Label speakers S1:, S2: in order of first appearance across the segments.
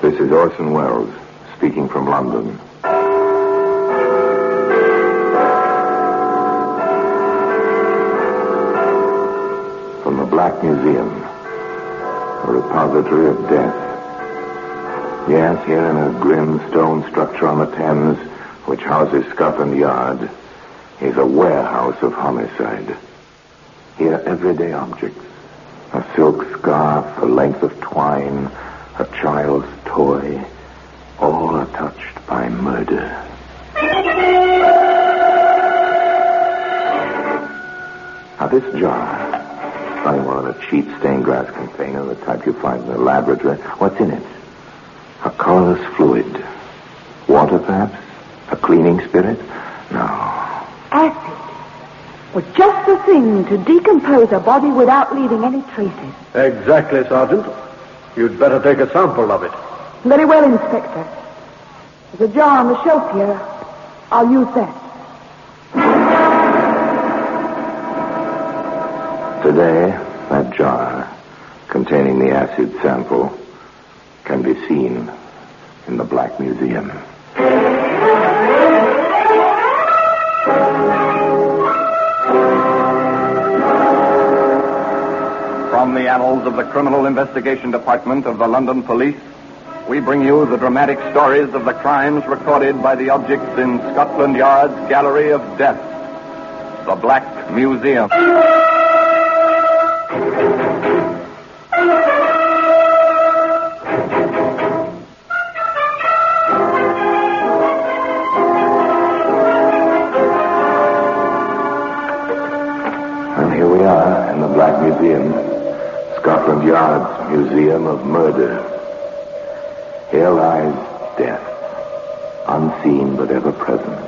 S1: This is Orson Welles, speaking from London. From the Black Museum, a repository of death. Yes, here in a grim stone structure on the Thames, which houses Scotland Yard, is a warehouse of homicide. Here, everyday objects, a silk scarf, a length of twine, a child's toy, all are touched by murder. Now, this jar, nothing more than a cheap stained glass container, the type you find in a laboratory. What's in it? A colorless fluid. Water, perhaps? A cleaning spirit? No.
S2: Acid. Well, just the thing to decompose a body without leaving any traces.
S3: Exactly, Sergeant. You'd better take a sample of it.
S2: Very well, Inspector. There's a jar on the shelf here. I'll use that.
S1: Today, that jar containing the acid sample can be seen in the Black Museum.
S4: From the annals of the Criminal Investigation Department of the London Police, we bring you the dramatic stories of the crimes recorded by the objects in Scotland Yard's Gallery of Death, the Black Museum.
S1: And here we are in the Black Museum, Scotland Yard's Museum of Murder. Here lies death, unseen but ever present,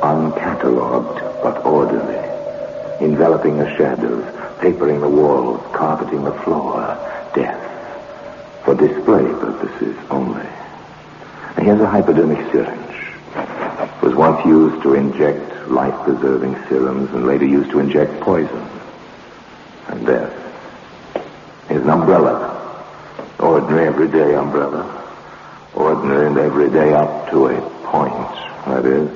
S1: uncatalogued but orderly, enveloping the shadows, papering the walls, carpeting the floor. Death, for display purposes only. And here's a hypodermic syringe. It was once used to inject life-preserving serums and later used to inject poison. And death. Here's an umbrella. Ordinary, everyday umbrella. Ordinary and everyday up to a point, that is.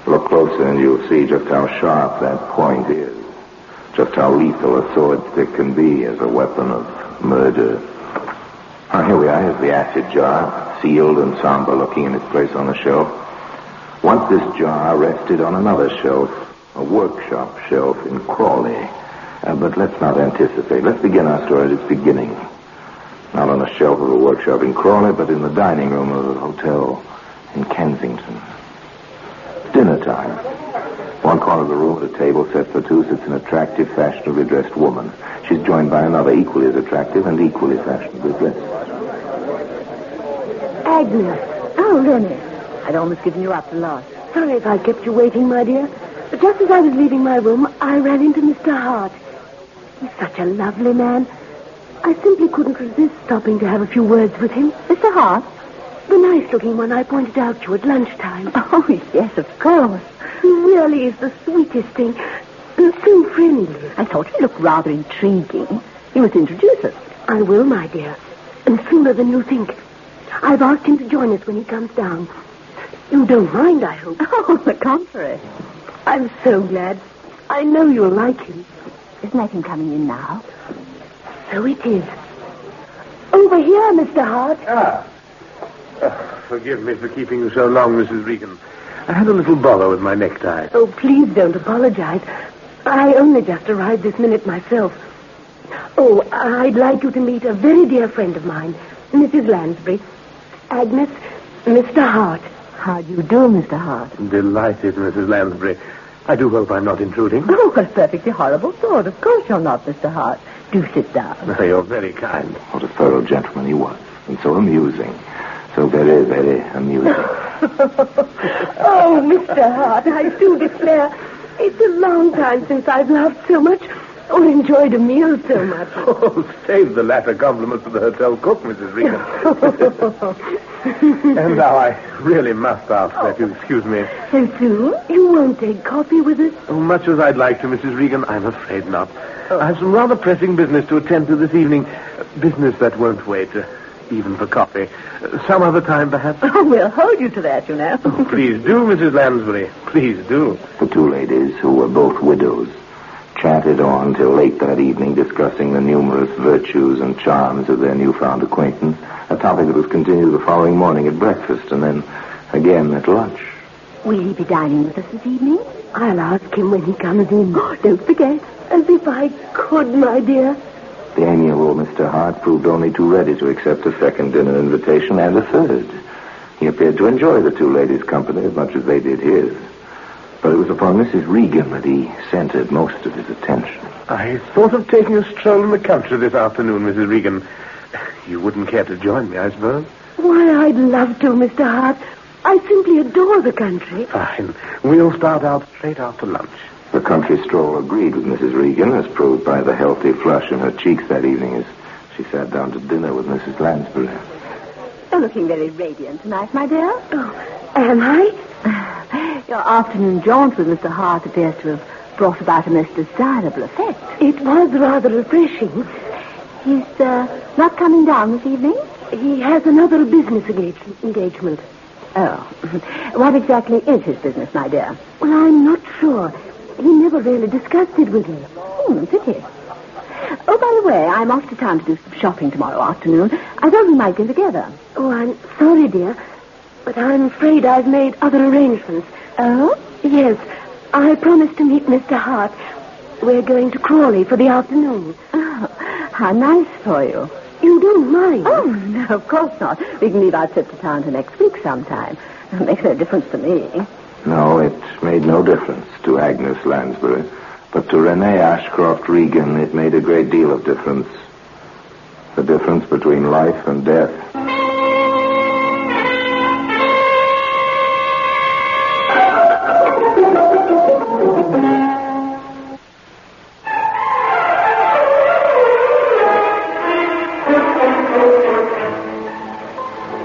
S1: Look closer and you'll see just how sharp that point is. Just how lethal a sword stick can be as a weapon of murder. Here we are. Here's the acid jar, sealed and somber looking in its place on the shelf. Once this jar rested on another shelf, a workshop shelf in Crawley. But let's not anticipate. Let's begin our story at its beginning. Not on the shelf of a workshop in Crawley, but in the dining room of a hotel in Kensington. Dinner time. One corner of the room, at a table set for two, sits an attractive, fashionably dressed woman. She's joined by another equally as attractive and equally fashionably dressed.
S2: Agnes.
S5: Oh, Lenny. I'd almost given you up for lost.
S2: Sorry if I kept you waiting, my dear. But just as I was leaving my room, I ran into Mr. Hart. He's such a lovely man. I simply couldn't resist stopping to have a few words with him.
S5: Mr. Hart?
S2: The nice-looking one I pointed out to you at lunchtime.
S5: Oh, yes, of course.
S2: He really is the sweetest thing. And so friendly.
S5: I thought he looked rather intriguing. You must introduce us.
S2: I will, my dear. And sooner than you think. I've asked him to join us when he comes down. You don't mind, I hope.
S5: Oh, on the contrary.
S2: I'm so glad. I know you'll like him.
S5: Isn't that him coming in now?
S2: So it is. Over here, Mr. Hart.
S3: Forgive me for keeping you so long, Mrs. Regan. I had a little bother with my necktie.
S2: Oh, please don't apologize. I only just arrived this minute myself. Oh, I'd like you to meet a very dear friend of mine, Mrs. Lansbury. Agnes, Mr. Hart.
S5: How do you do, Mr. Hart?
S3: Delighted, Mrs. Lansbury. I do hope I'm not intruding.
S5: Oh, what a perfectly horrible thought. Of course you're not, Mr. Hart. Do sit down.
S3: You're very kind.
S1: What a thorough gentleman he was. And so amusing. So very, very amusing.
S2: Oh, Mr. Hart, I do declare, it's a long time since I've laughed so much or enjoyed a meal so much.
S3: Oh, save the latter compliment for the hotel cook, Mrs. Regan. And now I really must ask that you excuse me.
S2: So soon? You won't take coffee with us?
S3: Oh, much as I'd like to, Mrs. Regan, I'm afraid not. I have some rather pressing business to attend to this evening. Business that won't wait. even for coffee. Some other time, perhaps?
S5: Oh, we'll hold you to that, you know.
S3: Oh, please do, Mrs. Lansbury. Please do.
S1: The two ladies, who were both widows, chatted on till late that evening, discussing the numerous virtues and charms of their newfound acquaintance, a topic that was continued the following morning at breakfast and then again at lunch.
S5: Will he be dining with us this evening?
S2: I'll ask him when he comes in. Don't forget. As if I could, my dear.
S1: The amiable Mr. Hart proved only too ready to accept a second dinner invitation and a third. He appeared to enjoy the two ladies' company as much as they did his. But it was upon Mrs. Regan that he centered most of his attention.
S3: I thought of taking a stroll in the country this afternoon, Mrs. Regan. You wouldn't care to join me, I suppose?
S2: Why, I'd love to, Mr. Hart. I simply adore the country.
S3: Fine. We'll start out straight after lunch.
S1: The country stroll agreed with Mrs. Regan, as proved by the healthy flush in her cheeks that evening as she sat down to dinner with Mrs. Lansbury.
S5: You're looking very radiant tonight, my dear.
S2: Oh, am I?
S5: Your afternoon jaunt with Mr. Hart appears to have brought about a most desirable effect.
S2: It was rather refreshing.
S5: He's not coming down this evening?
S2: He has another business engagement.
S5: Oh. What exactly is his business, my dear?
S2: Well, I'm not sure. He never really discussed it with me.
S5: Pity. Oh, by the way, I'm off to town to do some shopping tomorrow afternoon. I thought we might go together.
S2: Oh, I'm sorry, dear, but I'm afraid I've made other arrangements.
S5: Oh?
S2: Yes, I promised to meet Mr. Hart. We're going to Crawley for the afternoon.
S5: Oh, how nice for you.
S2: You don't mind?
S5: Oh, no, of course not. We can leave our trip to town to next week sometime. It makes no difference to me.
S1: No, it made no difference to Agnes Lansbury. But to Renee Ashcroft Regan, it made a great deal of difference. The difference between life and death.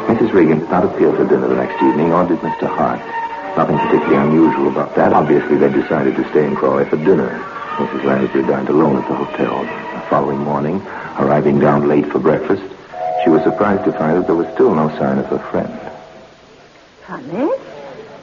S1: Mrs. Regan did not appear for dinner the next evening, or did Mr. Hart. Nothing particularly unusual about that. Obviously, they decided to stay in Crawley for dinner. Mrs. Lansbury dined alone at the hotel. The following morning, arriving down late for breakfast, she was surprised to find that there was still no sign of her friend.
S5: Funny.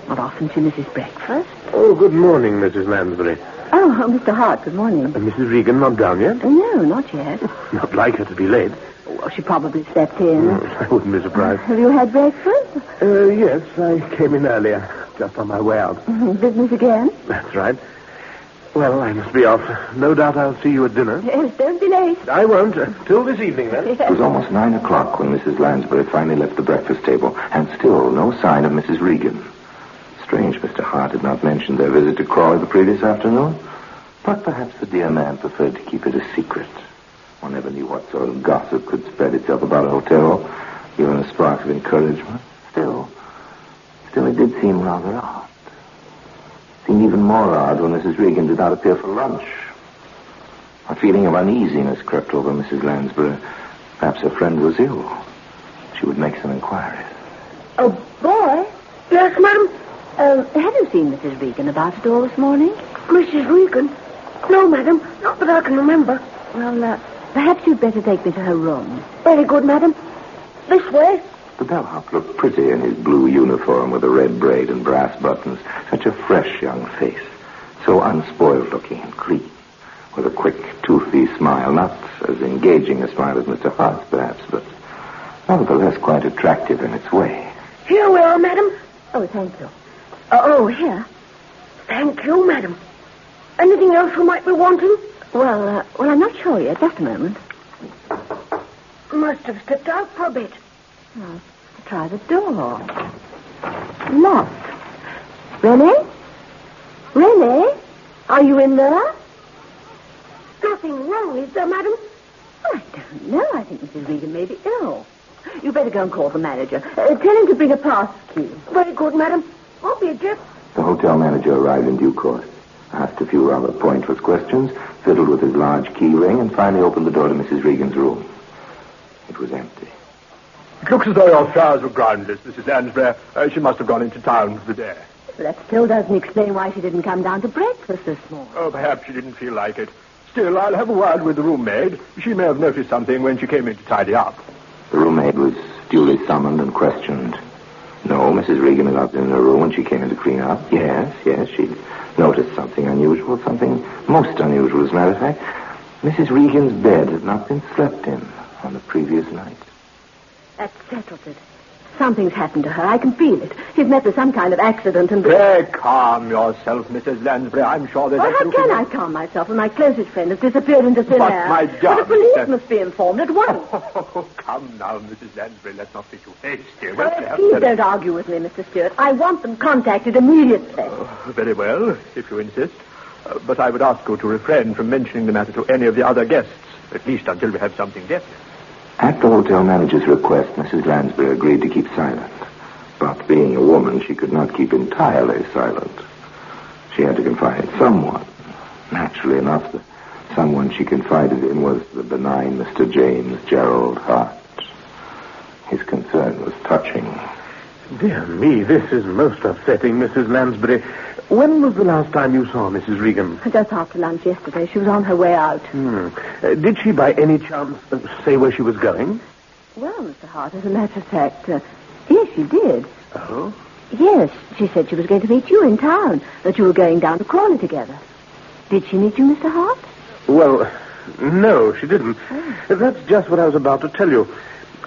S5: Not often she misses breakfast.
S3: Oh, good morning, Mrs. Lansbury.
S5: Oh, Mr. Hart, good morning.
S3: Mrs. Regan not down yet?
S5: No, not yet.
S3: Not like her to be late.
S5: Well, she probably slept in.
S3: I wouldn't be surprised.
S5: Have you had breakfast?
S3: Yes, I came in earlier, just on my way out.
S5: Business again?
S3: That's right. Well, I must be off. No doubt I'll see you at dinner.
S5: Yes, don't be late.
S3: I won't. Till this evening, then.
S1: It was almost 9 o'clock when Mrs. Lansbury finally left the breakfast table, and still no sign of Mrs. Regan. Strange Mr. Hart had not mentioned their visit to Crawley the previous afternoon, but perhaps the dear man preferred to keep it a secret. One never knew what sort of gossip could spread itself about a hotel, given a spark of encouragement. Still, it did seem rather odd. It seemed even more odd when Mrs. Regan did not appear for lunch. A feeling of uneasiness crept over Mrs. Lansbury. Perhaps her friend was ill. She would make some inquiries.
S5: Oh, boy.
S2: Yes, madam?
S5: Have you seen Mrs. Regan about it all this morning?
S2: Mrs. Regan? No, madam. Not that I can remember.
S5: Well, perhaps you'd better take me to her room.
S2: Very good, madam. This way.
S1: The bellhop looked pretty in his blue uniform with a red braid and brass buttons. Such a fresh young face. So unspoiled looking and clean. With a quick, toothy smile. Not as engaging a smile as Mr. Hart's, perhaps, but nevertheless quite attractive in its way.
S2: Here we are, madam.
S5: Oh, thank you. Oh, here.
S2: Thank you, madam. Anything else you might be wanting?
S5: Well, I'm not sure yet. Just a moment.
S2: Must have stepped out for a bit.
S5: Oh, try the door. Locked. Renee? Renee? Are you in there?
S2: Nothing wrong, is there, madam?
S5: I don't know. I think Mrs. Regan may be ill. You better go and call the manager. Tell him to bring a pass key.
S2: Very good, madam. Won't be a dip.
S1: The hotel manager arrived in due course, asked a few rather pointless questions, fiddled with his large key ring, and finally opened the door to Mrs. Regan's room. It was empty.
S6: It looks as though your flowers were groundless, Mrs. Lansbury. She must have gone into town for the day.
S5: But that still doesn't explain why she didn't come down to breakfast this morning.
S6: Oh, perhaps she didn't feel like it. Still, I'll have a word with the room maid. She may have noticed something when she came in to tidy up.
S1: The room maid was duly summoned and questioned. No, Mrs. Regan had not been in her room when she came in to clean up. Yes, she'd noticed something unusual, something most unusual, as a matter of fact. Mrs. Regan's bed had not been slept in on the previous night.
S5: That settles it. Something's happened to her. I can feel it. She's met with some kind of accident and...
S6: Pray calm yourself, Mrs. Lansbury. I'm sure there's...
S5: Well, how can I calm myself when my closest friend has disappeared into thin
S6: But,
S5: air?
S6: my darling...
S5: The police must be informed at once.
S6: Oh, come now, Mrs. Lansbury. Let's not be too hasty.
S5: Please don't argue with me, Mr. Stewart. I want them contacted immediately.
S6: Very well, if you insist. But I would ask you to refrain from mentioning the matter to any of the other guests, at least until we have something definite.
S1: At the hotel manager's request, Mrs. Lansbury agreed to keep silent. But being a woman, she could not keep entirely silent. She had to confide in someone. Naturally enough, the someone she confided in was the benign Mr. James Gerald Hart. His concern was touching.
S3: Dear me, this is most upsetting, Mrs. Lansbury. When was the last time you saw Mrs. Regan?
S5: Just after lunch yesterday. She was on her way out.
S3: Did she by any chance say where she was going?
S5: Well, Mr. Hart, as a matter of fact, yes, she did.
S3: Oh?
S5: Yes, she said she was going to meet you in town, that you were going down to Crawley together. Did she meet you, Mr. Hart?
S3: Well, no, she didn't. That's just what I was about to tell you.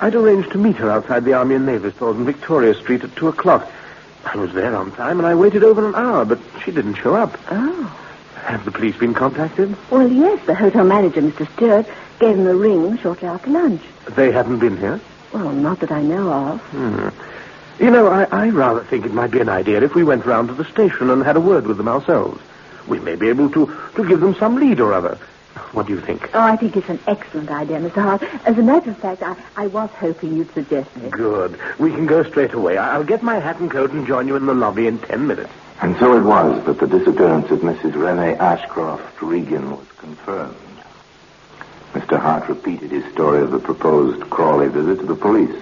S3: I'd arranged to meet her outside the Army and Navy stores in Victoria Street at 2 o'clock. I was there on time, and I waited over an hour, but she didn't show up.
S5: Oh.
S3: Have the police been contacted?
S5: Well, yes, the hotel manager, Mr. Stewart, gave them a ring shortly after lunch.
S3: They haven't been here?
S5: Well, not that I know of.
S3: You know, I rather think it might be an idea if we went round to the station and had a word with them ourselves. We may be able to give them some lead or other. What do you think?
S5: Oh, I think it's an excellent idea, Mr. Hart. As a matter of fact, I was hoping you'd suggest it.
S3: Good. We can go straight away. I'll get my hat and coat and join you in the lobby in 10 minutes.
S1: And so it was that the disappearance of Mrs. Renee Ashcroft Regan was confirmed. Mr. Hart repeated his story of the proposed Crawley visit to the police,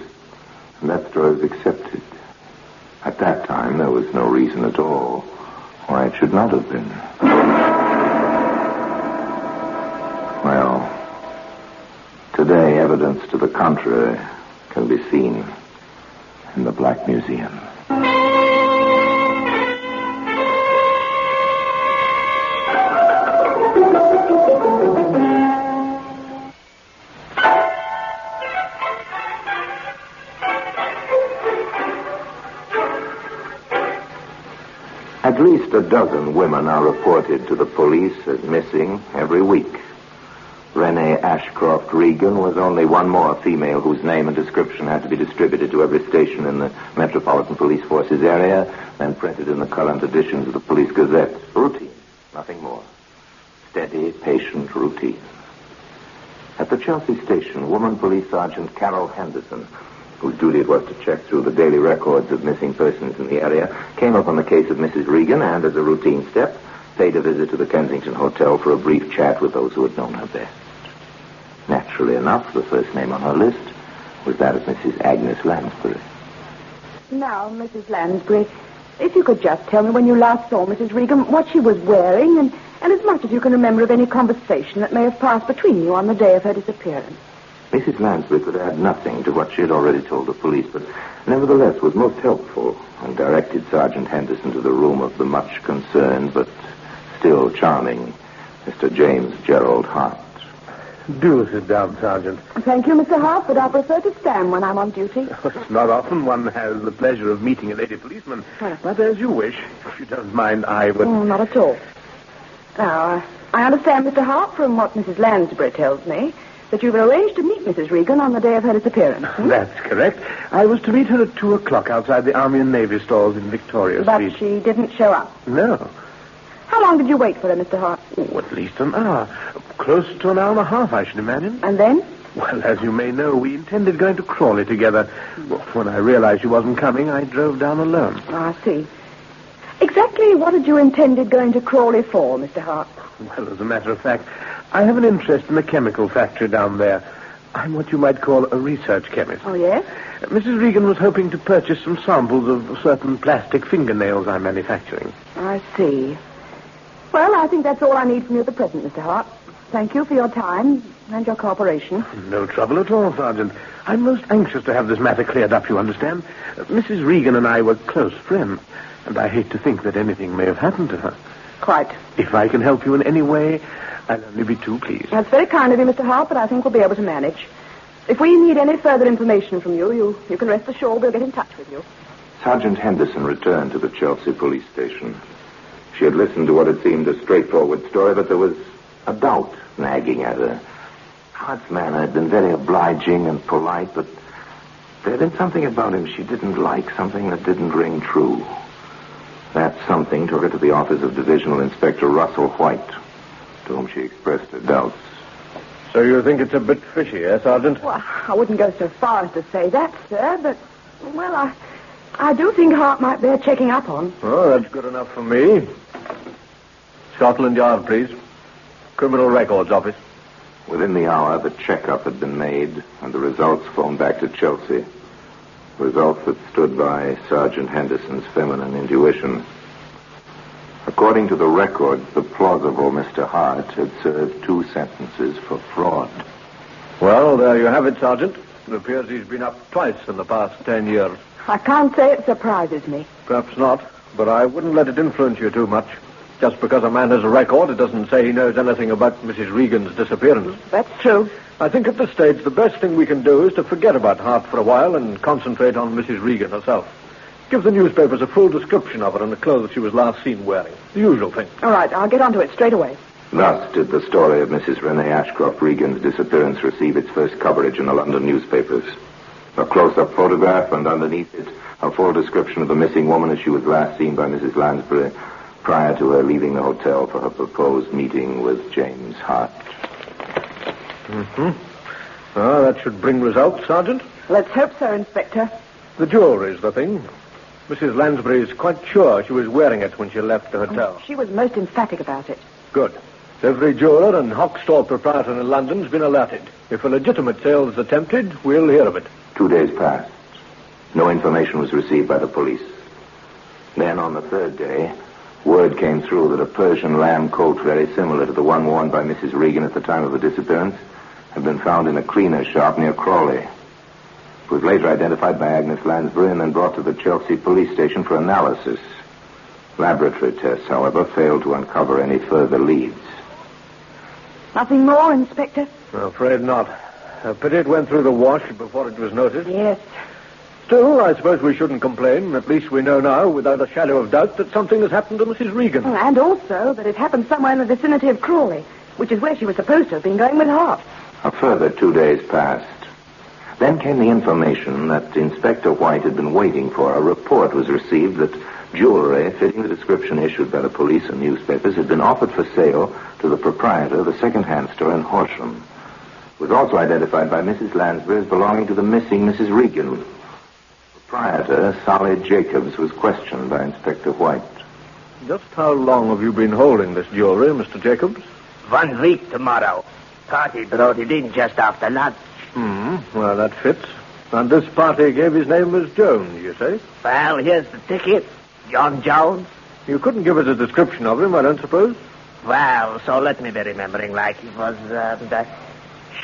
S1: and that story was accepted. At that time, there was no reason at all why it should not have been. Well, today evidence to the contrary can be seen in the Black Museum. At least a dozen women are reported to the police as missing every week. Renee Ashcroft Regan was only one more female whose name and description had to be distributed to every station in the Metropolitan Police Force's area and printed in the current editions of the Police Gazette. Routine, nothing more. Steady, patient routine. At the Chelsea station, Woman Police Sergeant Carol Henderson, whose duty it was to check through the daily records of missing persons in the area, came up on the case of Mrs. Regan and, as a routine step, paid a visit to the Kensington Hotel for a brief chat with those who had known her best. Naturally enough, the first name on her list was that of Mrs. Agnes Lansbury.
S2: Now, Mrs. Lansbury, if you could just tell me when you last saw Mrs. Regan, what she was wearing, and as much as you can remember of any conversation that may have passed between you on the day of her disappearance.
S1: Mrs. Lansbury could add nothing to what she had already told the police, but nevertheless was most helpful and directed Sergeant Henderson to the room of the much concerned but still charming Mr. James Gerald Hart.
S3: Do sit down, Sergeant.
S2: Thank you, Mr. Hart, but I prefer to stand when I'm on duty.
S3: It's not often one has the pleasure of meeting a lady policeman. But as you wish. If you don't mind, I would...
S2: Oh, not at all. Now, I understand, Mr. Hart, from what Mrs. Lansbury tells me, that you've arranged to meet Mrs. Regan on the day of her disappearance.
S3: That's correct. I was to meet her at 2 o'clock outside the Army and Navy stores in Victoria Street.
S2: But she didn't show up.
S3: No.
S2: How long did you wait for her, Mr. Hart?
S3: Oh, at least an hour. Close to an hour and a half, I should imagine.
S2: And then?
S3: Well, as you may know, we intended going to Crawley together. When I realized she wasn't coming, I drove down alone.
S2: Oh, I see. Exactly what had you intended going to Crawley for, Mr. Hart?
S3: Well, as a matter of fact, I have an interest in a chemical factory down there. I'm what you might call a research chemist.
S2: Oh, yes?
S3: Mrs. Regan was hoping to purchase some samples of certain plastic fingernails I'm manufacturing.
S2: I see. Well, I think that's all I need from you at the present, Mr. Hart. Thank you for your time.
S5: and your cooperation.
S3: No trouble at all, Sergeant. I'm most anxious to have this matter cleared up, you understand. Mrs. Regan and I were close friends, and I hate to think that anything may have happened to her.
S5: Quite.
S3: If I can help you in any way, I'll only be too pleased.
S5: That's very kind of you, Mr. Hart, but I think we'll be able to manage. If we need any further information from you can rest assured we'll get in touch with you.
S1: Sergeant Henderson returned to the Chelsea police station. She had listened to what had seemed a straightforward story, but there was a doubt nagging at her. Hart's manner had been very obliging and polite, but there had been something about him she didn't like, something that didn't ring true. That something took her to the office of Divisional Inspector Russell White, to whom she expressed her doubts.
S6: So you think it's a bit fishy, eh, Sergeant?
S5: Well, I wouldn't go so far as to say that, sir, but, well, I do think Hart might bear checking up on.
S6: Oh, that's good enough for me. Scotland Yard, please. Criminal Records Office.
S1: Within the hour, the checkup had been made, and the results phoned back to Chelsea. Results that stood by Sergeant Henderson's feminine intuition. According to the records, the plausible Mr. Hart had served 2 sentences for fraud.
S6: Well, there you have it, Sergeant. It appears he's been up twice in the past 10 years.
S5: I can't say it surprises me.
S6: Perhaps not, but I wouldn't let it influence you too much. Just because a man has a record, it doesn't say he knows anything about Mrs. Regan's disappearance.
S5: That's true.
S6: I think at this stage, the best thing we can do is to forget about Hart for a while and concentrate on Mrs. Regan herself. Give the newspapers a full description of her and the clothes she was last seen wearing. The usual thing.
S5: All right, I'll get onto it straight away.
S1: Thus did the story of Mrs. Renee Ashcroft Regan's disappearance receive its first coverage in the London newspapers. A close-up photograph, and underneath it, a full description of the missing woman as she was last seen by Mrs. Lansbury prior to her leaving the hotel for her proposed meeting with James Hart.
S6: Ah, that should bring results, Sergeant.
S5: Let's hope so, Inspector.
S6: The jewelry's the thing. Mrs. Lansbury is quite sure she was wearing it when she left the hotel.
S5: She was most emphatic about it.
S6: Good. Every jeweler and hock store proprietor in London's been alerted. If a legitimate sale is attempted, we'll hear of it.
S1: 2 days passed. No information was received by the police. Then, on the 3rd day, word came through that a Persian lamb coat very similar to the one worn by Mrs. Regan at the time of the disappearance had been found in a cleaner's shop near Crawley. It was later identified by Agnes Lansbury and then brought to the Chelsea police station for analysis. Laboratory tests, however, failed to uncover any further leads.
S5: Nothing more, Inspector?
S6: I'm afraid not. A pity it went through the wash before it was noticed.
S5: Yes.
S6: Still, I suppose we shouldn't complain. At least we know now, without a shadow of doubt, that something has happened to Mrs. Regan.
S5: And also that it happened somewhere in the vicinity of Crawley, which is where she was supposed to have been going with Hart.
S1: A further 2 days passed. Then came the information that Inspector White had been waiting for. A report was received that jewelry, fitting the description issued by the police and newspapers, had been offered for sale to the proprietor of a second-hand store in Horsham. It was also identified by Mrs. Lansbury as belonging to the missing Mrs. Regan. Proprietor, Solly Jacobs, was questioned by Inspector White.
S6: Just how long have you been holding this jewelry, Mr. Jacobs?
S7: 1 week tomorrow. Party brought it in just after lunch.
S6: Well, that fits. And this party gave his name as Jones, you say?
S7: Well, here's the ticket. John Jones.
S6: You couldn't give us a description of him, I don't suppose?
S7: Well, so let me be remembering like he was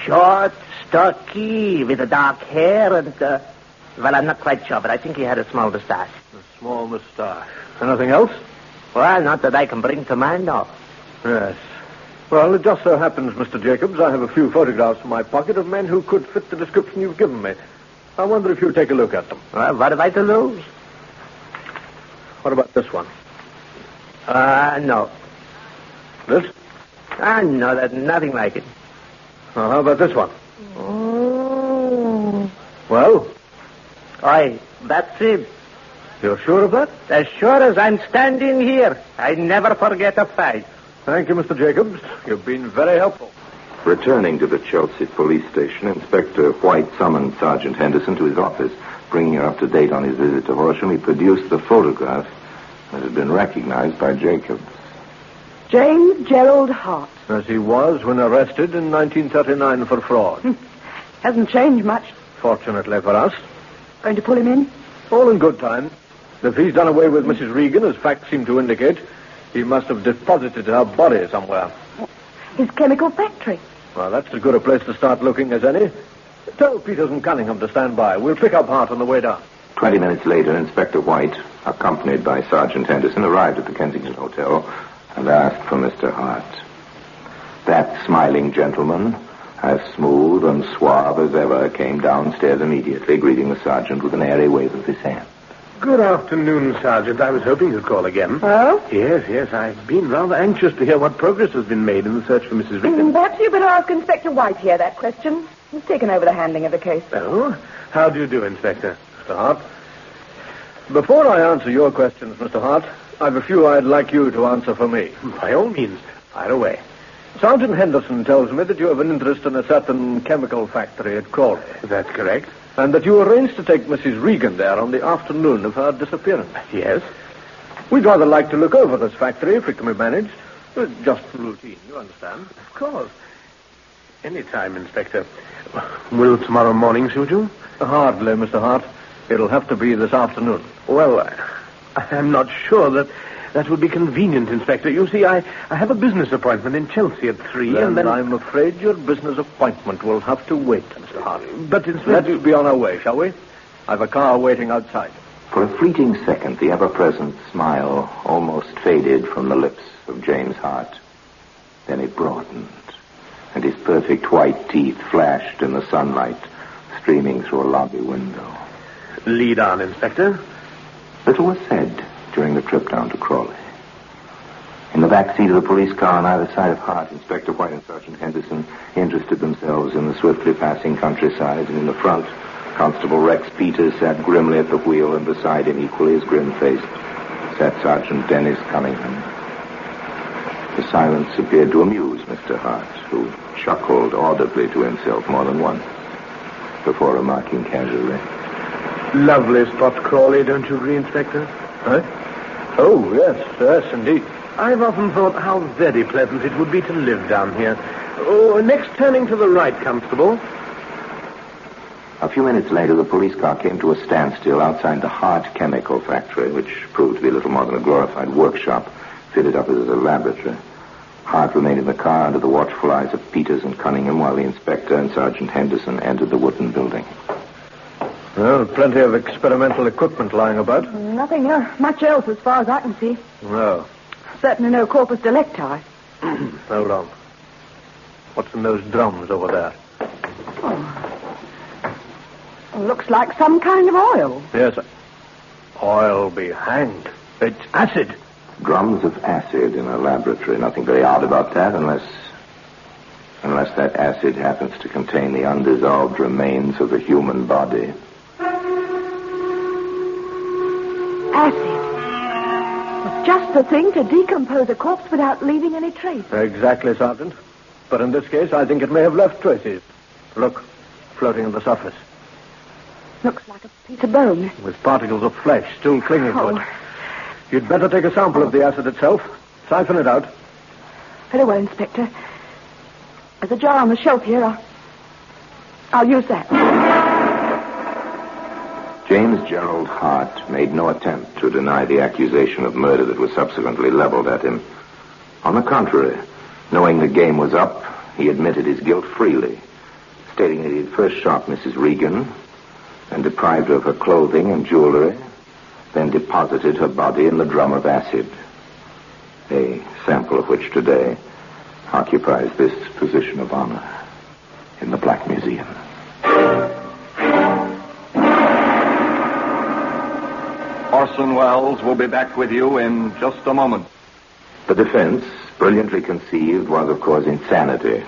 S7: short, stocky, with the dark hair and... well, I'm not quite sure, but I think he had a small moustache.
S6: A small moustache. Anything else?
S7: Well, not that I can bring to mind, no.
S6: Yes. Well, it just so happens, Mr. Jacobs, I have a few photographs in my pocket of men who could fit the description you've given me. I wonder if you'll take a look at them.
S7: Well, what have I to lose?
S6: What about this one?
S7: No.
S6: This?
S7: No, that's nothing like it.
S6: How about this one?
S7: Oh.
S6: Well?
S7: Aye, that's it.
S6: You're sure of that?
S7: As sure as I'm standing here. I never forget a fight.
S6: Thank you, Mr. Jacobs. You've been very helpful.
S1: Returning to the Chelsea police station, Inspector White summoned Sergeant Henderson to his office. Bringing her up to date on his visit to Horsham, he produced the photograph that had been recognized by Jacobs.
S5: James Gerald Hart.
S6: As he was when arrested in 1939 for fraud.
S5: Hasn't changed much.
S6: Fortunately for us.
S5: Going to pull him in?
S6: All in good time. If he's done away with Mrs. Regan, as facts seem to indicate, he must have deposited her body somewhere.
S5: His chemical factory.
S6: Well, that's as good a place to start looking as any. Tell Peters and Cunningham to stand by. We'll pick up Hart on the way down.
S1: 20 minutes later, Inspector White, accompanied by Sergeant Henderson, arrived at the Kensington Hotel and asked for Mr. Hart. That smiling gentleman, as smooth and suave as ever, came downstairs immediately, greeting the sergeant with an airy wave of his hand.
S3: Good afternoon, Sergeant. I was hoping you'd call again.
S2: Oh?
S3: Yes. I've been rather anxious to hear what progress has been made in the search for Mrs. Regan.
S8: Perhaps you better ask Inspector White here that question. He's taken over the handling of the case.
S3: Oh? How do you do, Inspector?
S6: Mr. Hart. Before I answer your questions, Mr. Hart, I've a few I'd like you to answer for me.
S3: By all means, fire away.
S6: Sergeant Henderson tells me that you have an interest in a certain chemical factory at Crawley.
S3: That's correct.
S6: And that you arranged to take Mrs. Regan there on the afternoon of her disappearance.
S3: Yes.
S6: We'd rather like to look over this factory if it can be managed. Just routine, you understand?
S3: Of course. Any time, Inspector. Will tomorrow morning suit you?
S6: Hardly, Mr. Hart. It'll have to be this afternoon.
S3: Well, I'm not sure that would be convenient, Inspector. You see, I have a business appointment in Chelsea at 3, and then...
S6: I'm afraid your business appointment will have to wait, Mr. Hart.
S3: But, Inspector...
S6: Let's be on our way, shall we? I've a car waiting outside.
S1: For a fleeting second, the ever-present smile almost faded from the lips of James Hart. Then it broadened, and his perfect white teeth flashed in the sunlight streaming through a lobby window.
S3: Lead on, Inspector.
S1: Little was said during the trip down to Crawley. In the back seat of the police car on either side of Hart, Inspector White and Sergeant Henderson interested themselves in the swiftly passing countryside, and in the front, Constable Rex Peters sat grimly at the wheel, and beside him, equally as grim-faced, sat Sergeant Dennis Cunningham. The silence appeared to amuse Mr. Hart, who chuckled audibly to himself more than once before remarking casually,
S3: Lovely spot, Crawley, don't you agree, Inspector?
S6: Huh? Oh, yes, indeed.
S3: I've often thought how very pleasant it would be to live down here. Oh, next turning to the right, Constable.
S1: A few minutes later, the police car came to a standstill outside the Hart Chemical Factory, which proved to be little more than a glorified workshop fitted up as a laboratory. Hart remained in the car under the watchful eyes of Peters and Cunningham while the inspector and Sergeant Henderson entered the wooden building.
S6: Well, plenty of experimental equipment lying about.
S8: Nothing much else as far as I can see.
S6: No.
S8: Certainly no corpus delicti.
S6: Hold on. What's in those drums over there?
S8: Looks like some kind of oil.
S6: Yes. Oil be hanged. It's acid.
S1: Drums of acid in a laboratory. Nothing very odd about that, unless that acid happens to contain the undissolved remains of a human body.
S8: Acid. It's just the thing to decompose a corpse without leaving any trace.
S6: Exactly, Sergeant. But in this case, I think it may have left traces. Look, floating on the surface.
S8: Looks like a piece of bone.
S6: With particles of flesh still clinging to it. You'd better take a sample of the acid itself. Siphon it out.
S8: Very well, Inspector. There's a jar on the shelf here. I'll use that.
S1: James Gerald Hart made no attempt to deny the accusation of murder that was subsequently leveled at him. On the contrary, knowing the game was up, he admitted his guilt freely, stating that he had first shot Mrs. Regan and deprived her of her clothing and jewelry, then deposited her body in the drum of acid, a sample of which today occupies this position of honor in the Black Museum.
S4: Orson Welles will be back with you in just a moment.
S1: The defense, brilliantly conceived, was, of course, insanity.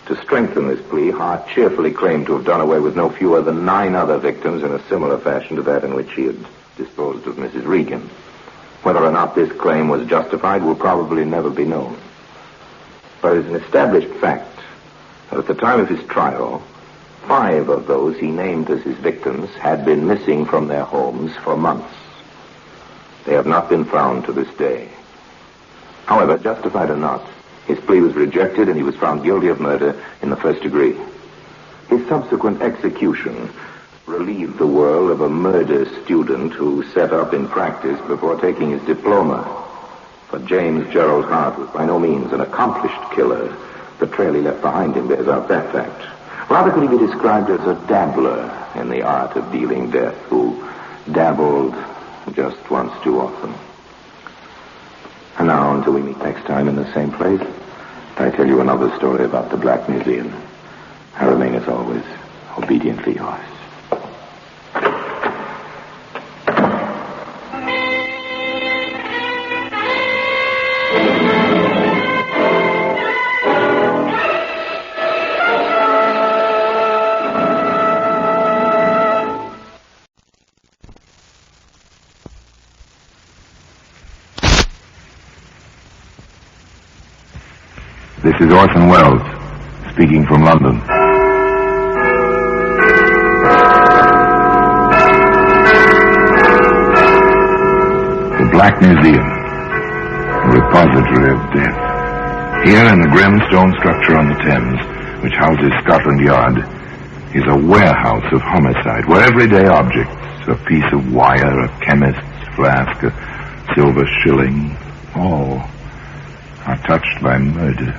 S1: To strengthen this plea, Hart cheerfully claimed to have done away with no fewer than 9 other victims in a similar fashion to that in which he had disposed of Mrs. Regan. Whether or not this claim was justified will probably never be known. But it is an established fact that at the time of his trial, 5 of those he named as his victims had been missing from their homes for months. They have not been found to this day. However, justified or not, his plea was rejected and he was found guilty of murder in the first degree. His subsequent execution relieved the world of a murder student who set up in practice before taking his diploma. For James Gerald Hart was by no means an accomplished killer, The trail he left behind him bears out that fact. Rather could he be described as a dabbler in the art of dealing death, who dabbled just once too often. And now, until we meet next time in the same place, I tell you another story about the Black Museum. I remain, as always, obediently yours. This is Orson Welles, speaking from London. The Black Museum, a repository of death. Here in the grim stone structure on the Thames, which houses Scotland Yard, is a warehouse of homicide, where everyday objects, a piece of wire, a chemist's flask, a silver shilling, all are touched by murder.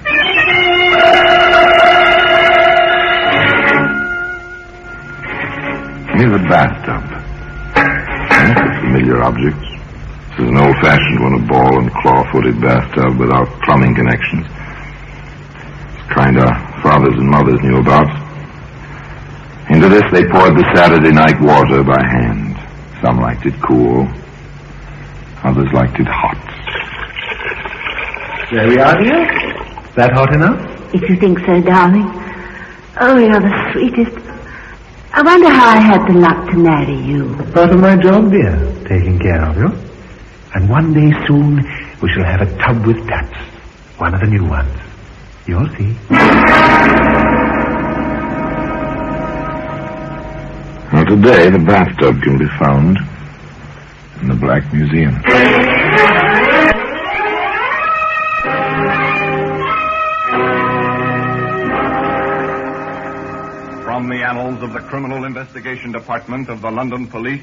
S1: Here's a bathtub. That's a familiar object. This is an old-fashioned one, a ball and claw-footed bathtub without plumbing connections. It's the kind our fathers and mothers knew about. Into this they poured the Saturday night water by hand. Some liked it cool. Others liked it hot.
S9: There we are, dear. Is that hot enough?
S5: If you think so, darling. Oh, you're the sweetest. I wonder how I had the luck to marry you.
S9: Part of my job, dear, taking care of you. And one day soon, we shall have a tub with taps. One of the new ones. You'll see.
S1: Well, today the bathtub can be found in the Black Museum.
S4: From the annals of the Criminal Investigation Department of the London Police,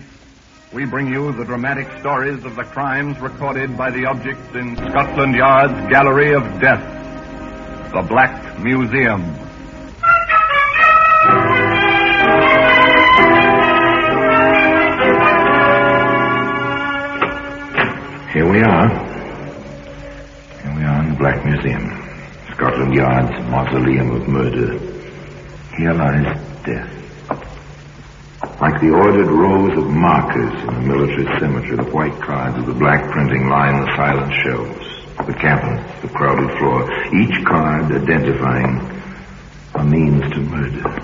S4: we bring you the dramatic stories of the crimes recorded by the objects in Scotland Yard's Gallery of Death, the Black Museum.
S1: Here we are. Here we are in the Black Museum, Scotland Yard's mausoleum of murder. Here lies death. Like the ordered rows of markers in a military cemetery, the white cards of the black printing line the silent shelves, the cabinets, the crowded floor, each card identifying a means to murder.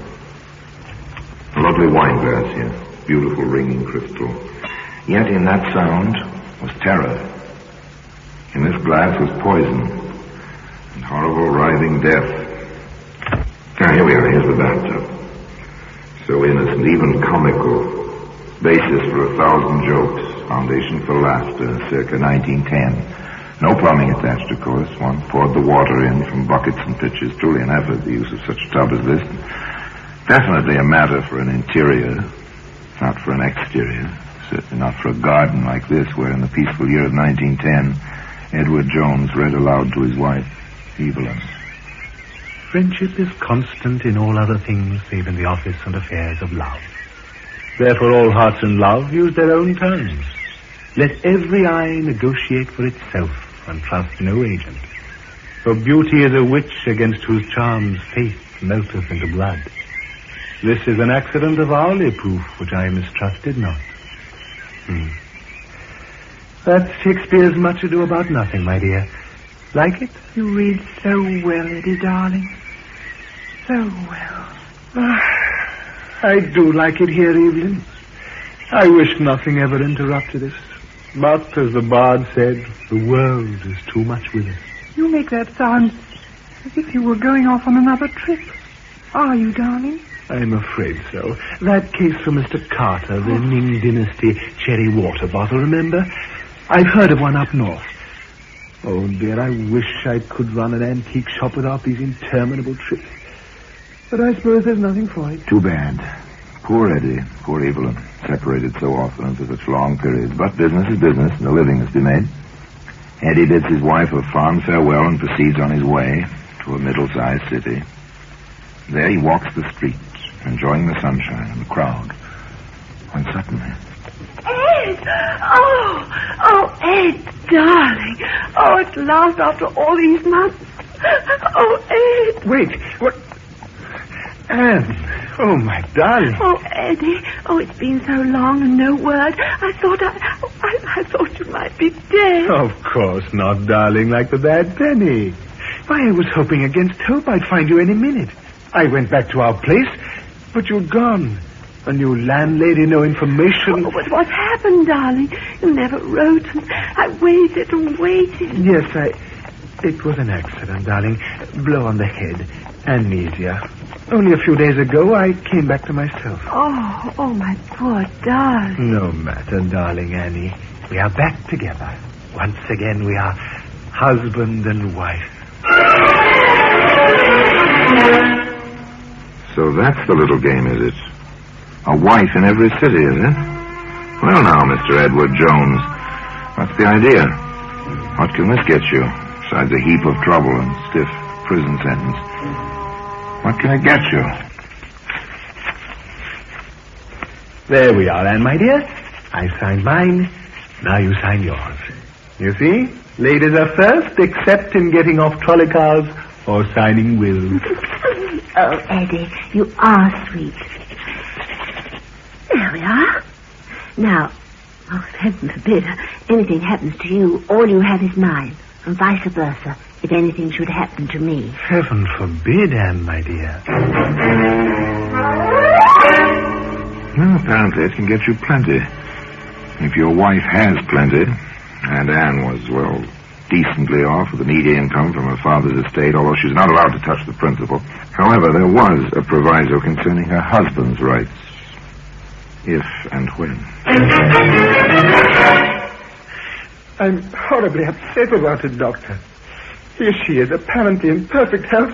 S1: A lovely wine glass here, beautiful ringing crystal. Yet in that sound was terror. In this glass was poison and horrible writhing death. Now, here we are. Here's the bathtub. So innocent, even comical. Basis for 1,000 jokes. Foundation for laughter, circa 1910. No plumbing attached, of course. One poured the water in from buckets and pitchers. Truly an effort, the use of such a tub as this. Definitely a matter for an interior, not for an exterior. Certainly not for a garden like this, where in the peaceful year of 1910, Edward Jones read aloud to his wife, Evelyn.
S9: Friendship is constant in all other things save in the office and affairs of love. Therefore all hearts in love use their own tongues. Let every eye negotiate for itself and trust no agent. For beauty is a witch against whose charms faith melteth into blood. This is an accident of hourly proof which I mistrusted not. That's Shakespeare's Much Ado About Nothing, my dear. Like it?
S8: You read so well, Eddie, darling. So well.
S9: I do like it here, Evelyn. I wish nothing ever interrupted us. But, as the bard said, the world is too much with us.
S8: You make that sound as if you were going off on another trip. Are you, darling?
S9: I'm afraid so. That case for Mr. Carter, the Ming Dynasty cherry water bottle, remember? I've heard of one up north. Oh, dear, I wish I could run an antique shop without these interminable trips. But I suppose there's nothing for it.
S1: Too bad. Poor Eddie, poor Evelyn, separated so often and for such long periods. But business is business, and a living must be made. Eddie bids his wife a fond farewell and proceeds on his way. to a middle-sized city. There he walks the streets, enjoying the sunshine and the crowd. When suddenly...
S2: Ed! Oh, Ed, darling. Oh, at last, after all these months. Oh, Ed.
S9: Wait, what? Anne. Oh, my darling.
S2: Oh, Eddie. Oh, it's been so long and no word. I thought you might be dead.
S9: Of course not, darling, like the bad penny. Why, I was hoping against hope I'd find you any minute. I went back to our place, but you'd gone. A new landlady, no information.
S2: Oh, but what happened, darling? You never wrote, and I waited and waited.
S9: Yes, it was an accident, darling. Blow on the head. Amnesia. Only a few days ago, I came back to myself.
S2: Oh, my poor darling.
S9: No matter, darling Annie. We are back together. Once again, we are husband and wife.
S1: So that's the little game, is it? A wife in every city, is it? Well, now, Mr. Edward Jones, what's the idea? What can this get you, besides a heap of trouble and stiff prison sentence? What can it get you?
S9: There we are, Anne, my dear. I signed mine. Now you sign yours. You see? Ladies are first, except in getting off trolley cars or signing wills.
S5: Oh, Eddie, you are sweet. There we are. Now, heaven forbid, anything happens to you, all you have is mine, and vice versa, if anything should happen to me.
S9: Heaven forbid, Anne, my dear.
S1: Well, apparently it can get you plenty. If your wife has plenty, and Anne was, well, decently off with an needy income from her father's estate, although she's not allowed to touch the principal. However, there was a proviso concerning her husband's rights. If and when.
S9: I'm horribly upset about it, Doctor. Here she is, apparently in perfect health.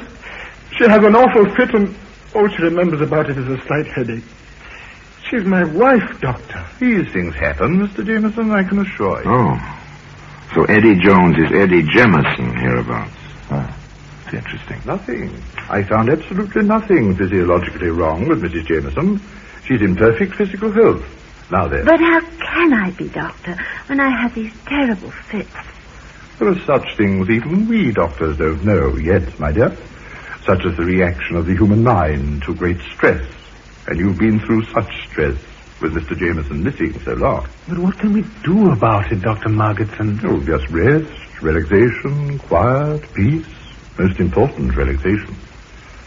S9: She has an awful fit, and all she remembers about it is a slight headache. She's my wife, Doctor.
S10: These things happen, Mr. Jameson, I can assure you.
S1: Oh. So Eddie Jones is Eddie Jemison hereabouts. It's interesting.
S10: Nothing. I found absolutely nothing physiologically wrong with Mrs. Jameson. She's in perfect physical health. Now then.
S5: But how can I be, Doctor, when I have these terrible fits?
S10: There are such things even we doctors don't know yet, my dear. Such as the reaction of the human mind to great stress. And you've been through such stress with Mr. Jameson missing so long.
S9: But what can we do about it, Dr. Margetson?
S10: Oh, just rest, relaxation, quiet, peace. Most important, relaxation.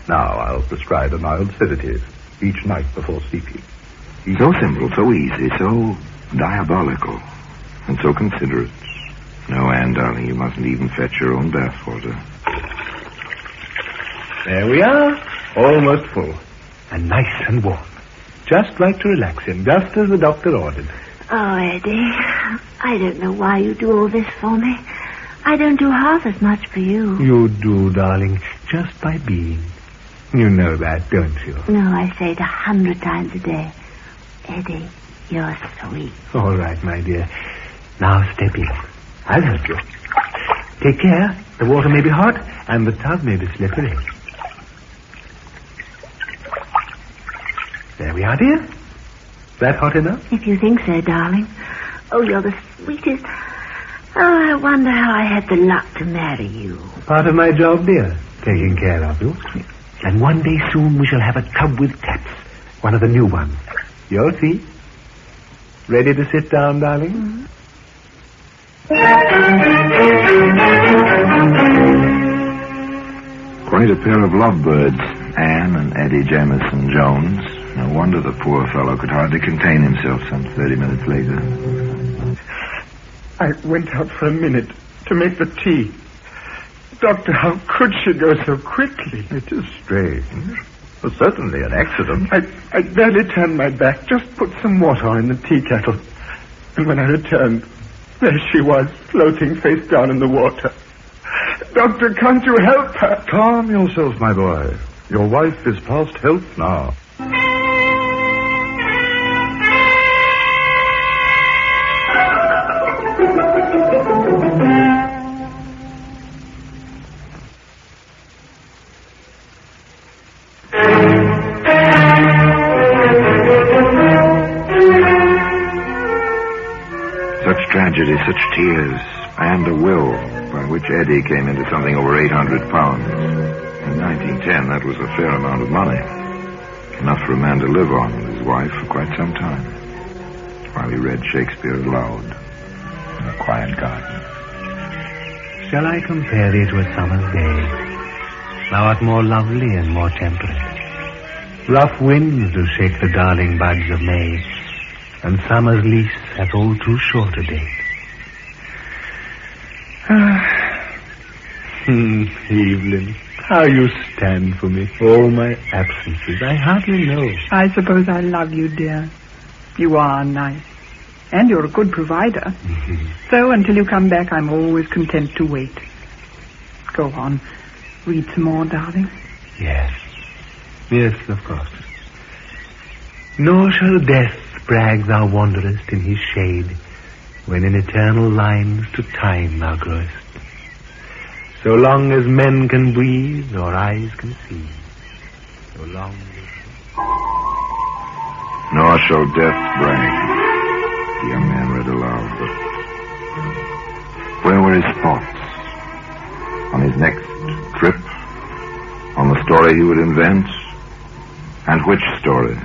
S10: Now I'll prescribe a mild sedative each night before sleeping.
S1: So simple, so easy, so diabolical, and so considerate. No, Anne, darling, you mustn't even fetch your own bathwater.
S9: There we are, almost full, and nice and warm. Just right to relax in, just as the doctor ordered.
S5: Oh, Eddie, I don't know why you do all this for me. I don't do half as much for you.
S9: You do, darling, just by being. You know that, don't you?
S5: No, I say it 100 times a day. Eddie, you're sweet.
S9: All right, my dear. Now step in. I'll help you. Take care. The water may be hot, and the tub may be slippery. There we are, dear. Is that hot enough?
S5: If you think so, darling. Oh, you're the sweetest. Oh, I wonder how I had the luck to marry you.
S9: Part of my job, dear. Taking care of you. And one day soon we shall have a tub with taps. One of the new ones. You'll see. Ready to sit down, darling?
S5: Mm-hmm.
S1: Quite a pair of lovebirds, Anne and Eddie Jemison Jones. No wonder the poor fellow could hardly contain himself some 30 minutes later.
S9: I went out for a minute to make the tea. Doctor, how could she go so quickly?
S10: It is strange. Well, certainly an accident.
S9: I barely turned my back, just put some water on in the tea kettle. And when I returned, there she was, floating face down in the water. Doctor, can't you help her?
S10: Calm yourself, my boy. Your wife is past help now.
S1: Such tragedy, such tears, and a will by which Eddie came into something over 800 pounds. In 1910, that was a fair amount of money. Enough for a man to live on with his wife for quite some time, while he read Shakespeare aloud in a quiet garden.
S9: Shall I compare thee to a summer's day? Thou art more lovely and more temperate. Rough winds do shake the darling buds of May, and summer's lease hath all too short a date. Evelyn, how you stand for me, all my absences. I hardly know.
S11: I suppose I love you, dear. You are nice. And you're a good provider. So until you come back, I'm always content to wait. Go on. Read some more, darling.
S9: Yes. Yes, of course. Nor shall death brag thou wanderest in his shade, when in eternal lines to time thou growest. So long as men can breathe or eyes can see, so long as...
S1: Nor shall death brag. The young man read aloud, but where were his thoughts? On his next trip? On the story he would invent? And which story?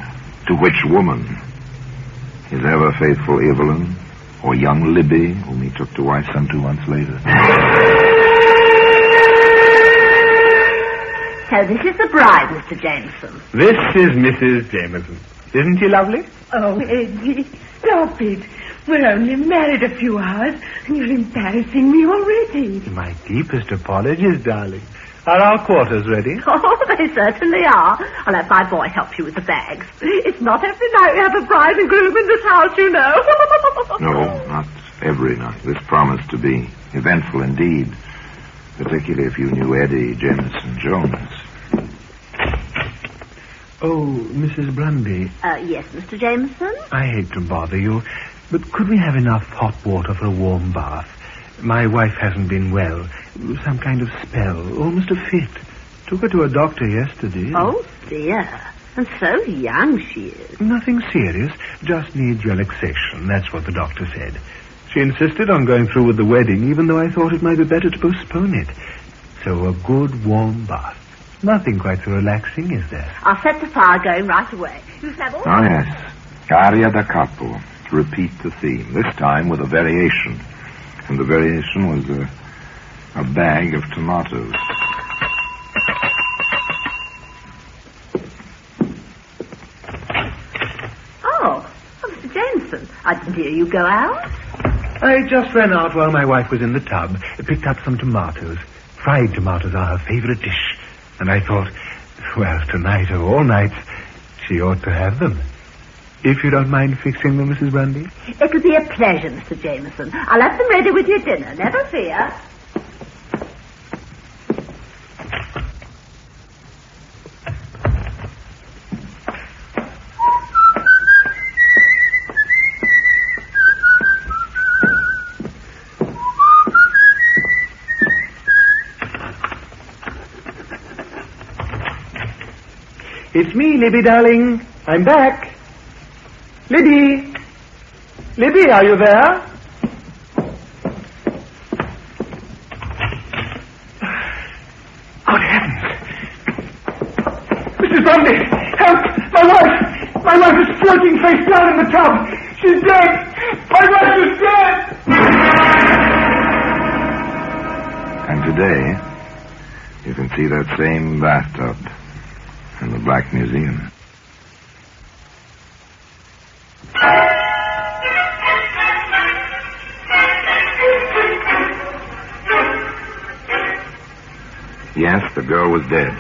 S1: To which woman? His ever-faithful Evelyn, or young Libby, whom he took to wife some 2 months later?
S5: So this is the bride, Mr. Jameson.
S9: This is Mrs. Jameson. Isn't she lovely?
S2: Oh, Eddie, stop it. We're only married a few hours, and you're embarrassing me already.
S9: My deepest apologies, darling. Are our quarters ready?
S5: Oh, they certainly are. I'll have my boy help you with the bags. It's not every night we have a bride and groom in this house, you know.
S1: No, not every night. This promised to be eventful indeed, particularly if you knew Eddie Jameson Jones.
S9: Oh, Mrs. Brumby.
S5: Yes, Mr. Jameson?
S9: I hate to bother you, but could we have enough hot water for a warm bath? My wife hasn't been well. Some kind of spell. Almost a fit. Took her to a doctor yesterday.
S5: Oh, dear. And so young she is.
S9: Nothing serious. Just needs relaxation. That's what the doctor said. She insisted on going through with the wedding, even though I thought it might be better to postpone it. So a good warm bath. Nothing quite so relaxing, is there?
S5: I'll set the fire going right away. You have all...
S1: Oh, yes. Aria da capo. Repeat the theme. This time with a variation. And the variation was a bag of tomatoes.
S5: Oh, Mr. Jameson, I didn't hear you go out.
S9: I just ran out while my wife was in the tub. Picked up some tomatoes. Fried tomatoes are her favorite dish. And I thought, well, tonight or all night, she ought to have them. If you don't mind fixing them, Mrs. Grundy.
S5: It'll be a pleasure, Mr. Jameson. I'll have them ready with your dinner, never fear.
S9: It's me, Libby, darling. I'm back. Libby! Libby, are you there? Good heavens. Mrs. Bundy, help! My wife is floating face down in the tub. She's dead! My wife is dead!
S1: And today, you can see that same bathtub in the Black Museum. Yes, the girl was dead,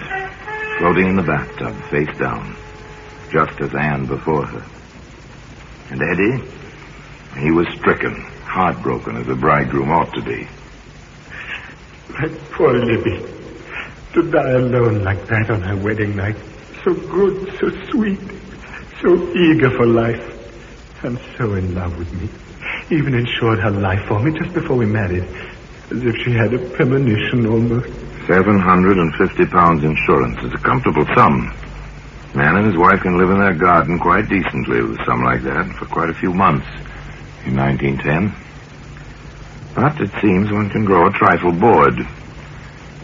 S1: floating in the bathtub, face down, just as Anne before her. And Eddie, he was stricken, heartbroken, as a bridegroom ought to be.
S9: My poor Libby, to die alone like that on her wedding night. So good, so sweet, so eager for life, and so in love with me. Even insured her life for me just before we married, as if she had a premonition almost.
S1: £750 insurance is a comfortable sum. Man and his wife can live in their garden quite decently with a sum like that for quite a few months in 1910. But it seems one can grow a trifle bored,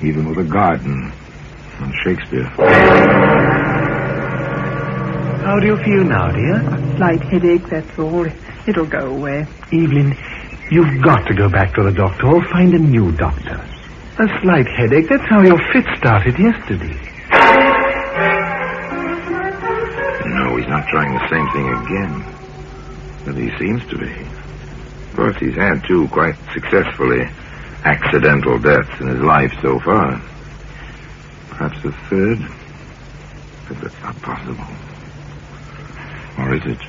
S1: even with a garden and Shakespeare.
S11: How do you feel now, dear? A slight headache, that's all. It'll go away.
S9: Evelyn, you've got to go back to the doctor or find a new doctor. A slight headache, that's how your fit started yesterday.
S1: No, he's not trying the same thing again. But he seems to be. Of course, he's had two quite successfully accidental deaths in his life so far. Perhaps a third? But that's not possible. Or is it?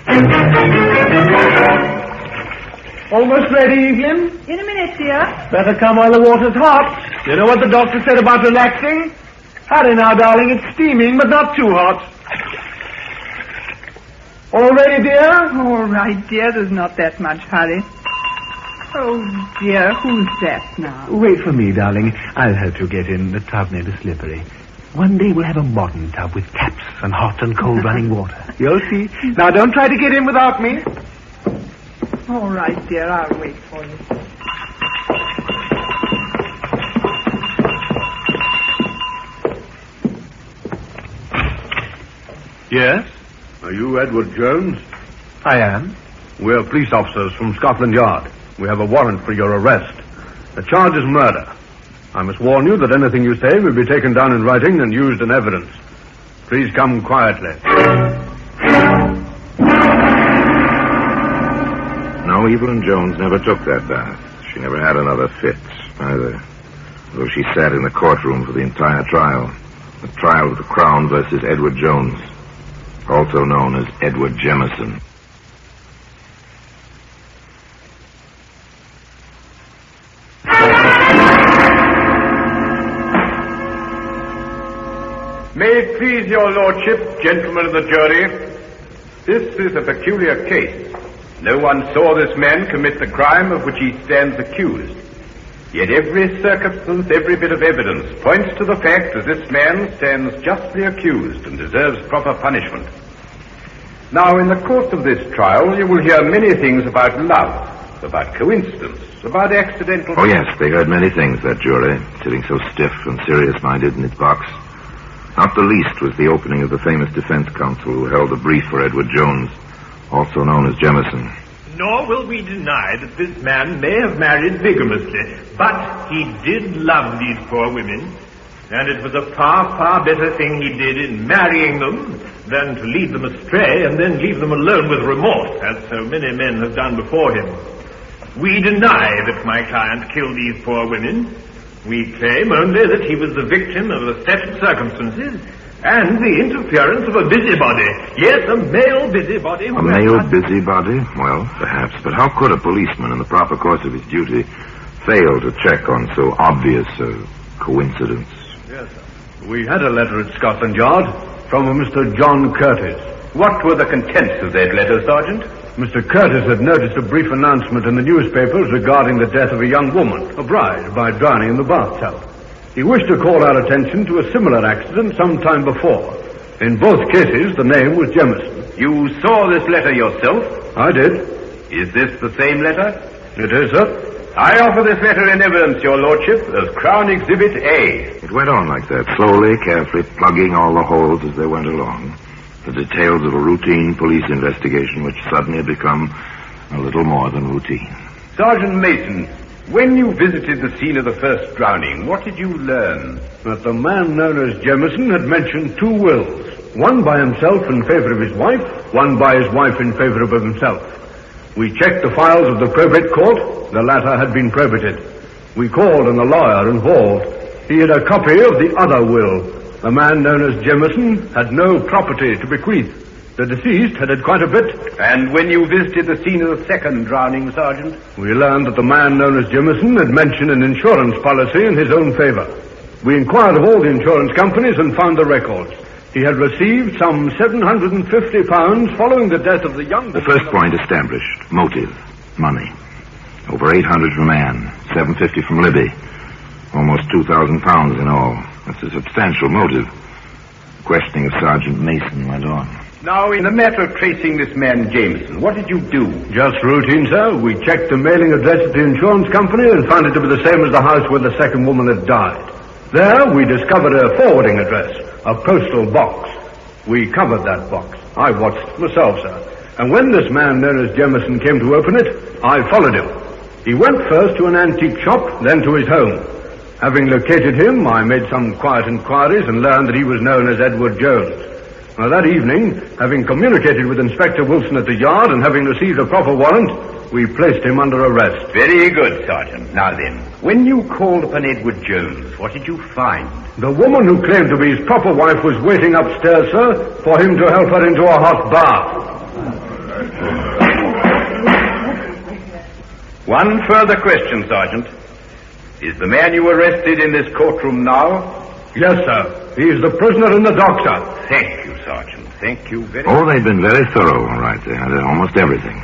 S3: Almost ready, Evelyn?
S11: In a minute, dear.
S3: Better come while the water's hot. You know what the doctor said about relaxing? Hurry now, darling. It's steaming, but not too hot. All ready, dear?
S11: All right, dear. There's not that much hurry. Oh, dear. Who's that now?
S9: Wait for me, darling. I'll help you get in. The tub may be slippery. One day we'll have a modern tub with taps and hot and cold running water.
S3: You'll see. Now, don't try to get in without me.
S11: All right, dear. I'll wait for you.
S6: Yes? Are you Edward Jones?
S9: I am.
S6: We're police officers from Scotland Yard. We have a warrant for your arrest. The charge is murder. I must warn you that anything you say will be taken down in writing and used in evidence. Please come quietly.
S1: No, Evelyn Jones never took that bath. She never had another fit, either. Though she sat in the courtroom for the entire trial. The trial of the Crown versus Edward Jones, also known as Edward Jemison.
S12: May it please your lordship, gentlemen of the jury, this is a peculiar case. No one saw this man commit the crime of which he stands accused. Yet every circumstance, every bit of evidence points to the fact that this man stands justly accused and deserves proper punishment. Now, in the course of this trial, you will hear many things about love, about coincidence, about accidental...
S1: Oh, yes, they heard many things, that jury, sitting so stiff and serious-minded in its box. Not the least was the opening of the famous defense counsel who held a brief for Edward Jones, also known as Jemison.
S13: Nor will we deny that this man may have married bigamously, but he did love these poor women, and it was a far, far better thing he did in marrying them than to lead them astray and then leave them alone with remorse, as so many men have done before him. We deny that my client killed these poor women. We claim only that he was the victim of a set of circumstances and the interference of a busybody. Yes, a male busybody.
S1: A male busybody? Well, perhaps. But how could a policeman, in the proper course of his duty, fail to check on so obvious a coincidence?
S6: Yes, sir. We had a letter at Scotland Yard from a Mr. John Curtis.
S12: What were the contents of that letter, Sergeant?
S6: Mr. Curtis had noticed a brief announcement in the newspapers regarding the death of a young woman, a bride, by drowning in the bathtub. He wished to call our attention to a similar accident some time before. In both cases, the name was Jemison.
S12: You saw this letter yourself?
S6: I did.
S12: Is this the same letter?
S6: It is, sir.
S12: I offer this letter in evidence, your lordship, as Crown Exhibit A.
S1: It went on like that, slowly, carefully, plugging all the holes as they went along. The details of a routine police investigation which suddenly had become a little more than routine.
S12: Sergeant Mason, when you visited the scene of the first drowning, what did you learn?
S6: That the man known as Jemison had mentioned two wills. One by himself in favor of his wife, one by his wife in favor of himself. We checked the files of the probate court. The latter had been probated. We called on the lawyer involved. He had a copy of the other will. The man known as Jemison had no property to bequeath. The deceased had quite a bit.
S12: And when you visited the scene of the second drowning, Sergeant?
S6: We learned that the man known as Jemison had mentioned an insurance policy in his own favor. We inquired of all the insurance companies and found the records. He had received some £750 following the death of the young...
S1: The first point established. Motive. Money. Over $800 from Anne. $750 from Libby. Almost £2,000 in all. That's a substantial motive. The questioning of Sergeant Mason went on.
S12: Now, in the matter of tracing this man Jameson, what did you do?
S6: Just routine, sir. We checked the mailing address at the insurance company and found it to be the same as the house where the second woman had died. There, we discovered a forwarding address, a postal box. We covered that box. I watched it myself, sir. And when this man known as Jameson came to open it, I followed him. He went first to an antique shop, then to his home. Having located him, I made some quiet inquiries and learned that he was known as Edward Jones. Now, that evening, having communicated with Inspector Wilson at the yard and having received a proper warrant, we placed him under arrest.
S12: Very good, Sergeant. Now then, when you called upon Edward Jones, what did you find?
S6: The woman who claimed to be his proper wife was waiting upstairs, sir, for him to help her into a hot bath.
S12: One further question, Sergeant. Is the man you arrested in this courtroom now?
S6: Yes, sir. He is the prisoner in the dock, sir.
S12: Thank you, Sergeant. Thank you very much.
S1: Oh, they've been very thorough, all right. They had almost everything.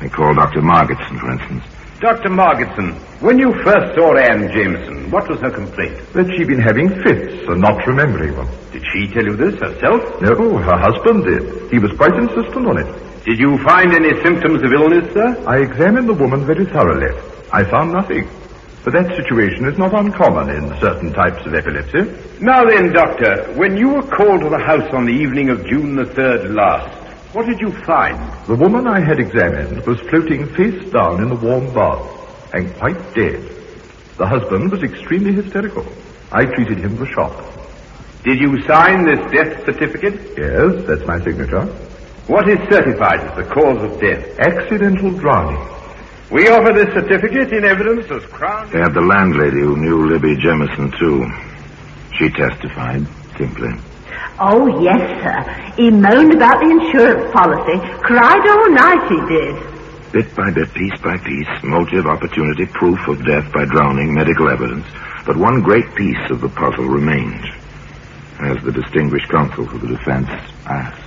S1: They called Dr. Margetson, for instance.
S12: Dr. Margetson, when you first saw Anne Jameson, what was her complaint?
S10: That she'd been having fits and not remembering them.
S12: Did she tell you this herself?
S10: No, her husband did. He was quite insistent on it.
S12: Did you find any symptoms of illness, sir?
S10: I examined the woman very thoroughly. I found nothing. But that situation is not uncommon in certain types of epilepsy.
S12: Now then, Doctor, when you were called to the house on the evening of June the 3rd last, what did you find?
S10: The woman I had examined was floating face down in the warm bath and quite dead. The husband was extremely hysterical. I treated him for shock.
S12: Did you sign this death certificate?
S10: Yes, that's my signature.
S12: What is certified as the cause of death?
S10: Accidental drowning.
S12: We offer this certificate in evidence as Crown...
S1: They had the landlady who knew Libby Jemison, too. She testified, simply.
S5: Oh, yes, sir. He moaned about the insurance policy. Cried all night, he did.
S1: Bit by bit, piece by piece, motive, opportunity, proof of death by drowning, medical evidence. But one great piece of the puzzle remained, as the distinguished counsel for the defense asked.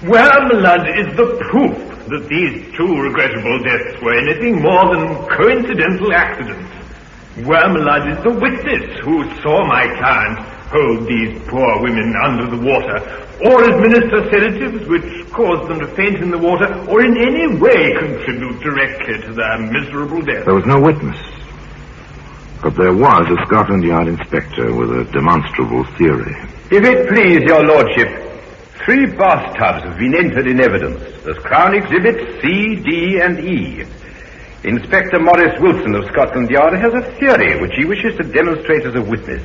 S13: Where, my lad, is the proof that these two regrettable deaths were anything more than coincidental accidents? Where, my lad, is the witness who saw my client hold these poor women under the water, or administer sedatives which caused them to faint in the water, or in any way contribute directly to their miserable death?
S1: There was no witness. But there was a Scotland Yard inspector with a demonstrable theory.
S12: If it please your lordship, 3 bathtubs have been entered in evidence as Crown Exhibits C, D, and E. Inspector Maurice Wilson of Scotland Yard has a theory which he wishes to demonstrate as a witness,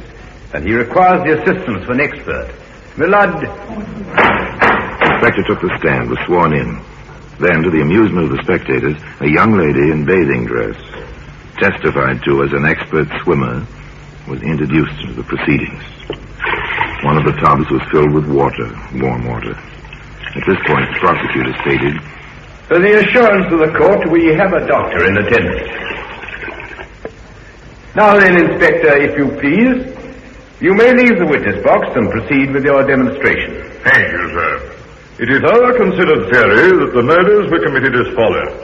S12: and he requires the assistance of an expert. Milord...
S1: The inspector took the stand, was sworn in. Then, to the amusement of the spectators, a young lady in bathing dress, testified to as an expert swimmer, was introduced into the proceedings. One of the tubs was filled with water, warm water. At this point, the prosecutor stated,
S12: For the assurance of the court, we have a doctor in attendance. Now then, Inspector, if you please, you may leave the witness box and proceed with your demonstration.
S14: Thank you, sir. It is our considered theory that the murders were committed as follows.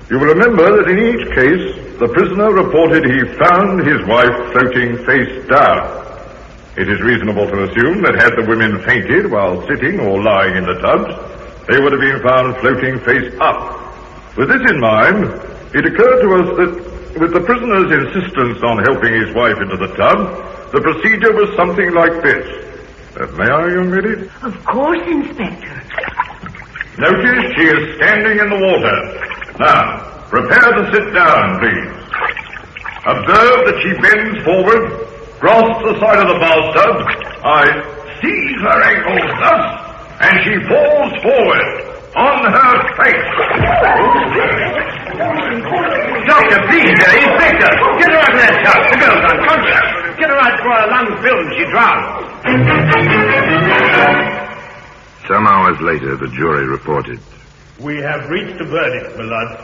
S14: You will remember that in each case, the prisoner reported he found his wife floating face down. It is reasonable to assume that had the women fainted while sitting or lying in the tubs, they would have been found floating face up. With this in mind, it occurred to us that with the prisoner's insistence on helping his wife into the tub, the procedure was something like this. May I, young lady?
S5: Of course, Inspector.
S14: Notice she is standing in the water. Now, prepare to sit down, please. Observe that she bends forward, grasps the side of the bathtub. I seize her ankles thus, and she falls forward on her face.
S12: Doctor, please, Inspector, get her out of that tub. The girl's unconscious. Get her out for a lung film. She drowned.
S1: Some hours later, the jury reported.
S13: We have reached a verdict, my lord.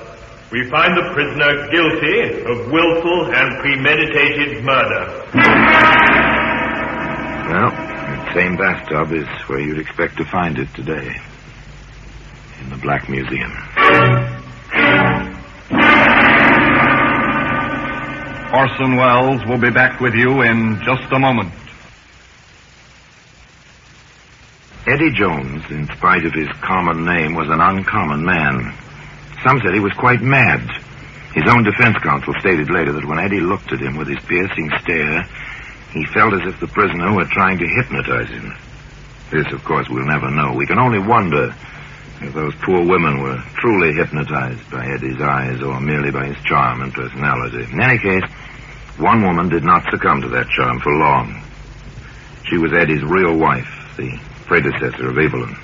S13: We find the prisoner guilty of willful and premeditated murder.
S1: Well, the same bathtub is where you'd expect to find it today. In the Black Museum.
S4: Orson Welles will be back with you in just a moment.
S1: Eddie Eddie Jones, in spite of his common name, was an uncommon man. Some said he was quite mad. His own defense counsel stated later that when Eddie looked at him with his piercing stare, he felt as if the prisoner were trying to hypnotize him. This, of course, we'll never know. We can only wonder if those poor women were truly hypnotized by Eddie's eyes or merely by his charm and personality. In any case, one woman did not succumb to that charm for long. She was Eddie's real wife, the predecessor of Evelyn.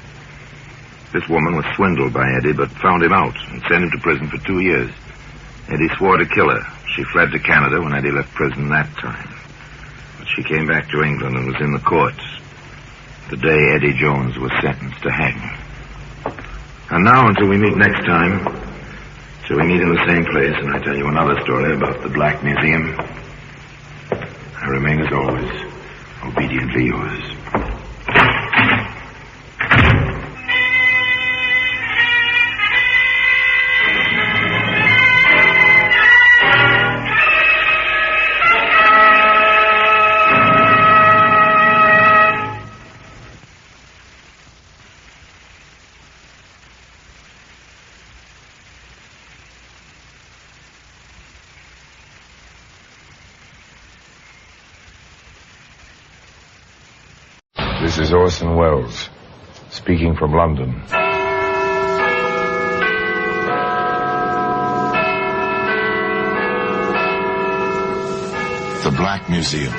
S1: This woman was swindled by Eddie, but found him out and sent him to prison for 2 years. Eddie swore to kill her. She fled to Canada when Eddie left prison that time. But she came back to England and was in the courts the day Eddie Jones was sentenced to hang. And now, until we meet next time, till we meet in the same place and I tell you another story about the Black Museum, I remain, as always, obediently yours. This is Orson Welles, speaking from London. The Black Museum.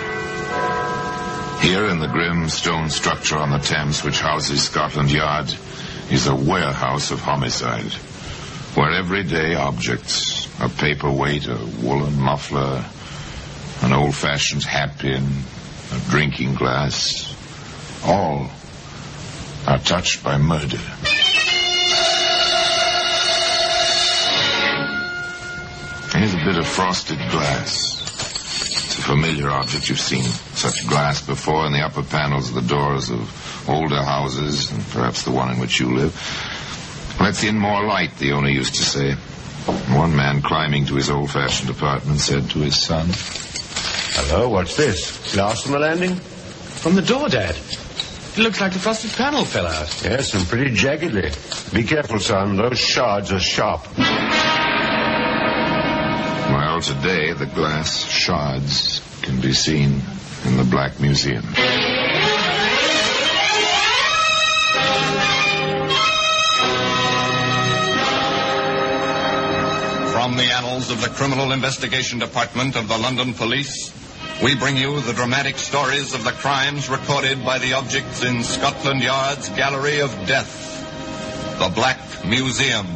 S1: Here in the grim stone structure on the Thames which houses Scotland Yard is a warehouse of homicide, where everyday objects, a paperweight, a woolen muffler, an old-fashioned hat-pin, a drinking glass, all are touched by murder. Here's a bit of frosted glass. It's a familiar object. You've seen such glass before in the upper panels of the doors of older houses, and perhaps the one in which you live. Lets in more light, the owner used to say. One man climbing to his old-fashioned apartment said to his son,
S15: "Hello, what's this? Glass on the landing?" "From the door, Dad. It looks like the frosted panel fell out." "Yes, and pretty jaggedly. Be careful, son. Those shards are sharp."
S1: Well, today the glass shards can be seen in the Black Museum.
S4: From the annals of the Criminal Investigation Department of the London Police, we bring you the dramatic stories of the crimes recorded by the objects in Scotland Yard's Gallery of Death, the Black Museum.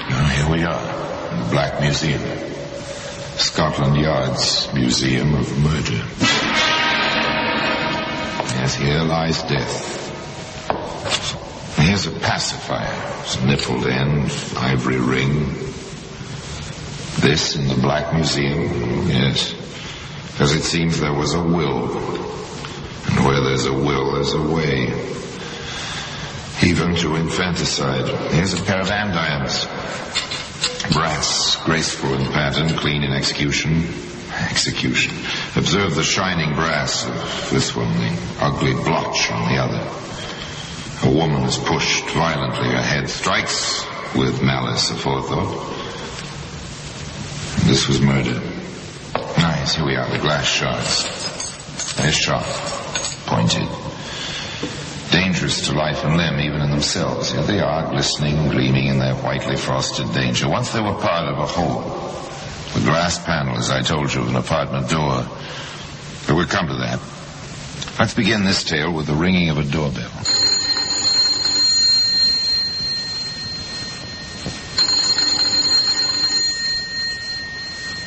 S4: Now here we are, in the Black Museum. Scotland Yard's Museum of Murder. Yes, here lies death. Here's a pacifier. It's a nippled end, ivory ring. This in the Black Museum? Yes. Because it seems there was a will. And where there's a will, there's a way. Even to infanticide. Here's a pair of andirons. Brass, graceful in pattern, clean in execution. Observe the shining brass of this one, the ugly blotch on the other. A woman is pushed violently. Her head strikes with malice aforethought. This was murder. Nice, here we are, the glass shards. They're sharp, pointed. Dangerous to life and limb, even in themselves. Here they are, glistening, gleaming in their whitely frosted danger. Once they were part of a whole. The glass panel, as I told you, of an apartment door. But we'll come to that. Let's begin this tale with the ringing of a doorbell.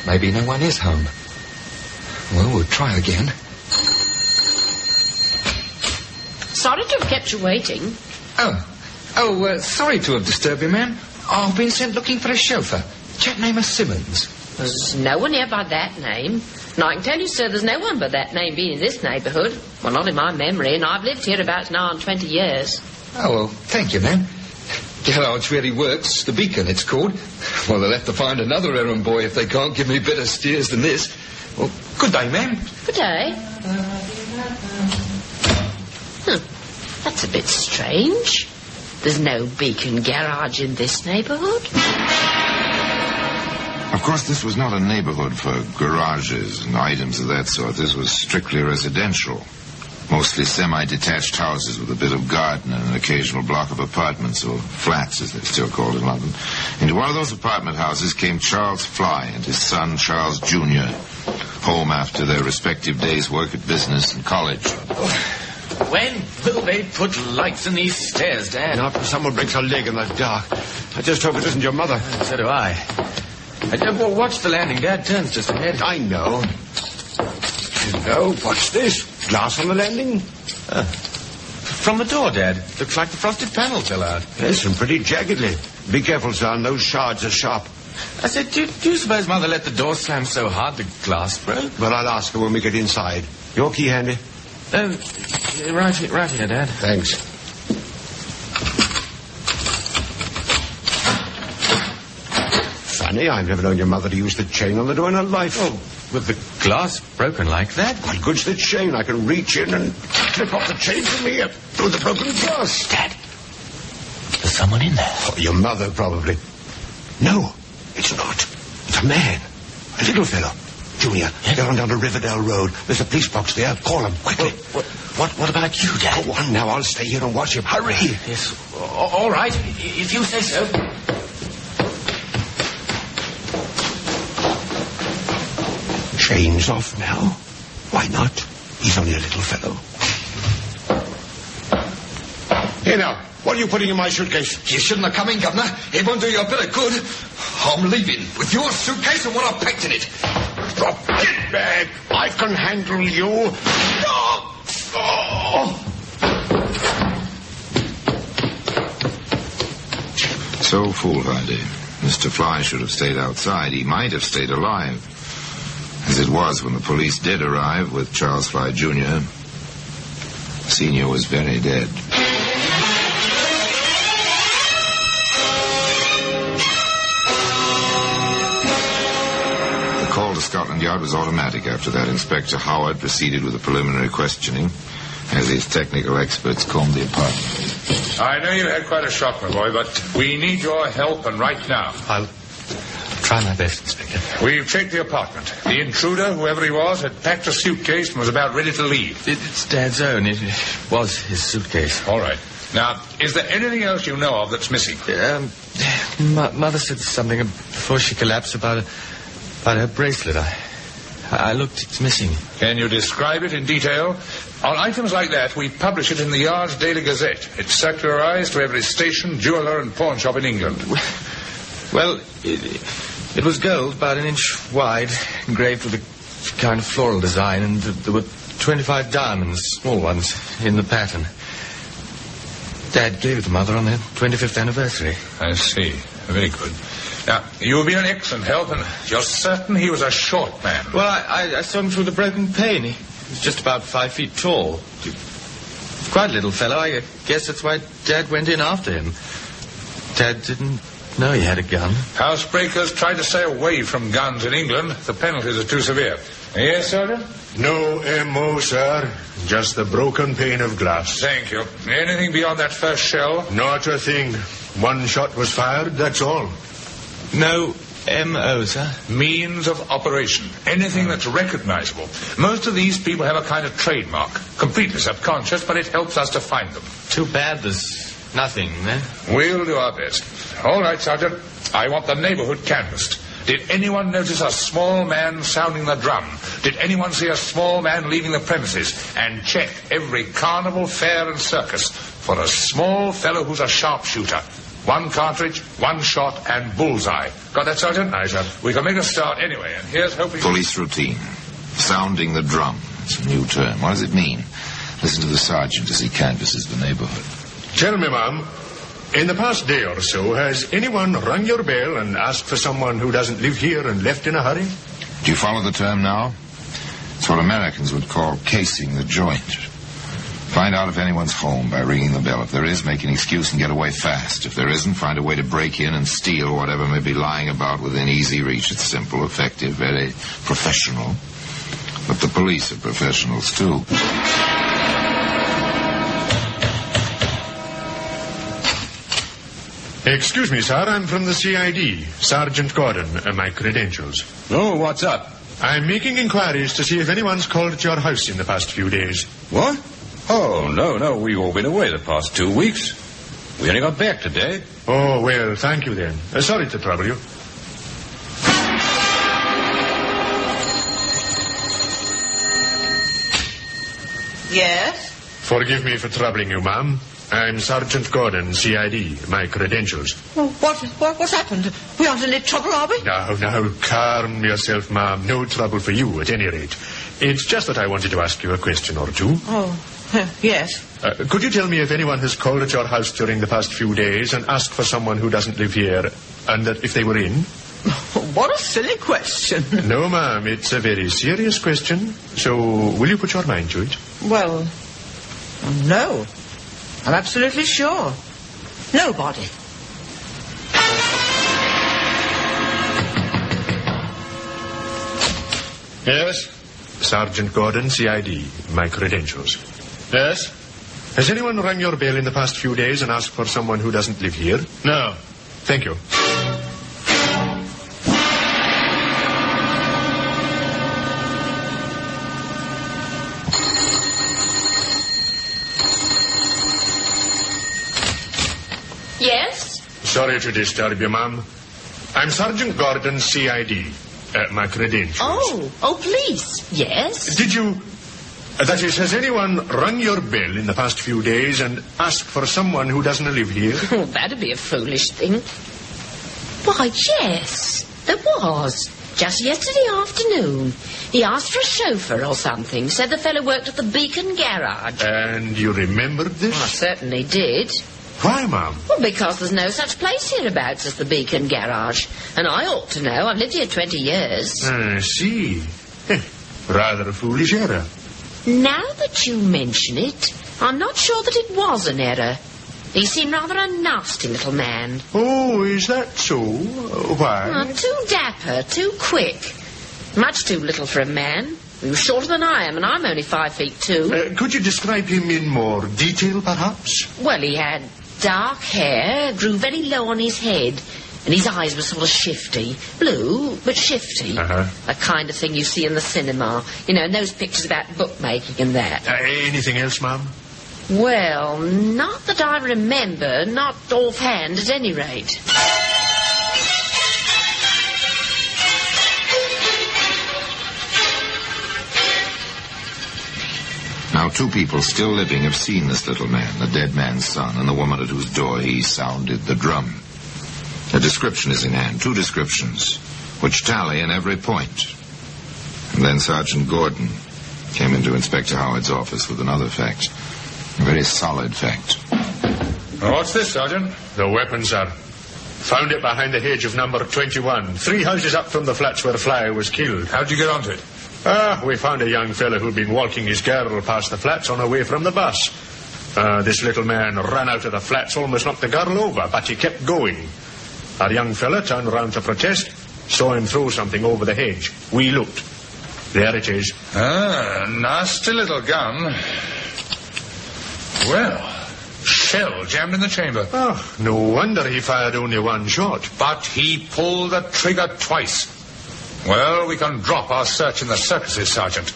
S16: Maybe no one is home. Well, we'll try again.
S17: Sorry to have kept you waiting.
S16: Sorry to have disturbed you, ma'am. I've been sent looking for a chauffeur. Chap named Simmons.
S17: There's no one here by that name. And I can tell you, sir, there's no one by that name being in this neighbourhood. Well, not in my memory, and I've lived here about now on 20 years.
S16: Oh, well, thank you, ma'am. Garage really works. The Beacon, it's called. Well, they'll have to find another errand boy if they can't give me better steers than this. Well, good day, ma'am.
S17: Good day. That's a bit strange. There's no Beacon garage in this neighbourhood.
S1: Of course, this was not a neighborhood for garages and items of that sort. This was strictly residential. Mostly semi-detached houses with a bit of garden and an occasional block of apartments, or flats as they're still called in London. Into one of those apartment houses came Charles Fly and his son Charles Jr., home after their respective days' work at business and college.
S15: When will they put lights in these stairs, Dad?
S18: Not if someone breaks a leg in the dark. I just hope it isn't your mother.
S15: So do I. Well, watch the landing. Dad turns just ahead.
S18: I know. No, what's this? Glass on the landing?
S15: From the door, Dad. Looks like the frosted panel fell out.
S18: Yes, and pretty jaggedly. Be careful, son. Those shards are sharp.
S15: I said, do you suppose Mother let the door slam so hard the glass broke?
S18: Well, I'll ask her when we get inside. Your key handy?
S15: Right here, Dad.
S18: Thanks. Funny, I've never known your mother to use the chain on the door in her life.
S15: Oh, with the glass broken like that?
S18: What good's the chain? I can reach in and clip off the chain from here through the broken glass.
S15: Dad, there's someone in there.
S18: Oh, your mother, probably. No, it's not. It's a man. A little fellow. Junior, they're on down to Riverdale Road. There's a police box there. Call him, quickly.
S15: What about you, Dad?
S18: Go on now. I'll stay here and watch him. Hurry.
S15: Yes. All right, if you say so.
S18: Chain's off now. Why not? He's only a little fellow. Here now, what are you putting in my suitcase?
S16: You shouldn't have come in, Governor. It won't do you a bit of good. I'm leaving with your suitcase and what I've packed in it.
S18: Drop it bag. I can handle you.
S1: So foolhardy. Mr. Fly should have stayed outside. He might have stayed alive. As it was, when the police did arrive with Charles Fly Jr., Senior was very dead. The call to Scotland Yard was automatic. After that, Inspector Howard proceeded with the preliminary questioning as his technical experts combed the apartment.
S12: I know you had quite a shock, my boy, but we need your help, and right now.
S15: I'll try my best, Inspector.
S12: We've checked the apartment. The intruder, whoever he was, had packed a suitcase and was about ready to leave.
S15: It's Dad's own. It was his suitcase.
S12: All right. Now, is there anything else you know of that's missing?
S15: Mother said something before she collapsed about her bracelet. I looked. It's missing.
S12: Can you describe it in detail? On items like that, we publish it in the Yard's Daily Gazette. It's circularized to every station, jeweller, and pawn shop in England.
S15: Well, it was gold, about an inch wide, engraved with a kind of floral design, and there were 25 diamonds, small ones, in the pattern. Dad gave it to Mother on their 25th anniversary.
S12: I see. Very good. Now, you've been an excellent help, and you're certain he was a short man.
S15: Well, I saw him through the broken pane. He was just about 5 feet tall. Quite a little fellow. I guess that's why Dad went in after him. Dad didn't know he had a gun.
S12: Housebreakers try to stay away from guns in England. The penalties are too severe. Yes, Sergeant?
S6: No M.O., sir. Just the broken pane of glass.
S12: Thank you. Anything beyond that first shell?
S6: Not a thing. One shot was fired, that's all.
S15: No M.O., sir?
S12: Means of operation. Anything that's recognizable. Most of these people have a kind of trademark. Completely subconscious, but it helps us to find them.
S15: Too bad there's nothing, then.
S12: We'll do our best. All right, Sergeant. I want the neighborhood canvassed. Did anyone notice a small man sounding the drum? Did anyone see a small man leaving the premises? And check every carnival, fair, and circus for a small fellow who's a sharpshooter. 1 cartridge, 1 shot, and bullseye. Got that, Sergeant? Aye, sir. We can make a start anyway, and here's hoping...
S1: Police routine. Sounding the drum. It's a new term. What does it mean? Listen to the sergeant as he canvasses the neighborhood.
S6: Tell me, ma'am, in the past day or so, has anyone rung your bell and asked for someone who doesn't live here and left in a hurry?
S1: Do you follow the term now? It's what Americans would call casing the joint.
S19: Find out if anyone's home by ringing the bell. If there is, make an excuse and get away fast. If there isn't, find a way to break in and steal whatever may be lying about within easy reach. It's simple, effective, very professional. But the police are professionals, too.
S20: Excuse me, sir. I'm from the CID. Sergeant Gordon. My credentials.
S21: Oh, what's up?
S20: I'm making inquiries to see if anyone's called at your house in the past few days.
S21: What? Oh, no. We've all been away the past 2 weeks. We only got back today.
S20: Oh, well, thank you then. Sorry to trouble you.
S22: Yes?
S20: Forgive me for troubling you, ma'am. I'm Sergeant Gordon, CID. My credentials.
S22: Oh, what's happened? We aren't in any trouble, are we?
S20: No, calm yourself, ma'am. No trouble for you, at any rate. It's just that I wanted to ask you a question or two.
S22: Oh, yes.
S20: Could you tell me if anyone has called at your house during the past few days and asked for someone who doesn't live here, and that if they were in?
S22: What a silly question.
S20: No, ma'am, it's a very serious question. So, will you put your mind to it?
S22: Well, no. I'm absolutely sure. Nobody.
S20: Yes? Sergeant Gordon, CID. My credentials. Yes? Has anyone rung your bell in the past few days and asked for someone who doesn't live here? No. Thank you.
S17: Yes?
S20: Sorry to disturb you, ma'am. I'm Sergeant Gordon, CID. My credentials.
S17: Oh, please. Yes?
S20: Did you... that is, has anyone rung your bell in the past few days and asked for someone who doesn't live here?
S17: Oh, that'd be a foolish thing. Why, yes, there was. Just yesterday afternoon. He asked for a chauffeur or something. Said the fellow worked at the Beacon Garage.
S20: And you remembered this?
S17: I certainly did.
S20: Why, ma'am?
S17: Well, because there's no such place hereabouts as the Beacon Garage. And I ought to know. I've lived here 20 years.
S20: I see. Rather a foolish error.
S17: Now that you mention it, I'm not sure that it was an error. He seemed rather a nasty little man.
S20: Oh, is that so? Why?
S17: Too dapper, too quick. Much too little for a man. He was shorter than I am, and I'm only 5'2".
S20: Could you describe him in more detail, perhaps?
S17: Well, he had dark hair, grew very low on his head, and his eyes were sort of shifty. Blue, but shifty. The kind of thing you see in the cinema. You know, in those pictures about bookmaking and that.
S20: Anything else, ma'am?
S17: Well, not that I remember. Not offhand, at any rate.
S19: Now, 2 people still living have seen this little man, the dead man's son, and the woman at whose door he sounded the drum. A description is in hand, 2 descriptions, which tally in every point. And then Sergeant Gordon came into Inspector Howard's office with another fact. A very solid fact.
S20: What's this, Sergeant? The weapon, sir. Found it behind the hedge of number 21, 3 houses up from the flats where Flyer was killed.
S21: How'd you get onto it?
S20: We found a young fellow who'd been walking his girl past the flats on her way from the bus. This little man ran out of the flats, almost knocked the girl over, but he kept going. Our young fellow turned round to protest, saw him throw something over the hedge. We looked. There it is.
S21: Nasty little gun. Well, shell jammed in the chamber.
S20: Oh, no wonder he fired only 1 shot.
S21: But he pulled the trigger twice. Well, we can drop our search in the circuses, Sergeant.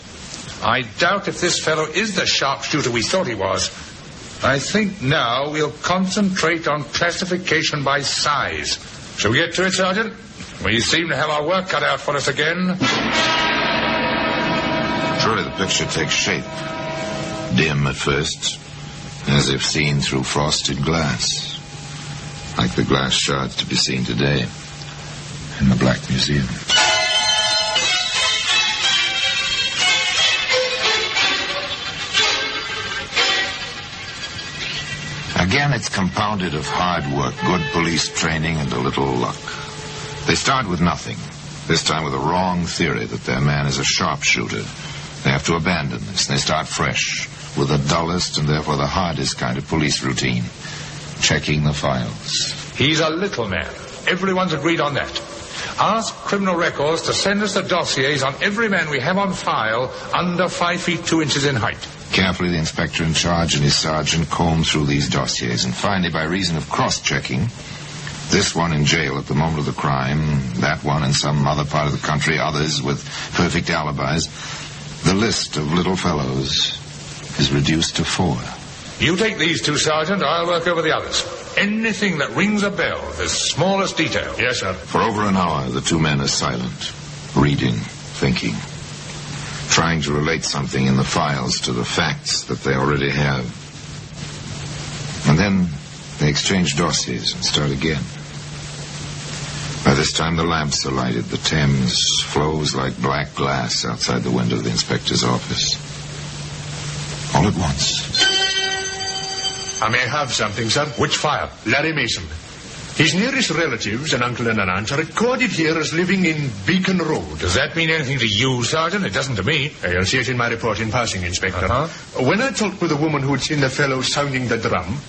S21: I doubt if this fellow is the sharpshooter we thought he was. I think now we'll concentrate on classification by size. Shall we get to it, Sergeant? We seem to have our work cut out for us again.
S19: Surely the picture takes shape. Dim at first, as if seen through frosted glass. Like the glass shards to be seen today in the Black Museum. Again, it's compounded of hard work, good police training, and a little luck. They start with nothing, this time with a wrong theory that their man is a sharpshooter. They have to abandon this, and they start fresh, with the dullest and therefore the hardest kind of police routine, checking the files.
S21: He's a little man. Everyone's agreed on that. Ask Criminal Records to send us the dossiers on every man we have on file under 5 feet 2 inches in height.
S19: Carefully, the inspector in charge and his sergeant combed through these dossiers, and finally, by reason of cross-checking, this one in jail at the moment of the crime, that one in some other part of the country, others with perfect alibis, the list of little fellows is reduced to 4.
S21: You take these 2, Sergeant. I'll work over the others. Anything that rings a bell, the smallest detail. Yes, sir.
S19: For over an hour, the 2 men are silent, reading, thinking, trying to relate something in the files to the facts that they already have. And then they exchange dossiers and start again. By this time, the lamps are lighted. The Thames flows like black glass outside the window of the inspector's office. All at once.
S20: I may have something, sir. Which file? Larry Mason. His nearest relatives, an uncle and an aunt, are recorded here as living in Beacon Road.
S21: Does that mean anything to you, Sergeant? It doesn't to me.
S20: You'll see it in my report in passing, Inspector. When I talked with a woman who had seen the fellow sounding the drum,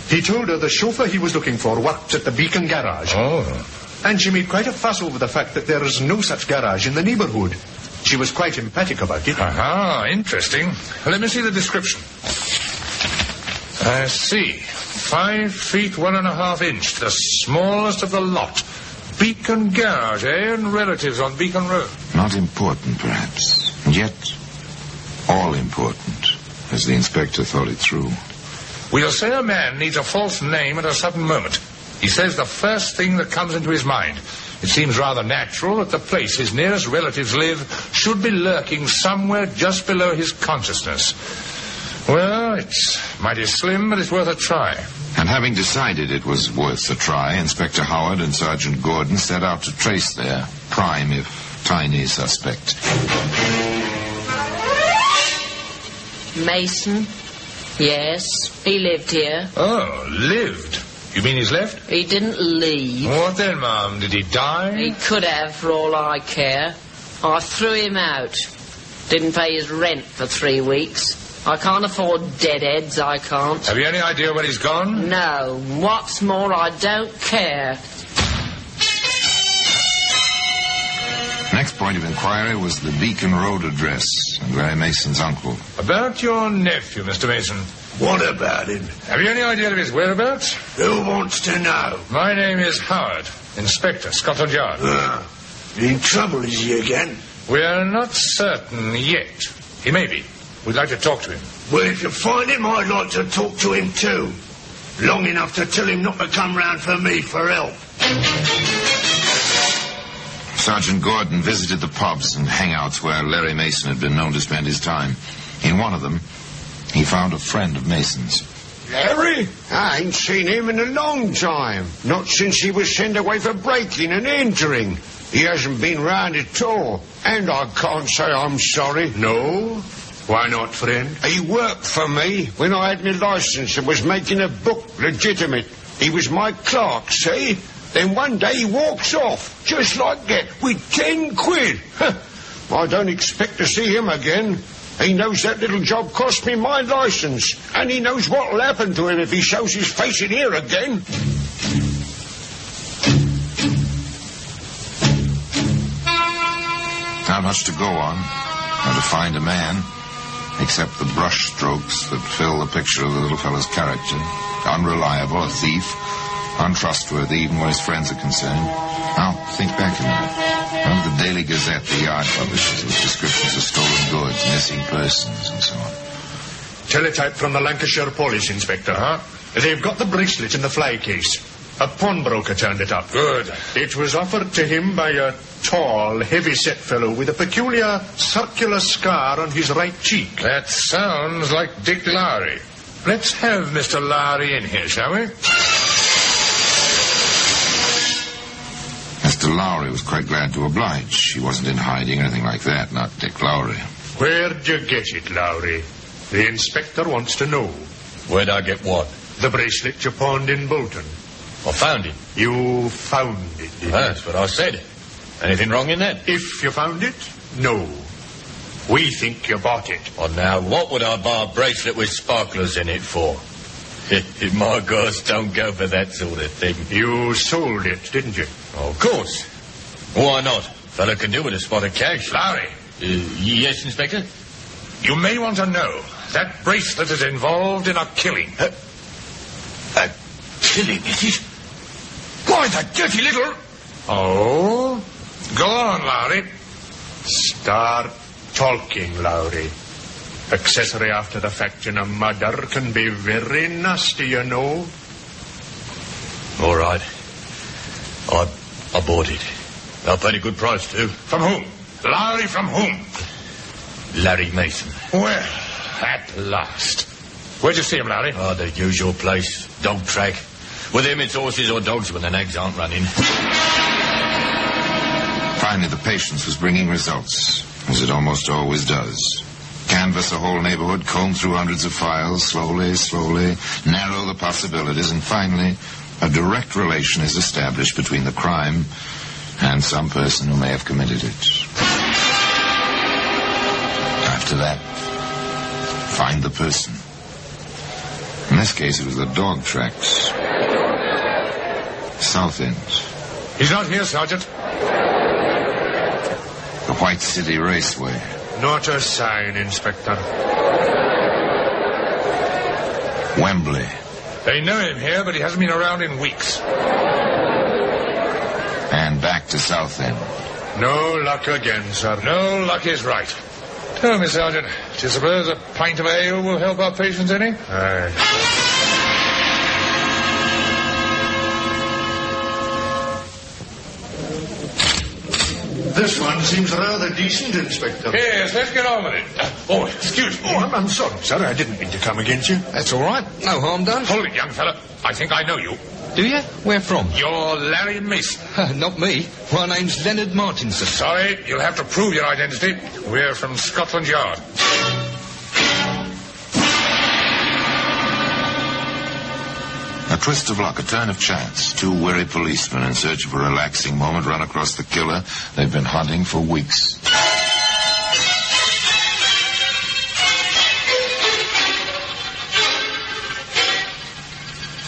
S20: he told her the chauffeur he was looking for worked at the Beacon garage.
S21: Oh.
S20: And she made quite a fuss over the fact that there is no such garage in the neighborhood. She was quite emphatic about it.
S21: Aha, interesting. Let me see the description. I see. 5 feet 1.5 inch, the smallest of the lot. Beacon garage, eh? And relatives on Beacon Road.
S19: Not important, perhaps, and yet all important, as the inspector thought it through.
S21: We'll say a man needs a false name at a sudden moment. He says the first thing that comes into his mind. It seems rather natural that the place his nearest relatives live should be lurking somewhere just below his consciousness. Well, it's mighty slim, but it's worth a try.
S19: And having decided it was worth a try, Inspector Howard and Sergeant Gordon set out to trace their prime, if tiny, suspect.
S17: Mason? Yes, he lived here.
S21: Oh, lived? You mean he's left?
S17: He didn't leave.
S21: What then, Mum? Did he die?
S17: He could have, for all I care. I threw him out. Didn't pay his rent for 3 weeks. I can't afford deadheads, I can't.
S21: Have you any idea where he's gone?
S17: No. What's more, I don't care.
S19: Next point of inquiry was the Beacon Road address and Larry Mason's uncle.
S21: About your nephew, Mr. Mason.
S18: What about him?
S21: Have you any idea of his whereabouts?
S18: Who wants to know?
S21: My name is Howard, Inspector, Scotland Yard.
S18: In trouble, is he again?
S21: We're not certain yet. He may be. We'd like to talk to him.
S18: Well, if you find him, I'd like to talk to him too. Long enough to tell him not to come round for me for help.
S19: Sergeant Gordon visited the pubs and hangouts where Larry Mason had been known to spend his time. In one of them, he found a friend of Mason's.
S7: Larry? I ain't seen him in a long time. Not since he was sent away for breaking and entering. He hasn't been round at all. And I can't say I'm sorry.
S20: No? Why not, friend?
S7: He worked for me when I had my licence and was making a book legitimate. He was my clerk, see? Then one day he walks off, just like that, with 10 quid. I don't expect to see him again. He knows that little job cost me my licence, and he knows what'll happen to him if he shows his face in here again.
S19: Not much to go on, or to find a man, except the brush strokes that fill the picture of the little fellow's character. Unreliable, a thief, untrustworthy even where his friends are concerned. Now, think back a minute. Remember the Daily Gazette, the Yard publishes with descriptions of stolen goods, missing persons, and so on.
S20: Teletype from the Lancashire Police Inspector, huh? They've got the bracelet in the fly case. A pawnbroker turned it up.
S21: Good.
S20: It was offered to him by a tall, heavy-set fellow with a peculiar circular scar on his right cheek.
S21: That sounds like Dick Lowry. Let's have Mr. Lowry in here, shall we?
S19: Mr. Lowry was quite glad to oblige. He wasn't in hiding or anything like that, not Dick Lowry.
S20: Where'd you get it, Lowry? The inspector wants to know.
S13: Where'd I get what?
S20: The bracelet you pawned in Bolton.
S13: I found it.
S20: You found it, did you?
S13: That's what I said. Anything wrong in that?
S20: If you found it, no. We think you bought it.
S2: Well, now, what would I buy a bracelet with sparklers in it for? My girls don't go for that sort of thing.
S20: You sold it, didn't you?
S2: Oh, of course. Why not? Fella can do with a spot of cash.
S20: Larry.
S2: Yes, Inspector?
S20: You may want to know that bracelet is involved in a killing.
S18: A killing, is it? Why, the dirty little...
S20: Oh? Go on, Larry. Start talking, Lowry. Accessory after the fact in a murder can be very nasty, you know.
S2: All right. I bought it. I paid a good price, too.
S20: From whom? Lowry, from whom?
S2: Larry Mason.
S20: Well, at last. Where'd you see him, Larry?
S2: Oh, the usual place. Dog track. With him, it's horses or dogs when the nags aren't running.
S19: Finally, the patience was bringing results, as it almost always does. Canvass a whole neighborhood, comb through hundreds of files, slowly, narrow the possibilities, and finally, a direct relation is established between the crime and some person who may have committed it. After that, find the person. In this case, it was the dog tracks. South End.
S20: He's not here, Sergeant.
S19: The White City Raceway.
S20: Not a sign, Inspector.
S19: Wembley.
S20: They know him here, but he hasn't been around in weeks.
S19: And back to South End.
S20: No luck again, sir. No luck is right. Tell me, Sergeant, do you suppose a pint of ale will help our patients any? Aye.
S14: This one seems rather decent, Inspector.
S20: Yes, let's get on with it. Oh, excuse me.
S14: Oh, I'm sorry, sir. I didn't mean to come against you.
S16: That's all right. No harm done.
S20: Hold it, young fella. I think I know you.
S16: Do you? Where from?
S20: You're Larry Mason.
S16: Not me. My name's Leonard Martinson.
S20: Sorry, you'll have to prove your identity. We're from Scotland Yard.
S19: A twist of luck, a turn of chance. Two weary policemen in search of a relaxing moment run across the killer they've been hunting for weeks.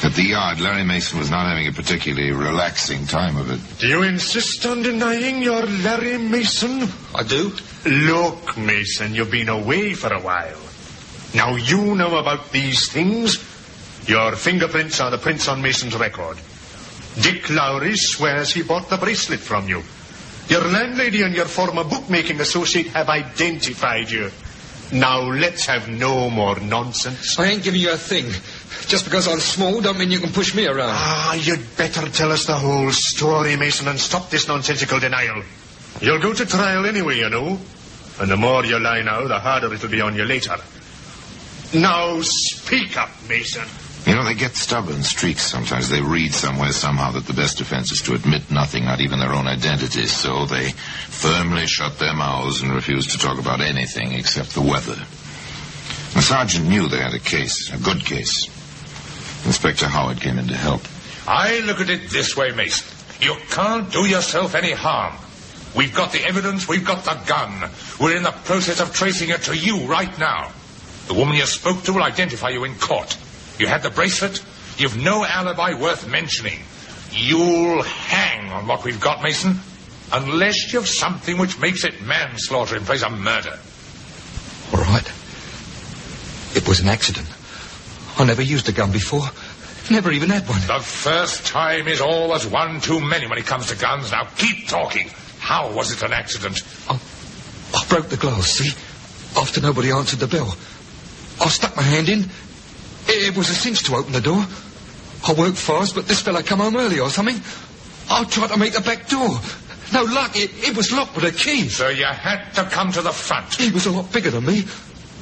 S19: At the yard, Larry Mason was not having a particularly relaxing time of it.
S20: Do you insist on denying you're Larry Mason?
S16: I do.
S20: Look, Mason, you've been away for a while. Now you know about these things. Your fingerprints are the prints on Mason's record. Dick Lowry swears he bought the bracelet from you. Your landlady and your former bookmaking associate have identified you. Now let's have no more nonsense.
S16: I ain't giving you a thing. Just because I'm small don't mean you can push me around.
S20: You'd better tell us the whole story, Mason, and stop this nonsensical denial. You'll go to trial anyway, you know. And the more you lie now, the harder it'll be on you later. Now speak up, Mason.
S19: You know, they get stubborn streaks sometimes. They read somewhere somehow that the best defense is to admit nothing, not even their own identities. So they firmly shut their mouths and refuse to talk about anything except the weather. The sergeant knew they had a case, a good case. Inspector Howard came in to help.
S20: I look at it this way, Mason. You can't do yourself any harm. We've got the evidence, we've got the gun. We're in the process of tracing it to you right now. The woman you spoke to will identify you in court. You had the bracelet. You've no alibi worth mentioning. You'll hang on what we've got, Mason, unless you've something which makes it manslaughter in place of murder.
S16: All right. It was an accident. I never used a gun before. Never even had one.
S20: The first time is always one too many when it comes to guns. Now keep talking. How was it an accident?
S16: I broke the glass, see? After nobody answered the bell. I stuck my hand in. It was a cinch to open the door. I worked fast, but this fella come home early or something. I tried to make the back door. No luck. It was locked with a key.
S20: So you had to come to the front.
S16: He was a lot bigger than me.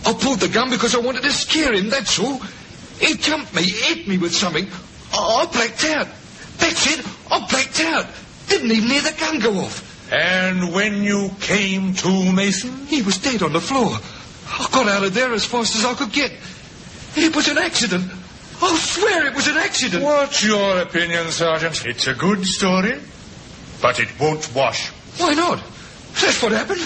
S16: I pulled the gun because I wanted to scare him, that's all. He jumped me, hit me with something. I blacked out. That's it. I blacked out. Didn't even hear the gun go off.
S20: And when you came to, Mason?
S16: He was dead on the floor. I got out of there as fast as I could get. It was an accident. I'll swear it was an accident.
S20: What's your opinion, Sergeant? It's a good story, but it won't wash.
S16: Why not? That's what happened.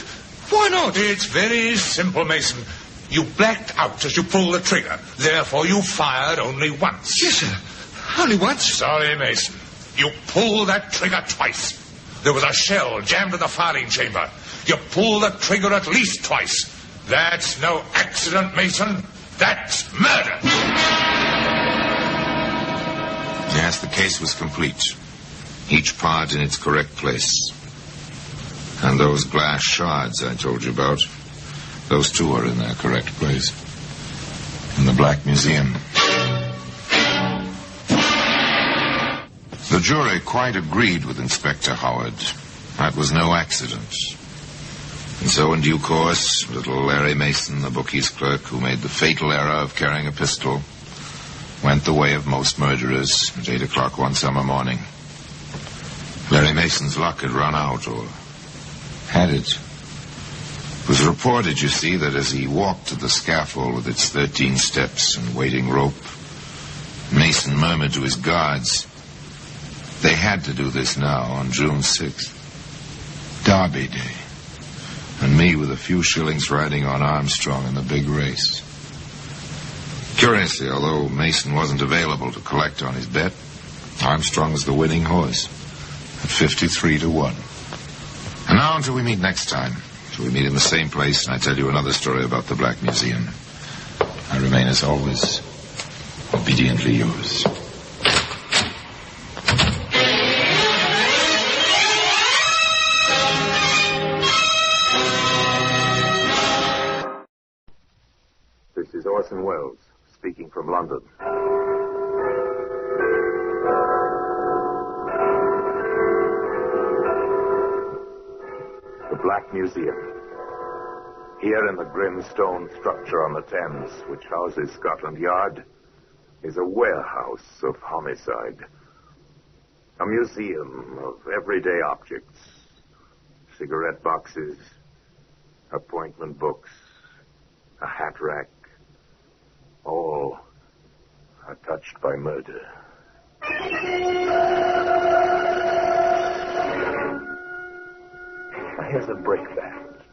S16: Why not?
S21: It's very simple, Mason. You blacked out as you pulled the trigger. Therefore, you fired only once.
S16: Yes, sir. Only once?
S21: Sorry, Mason. You pulled that trigger twice. There was a shell jammed in the firing chamber. You pulled the trigger at least twice. That's no accident, Mason. That's murder.
S19: Yes, the case was complete. Each part in its correct place. And those glass shards I told you about, those two are in their correct place. In the Black Museum. The jury quite agreed with Inspector Howard. That was no accident. And so in due course, little Larry Mason, the bookie's clerk who made the fatal error of carrying a pistol, went the way of most murderers at 8 o'clock one summer morning. Larry Mason's luck had run out, or had it. It was reported, you see, that as he walked to the scaffold with its 13 steps and waiting rope, Mason murmured to his guards, they had to do this now on June 6th. Derby Day. And me with a few shillings riding on Armstrong in the big race. Curiously, although Mason wasn't available to collect on his bet, Armstrong was the winning horse at 53-1. And now until we meet next time, till we meet in the same place and I tell you another story about the Black Museum, I remain as always, obediently yours.
S1: This is Orson Welles, speaking from London. The Black Museum. Here in the grim stone structure on the Thames, which houses Scotland Yard, is a warehouse of homicide. A museum of everyday objects. Cigarette boxes, appointment books, a hat rack. All are touched by murder. Here's a brickbat.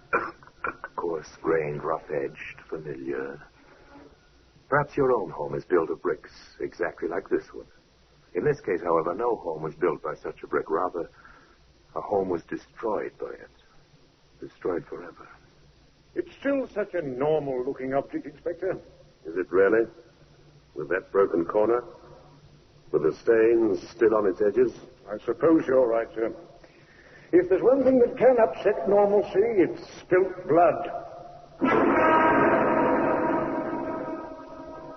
S1: Coarse-grained, rough-edged, familiar. Perhaps your own home is built of bricks, exactly like this one. In this case, however, no home was built by such a brick. Rather, a home was destroyed by it. Destroyed forever.
S6: It's still such a normal-looking object, Inspector.
S3: Is it really? With that broken corner? With the stains still on its edges?
S6: I suppose you're right, sir. If there's one thing that can upset normalcy, it's spilt blood.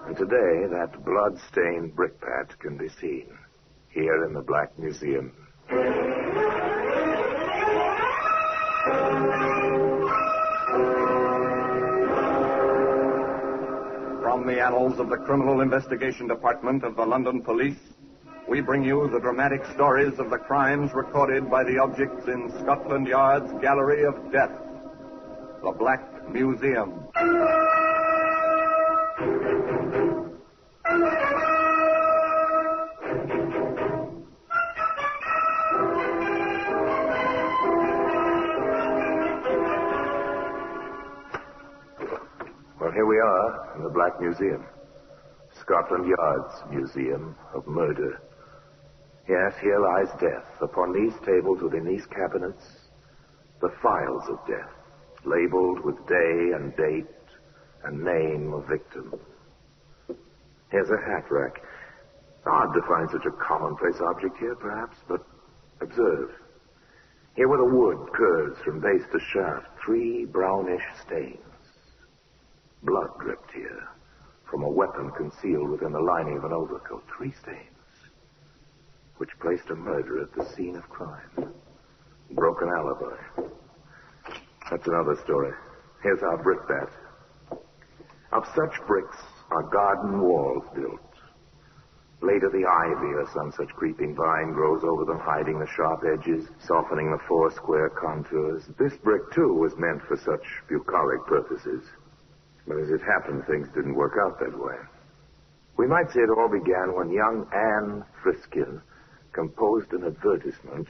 S1: And today, that blood-stained brickbat can be seen here in the Black Museum.
S4: From the annals of the Criminal Investigation Department of the London Police, we bring you the dramatic stories of the crimes recorded by the objects in Scotland Yard's Gallery of Death, the Black Museum.
S1: Well, here we are in the Black Museum. Scotland Yard's Museum of Murder. Yes, here lies death. Upon these tables within these cabinets, the files of death, labeled with day and date and name of victim. Here's a hat rack. Odd to find such a commonplace object here, perhaps, but observe. Here where the wood curves from base to shaft, 3 brownish stains. Blood dripped here from a weapon concealed within the lining of an overcoat. 3 stains, which placed a murder at the scene of crime. Broken alibi. That's another story. Here's our brickbat. Of such bricks are garden walls built. Later the ivy or some such creeping vine grows over them, hiding the sharp edges, softening the 4 square contours. This brick, too, was meant for such bucolic purposes. But as it happened, things didn't work out that way. We might say it all began when young Anne Friskin composed an advertisement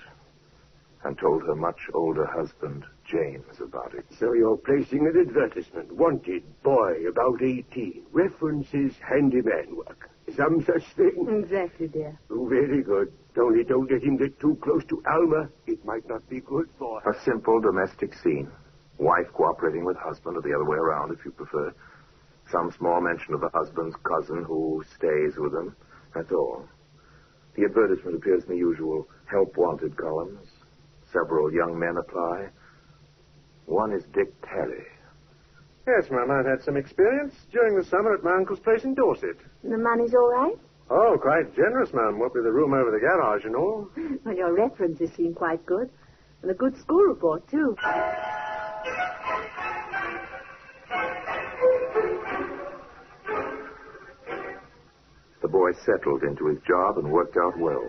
S1: and told her much older husband, James, about it.
S8: So you're placing an advertisement. Wanted, boy, about 18. References handyman work. Some such thing?
S5: Exactly, dear.
S8: Oh, very good. Only don't let him get too close to Alma. It might not be good for her.
S1: A simple domestic scene. Wife cooperating with husband, or the other way around, if you prefer. Some small mention of the husband's cousin who stays with them. That's all. The advertisement appears in the usual help wanted columns. Several young men apply. One is Dick Terry.
S11: Yes, ma'am, I've had some experience during the summer at my uncle's place in Dorset.
S5: The money's all right?
S11: Oh, quite generous, ma'am. What with the room over the garage and all.
S5: Well, your references seem quite good. And a good school report, too.
S1: The boy settled into his job and worked out well.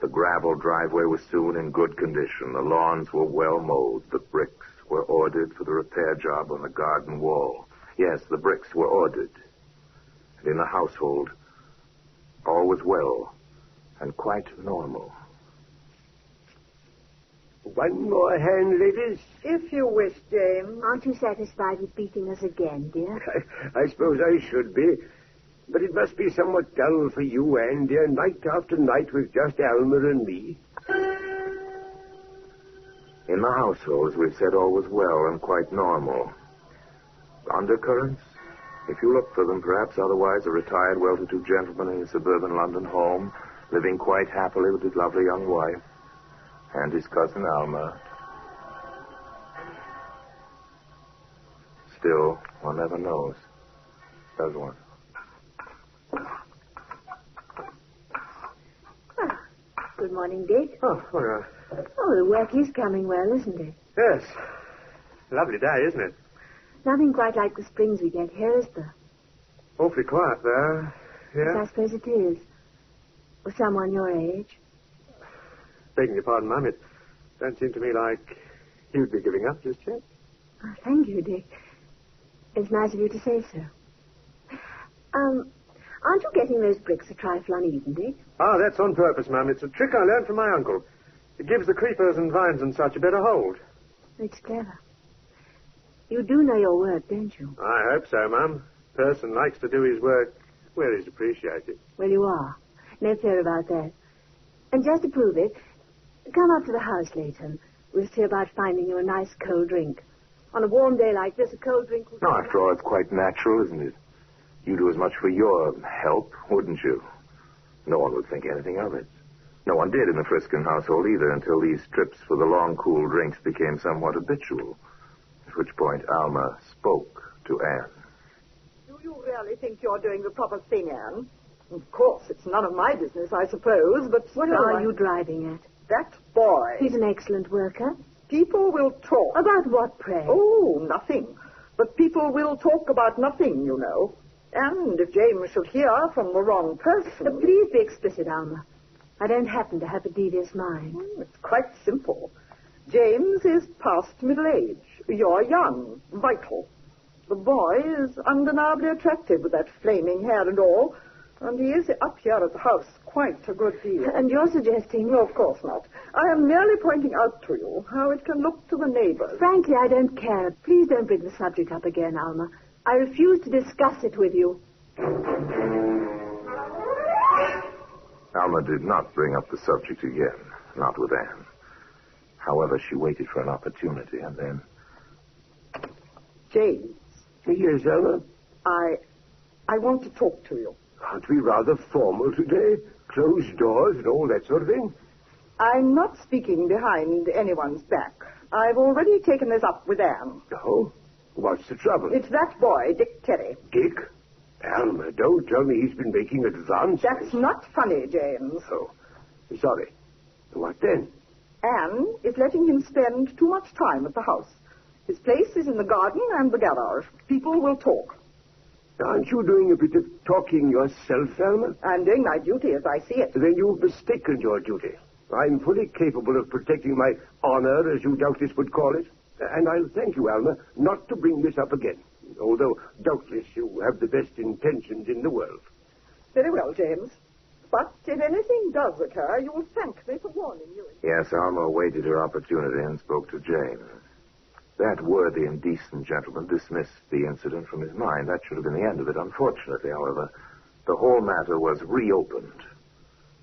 S1: The gravel driveway was soon in good condition. The lawns were well mowed. The bricks were ordered for the repair job on the garden wall. Yes, the bricks were ordered. And in the household, all was well and quite normal.
S8: One more hand, ladies?
S5: If you wish, James. Aren't you satisfied with beating us again, dear?
S8: I suppose I should be. But it must be somewhat dull for you, Anne, dear, night after night with just Alma and me.
S1: In the household, as we've said, all was well and quite normal. Undercurrents? If you look for them, perhaps otherwise a retired, well-to-do gentleman in a suburban London home, living quite happily with his lovely young wife and his cousin Alma. Still, one never knows, does one?
S5: Good morning, Dick.
S11: Oh, all right.
S5: Oh, the work is coming well, isn't it?
S11: Yes. Lovely day, isn't it?
S5: Nothing quite like the springs we get here, is there?
S11: Awfully quiet there.
S5: Yes,
S11: Yeah?
S5: I suppose it is. For someone your age.
S11: Begging your pardon, Mum, it don't seem to me like you'd be giving up just yet.
S5: Oh, thank you, Dick. It's nice of you to say so. Aren't you getting those bricks a trifle uneven, Dick?
S11: Ah, that's on purpose, Mum. It's a trick I learned from my uncle. It gives the creepers and vines and such a better hold.
S5: It's clever. You do know your work, don't you?
S11: I hope so, Mum. Person likes to do his work where he's appreciated.
S5: Well, you are. No fear about that. And just to prove it, come up to the house later and we'll see about finding you a nice cold drink. On a warm day like this, a cold drink would...
S1: No, after all, it's quite natural, isn't it? You do as much for your help, wouldn't you? No one would think anything of it. No one did in the Friskin household either until these trips for the long, cool drinks became somewhat habitual. At which point Alma spoke to Anne.
S23: Do you really think you're doing the proper thing, Anne? Of course, it's none of my business, I suppose, but...
S5: What are you driving at?
S23: That boy.
S5: He's an excellent worker.
S23: People will talk.
S5: About what, pray?
S23: Oh, nothing. But people will talk about nothing, you know. And if James should hear from the wrong person...
S5: Please be explicit, Alma. I don't happen to have a devious mind.
S23: It's quite simple. James is past middle age. You're young, vital. The boy is undeniably attractive with that flaming hair and all. And he is up here at the house quite a good deal.
S5: And you're suggesting...
S23: No, of course not. I am merely pointing out to you how it can look to the neighbors.
S5: Frankly, I don't care. Please don't bring the subject up again, Alma. I refuse to discuss it with you.
S1: Alma did not bring up the subject again, not with Anne. However, she waited for an opportunity and then...
S23: James.
S8: Yes, Alma?
S23: I want to talk to you.
S8: Aren't we rather formal today? Closed doors and all that sort of thing?
S23: I'm not speaking behind anyone's back. I've already taken this up with Anne.
S8: Oh? What's the trouble?
S23: It's that boy, Dick Terry.
S8: Dick? Alma, don't tell me he's been making advances.
S23: That's not funny, James.
S8: Oh, sorry. What then?
S23: Anne is letting him spend too much time at the house. His place is in the garden and the garage. People will talk.
S8: Aren't you doing a bit of talking yourself, Alma?
S23: I'm doing my duty as I see it.
S8: Then you've mistaken your duty. I'm fully capable of protecting my honor, as you doubtless would call it. And I'll thank you, Alma, not to bring this up again. Although, doubtless, you have the best intentions in the world.
S23: Very well, James. But if anything does occur, you will thank me for warning you.
S1: Yes, Alma waited her opportunity and spoke to James. That worthy and decent gentleman dismissed the incident from his mind. That should have been the end of it. Unfortunately, however, the whole matter was reopened,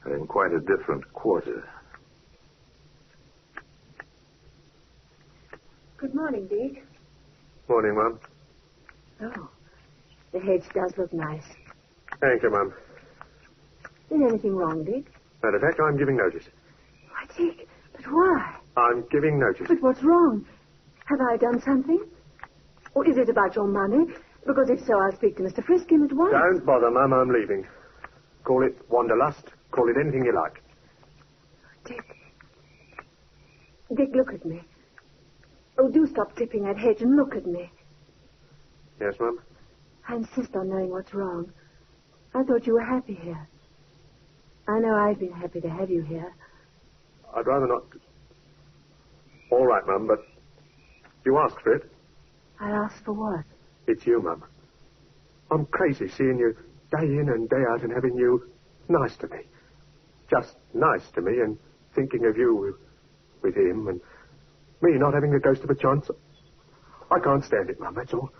S1: and in quite a different quarter.
S5: Good morning, Dick.
S11: Morning, Mum.
S5: Oh, the hedge does look nice.
S11: Thank you, Mum.
S5: Is anything wrong, Dick?
S11: Matter of fact, I'm giving notice.
S5: Why, Dick, but why?
S11: I'm giving notice.
S5: But what's wrong? Have I done something? Or is it about your money? Because if so, I'll speak to Mr. Friskin at once.
S11: Don't bother, Mum. I'm leaving. Call it wanderlust. Call it anything you like.
S5: Dick, look at me. Oh, do stop clipping that hedge and look at me.
S11: Yes, Mum?
S5: I insist on knowing what's wrong. I thought you were happy here. I know I've been happy to have you here.
S11: I'd rather not... All right, Mum, but you asked for it.
S5: I asked for what?
S11: It's you, Mum. I'm crazy seeing you day in and day out and having you nice to me. Just nice to me and thinking of you with him and me not having the ghost of a chance. I can't stand it, Mum, that's all.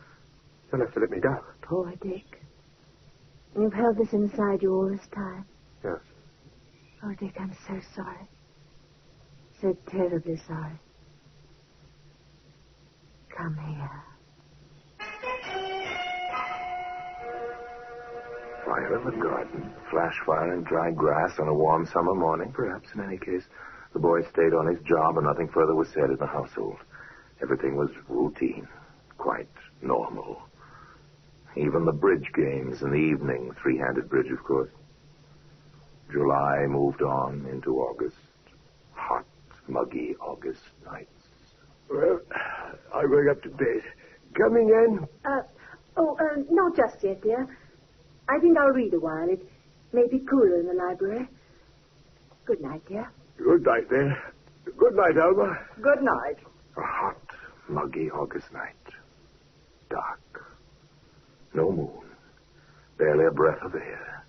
S11: You'll have to let me go.
S5: Poor Dick. You've held this inside you all this time.
S11: Yes.
S5: Oh, Dick, I'm so sorry. So terribly sorry. Come here.
S1: Fire in the garden, flash fire in dry grass on a warm summer morning, perhaps in any case. The boy stayed on his job and nothing further was said in the household. Everything was routine, quite normal. Even the bridge games in the evening, three-handed bridge, of course. July moved on into August. Hot, muggy August nights.
S8: Well, I'm going up to bed. Coming in?
S5: Not just yet, dear. I think I'll read a while. It may be cooler in the library. Good night, dear.
S8: Good night, then. Good night, Alma.
S23: Good night.
S1: A hot, muggy August night. Dark. No moon. Barely a breath of air.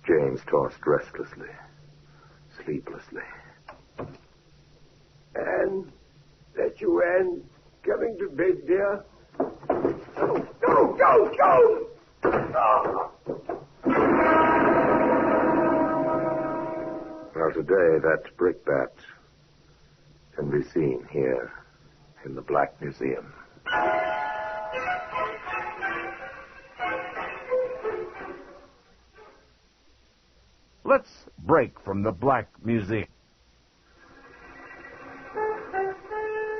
S1: James tossed restlessly, sleeplessly.
S8: Anne, that's you, Anne. Coming to bed, dear. Go!
S1: Well, today, that brickbat can be seen here in the Black Museum.
S9: Let's break from the Black Museum.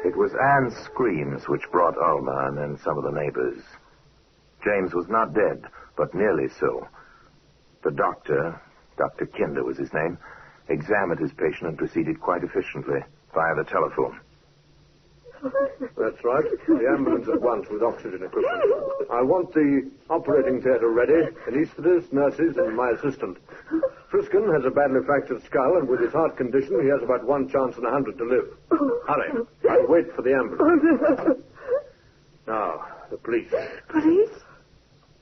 S1: It was Anne's screams which brought Alma and then some of the neighbors. James was not dead, but nearly so. The doctor, Dr. Kinder was his name, examined his patient and proceeded quite efficiently via the telephone.
S11: That's right. The ambulance at once with oxygen equipment. I want the operating theatre ready, anaesthetists, nurses, and my assistant. Friskin has a badly fractured skull, and with his heart condition, he has about 1 chance in 100 to live. Hurry. I'll wait for the ambulance. Now, the police.
S5: Police?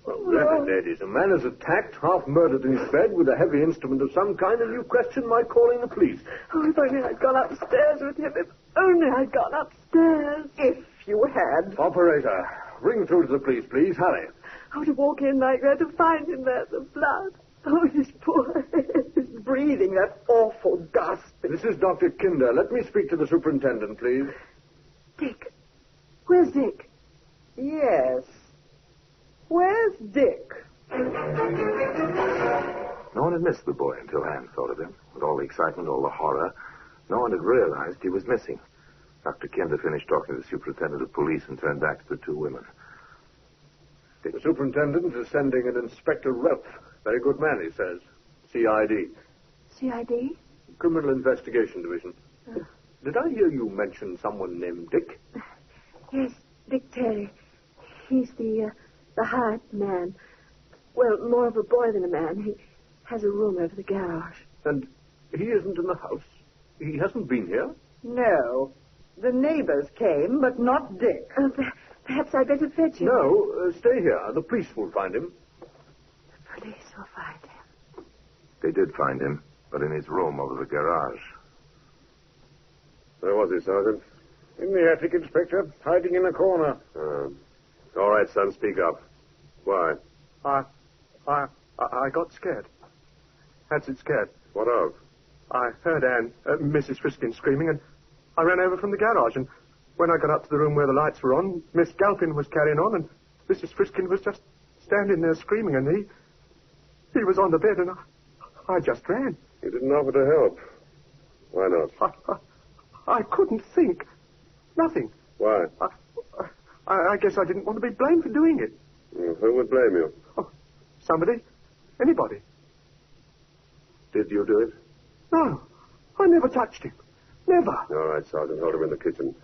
S11: Well, really, ladies, a man is attacked, half murdered in his bed with a heavy instrument of some kind, and you question my calling the police.
S23: Oh, if only I'd gone upstairs with him. If only I'd gone upstairs. If you had.
S11: Operator, ring through to the police, please. Hurry.
S23: Oh, to walk in like that, to find him there, the blood. Oh, his poor head is breathing that awful gust.
S11: This is Dr. Kinder. Let me speak to the superintendent, please.
S5: Dick. Where's Dick?
S23: Yes. Where's Dick?
S1: No one had missed the boy until Anne thought of him. With all the excitement, all the horror, no one had realized he was missing. Dr. Kinder finished talking to the superintendent of police and turned back to the two women.
S11: The superintendent is sending an Inspector Relf. Very good man, he says. CID.
S5: CID?
S11: Criminal Investigation Division. Did I hear you mention someone named Dick?
S5: Yes, Dick Terry. He's the hired man. Well, more of a boy than a man. He has a room over the garage.
S11: And he isn't in the house? He hasn't been here?
S23: No. The neighbors came, but not Dick.
S5: Perhaps I'd better fetch him.
S11: No, stay here. The police will find him.
S5: The police will find him.
S1: They did find him, but in his room over the garage.
S3: Where was he, Sergeant?
S11: In the attic, Inspector, hiding in a corner.
S3: All right, son, speak up. Why?
S10: I got scared. That's it, scared.
S3: What of?
S10: I heard Mrs. Friskin screaming, and I ran over from the garage, and when I got up to the room where the lights were on, Miss Galpin was carrying on, and Mrs. Friskin was just standing there screaming, and he was on the bed, and I just ran.
S3: You didn't offer to help. Why not?
S10: I couldn't think. Nothing.
S3: Why?
S10: I guess I didn't want to be blamed for doing it.
S3: Who would blame you?
S10: Oh, somebody. Anybody.
S3: Did you do it?
S10: No. I never touched him. Never.
S3: All right, Sergeant. Hold him in the kitchen.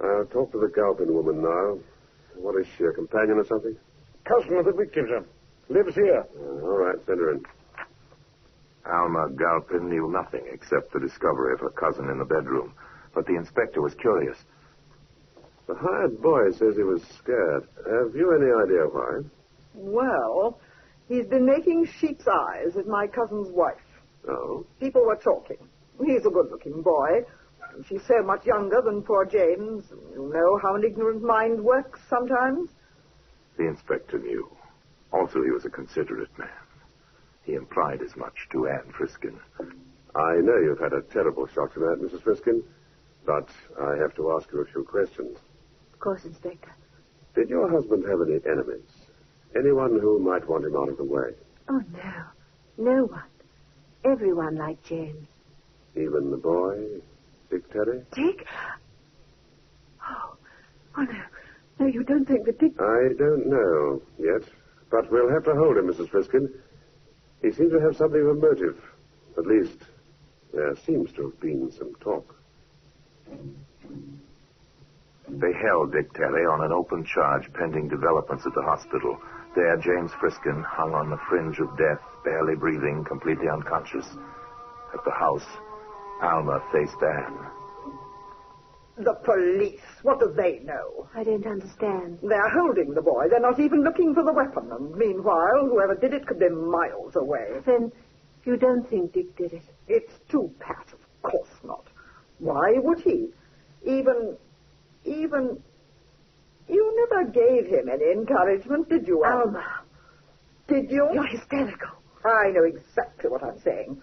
S3: I'll talk to the Galpin woman now. What is she, a companion or something?
S11: Cousin of the victim, sir. Lives here.
S3: All right, send her in.
S1: Alma Galpin knew nothing except the discovery of her cousin in the bedroom. But the inspector was curious.
S3: The hired boy says he was scared. Have you any idea why?
S23: Well, he's been making sheep's eyes at my cousin's wife.
S3: Oh?
S23: People were talking. He's a good-looking boy. She's so much younger than poor James. You know how an ignorant mind works sometimes.
S1: The inspector knew. Also, he was a considerate man. He implied as much to Anne Friskin.
S3: I know you've had a terrible shock tonight, Mrs. Friskin, but I have to ask you a few questions.
S5: Of course, Inspector.
S3: Did your husband have any enemies? Anyone who might want him out of the way?
S5: Oh, no. No one. Everyone liked James.
S3: Even the boy, Dick Terry?
S5: Dick? Oh, no. No, you don't think that Dick...
S3: I don't know yet, but we'll have to hold him, Mrs. Friskin. He seems to have something of a motive. At least, there seems to have been some talk.
S1: They held Dick Terry on an open charge pending developments at the hospital. There, James Friskin hung on the fringe of death, barely breathing, completely unconscious. At the house, Alma faced Anne.
S23: The police. What do they know?
S5: I don't understand.
S23: They're holding the boy. They're not even looking for the weapon. And meanwhile, whoever did it could be miles away.
S5: Then you don't think Dick did it?
S23: It's too pat. Of course not. Why would he? Even... You never gave him any encouragement, did you,
S5: Alma?
S23: Did you?
S5: You're hysterical.
S23: I know exactly what I'm saying.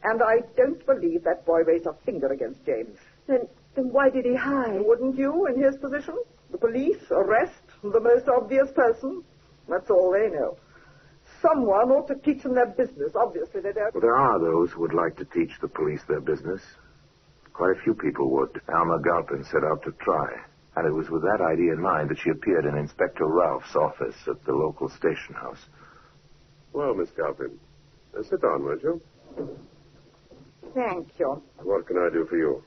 S23: And I don't believe that boy raised a finger against James.
S5: Then why did he hide?
S23: Wouldn't you, in his position? The police, arrest the most obvious person. That's all they know. Someone ought to teach them their business. Obviously, they don't.
S1: Well, there are those who would like to teach the police their business. Quite a few people would. Alma Galpin set out to try. And it was with that idea in mind that she appeared in Inspector Ralph's office at the local station house.
S3: Well, Miss Galpin, sit down, won't you?
S23: Thank you.
S3: What can I do for you?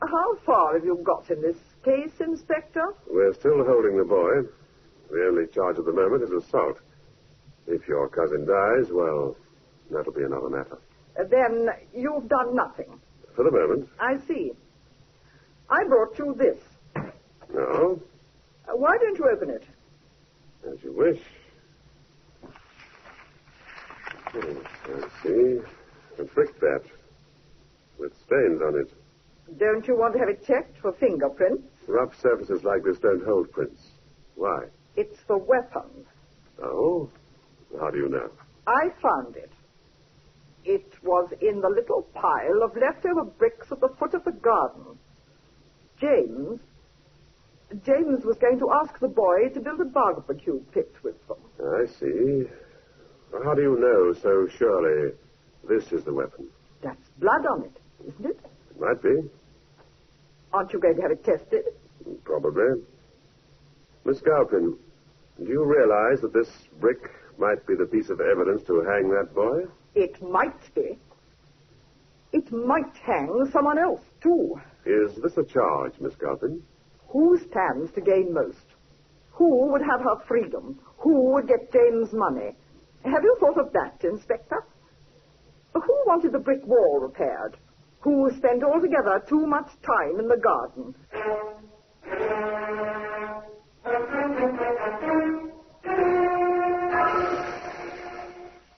S23: How far have you got in this case, Inspector?
S3: We're still holding the boy. The only charge at the moment is assault. If your cousin dies, well, that'll be another matter.
S23: Then you've done nothing.
S3: For the moment.
S23: I see. I brought you this.
S3: No?
S23: Why don't you open it?
S3: As you wish. I see. A brickbat with stains on it.
S23: Don't you want to have it checked for fingerprints?
S3: Rough surfaces like this don't hold prints. Why?
S23: It's the weapon.
S3: Oh? How do you know?
S23: I found it. It was in the little pile of leftover bricks at the foot of the garden. James was going to ask the boy to build a barbecue pit with them.
S3: I see. How do you know so surely this is the weapon?
S23: That's blood on it, isn't it?
S3: It might be.
S23: Aren't you going to have it tested?
S3: Probably. Miss Galpin, do you realize that this brick might be the piece of evidence to hang that boy?
S23: It might be. It might hang someone else, too.
S3: Is this a charge, Miss Galpin?
S23: Who stands to gain most? Who would have her freedom? Who would get James' money? Have you thought of that, Inspector? Who wanted the brick wall repaired? Who spent altogether too much time in the garden?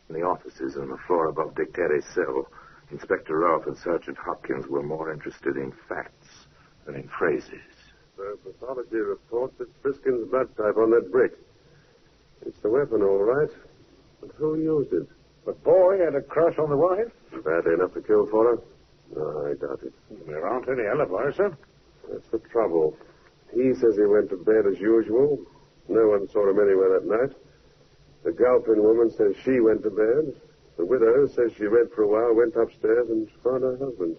S1: In the office boxes on the floor above Dick Terry's cell. Inspector Rolfe and Sergeant Hopkins were more interested in facts than in phrases.
S3: The pathology reports that Friskin's blood type on that brick. It's the weapon, all right. But who used it?
S11: The boy had a crush on the wife?
S3: Badly enough to kill for her? No, I doubt it.
S11: There aren't any alibis, sir.
S3: That's the trouble. He says he went to bed as usual. No one saw him anywhere that night. The Galpin woman says she went to bed. The widow says she read for a while, went upstairs, and found her husband.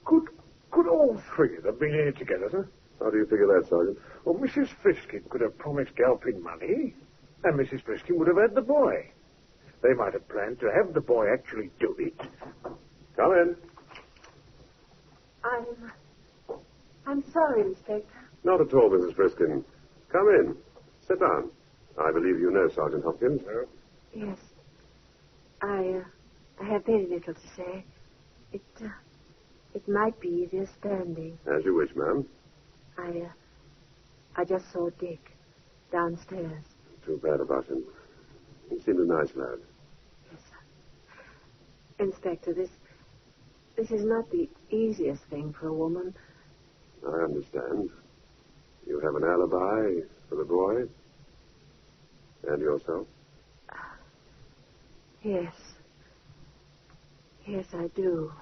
S11: Could all three of them be in it together, sir?
S3: How do you figure that, Sergeant?
S11: Well, Mrs. Friskin could have promised Galpin money, and Mrs. Friskin would have had the boy. They might have planned to have the boy actually do it.
S3: Come in.
S5: I'm sorry, Inspector.
S3: Not at all, Mrs. Friskin. Come in. Sit down. I believe you know Sergeant Hopkins.
S5: Yes. I have very little to say. It might be easier standing.
S3: As you wish, ma'am.
S5: I just saw Dick downstairs.
S3: Too bad about him. He seemed a nice lad.
S5: Yes, sir. Inspector, this is not the easiest thing for a woman.
S3: I understand. You have an alibi for the boy? And yourself?
S5: Yes. Yes, I do.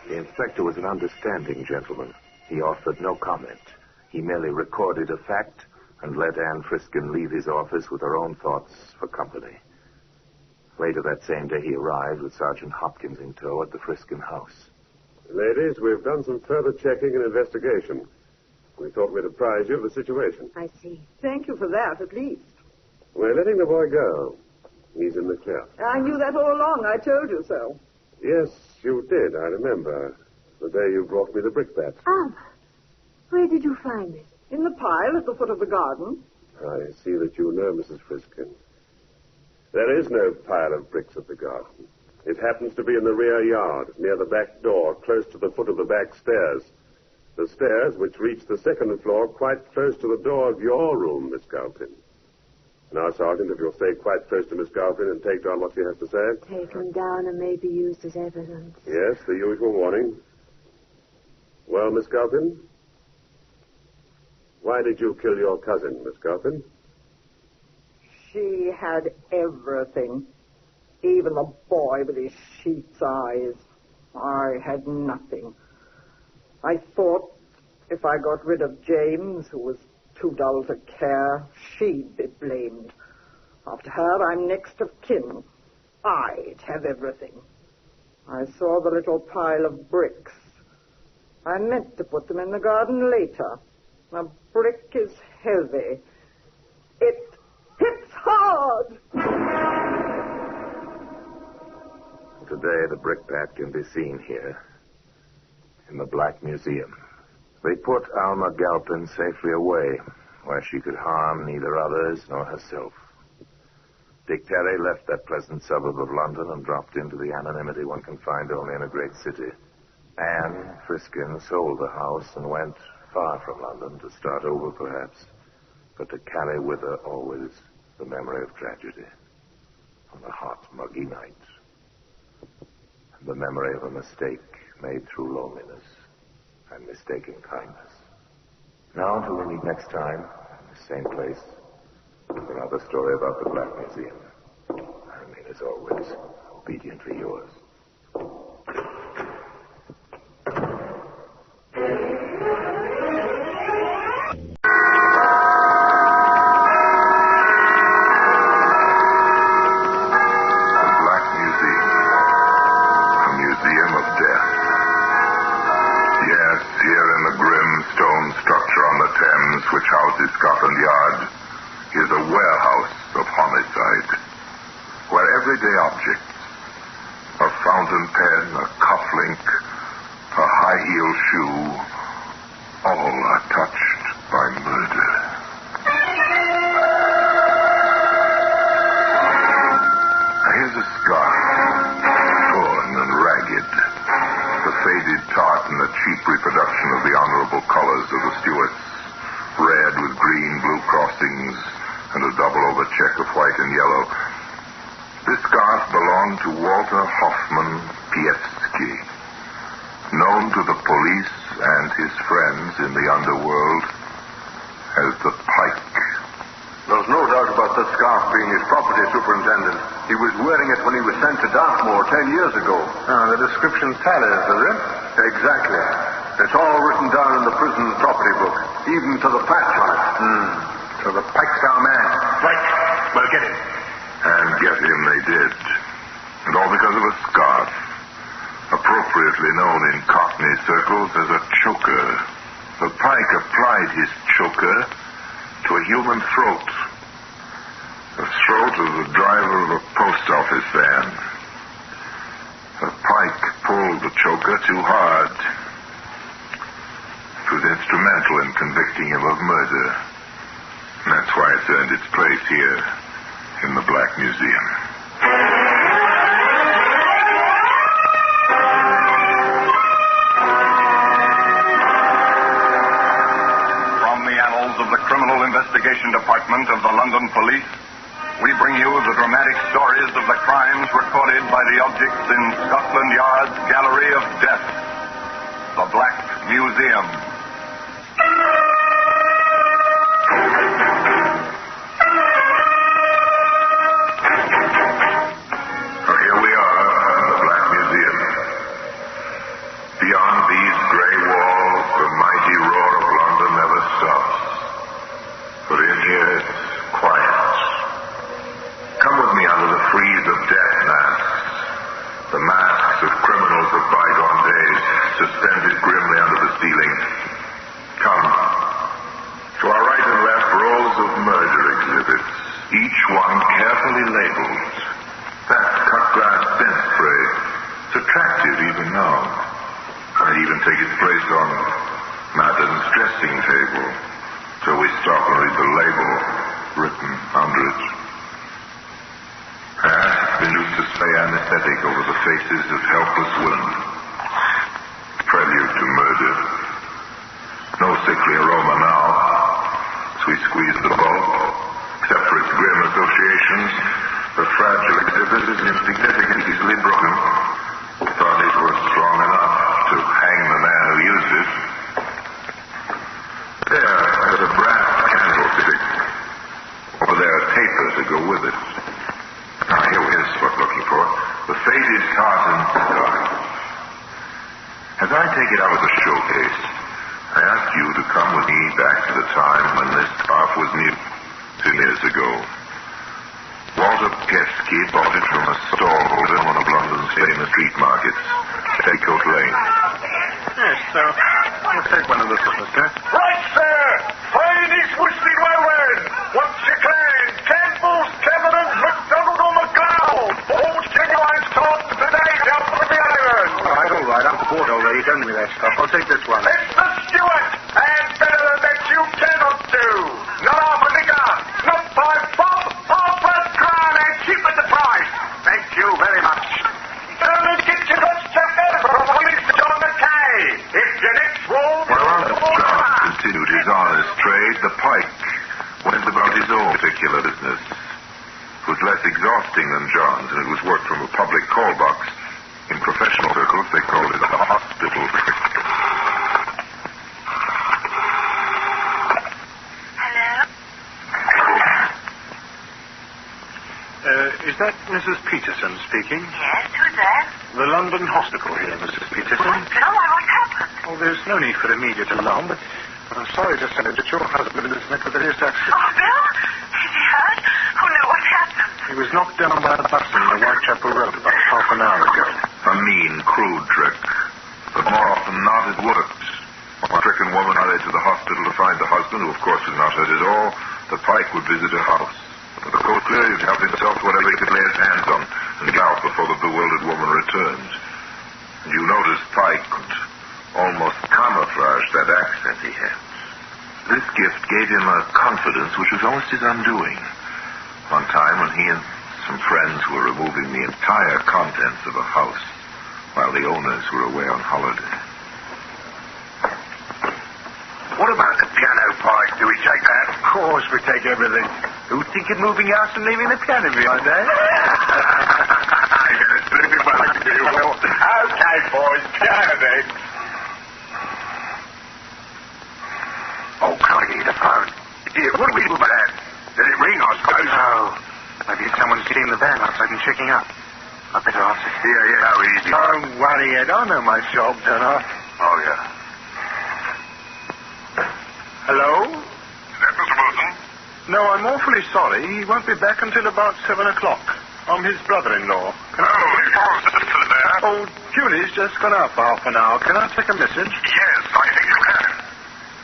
S1: The inspector was an understanding gentleman. He offered no comment. He merely recorded a fact and let Anne Friskin leave his office with her own thoughts for company. Later that same day, he arrived with Sergeant Hopkins in tow at the Friskin house.
S3: Ladies, we've done some further checking and investigation. We thought we'd apprise you of the situation.
S5: I see.
S23: Thank you for that, at least.
S3: We're letting the boy go. He's in the clear.
S23: I knew that all along. I told you so.
S3: Yes, you did, I remember. The day you brought me the brickbat.
S5: Where did you find it?
S23: In the pile at the foot of the garden.
S3: I see that you know, Mrs. Friskin. There is no pile of bricks at the garden. It happens to be in the rear yard, near the back door, close to the foot of the back stairs. The stairs, which reach the second floor, quite close to the door of your room, Miss Galpin. Now, Sergeant, if you'll stay quite close to Miss Galpin and take down what she has to say.
S5: Taken down and may be used as evidence.
S3: Yes, the usual warning. Well, Miss Galpin? Why did you kill your cousin, Miss Galpin?
S23: She had everything. Even the boy with his sheep's eyes. I had nothing. I thought if I got rid of James, who was too dull to care, she'd be blamed. After her, I'm next of kin. I'd have everything. I saw the little pile of bricks. I meant to put them in the garden later. A brick is heavy. It hits hard.
S1: Today, the brickbat can be seen here in the Black Museum. They put Alma Galpin safely away, where she could harm neither others nor herself. Dick Terry left that pleasant suburb of London and dropped into the anonymity one can find only in a great city. Anne Friskin sold the house and went far from London to start over, perhaps, but to carry with her always the memory of tragedy on a hot, muggy night, and the memory of a mistake made through loneliness and mistaken kindness. Now, until we meet next time, in the same place, with another story about the Black Museum, I remain, as always, obediently yours.
S12: Which houses Scotland Yard is a warehouse of homicide, where everyday objects, a fountain pen, a cufflink, a high-heel shoe, all are touched by murder. Here's a scarf, torn and ragged, the faded tartan, a cheap reproduction of the honorable colors of the Stuarts. crossings and a double-over check of white and yellow. This scarf belonged to Walter Hoffman Pievsky, known to the police and his friends in the underworld as the Pike.
S11: There's no doubt about the scarf being his property, Superintendent. He was wearing it when he was sent to Dartmoor 10 years ago.
S3: The description tallies, does it?
S11: Exactly. It's all written down in the prison property book, even to the patch on it.
S3: So the Pike's our man.
S11: Right. Well, get him.
S12: And get him they did. And all because of a scarf, appropriately known in Cockney circles as a choker. The Pike applied his choker to a human throat. The throat of the driver of a post office van. The Pike pulled the choker too hard. It was instrumental in convicting him of murder. And that's why it's earned its place here in the Black Museum.
S4: Of the Criminal Investigation Department of the London Police, we bring you the dramatic stories of the crimes recorded by the objects in Scotland Yard's Gallery of Death, the Black Museum.
S12: Here we are in the Black Museum. Beyond these gray walls, the mighty roar of London never stops. But in here, it's quiet. Come with me under the frieze of death masks. The masks of criminals of bygone days, suspended grimly under the ceiling. Come. To our right and left, rows of murder exhibits, each one carefully labeled. That's cut glass scent spray. It's attractive even now. Might even take its place on Madam's dressing table. So we stop and read the label written under it. It's been used to spray anesthetic over the faces of helpless women. Prelude to murder. No sickly aroma now, as we squeeze the bulb. Except for its grim associations, the fragile exhibit is insignificant, easily broken. Thought it was strong enough to hang the man who used it. There's a brass candlestick. Over there, a taper to go with it. Now, here's what I'm looking for. The faded tartan scarf. As I take it out of the showcase, I ask you to come with me back to the time when this scarf was new, 2 years ago. Walter Pievsky bought it from a stallholder on one of London's famous street markets, Petticoat Lane.
S3: Yes, sir. We'll take one of the slippers, sir.
S7: Right, sir. Find these whistling railways. What's your claim? Campbell's, Cameron, McDonald, or McLeod. All genuine stores today down for the island.
S3: All right. I'm bored already. Done with that stuff. I'll take this one.
S7: It's the Stewart. And better than that you cannot do. Not half a nigger. Not 5 bob. Half a crown and cheap at the price. Thank you very much. Only get your first chapter from Mr. John McKay. If your next roll...
S12: John continued his honest trade. The Pike went about his own particular business. It was less exhausting than John's, and it was work from a public call box. In professional circles, they called it a hospital.
S3: Is that Mrs. Peterson speaking?
S15: Yes, who's that?
S3: The London Hospital here, Mrs. Peterson.
S15: Hospital? Why, what happened?
S3: Oh, there's no need for immediate alarm, but I'm sorry to say that your husband is met with a serious accident.
S15: Oh, Bill? Is he hurt? Oh, no, what happened?
S3: He was knocked down by a bus in the Whitechapel Road about half an hour ago.
S12: A mean, crude trick. But more often not, it worked. A stricken woman hurried to the hospital to find the husband, who of course was not hurt at all. The Pike would visit her house. The coast clearly helped himself to whatever he could lay his hands on and get out before the bewildered woman returned. And you notice Pike could almost camouflage that accent he had. This gift gave him a confidence which was almost his undoing. One time when he and some friends were removing the entire contents of a house while the owners were away on holiday.
S11: What about the piano, Pike? Do we take that?
S13: course we take everything. Who'd think of moving house and leaving the piano behind, eh?
S12: I'm going to slip it back to you, Will. Okay, boys, piano then. Oh, crikey, the phone. Here, what do we do about that? Did it ring, I suppose?
S13: No. Maybe someone's sitting in the van outside and checking up. I'd better answer.
S12: Yeah, how easy.
S13: Don't worry, Ed. I know my job, don't I?
S12: Oh, yeah.
S13: Hello?
S12: Is that Mr. Wilson?
S13: No, I'm awfully sorry. He won't be back until about 7 o'clock. I'm his brother-in-law.
S12: There.
S13: Oh, Julie's just gone out for half an hour. Can I take a message?
S12: Yes, I think you can.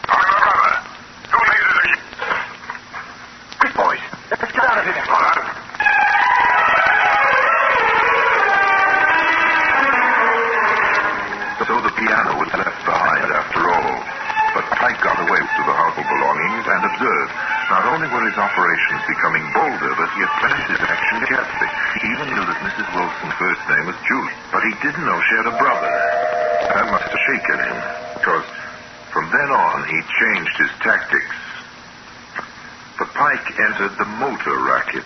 S12: I'm your brother. Who needs it?
S13: Quick, boys. Let's get out of here.
S12: So the piano was left behind after all. But Pike got away to the household belongings and observed not only were his operations becoming bolder, but he had planned his action carefully. He even knew that Mrs. Wilson's first name was Julie, but he didn't know she had a brother. That must have shaken him, because from then on he changed his tactics. But Pike entered the motor racket,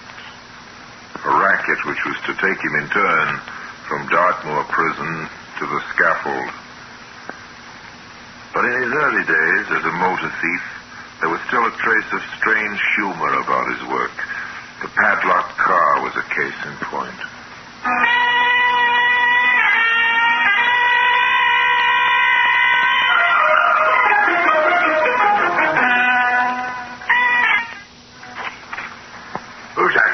S12: a racket which was to take him in turn from Dartmoor prison to the scaffold. But in his early days as a motor thief, there was still a trace of strange humor about his work. The padlocked car was a case in point.
S13: Who's that?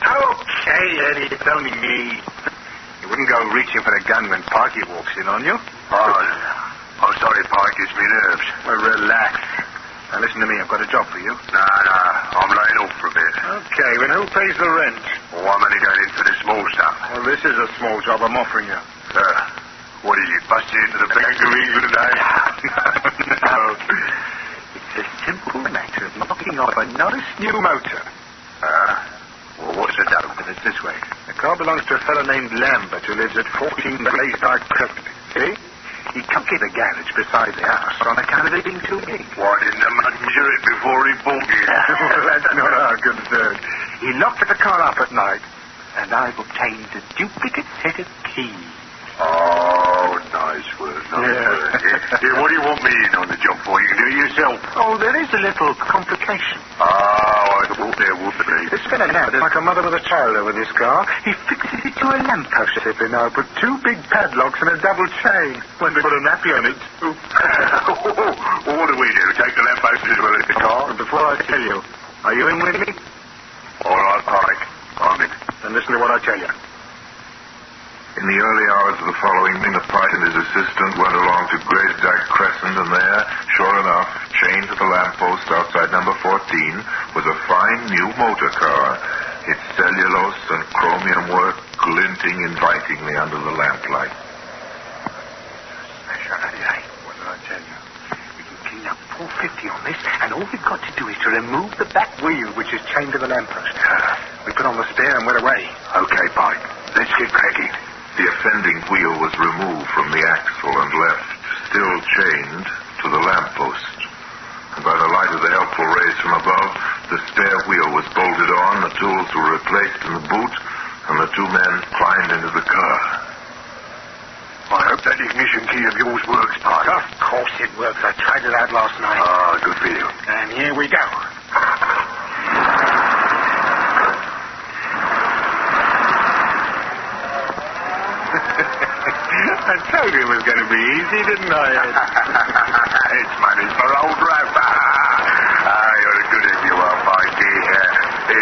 S13: Okay, Eddie, it's only me. You wouldn't go reaching for a gun when Parky walks in on you.
S12: Oh, sorry, Pike. It's me nerves.
S13: Well, relax. Now, listen to me. I've got a job for you.
S12: Nah. I'm laying off for a bit.
S13: Okay, well, who pays the rent?
S12: Oh, I'm only going in for the small stuff.
S13: Well, this is a small job I'm offering you.
S12: What is it, busting into the Bank of England today?
S13: No. It's a simple matter of knocking off a nice new motor.
S12: Well, what's the dough?
S13: And it's this way. The car belongs to a fellow named Lambert who lives at 14 Blaisdike Crescent. See? He took it the garage beside the house on account of it being too big.
S12: Why didn't the man measure it before he bought it?
S13: Well, that's not our concern. He locked the car up at night, and I've obtained a duplicate set of keys.
S12: Oh, nice word, nice word. Here, what do you want me in on the job for? You can do it yourself.
S13: Oh, there is a little complication.
S12: Oh, I thought there would be.
S13: This fellow now, there's like a mother with a child over this car. He fixes it to a lamppost, you know, put two big padlocks and a double chain. When we put a nappy on it, too.
S12: Well, what do we do? Take the lamppost as well as the car?
S13: And before I tell you, are you in with me?
S12: All right, Pike. I'm in.
S13: Then listen to what I tell you.
S12: In the early hours of the following morning, Pike and his assistant went along to Blaisdike Crescent, and there, sure enough, chained to the lamppost outside number 14, was a fine new motor car, its cellulose and chromium work glinting invitingly under the lamplight.
S13: Smash out of here. What did I tell you? We can clean up 450 on this, and all we've got to do is to remove the back wheel, which is chained to the lamppost. We put on the spare and we're away.
S12: Okay, Pike. Let's get cracking. The offending wheel was removed from the axle and left, still chained, to the lamppost. And by the light of the helpful rays from above, the spare wheel was bolted on, the tools were replaced in the boot, and the two men climbed into the car. I hope that ignition key of yours works, Pike.
S13: Of course it works. I tried it out last night.
S12: Ah, good for you.
S13: And here we go. I told you it was going to be easy, didn't I, Ed?
S12: It's money for old Ralph. You're as good as you are, Pikey.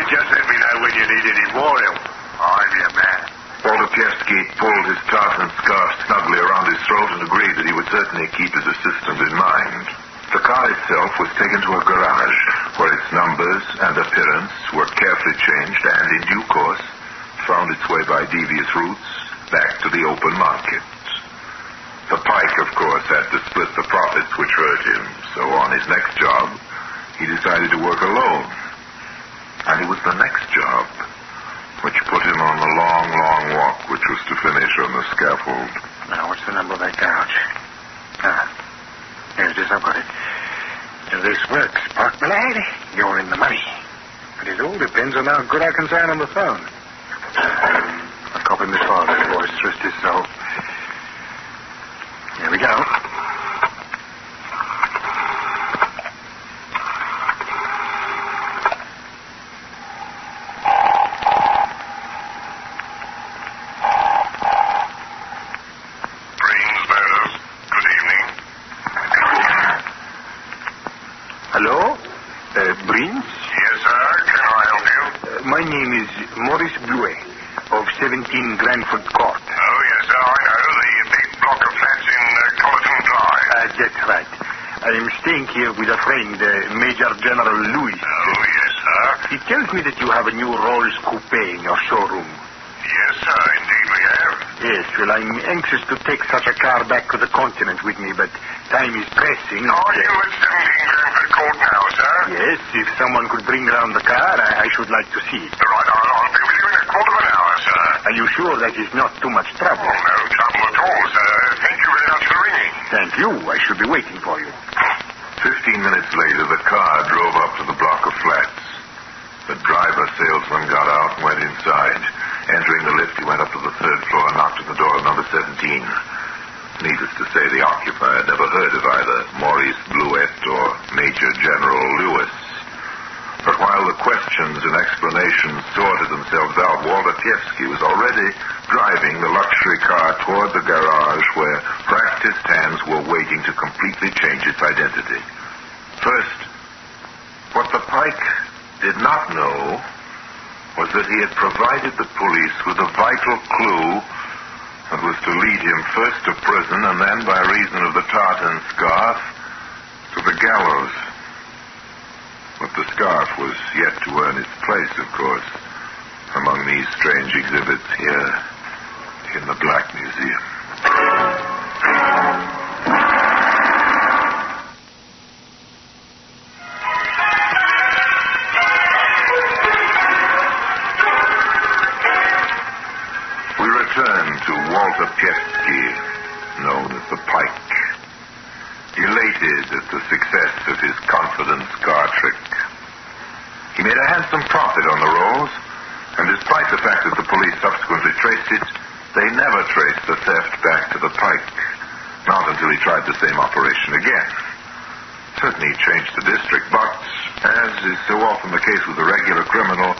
S12: Just let me know when you need any more help. I'm your man. Walter Pievsky pulled his tartan scarf snugly around his throat and agreed that he would certainly keep his assistant in mind. The car itself was taken to a garage, where its numbers and appearance were carefully changed and, in due course, found its way by devious routes back to the open market. The Pike, of course, had to split the profits which hurt him, so on his next job, he decided to work alone. And it was the next job which put him on the long, long walk which was to finish on the scaffold.
S13: Now, what's the number of that garage? Here it is, I've got it. now could I concern on the phone? A copy Miss Farley's voice, rest his soul. Here we go.
S12: Hello? Brins? Yes, sir. Can I help you?
S13: My name is Maurice Bluet of 17 Granford Court.
S12: Oh, yes, sir. I know. The big block of flats in Colleton Drive.
S13: That's right. I am staying here with a friend, Major General Lewis.
S12: Oh, yes, sir.
S13: He tells me that you have a new Rolls coupe in your showroom.
S12: Yes, sir. Indeed we have.
S13: Yes, well, I'm anxious to take such a car back to the continent with me, but time is pressing.
S12: Are you at 17 Granford Court now, sir?
S13: Yes, if someone could bring round the car, I should like to see it.
S12: Right, I'll be with you in a quarter of an hour, sir.
S13: Are you sure that is not too much trouble?
S12: Oh, no trouble at all, sir. Thank you very much for ringing.
S13: Thank you. I should be waiting for you.
S12: 15 minutes later, the car drove up to the block of flats. The driver salesman got out and went inside. Entering the lift, he went up to the third floor and knocked at the door of number 17. Needless to say, the occupier had never heard of either Maurice Bluet or Major General Lewis. But while the questions and explanations sorted themselves out, Walter Pievsky was already driving the luxury car toward the garage where practiced hands were waiting to completely change its identity. First, what the Pike did not know was that he had provided the police with a vital clue that was to lead him first to prison and then, by reason of the tartan scarf, to the gallows. But the scarf was yet to earn its place, of course, among these strange exhibits here in the Black Museum. To Walter Pievsky, known as the Pike, elated at the success of his confidence car trick. He made a handsome profit on the rolls, and despite the fact that the police subsequently traced it, they never traced the theft back to the Pike, not until he tried the same operation again. Certainly he changed the district, but, as is so often the case with a regular criminal,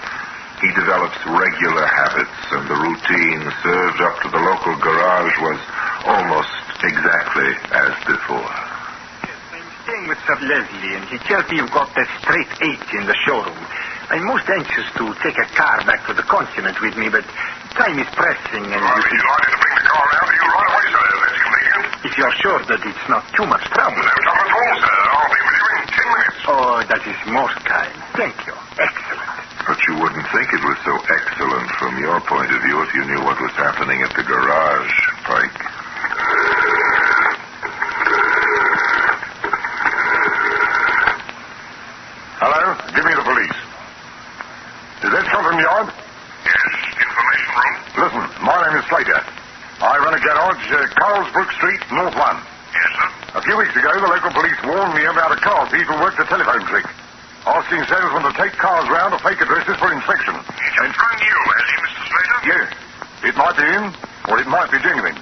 S12: he develops regular habits, and the routine served up to the local garage was almost exactly as before.
S13: Yes, I'm staying with Sir Leslie, and he tells me you've got that straight 8 in the showroom. I'm most anxious to take a car back to the continent with me, but time is pressing, and...
S12: I'll be delighted to bring the car round to you right away, sir. That's convenient.
S13: If you're sure that it's not too much trouble.
S12: No trouble at all, sir. I'll be with you in 10 minutes.
S13: Oh, that is most kind. Thank you. Excellent.
S12: But you wouldn't think it was so excellent from your point of view if you knew what was happening at the garage, Pike.
S14: Hello? Give me the police. Is that Scotland Yard?
S12: Yes, information room.
S14: Listen, my name is Slater. I run a garage, Carlsbrook Street, North 1.
S12: Yes, sir.
S14: A few weeks ago, the local police warned me about a car thief who worked a telephone trick, asking salesmen to take cars round to fake addresses for inspection.
S12: He's rung you, has he, Mr. Slater?
S14: Yes. It might be him, or it might be genuine.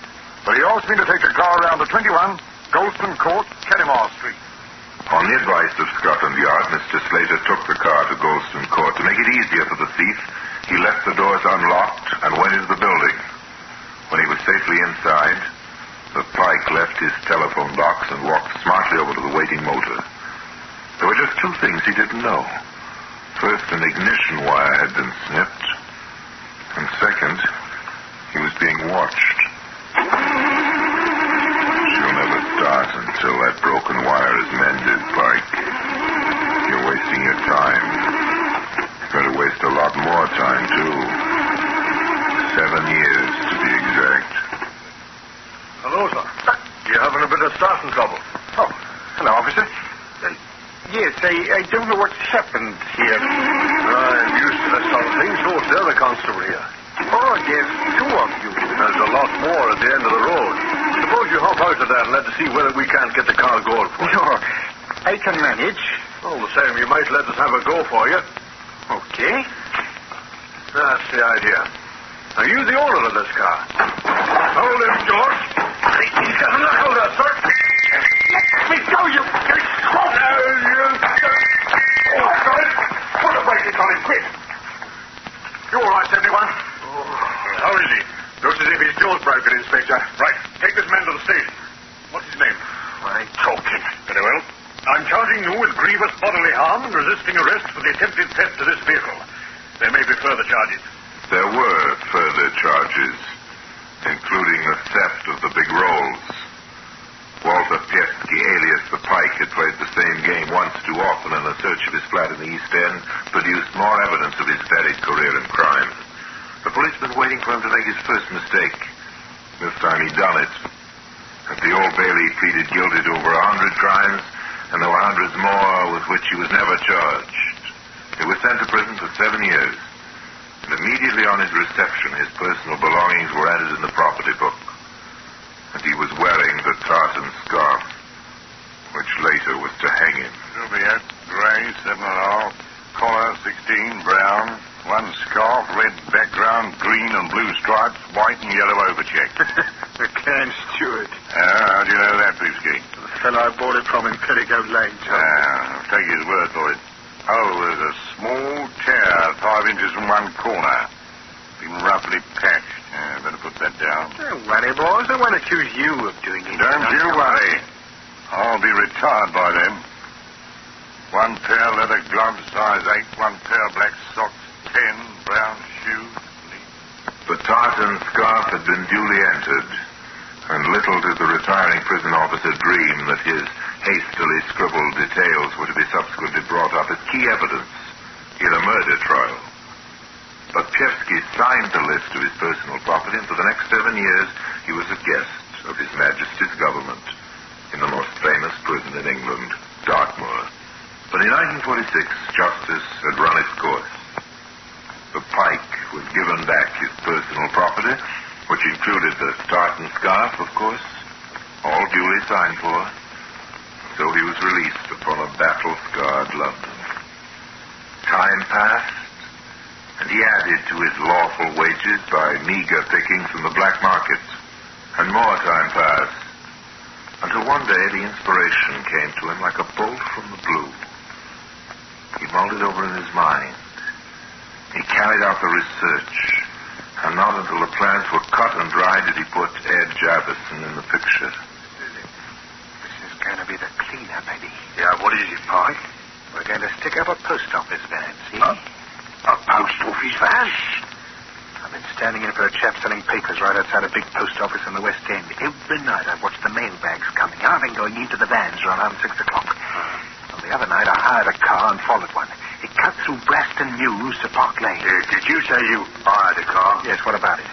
S14: But he asked me to take a car round to 21 Golston Court, Kennemar Street.
S12: On the advice of Scotland Yard, Mr. Slater took the car to Golston Court. To make it easier for the thief, he left the doors unlocked and went into the building. When he was safely inside, the Pike left his telephone box and walked smartly over to the waiting motor. There were just 2 things he didn't know. First, an ignition wire had been snipped. And second, he was being watched. She'll never start until that broken wire is mended, Pike. You're wasting your time. You're going to waste a lot more time, too. 7 years, to be exact.
S14: Hello, sir. You're having a bit of starting trouble.
S13: Oh, hello, officer. Yes, I don't know what's happened here.
S14: I'm used to that sort of thing. So's the other constable here.
S13: Oh, there's 2 of you.
S14: There's a lot more at the end of the road. Suppose you hop out of that and let us see whether we can't get the car going for you.
S13: No, I can manage.
S14: All the same, you might let us have a go for you.
S13: Okay.
S11: That's the idea. Now, use the owner of this car. Hold him, George. He's got a knuckle, sir. Let me go, you big swamp. No, you don't. Oh, got it. Put the brakes on him, quick. You all right, 71? How is he? Looks as if his jaw's broken, Inspector. Right. Take this man to the station. What's his name? I ain't talking. Very well. I'm charging you with grievous bodily harm and resisting arrest for the attempted theft of this vehicle. There may be further charges.
S12: There were further charges, including the theft of the big rolls. Walter Piefsky, alias the Pike, had played the same game once too often, and a search of his flat in the East End produced more evidence of his varied career in crime. The police had been waiting for him to make his first mistake. This time he'd done it. At the Old Bailey, he pleaded guilty to over 100 crimes, and there were hundreds more with which he was never charged. He was sent to prison for 7 years, and immediately on his reception, his personal belongings were added in the property book. And he was wearing the tartan scarf, which later was to hang him.
S17: Juliet, grey, 7.5, collar, 16, brown, one scarf, red background, green and blue stripes, white and yellow overcheck.
S13: The Cairn Steward.
S17: How do you know that, Piefsky?
S13: The fellow I bought it from in Petticoat Lane, Tom.
S17: I'll take his word for it. Oh, there's a small tear 5 inches from one corner. Been roughly patched. Better put that down.
S13: Don't worry, boys. I won't accuse you of doing it.
S17: Don't you worry. I'll be retired by then. 1 pair leather gloves, size 8. 1 pair black socks, 10. Brown shoes.
S12: The tartan scarf had been duly entered, and little did the retiring prison officer dream that his hastily scribbled details were to be subsequently brought up as key evidence in a murder trial. But Piefsky signed the list of his personal property, and for the next 7 years he was a guest of His Majesty's government in the most famous prison in England, Dartmoor. But in 1946, justice had run its course. The Pike was given back his personal property, which included the tartan scarf, of course, all duly signed for. So he was released upon a battle-scarred London. Time passed, and he added to his lawful wages by meager pickings from the black market. And more time passed, until one day the inspiration came to him like a bolt from the blue. He mulled it over in his mind. He carried out the research, and not until the plans were cut and dried did he put Ed Javison in the picture.
S13: This is going to be the cleaner, baby.
S17: Yeah, what is it, Pike?
S13: We're going to stick up a post office van, see?
S17: A post office van?
S13: I've been standing in for a chap selling papers right outside a big post office in the West End. Every night I've watched the mailbags coming out and going into the vans around 6 o'clock. Well, the other night I hired a car and followed one. It cut through Braston Mews to Park Lane.
S17: Did you say you hired a car?
S13: Yes, what about it?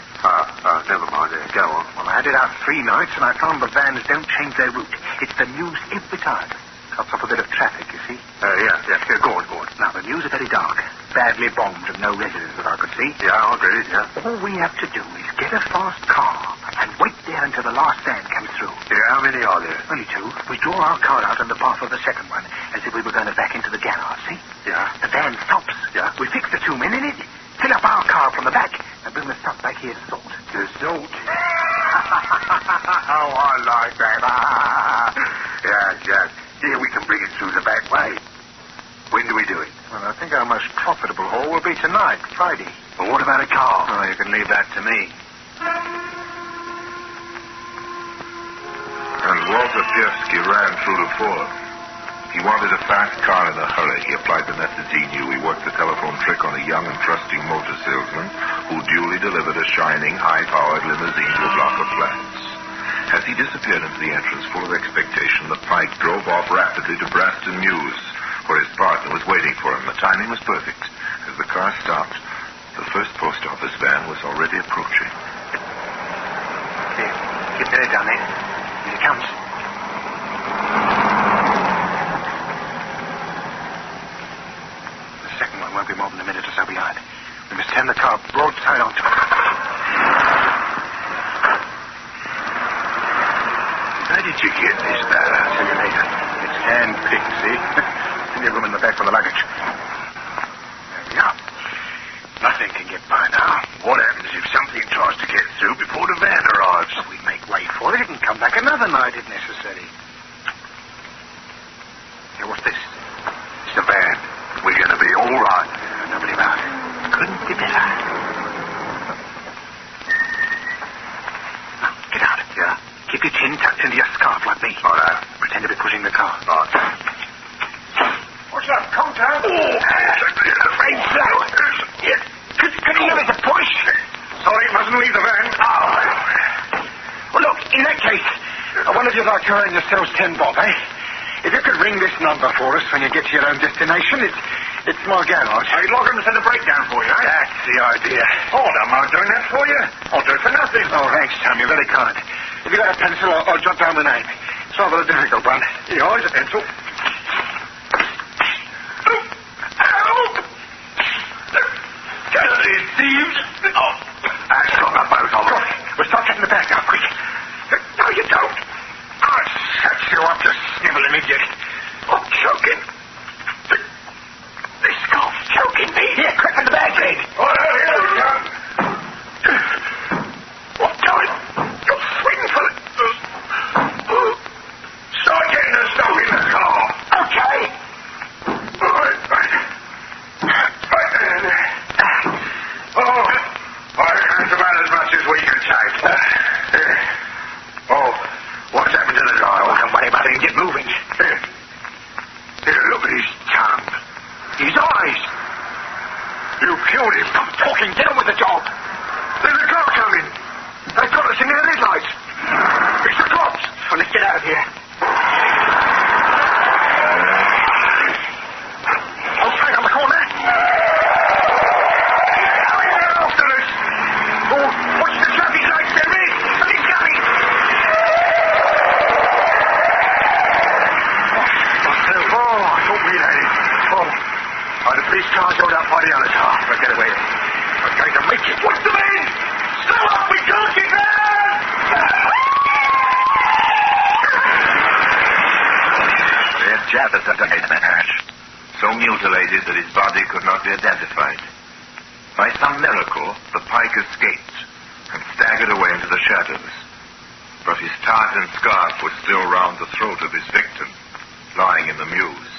S17: Never mind. Go on.
S13: Well, I had it out 3 nights and I found the vans don't change their route. It's the Mews every time. Cuts off a bit of traffic, you see?
S17: Yeah. Go on.
S13: Now, the Mews are very dark. Badly bombed and no residents that I could see.
S17: Yeah, I'll get it, yeah.
S13: All we have to do is get a fast car and wait there until the last van comes through.
S17: Yeah, how many are there?
S13: Only 2. We draw our car out on the path of the second one, as if we were going to back into the garage, see?
S17: Yeah.
S13: The van stops.
S17: Yeah.
S13: We fix the 2 men in it, fill up our car from the back, and bring the stuff back here to salt.
S17: The salt?
S13: Oh, I like that.
S17: Yes. Yeah, we can bring it through the back way. When do we do it?
S13: Well, I think our most profitable haul will be tonight, Friday.
S17: Well, what about a car?
S13: Oh, you can leave that to me.
S12: And Walter Piefsky ran through the ford. He wanted a fast car in a hurry. He applied the methods he knew. He worked the telephone trick on a young and trusting motor salesman who duly delivered a shining, high-powered limousine to a block of flats. As he disappeared into the entrance full of expectation, the Pike drove off rapidly to Braston Mews, where his partner was waiting for him. The timing was perfect. As the car stopped, the first post office van was already approaching.
S13: Here, keep your head down there. Here it comes. The second one won't be more than a minute or so behind. We must turn the car broadside onto it.
S17: Where did you get this, Barra?
S13: I'll tell you later. It's hand-picked, see? Plenty of room in the back for the luggage. There we are.
S17: Nothing
S13: can get by now.
S17: What happens if something tries to get through before the van arrives?
S13: We make way for it and come back another night if necessary. Hey, what's this?
S17: It's the van. We're going to be all right.
S13: Nobody about it. Couldn't be better. Now, get out.
S17: Yeah?
S13: Keep your chin tucked into your scarf like me.
S17: All right.
S13: Pretend to be pushing the car.
S17: All right.
S13: What's up? Calm down.
S17: Afraid so.
S13: Yes. Could you give us a push?
S17: Sorry, mustn't leave the van.
S13: Well, look, in that case, one of you like to earn yourselves 10 bob, eh? If you could ring this number for us when you get to your own destination, it's my garage.
S17: I'd log him to send a breakdown for you, eh?
S13: That's the idea.
S17: Oh, I don't mind doing that for you. I'll do it for nothing.
S13: Oh, thanks, Tom. You're very kind. If you got a pencil, I'll jot down the name. It's rather a difficult one.
S17: Here, here's a pencil.
S13: Dirty thieves! Oh,
S17: That's got the boat of them.
S13: We'll start getting the bag now, quick.
S17: No, you don't. I'll set you up to sniveling idiot. I'm choking. This scarf's choking me.
S13: Here, quick in the bag, Jade.
S17: Oh, here we come. What going? You're swinging for it. Start getting the stuff in the car.
S13: Okay.
S17: Oh, I reckon it's about as much as we can take. Oh, what's happened to the guy?
S13: Oh, don't worry about it and get moving.
S17: Here, look at his tongue. His eyes. You killed him.
S13: Stop talking. Get on with the job.
S17: There's a car coming. They've got us in their headlights. It's the cops.
S13: Well, let's get out of here. Oh, straight on the corner.
S17: Watch the traffic lights, there is! Something's coming!
S13: Oh, I thought we had it.
S17: Oh, the police car's held up by the other car. But get away. I'm going to make it. What's the man? Slow up! We can't get round!
S19: They had jabbed at the headman, so mutilated that his body could not be identified. By some miracle, the pike escaped and staggered away into the shadows. But his tartan scarf was still round the throat of his victim, lying in the mews.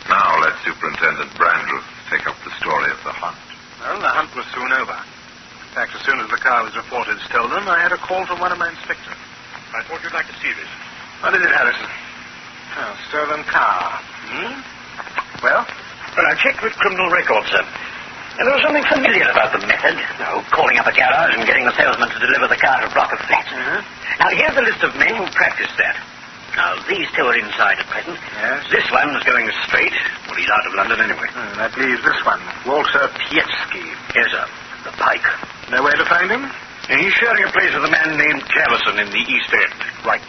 S19: Now let Superintendent Brandreth take up the story of the hunt.
S13: Well, the hunt was soon over. In fact, as soon as the car was reported stolen, I had a call from one of my inspectors.
S20: I thought you'd like to see this.
S13: What is it, Harrison? Oh, stolen car. Well?
S2: Well, I checked with criminal records, sir. And there was something familiar about the method. Calling up a garage and getting the salesman to deliver the car to a block of flats. Now, here's a list of men who practiced that. Now, these two are inside at present.
S13: Yes.
S2: This one's going straight. Well, he's out of London anyway.
S13: That leaves this one, Walter Pietsky.
S2: Yes, sir. The Pike.
S13: No way to find him?
S2: He's sharing a place with a man named Jefferson in the East End.
S13: Right.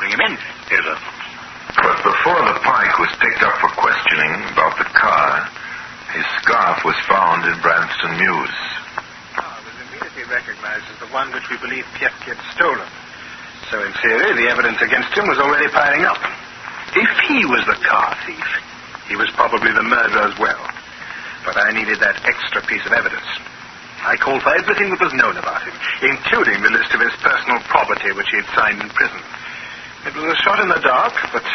S13: Bring him in.
S2: Yes, sir.
S19: But before the pike was picked up for questioning about the car, his scarf was found in Branston Mews.
S13: It was immediately recognized as the one which we believe Pietsky had stolen. So, in theory, the evidence against him was already piling up. If he was the car thief, he was probably the murderer as well. But I needed that extra piece of evidence. I called for everything that was known about him, including the list of his personal property which he had signed in prison. It was a shot in the dark, but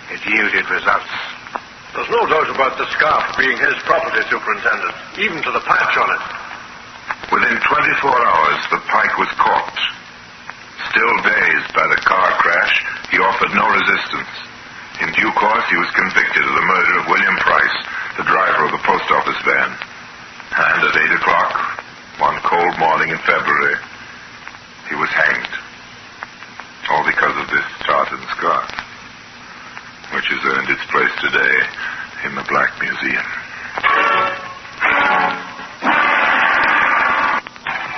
S13: it yielded results.
S17: There's no doubt about the scarf being his property, Superintendent, even to the patch on it.
S19: Within 24 hours, the pike was caught. Still dazed by the car crash, he offered no resistance. In due course, he was convicted of the murder of William Price, the driver of the post office van. And at 8 o'clock, one cold morning in February, he was hanged. All because of this tartan scarf, which has earned its place today in the Black Museum.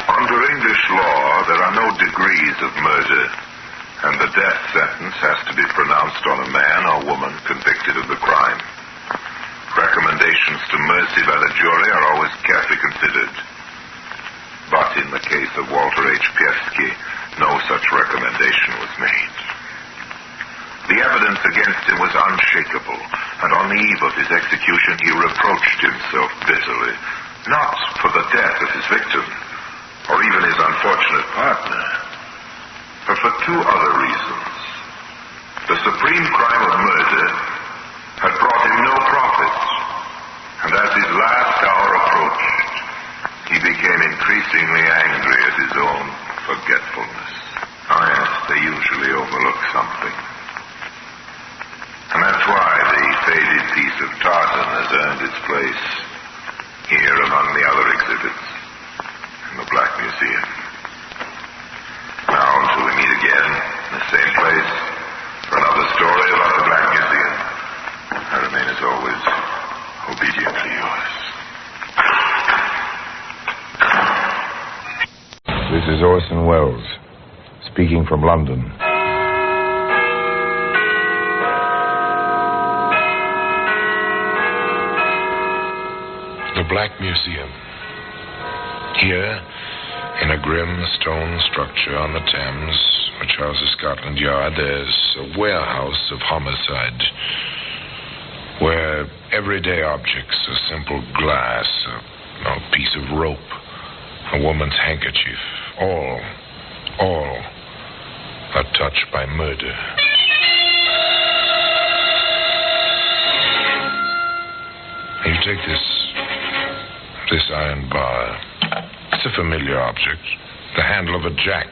S19: Under English law, there are no degrees of murder, and the death sentence has to be pronounced on a man or woman convicted of the crime. Recommendations to mercy by the jury are always carefully considered. But in the case of Walter H. Pietsky, no such recommendation was made. The evidence against him was unshakable, and on the eve of his execution he reproached himself bitterly, not
S12: increasingly angry at his own forgetfulness. Oh, yes, they usually overlook something. And that's why the faded piece of tartan has earned its place here among the other exhibits in the Black Museum. Now, until we meet again in the same place for another story about the Black Museum, I remain, as always, obediently yours.
S19: This is Orson Welles, speaking from London. The Black Museum. Here, in a grim stone structure on the Thames, which houses Scotland Yard, there's a warehouse of homicide, where everyday objects, a simple glass, a piece of rope, a woman's handkerchief, all are touched by murder. You take this iron bar. It's a familiar object. The handle of a jack.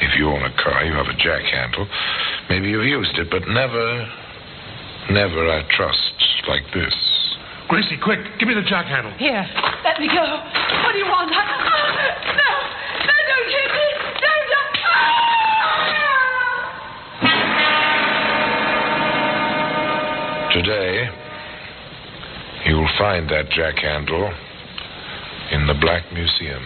S19: If you own a car, you have a jack handle. Maybe you've used it, but never, I trust, like this.
S6: Gracie, quick, give me the jack handle.
S15: Here, let me go. What do you want? No, don't hit me.
S19: Today, you'll find that jack handle in the Black Museum.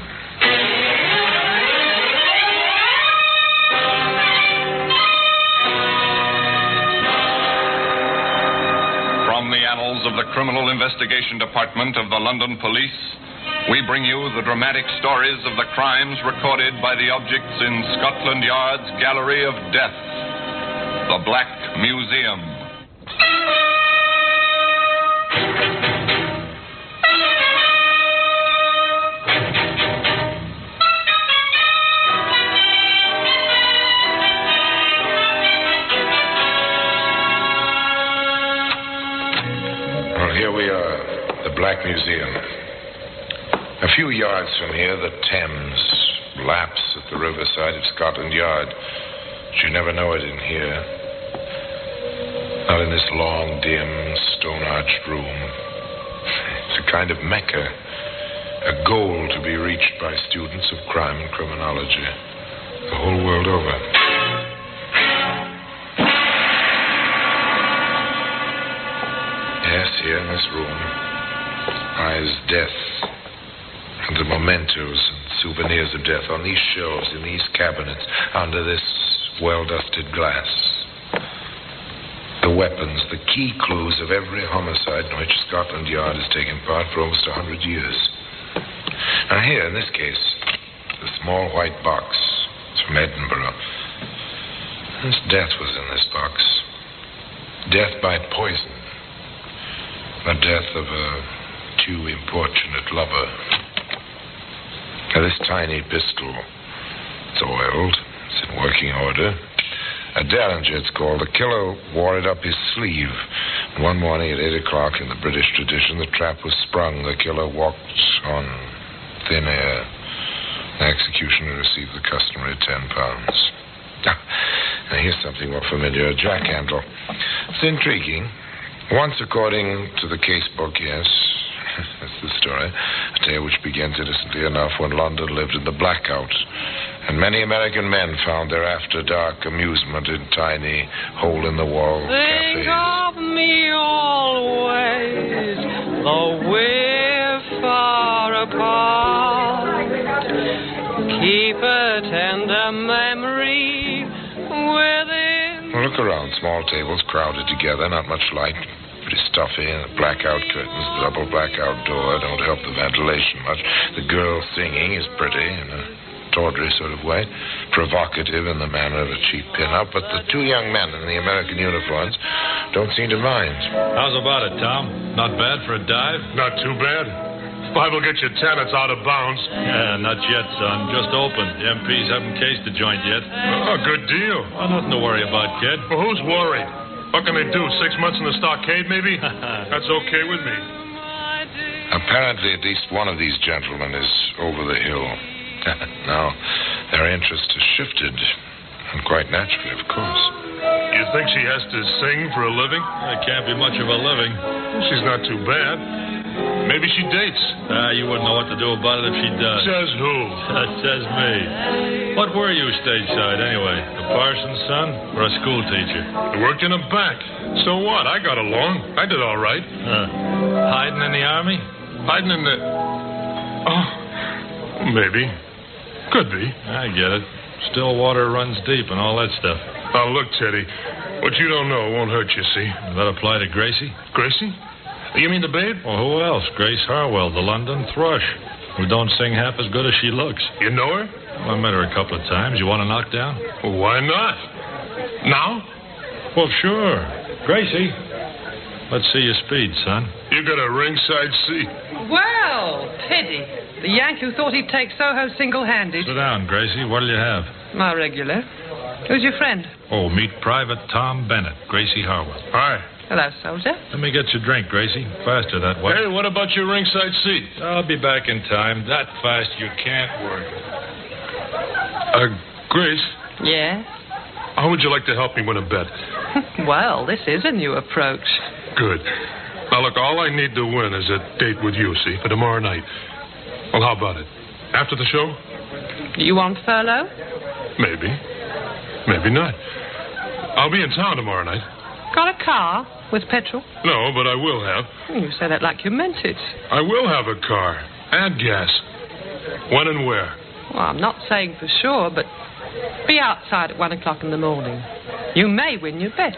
S4: From the annals of the Criminal Investigation Department of the London Police, we bring you the dramatic stories of the crimes recorded by the objects in Scotland Yard's Gallery of Death, the Black Museum.
S19: Here we are, the Black Museum. A few yards from here, the Thames laps at the riverside of Scotland Yard. But you never know it in here. Not in this long, dim, stone-arched room. It's a kind of Mecca, a goal to be reached by students of crime and criminology the whole world over. Yes, here in this room lies death and the mementos and souvenirs of death on these shelves, in these cabinets, under this well-dusted glass. The weapons, the key clues of every homicide in which Scotland Yard has taken part for almost 100 years. Now here, in this case, the small white box. It's from Edinburgh. This death was in this box. Death by poison. The death of a too importunate lover. Now, this tiny pistol, it's oiled. It's in working order. A Derringer, it's called. The killer wore it up his sleeve. And one morning at 8 o'clock, in the British tradition, the trap was sprung. The killer walked on thin air. The executioner received the customary £10. Now, here's something more familiar. A jack handle. It's intriguing. Once, according to the case book, yes, that's the story, a tale which begins innocently enough when London lived in the blackout, and many American men found their after-dark amusement in tiny, hole-in-the-wall cafes.
S16: Think of me always, though we're far apart. Keep a tender memory within.
S19: Well, look around. Small tables crowded together, not much light. Pretty stuffy. Blackout curtains, the double blackout door don't help the ventilation much. The girl singing is pretty in a tawdry sort of way, provocative in the manner of a cheap pin-up, but the two young men in the American uniforms don't seem to mind.
S18: How's about it, Tom? Not bad for a dive?
S6: Not too bad. If I will get you 10, it's out of bounds.
S18: Yeah, not yet, son. Just opened. The MPs haven't cased the joint yet.
S6: Oh, good deal.
S18: Oh, nothing to worry about, kid.
S6: Well, who's worried? What can they do? 6 months in the stockade, maybe? That's okay with me.
S19: A Apparently, at least one of these gentlemen is over the hill. Now, their interest has shifted, and quite naturally, of course.
S18: You think she has to sing for a living? It can't be much of a living. She's not too bad. Maybe she dates. You wouldn't know what to do about it if she does. Says who? Says me. What were you stateside, anyway? A parson's son or a school teacher? I worked in a bank. So what? I got along. I did all right. Hiding in the army? Hiding in the... Oh, maybe. Could be. I get it. Still water runs deep and all that stuff. Oh, look, Teddy. What you don't know won't hurt you, see? Does that apply to Gracie? Gracie? You mean the babe? Well, who else? Grace Harwell, the London thrush, who don't sing half as good as she looks. You know her? Well, I met her a couple of times. You want to knock down? Well, why not? Now? Well, sure. Gracie, let's see your speed, son. You got a ringside seat.
S8: Well, pity. The Yank who thought he'd take Soho single-handed.
S18: Sit down, Gracie. What'll you have?
S8: My regular. Who's your friend?
S18: Oh, meet Private Tom Bennett, Gracie Harwell. Hi.
S8: Hello, soldier.
S18: Let me get your drink, Gracie. Faster that way. Hey, what about your ringside seat? I'll be back in time. That fast you can't work. Grace?
S8: Yes?
S18: How would you like to help me win a bet?
S8: Well, this is a new approach.
S18: Good. Now, look, all I need to win is a date with you, see, for tomorrow night. Well, how about it? After the show?
S8: You want furlough?
S18: Maybe. Maybe not. I'll be in town tomorrow night.
S8: Got a car with petrol?
S18: No, but I will have.
S8: You say that like you meant it.
S18: I will have a car and gas. When and where?
S8: Well, I'm not saying for sure, but be outside at 1 o'clock in the morning. You may win your bet.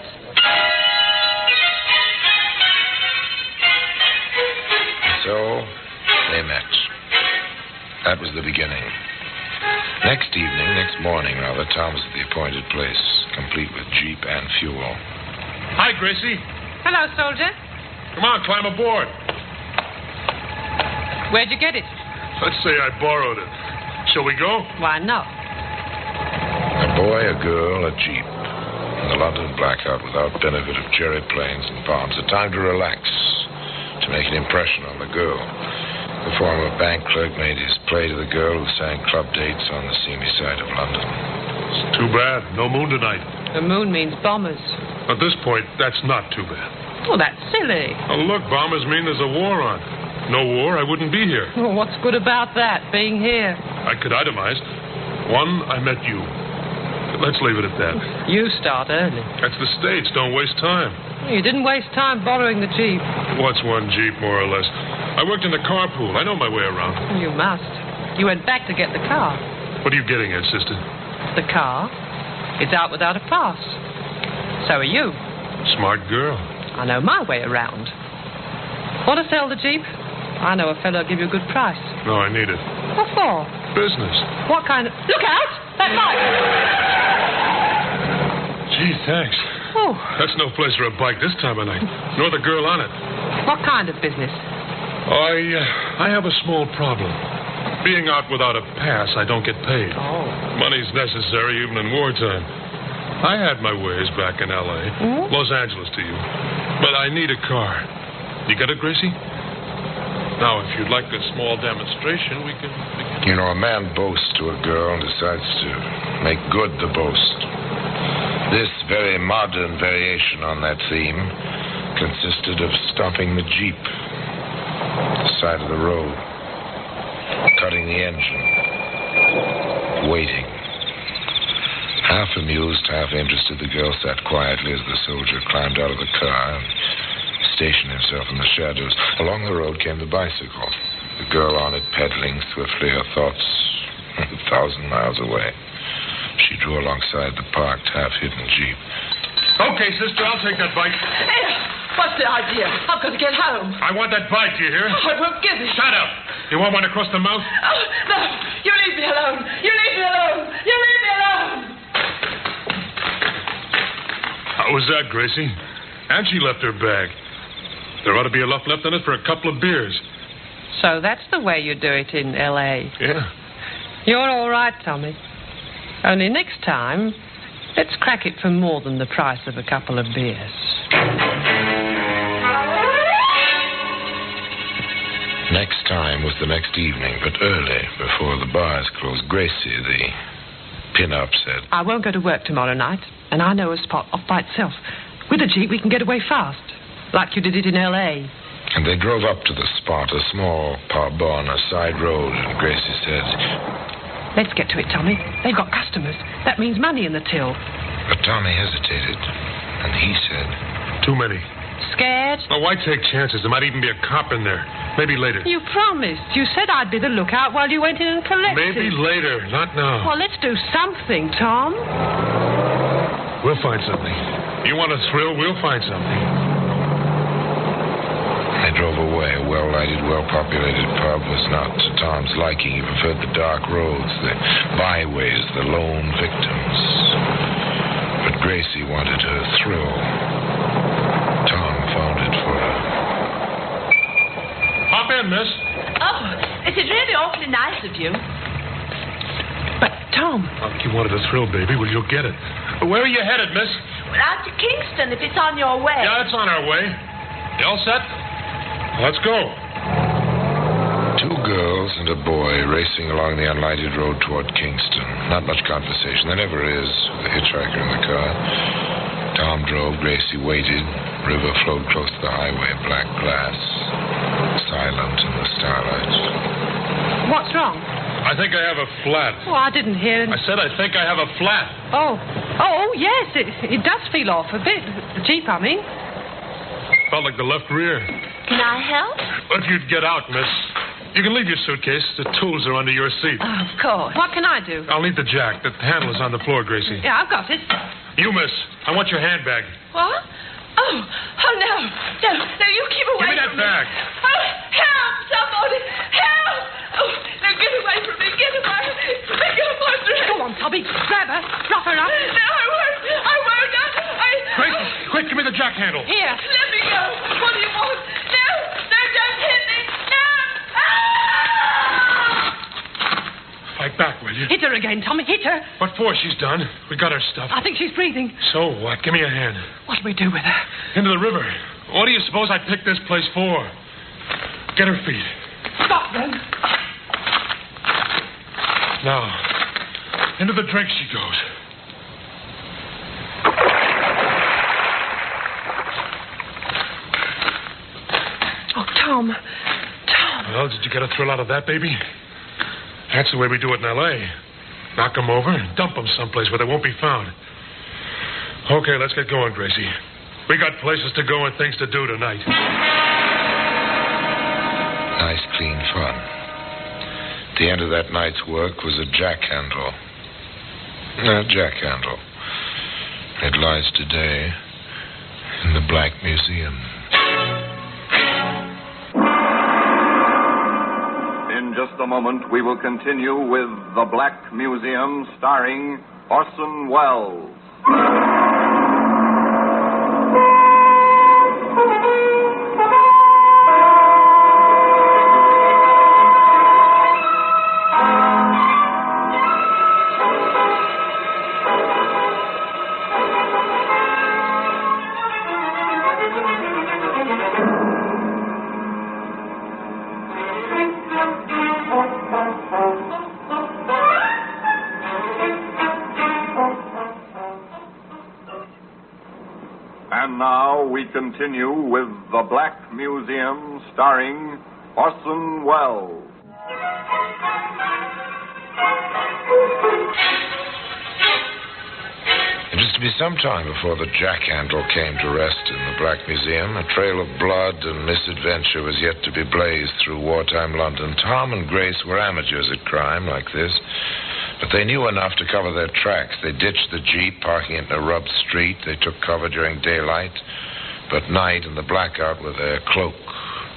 S19: So, they met. That was the beginning. Next morning, Tom was at the appointed place, complete with jeep and fuel.
S18: Hi, Gracie.
S8: Hello, soldier.
S18: Come on, climb aboard.
S8: Where'd you get it?
S18: Let's say I borrowed it. Shall we go?
S8: Why not?
S19: A boy, a girl, a jeep. In the London blackout without benefit of cherry planes and bombs. A time to relax, to make an impression on the girl. The former bank clerk made his play to the girl who sang club dates on the seamy side of London.
S18: It's too bad. No moon tonight.
S8: The moon means bombers.
S18: At this point, that's not too bad.
S8: Well, that's silly.
S18: Oh, look, bombers mean there's a war on. No war, I wouldn't be here.
S8: Well, what's good about that, being here?
S18: I could itemize. 1, I met you. Let's leave it at that.
S8: You start early.
S18: That's the States. Don't waste time.
S8: You didn't waste time borrowing the Jeep.
S18: What's one Jeep, more or less? I worked in the carpool. I know my way around.
S8: You must. You went back to get the car.
S18: What are you getting at, sister?
S8: The car? It's out without a pass. So are you.
S18: Smart girl.
S8: I know my way around. Want to sell the Jeep? I know a fellow will give you a good price.
S18: No, I need it.
S8: What for?
S18: Business.
S8: What kind of... Look out! That bike!
S18: Gee, thanks.
S8: Oh.
S18: That's no place for a bike this time of night. Nor the girl on it.
S8: What kind of business?
S18: I have a small problem. Being out without a pass, I don't get paid.
S8: Oh.
S18: Money's necessary even in wartime. I had my ways back in L.A., Los Angeles to you. But I need a car. You get it, Gracie? Now, if you'd like a small demonstration, we can begin.
S19: You know, a man boasts to a girl and decides to make good the boast. This very modern variation on that theme consisted of stopping the Jeep at the side of the road, cutting the engine, waiting. Half amused, half interested, the girl sat quietly as the soldier climbed out of the car and stationed himself in the shadows. Along the road came the bicycle. The girl on it pedaling swiftly, her thoughts 1,000 miles away. She drew alongside the parked, half-hidden Jeep.
S18: Okay, sister, I'll take that bike.
S8: What's the idea? I've got to get home.
S18: I want that bike, do you hear?
S8: I won't give it.
S18: Shut up. You want one across the mouth?
S8: Oh, no. You leave me alone. You leave me alone. You leave me alone.
S18: How was that, Gracie? And she left her bag. There ought to be enough left in it for a couple of beers.
S8: So that's the way you do it in L.A.?
S18: Yeah.
S8: You're all right, Tommy. Only next time, let's crack it for more than the price of a couple of beers.
S19: Next time was the next evening, but early, before the bars closed. Gracie, the pin-up, said,
S8: I won't go to work tomorrow night, and I know a spot off by itself. With a jeep, we can get away fast, like you did it in L.A.
S19: And they drove up to the spot, a small pub on a side road, and Gracie said,
S8: Let's get to it, Tommy. They've got customers. That means money in the till.
S19: But Tommy hesitated, and he said,
S18: Too many.
S8: Scared?
S18: Oh, why take chances? There might even be a cop in there. Maybe later.
S8: You promised. You said I'd be the lookout while you went in and collected.
S18: Maybe later, not now.
S8: Well, let's do something, Tom.
S18: We'll find something. You want a thrill, we'll find something.
S19: They drove away. A well-lighted, well-populated pub was not to Tom's liking. He preferred the dark roads, the byways, the lone victims. But Gracie wanted her thrill. Tom found it for her.
S18: Hop in, miss.
S15: Oh, this is really awfully nice of you.
S8: But, Tom...
S18: You wanted a thrill, baby. Well, you'll get it. Where are you headed, miss?
S15: Well, out to Kingston, if it's on your way.
S18: Yeah, it's on our way. You all set? Let's go.
S19: Two girls and a boy racing along the unlighted road toward Kingston. Not much conversation. There never is, with a hitchhiker in the car. Tom drove, Gracie waited. River flowed close to the highway, black glass, silent in the starlight.
S8: What's wrong?
S18: I think I have a flat.
S8: Oh, I didn't hear...
S18: I said I think I have a flat.
S8: Oh, yes, it does feel off a bit. The Jeep, I mean.
S18: Felt like the left rear.
S15: Can I help?
S18: If you'd get out, miss. You can leave your suitcase. The tools are under your seat.
S8: Oh, of course. What can I do?
S18: I'll need the jack. The handle is on the floor, Gracie.
S8: Yeah, I've got it.
S18: You, miss. I want your handbag.
S15: What? Oh, no. No, you keep away.
S18: Give me that bag.
S15: Oh, help, somebody. Help. Oh, now get away from me. Get away. Let go of my dress.
S8: Go on, Tubby. Grab her. Drop her up.
S15: No, I won't.
S18: Gracie, quick, give me the jack handle.
S8: Here.
S15: Let me go. What do you want? No, don't hit me. No.
S18: Fight back, will you?
S8: Hit her again, Tommy. Hit her.
S18: What for? She's done. We got her stuff.
S8: I think she's breathing.
S18: So what? Give me a hand.
S8: What do we do with her?
S18: Into the river. What do you suppose I picked this place for? Get her feet.
S8: Stop them.
S18: Now, into the drink she goes.
S8: Oh, Tom.
S18: Well, did you get a thrill out of that, baby? That's the way we do it in L.A. Knock them over and dump them someplace where they won't be found. Okay, let's get going, Gracie. We got places to go and things to do tonight.
S19: Nice, clean fun. At the end of that night's work was a jack handle. A jack handle. It lies today in the Black Museum.
S4: In just a moment, we will continue with The Black Museum, starring Orson Welles. And now we continue with The Black Museum, starring Orson Welles.
S19: It was to be some time before the jack handle came to rest in the Black Museum. A trail of blood and misadventure was yet to be blazed through wartime London. Tom and Grace were amateurs at crime like this, but they knew enough to cover their tracks. They ditched the Jeep, parking it in a rubbed street. They took cover during daylight, but night and the blackout were their cloak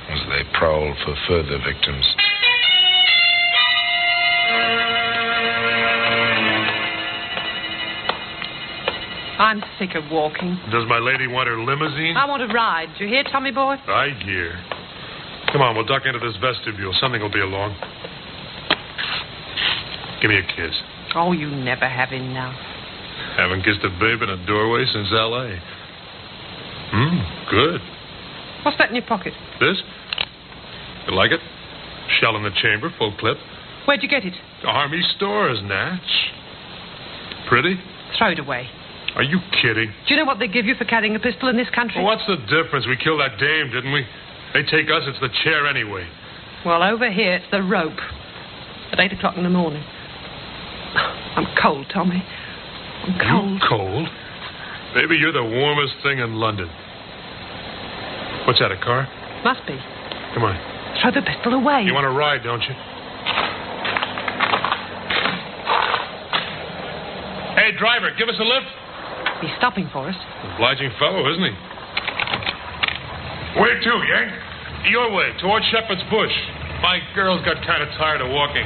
S19: as they prowled for further victims.
S8: I'm sick of walking.
S18: Does my lady want her limousine?
S8: I want a ride. Do you hear, Tommy boy?
S18: I hear. Come on, we'll duck into this vestibule. Something will be along. Give me a kiss.
S8: Oh, you never have enough.
S18: Haven't kissed a babe in a doorway since L.A. Good.
S8: What's that in your pocket?
S18: This? You like it? Shell in the chamber, full clip.
S8: Where'd you get it?
S18: Army stores, Natch. Pretty?
S8: Throw it away.
S18: Are you kidding?
S8: Do you know what they give you for carrying a pistol in this country?
S18: Well, what's the difference? We killed that dame, didn't we? They take us, it's the chair anyway.
S8: Well, over here, it's the rope. At 8 o'clock in the morning. I'm cold, Tommy. I'm cold.
S18: You cold? Maybe you're the warmest thing in London. What's that, a car?
S8: Must be.
S18: Come on.
S8: Throw the pistol away.
S18: You want to ride, don't you? Hey, driver, give us a lift.
S8: He's stopping for us.
S18: Obliging fellow, isn't he?
S17: Where to, Yank?
S18: Your way, towards Shepherd's Bush. My girl's got kind of tired of walking.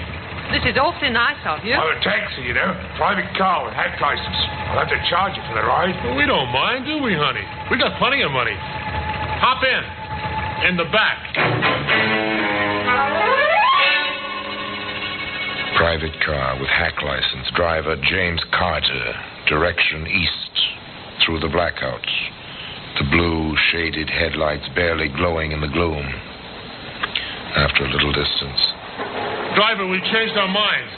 S8: This is awfully nice of you.
S17: I'm a taxi, you know. Private car with hack license. I'll have to charge you for the ride.
S18: Well, we don't mind, do we, honey? We got plenty of money. Hop in. In the back.
S19: Private car with hack license. Driver James Carter. Direction east. Through the blackouts. The blue, shaded headlights barely glowing in the gloom. After a little distance.
S18: Driver, we changed our minds.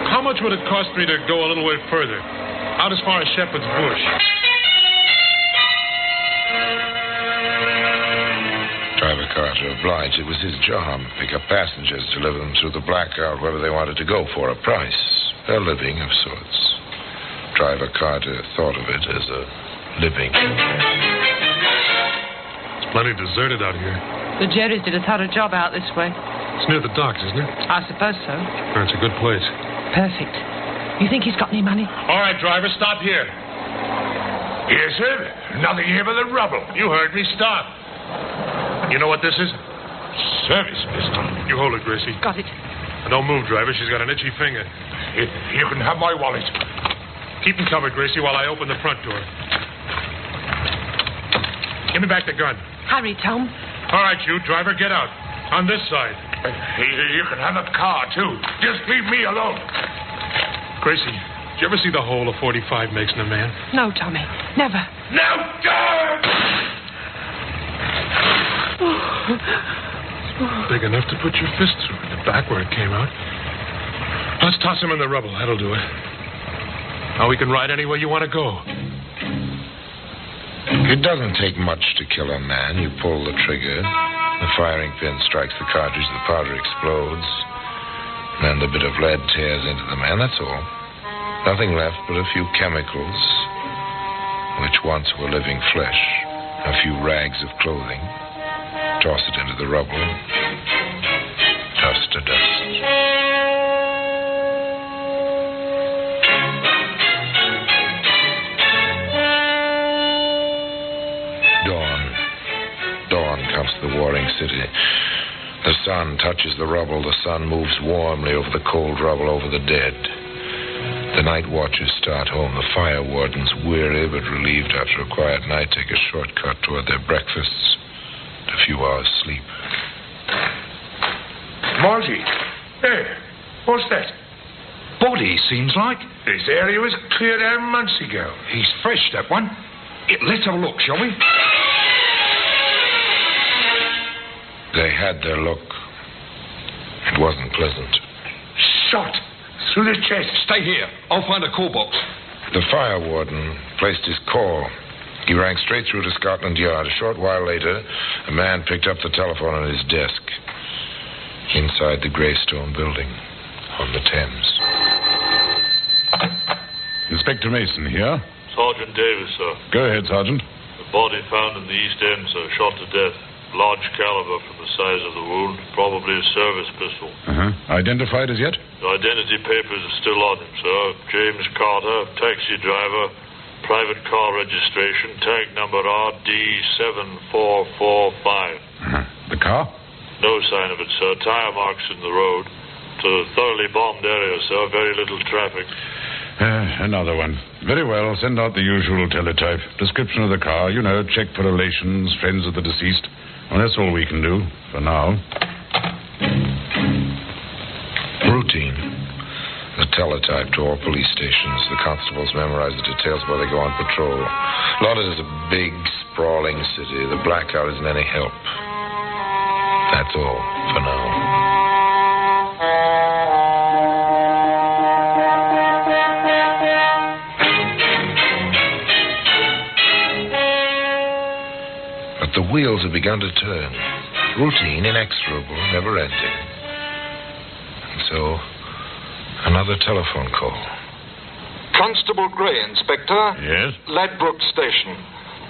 S18: How much would it cost me to go a little way further? Out as far as Shepherd's Bush.
S19: Driver Carter obliged. It was his job. Pick up passengers, deliver them through the blackout wherever they wanted to go for a price. A living of sorts. Driver Carter thought of it as a living.
S18: It's plenty deserted out here.
S8: The Jerrys did a thorough job out this way.
S18: It's near the docks, isn't it?
S8: I suppose so.
S18: It's a good place.
S8: Perfect. You think he's got any money?
S18: All right, driver, stop here.
S17: Yes, sir. Nothing here but the rubble.
S18: You heard me. Stop. You know what this is?
S17: Service pistol.
S18: You hold it, Gracie.
S8: Got it.
S18: And don't move, driver. She's got an itchy finger.
S17: You can have my wallet.
S18: Keep him covered, Gracie, while I open the front door. Give me back the gun.
S8: Hurry, Tom.
S18: All right, you, driver, get out. On this side.
S17: You can have a car, too. Just leave me alone.
S18: Gracie, did you ever see the hole a 45 makes in a man?
S8: No, Tommy. Never.
S17: No, God!
S18: Big enough to put your fist through in the back where it came out. Let's toss him in the rubble. That'll do it. Now we can ride anywhere you want to go.
S19: It doesn't take much to kill a man. You pull the trigger. The firing pin strikes the cartridge. The powder explodes. And the bit of lead tears into the man. That's all. Nothing left but a few chemicals, which once were living flesh. A few rags of clothing. Toss it into the rubble. Dust to dust. Dawn comes to the warring city. The sun touches the rubble. The sun moves warmly over the cold rubble, over the dead. The night watchers start home. The fire wardens, weary but relieved after a quiet night, take a shortcut toward their breakfasts and a few hours' sleep.
S17: Margie. Hey, what's that?
S9: Body, seems like.
S17: This area was cleared out months ago.
S9: He's fresh, that one. Let's have a look, shall we?
S19: They had their look. It wasn't pleasant.
S17: Shot through the chest.
S9: Stay here. I'll find a call box.
S19: The fire warden placed his call. He rang straight through to Scotland Yard. A short while later, a man picked up the telephone on his desk. Inside the Greystone building on the Thames.
S21: Inspector Mason here.
S22: Sergeant Davis, sir.
S21: Go ahead, Sergeant.
S22: The body found in the East End, sir, shot to death. Large caliber from the size of the wound. Probably a service pistol.
S21: Identified as yet?
S22: The identity papers are still on him, sir. James Carter, taxi driver, private car registration, tag number RD7445.
S21: The car?
S22: No sign of it, sir. Tire marks in the road. It's a thoroughly bombed area, sir. Very little traffic.
S21: Another one. Very well. Send out the usual teletype. Description of the car. You know, check for relations, friends of the deceased. Well, that's all we can do for now.
S19: Routine. The teletype to all police stations. The constables memorize the details while they go on patrol. London is a big, sprawling city. The blackout isn't any help. That's all for now. wheels had begun to turn. Routine, inexorable, never-ending. And so, another telephone call.
S9: Constable Gray, Inspector.
S21: Yes?
S9: Ladbroke Station.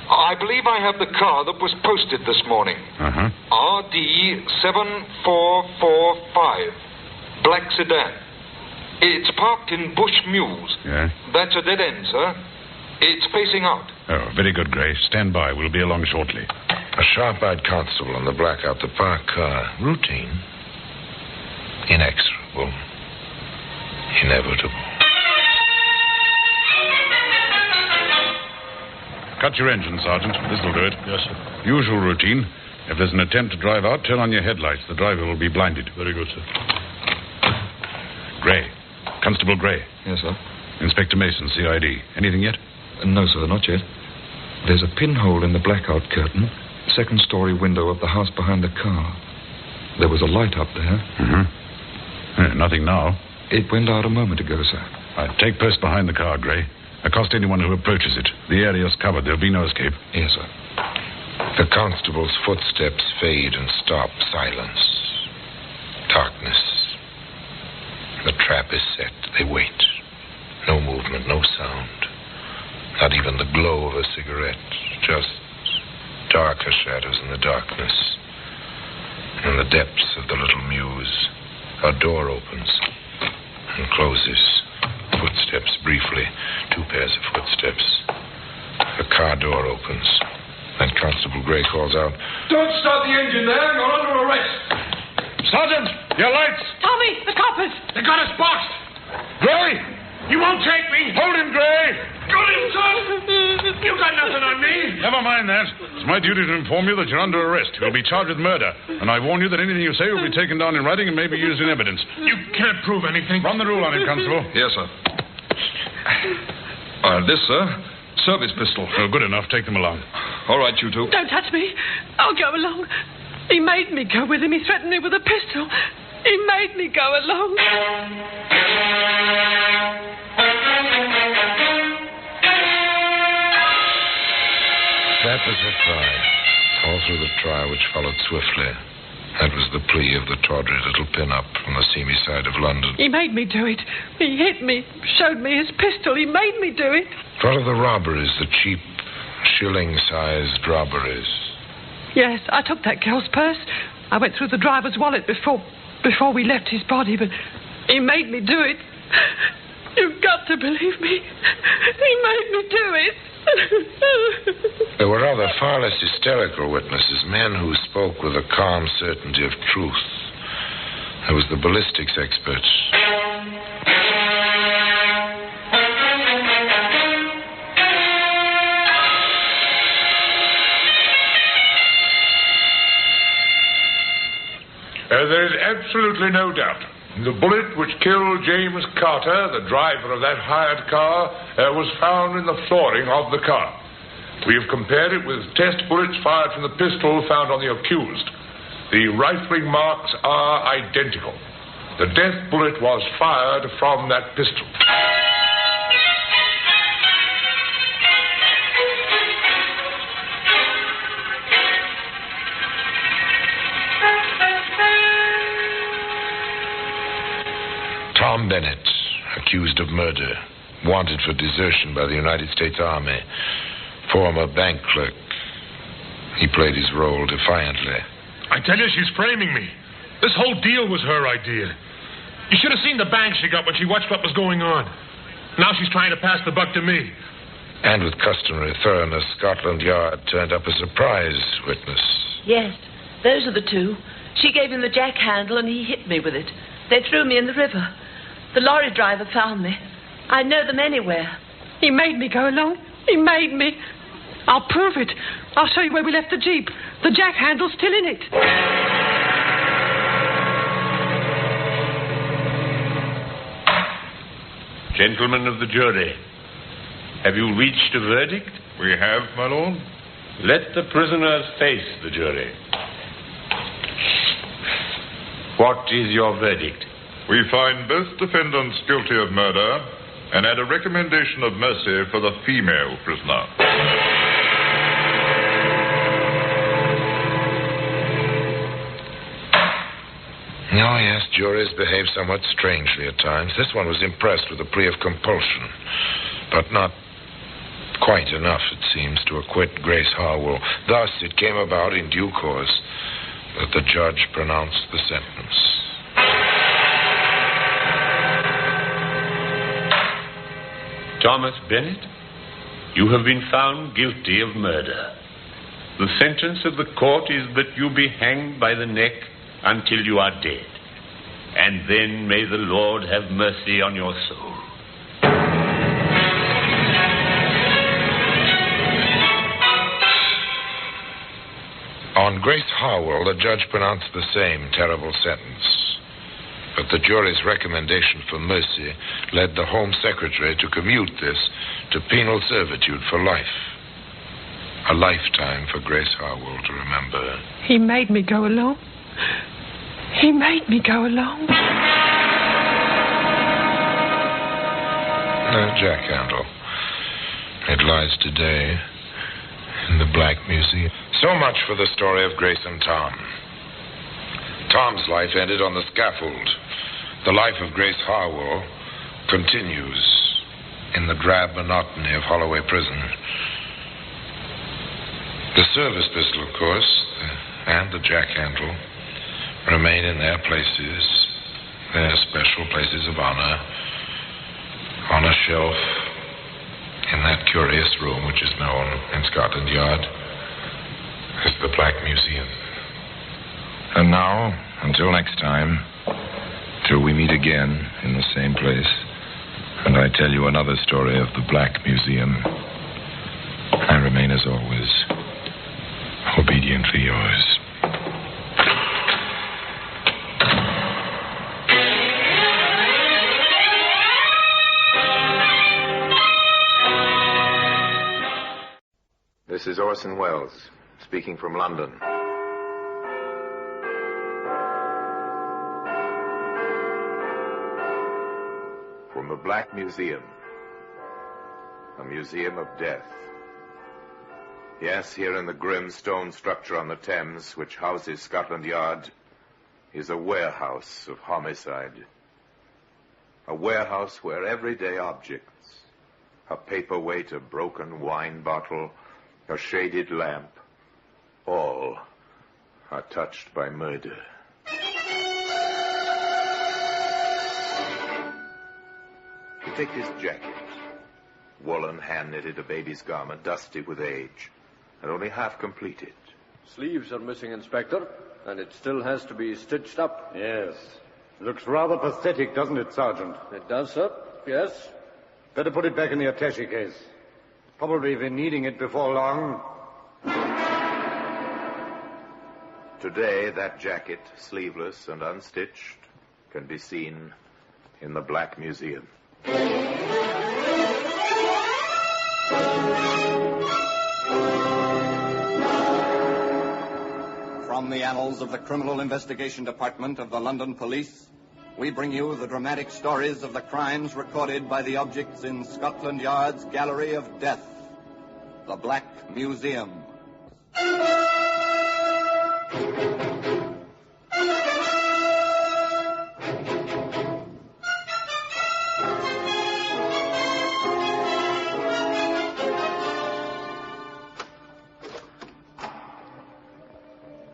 S9: I believe I have the car that was posted this morning.
S21: Uh-huh.
S9: RD 7445. Black sedan. It's parked in Bush Mews.
S21: Yeah?
S9: That's a dead end, sir. It's facing out.
S21: Oh, very good, Gray. Stand by. We'll be along shortly.
S19: A sharp-eyed constable on the blackout, the parked car. Routine. Inexorable. Inevitable.
S21: Cut your engine, Sergeant. This'll do it.
S18: Yes, sir.
S21: Usual routine. If there's an attempt to drive out, turn on your headlights. The driver will be blinded.
S18: Very good, sir.
S21: Gray. Constable Gray.
S5: Yes, sir.
S21: Inspector Mason, CID. Anything yet?
S5: No, sir, not yet. There's a pinhole in the blackout curtain, second-story window of the house behind the car. There was a light up there.
S21: Mm-hmm. Nothing now.
S5: It went out a moment ago, sir.
S21: Take post behind the car, Gray. Accost anyone who approaches it. The area's covered. There'll be no escape.
S5: Yes, sir.
S19: The constable's footsteps fade and stop. Silence. Darkness. The trap is set. They wait. No movement, no sound. Not even the glow of a cigarette. Just darker shadows in the darkness. In the depths of the little mews, a door opens and closes. Footsteps briefly. 2 pairs of footsteps. The car door opens. Then Constable Gray calls out,
S9: Don't start the engine there. You're under arrest.
S18: Sergeant, your lights.
S8: Tommy, the coppers.
S18: They got us boxed. Gray, you won't take me. Hold him, Gray.
S9: Got him, son. You got nothing on me.
S21: Never mind that. It's my duty to inform you that you're under arrest. You'll be charged with murder. And I warn you that anything you say will be taken down in writing and may be used in evidence.
S18: You can't prove anything.
S21: Run the rule on him, Constable.
S5: Yes, sir. This, sir, service pistol.
S21: Oh, good enough. Take them along.
S5: All right, you two.
S8: Don't touch me. I'll go along. He made me go with him. He threatened me with a pistol. He made me go along.
S19: That was her cry. All through the trial, which followed swiftly. That was the plea of the tawdry little pin-up from the seamy side of London.
S8: He made me do it. He hit me, showed me his pistol. He made me do it.
S19: What of the robberies, the cheap, shilling-sized robberies?
S8: Yes, I took that girl's purse. I went through the driver's wallet before we left his body, but he made me do it. You've got to believe me. He made me do it.
S19: There were other, far less hysterical witnesses, men who spoke with a calm certainty of truth. There was the ballistics expert.
S18: There is absolutely no doubt. The bullet which killed James Carter, the driver of that hired car, was found in the flooring of the car. We have compared it with test bullets fired from the pistol found on the accused. The rifling marks are identical. The death bullet was fired from that pistol.
S19: Tom Bennett, accused of murder, wanted for desertion by the United States Army, former bank clerk. He played his role defiantly.
S18: I tell you, she's framing me. This whole deal was her idea. You should have seen the bang she got when she watched what was going on. Now she's trying to pass the buck to me.
S19: And with customary thoroughness, Scotland Yard turned up a surprise witness.
S10: Yes, those are the two. She gave him the jack handle and he hit me with it. They threw me in the river. The lorry driver found me. I know them anywhere.
S8: He made me go along. He made me. I'll prove it. I'll show you where we left the Jeep. The jack handle's still in it.
S23: Gentlemen of the jury, have you reached a verdict?
S14: We have, my lord.
S23: Let the prisoners face the jury. What is your verdict?
S14: We find both defendants guilty of murder and add a recommendation of mercy for the female prisoner.
S21: Oh, yes, juries behave somewhat strangely at times. This one was impressed with a plea of compulsion, but not quite enough, it seems, to acquit Grace Harwell. Thus, it came about in due course that the judge pronounced the sentence.
S23: Thomas Bennett, you have been found guilty of murder. The sentence of the court is that you be hanged by the neck until you are dead. And then may the Lord have mercy on your soul.
S21: On Grace Harwell, the judge pronounced the same terrible sentence. But the jury's recommendation for mercy led the Home Secretary to commute this to penal servitude for life. A lifetime for Grace Harwell to remember.
S8: He made me go along. He made me go along.
S21: No jack handle. It lies today in the Black Museum. So much for the story of Grace and Tom. Tom's life ended on the scaffold. The life of Grace Harwell continues in the drab monotony of Holloway Prison. The service pistol, of course, and the jack handle remain in their places, their special places of honor, on a shelf in that curious room which is known in Scotland Yard as the Black Museum.
S5: And now, until next time, till we meet again in the same place, and I tell you another story of the Black Museum, I remain, as always, obediently yours.
S19: This is Orson Welles, speaking from London. From the Black Museum, a museum of death. Yes, here in the grim stone structure on the Thames, which houses Scotland Yard, is a warehouse of homicide. A warehouse where everyday objects, a paperweight, a broken wine bottle, a shaded lamp, all are touched by murder. You take this jacket, woolen, hand-knitted, a baby's garment, dusty with age, and only half completed.
S11: Sleeves are missing, Inspector, and it still has to be stitched up.
S1: Yes. Looks rather pathetic, doesn't it, Sergeant?
S11: It does, sir. Yes.
S1: Better put it back in the attaché case. Probably been needing it before long.
S19: Today, that jacket, sleeveless and unstitched, can be seen in the Black Museum.
S4: From the annals of the Criminal Investigation Department of the London Police, we bring you the dramatic stories of the crimes recorded by the objects in Scotland Yard's Gallery of Death, the Black Museum.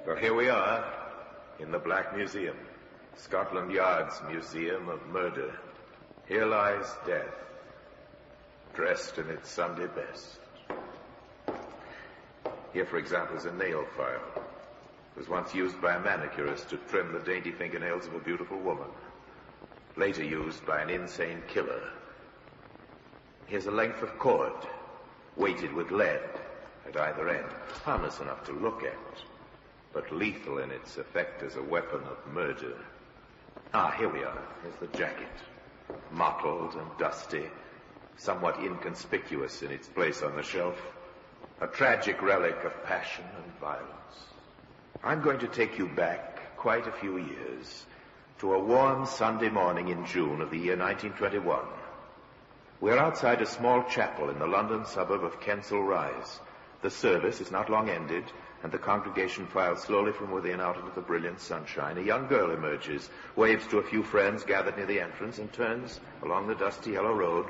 S19: Well, here we are in the Black Museum. Scotland Yard's Museum of Murder. Here lies death, dressed in its Sunday best. Here, for example, is a nail file. It was once used by a manicurist to trim the dainty fingernails of a beautiful woman. Later used by an insane killer. Here's a length of cord, weighted with lead at either end. Harmless enough to look at, but lethal in its effect as a weapon of murder. Here we are. Here's the jacket. Mottled and dusty, somewhat inconspicuous in its place on the shelf. A tragic relic of passion and violence. I'm going to take you back quite a few years to a warm Sunday morning in June of the year 1921. We're outside a small chapel in the London suburb of Kensal Rise. The service is not long ended, and the congregation files slowly from within out into the brilliant sunshine. A young girl emerges, waves to a few friends gathered near the entrance, and turns along the dusty yellow road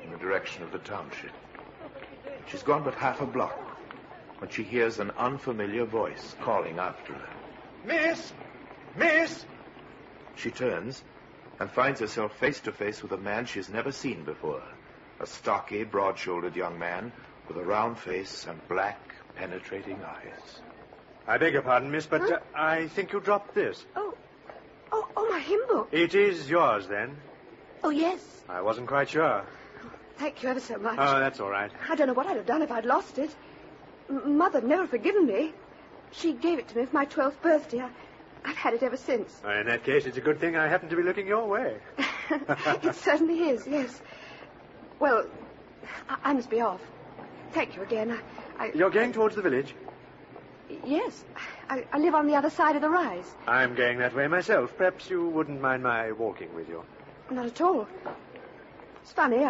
S19: in the direction of the township. She's gone but half a block when she hears an unfamiliar voice calling after her.
S3: Miss! Miss!
S19: She turns and finds herself face to face with a man she has never seen before. A stocky, broad-shouldered young man with a round face and black, penetrating eyes.
S3: I beg your pardon, miss, but I think you dropped this.
S7: Oh, my hymn book.
S3: It is yours, then?
S7: Oh, yes.
S3: I wasn't quite sure.
S7: Thank you ever so much.
S3: Oh, that's all right.
S7: I don't know what I'd have done if I'd lost it. Mother'd never forgiven me. She gave it to me for my 12th birthday. I've had it ever since.
S3: In that case, it's a good thing I happen to be looking your way.
S7: It certainly is, yes. Well, I must be off. Thank you again.
S3: You're going towards the village?
S7: Yes. I live on the other side of the rise.
S3: I'm going that way myself. Perhaps you wouldn't mind my walking with you.
S7: Not at all. It's funny,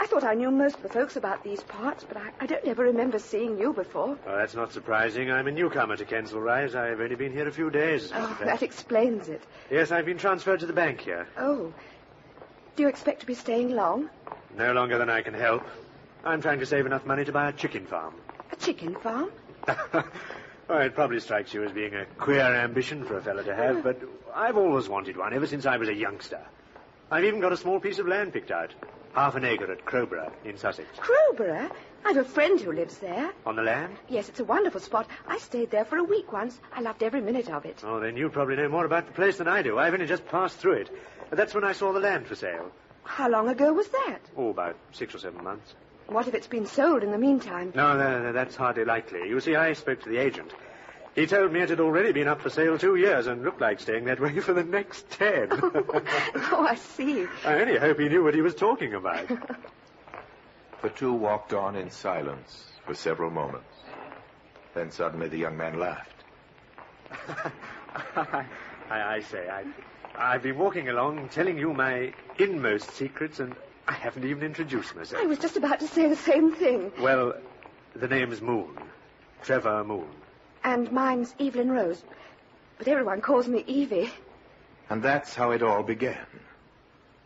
S7: I thought I knew most of the folks about these parts, but I don't ever remember seeing you before.
S3: Oh, that's not surprising. I'm a newcomer to Kensal Rise. I've only been here a few days.
S7: That explains it.
S3: Yes, I've been transferred to the bank here.
S7: Oh. Do you expect to be staying long?
S3: No longer than I can help. I'm trying to save enough money to buy a chicken farm.
S7: A chicken farm?
S3: Oh, it probably strikes you as being a queer ambition for a fellow to have, but I've always wanted one ever since I was a youngster. I've even got a small piece of land picked out. Half an acre at Crowborough in Sussex.
S7: Crowborough? I've a friend who lives there.
S3: On the land?
S7: Yes, it's a wonderful spot. I stayed there for a week once. I loved every minute of it.
S3: Oh, then you probably know more about the place than I do. I've only just passed through it. That's when I saw the land for sale.
S7: How long ago was that?
S3: Oh, about 6 or 7 months.
S7: What if it's been sold in the meantime?
S3: No, that's hardly likely. You see, I spoke to the agent. He told me it had already been up for sale 2 years and looked like staying that way for the next 10.
S7: Oh, I see.
S3: I only hope he knew what he was talking about.
S19: The two walked on in silence for several moments. Then suddenly the young man laughed.
S3: I say, I've been walking along telling you my inmost secrets, and I haven't even introduced myself.
S7: I was just about to say the same thing.
S3: Well, the name's Moon. Trevor Moon.
S7: And mine's Evelyn Rose. But everyone calls me Evie.
S19: And that's how it all began.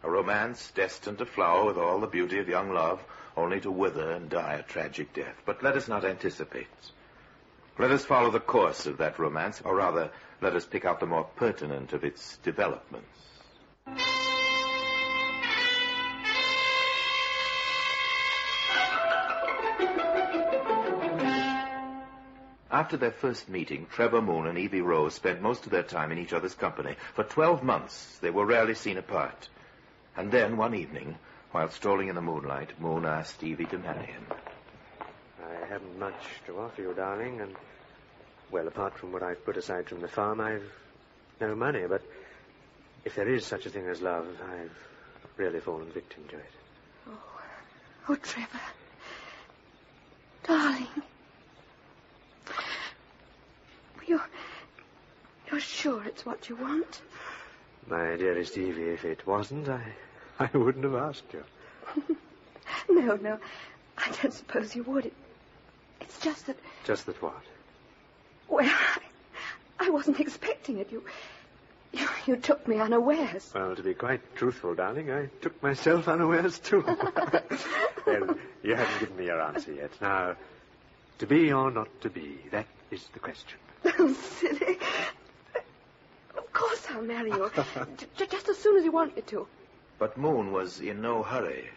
S19: A romance destined to flower with all the beauty of young love, only to wither and die a tragic death. But let us not anticipate. Let us follow the course of that romance, or rather, let us pick out the more pertinent of its developments. After their first meeting, Trevor Moon and Evie Rose spent most of their time in each other's company. For 12 months, they were rarely seen apart. And then, one evening, while strolling in the moonlight, Moon asked Evie to marry him.
S3: I haven't much to offer you, darling, and, well, apart from what I've put aside from the farm, I've no money, but if there is such a thing as love, I've really fallen victim to it.
S7: Oh, Trevor. Darling. You're sure it's what you want?
S3: My dearest Evie, if it wasn't, I wouldn't have asked you.
S7: No, I don't suppose you would. It's just that...
S3: Just that what?
S7: Well, I wasn't expecting it. You took me unawares.
S3: Well, to be quite truthful, darling, I took myself unawares, too. Well, you haven't given me your answer yet. Now, to be or not to be, that is the question.
S7: Oh, silly. Of course I'll marry you. Just as soon as you want me to.
S19: But Moon was in no hurry.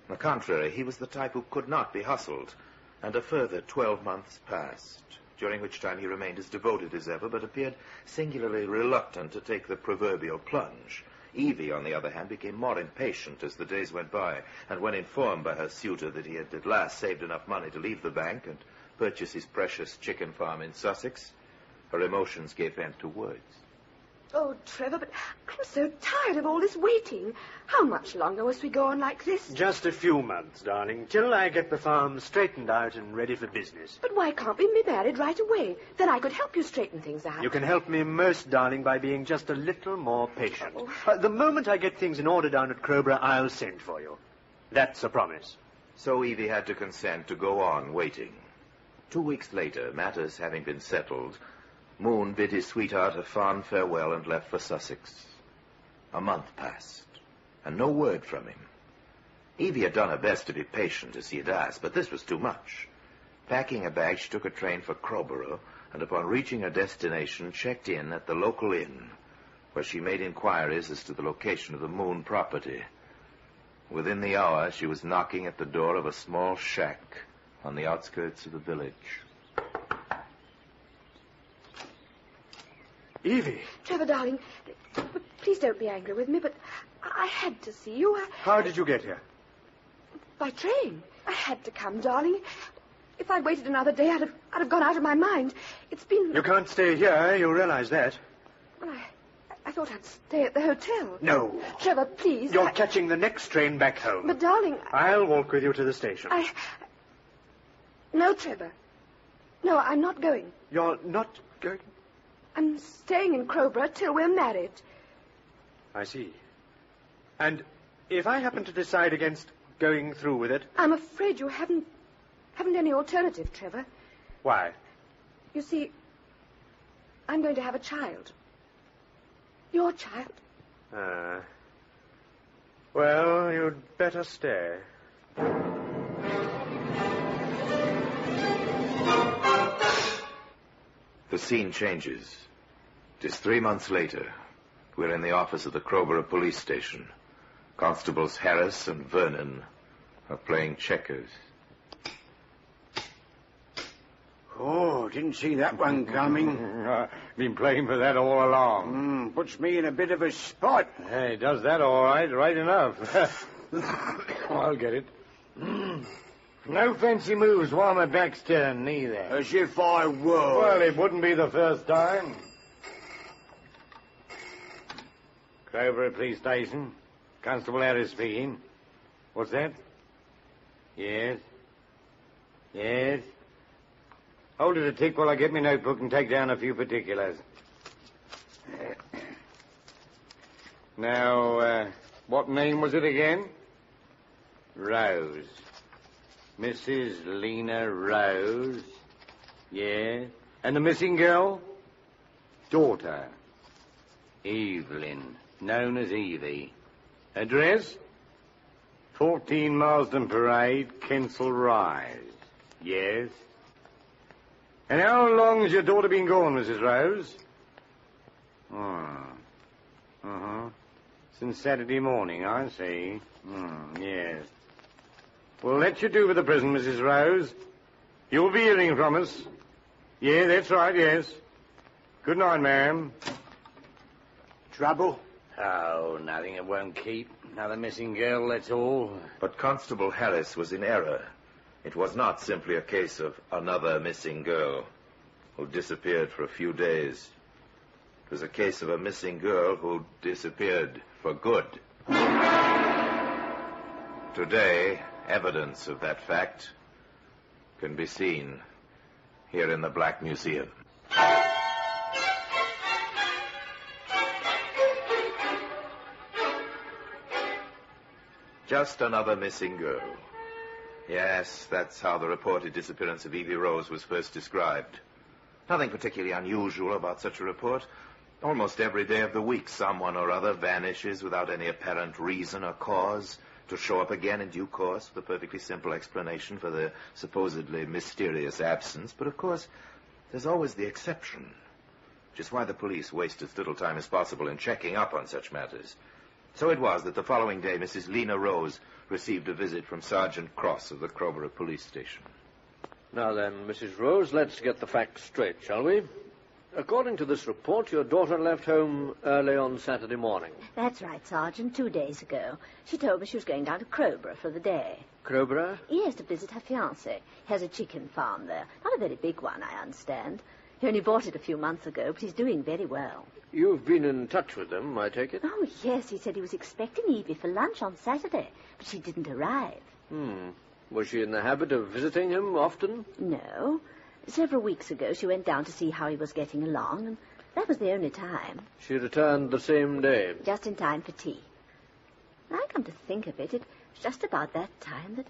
S19: On the contrary, he was the type who could not be hustled. And a further 12 months passed, during which time he remained as devoted as ever, but appeared singularly reluctant to take the proverbial plunge. Evie, on the other hand, became more impatient as the days went by, and when informed by her suitor that he had at last saved enough money to leave the bank and purchase his precious chicken farm in Sussex, her emotions gave vent to words.
S7: Oh, Trevor, but I'm so tired of all this waiting. How much longer must we go on like this?
S3: Just a few months, darling, till I get the farm straightened out and ready for business.
S7: But why can't we be married right away? Then I could help you straighten things out.
S3: You can help me most, darling, by being just a little more patient. The moment I get things in order down at Crowborough, I'll send for you. That's a promise.
S19: So Evie had to consent to go on waiting. 2 weeks later, matters having been settled, Moon bid his sweetheart a fond farewell and left for Sussex. A month passed, and no word from him. Evie had done her best to be patient, as he had asked, but this was too much. Packing a bag, she took a train for Crowborough, and upon reaching her destination, checked in at the local inn, where she made inquiries as to the location of the Moon property. Within the hour, she was knocking at the door of a small shack on the outskirts of the village.
S6: Evie.
S7: Trevor, darling, please don't be angry with me, but I had to see you.
S6: How did you get here?
S7: By train. I had to come, darling. If I'd waited another day, I'd have gone out of my mind. It's been...
S6: You can't stay here, you realize that.
S7: Well, I thought I'd stay at the hotel.
S6: No.
S7: Trevor, please.
S6: You're catching the next train back home.
S7: But, darling...
S6: I'll walk with you to the station.
S7: No, Trevor. No, I'm not going.
S6: You're not going?
S7: I'm staying in Crowborough till we're married.
S6: I see. And if I happen to decide against going through with it...
S7: I'm afraid you haven't any alternative, Trevor.
S6: Why?
S7: You see, I'm going to have a child. Your child.
S6: Well, you'd better stay.
S19: The scene changes. It is 3 months later. We're in the office of the Crowborough police station. Constables Harris and Vernon are playing checkers.
S2: Oh, didn't see that one coming.
S1: Been playing for that all along.
S2: Puts me in a bit of a spot.
S1: Hey, does that all right, right enough. I'll get it. No fancy moves while my back's turned, neither.
S2: As if I were.
S1: Well, it wouldn't be the first time. Crowborough Police Station. Constable Harris speaking. What's that? Yes. Yes. Hold it a tick while I get my notebook and take down a few particulars. Now, what name was it again? Rose. Mrs. Lena Rose. Yes. And the missing girl? Daughter. Evelyn, known as Evie. Address? 14 Marsden Parade, Kensal Rise. Yes. And how long has your daughter been gone, Mrs. Rose? Since Saturday morning, I see. Yes. Well, let you do with the prison, Mrs. Rose. You'll be hearing from us. Yeah, that's right, yes. Good night, ma'am.
S2: Trouble?
S1: Oh, nothing it won't keep. Another missing girl, that's all.
S19: But Constable Harris was in error. It was not simply a case of another missing girl who disappeared for a few days. It was a case of a missing girl who disappeared for good. Today, evidence of that fact can be seen here in the Black Museum. Just another missing girl. Yes, that's how the reported disappearance of Evie Rose was first described. Nothing particularly unusual about such a report. Almost every day of the week, someone or other vanishes without any apparent reason or cause, to show up again in due course with a perfectly simple explanation for the supposedly mysterious absence. But, of course, there's always the exception, which is why the police waste as little time as possible in checking up on such matters. So it was that the following day, Mrs. Lena Rose received a visit from Sergeant Cross of the Crowborough Police Station.
S13: Now then, Mrs. Rose, let's get the facts straight, shall we? According to this report, your daughter left home early on Saturday morning.
S20: That's right, Sergeant, 2 days ago. She told me she was going down to Crowborough for the day.
S13: Crowborough?
S20: Yes, to visit her fiancé. He has a chicken farm there. Not a very big one, I understand. He only bought it a few months ago, but he's doing very well.
S13: You've been in touch with them, I take it?
S20: Oh, yes, he said he was expecting Evie for lunch on Saturday, but she didn't arrive.
S13: Was she in the habit of visiting him often?
S20: No. Several weeks ago, she went down to see how he was getting along, and that was the only time.
S13: She returned the same day?
S20: Just in time for tea. Now, I come to think of it, it was just about that time that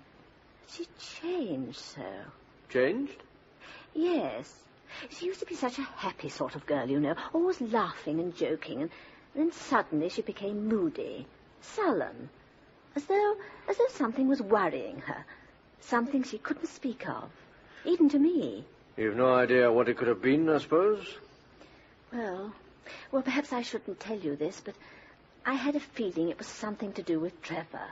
S20: she changed so.
S13: Changed?
S20: Yes. She used to be such a happy sort of girl, you know, always laughing and joking, and then suddenly she became moody, sullen, as though something was worrying her, something she couldn't speak of, even to me.
S13: You've no idea what it could have been, I suppose?
S20: Well, perhaps I shouldn't tell you this, but I had a feeling it was something to do with Trevor.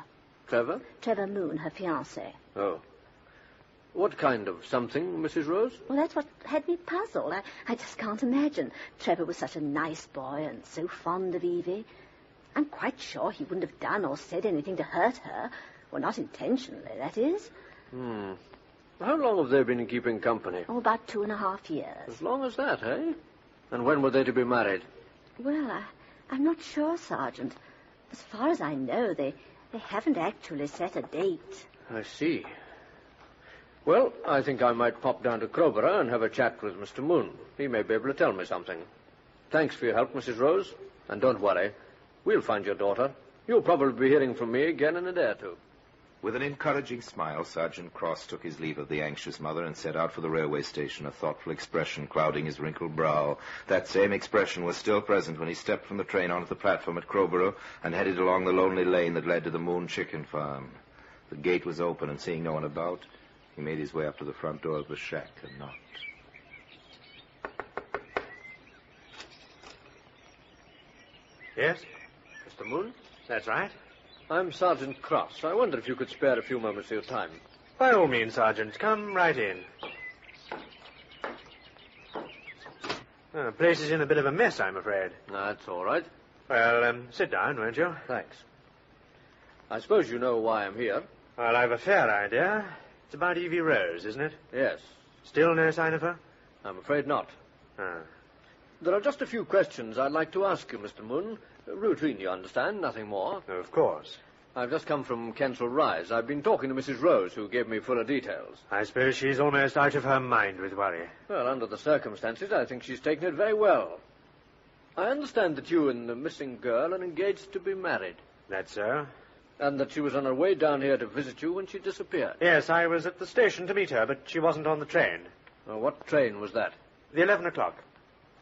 S13: Trevor?
S20: Trevor Moon, her fiancé.
S13: Oh. What kind of something, Mrs. Rose?
S20: Well, that's what had me puzzled. I just can't imagine. Trevor was such a nice boy and so fond of Evie. I'm quite sure he wouldn't have done or said anything to hurt her. Well, not intentionally, that is.
S13: How long have they been keeping company?
S20: Oh, about 2.5 years.
S13: As long as that, eh? And when were they to be married?
S20: Well, I'm not sure, Sergeant. As far as I know, they haven't actually set a date.
S13: I see. Well, I think I might pop down to Crowborough and have a chat with Mr. Moon. He may be able to tell me something. Thanks for your help, Mrs. Rose. And don't worry. We'll find your daughter. You'll probably be hearing from me again in a day or two.
S19: With an encouraging smile, Sergeant Cross took his leave of the anxious mother and set out for the railway station, a thoughtful expression clouding his wrinkled brow. That same expression was still present when he stepped from the train onto the platform at Crowborough and headed along the lonely lane that led to the Moon Chicken Farm. The gate was open, and seeing no one about, he made his way up to the front door of the shack and knocked.
S3: Yes? Mr. Moon? That's right.
S13: I'm Sergeant Cross. I wonder if you could spare a few moments of your time.
S3: By all means, Sergeant. Come right in. The place is in a bit of a mess, I'm afraid.
S13: That's all right.
S3: Well, sit down, won't you?
S13: Thanks. I suppose you know why I'm here.
S3: Well, I've a fair idea. It's about Evie Rose, isn't it?
S13: Yes.
S3: Still no sign of her?
S13: I'm afraid not.
S3: Ah.
S13: There are just a few questions I'd like to ask you, Mr. Moon. Routine, you understand, nothing more.
S3: Of course.
S13: I've just come from Kensal Rise. I've been talking to Mrs. Rose, who gave me fuller details.
S3: I suppose she's almost out of her mind with worry.
S13: Well, under the circumstances, I think she's taken it very well. I understand that you and the missing girl are engaged to be married.
S3: That's so.
S13: And that she was on her way down here to visit you when she disappeared.
S3: Yes, I was at the station to meet her, but she wasn't on the train.
S13: What train was that?
S3: The 11 o'clock.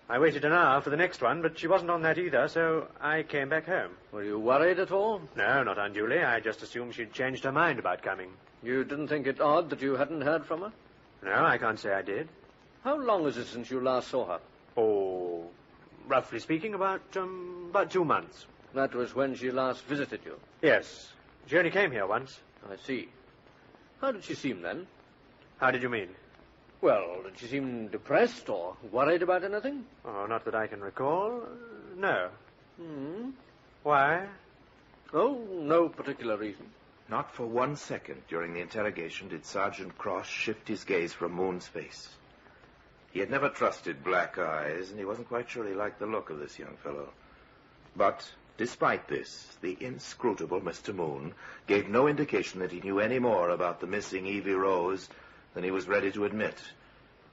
S3: I waited an hour for the next one, but she wasn't on that either, so I came back home.
S13: Were you worried at all?
S3: No, not unduly. I just assumed she'd changed her mind about coming.
S13: You didn't think it odd that you hadn't heard from her?
S3: No, I can't say I did.
S13: How long is it since you last saw her?
S3: Oh, roughly speaking, about 2 months.
S13: That was when she last visited you?
S3: Yes. She only came here once.
S13: I see. How did she seem then?
S3: How did you mean?
S13: Well, did she seem depressed or worried about anything?
S3: Oh, not that I can recall. No. Why?
S13: Oh, no particular reason.
S19: Not for 1 second during the interrogation did Sergeant Cross shift his gaze from Moon's face. He had never trusted black eyes, and he wasn't quite sure he liked the look of this young fellow. But despite this, the inscrutable Mr. Moon gave no indication that he knew any more about the missing Evie Rose than he was ready to admit,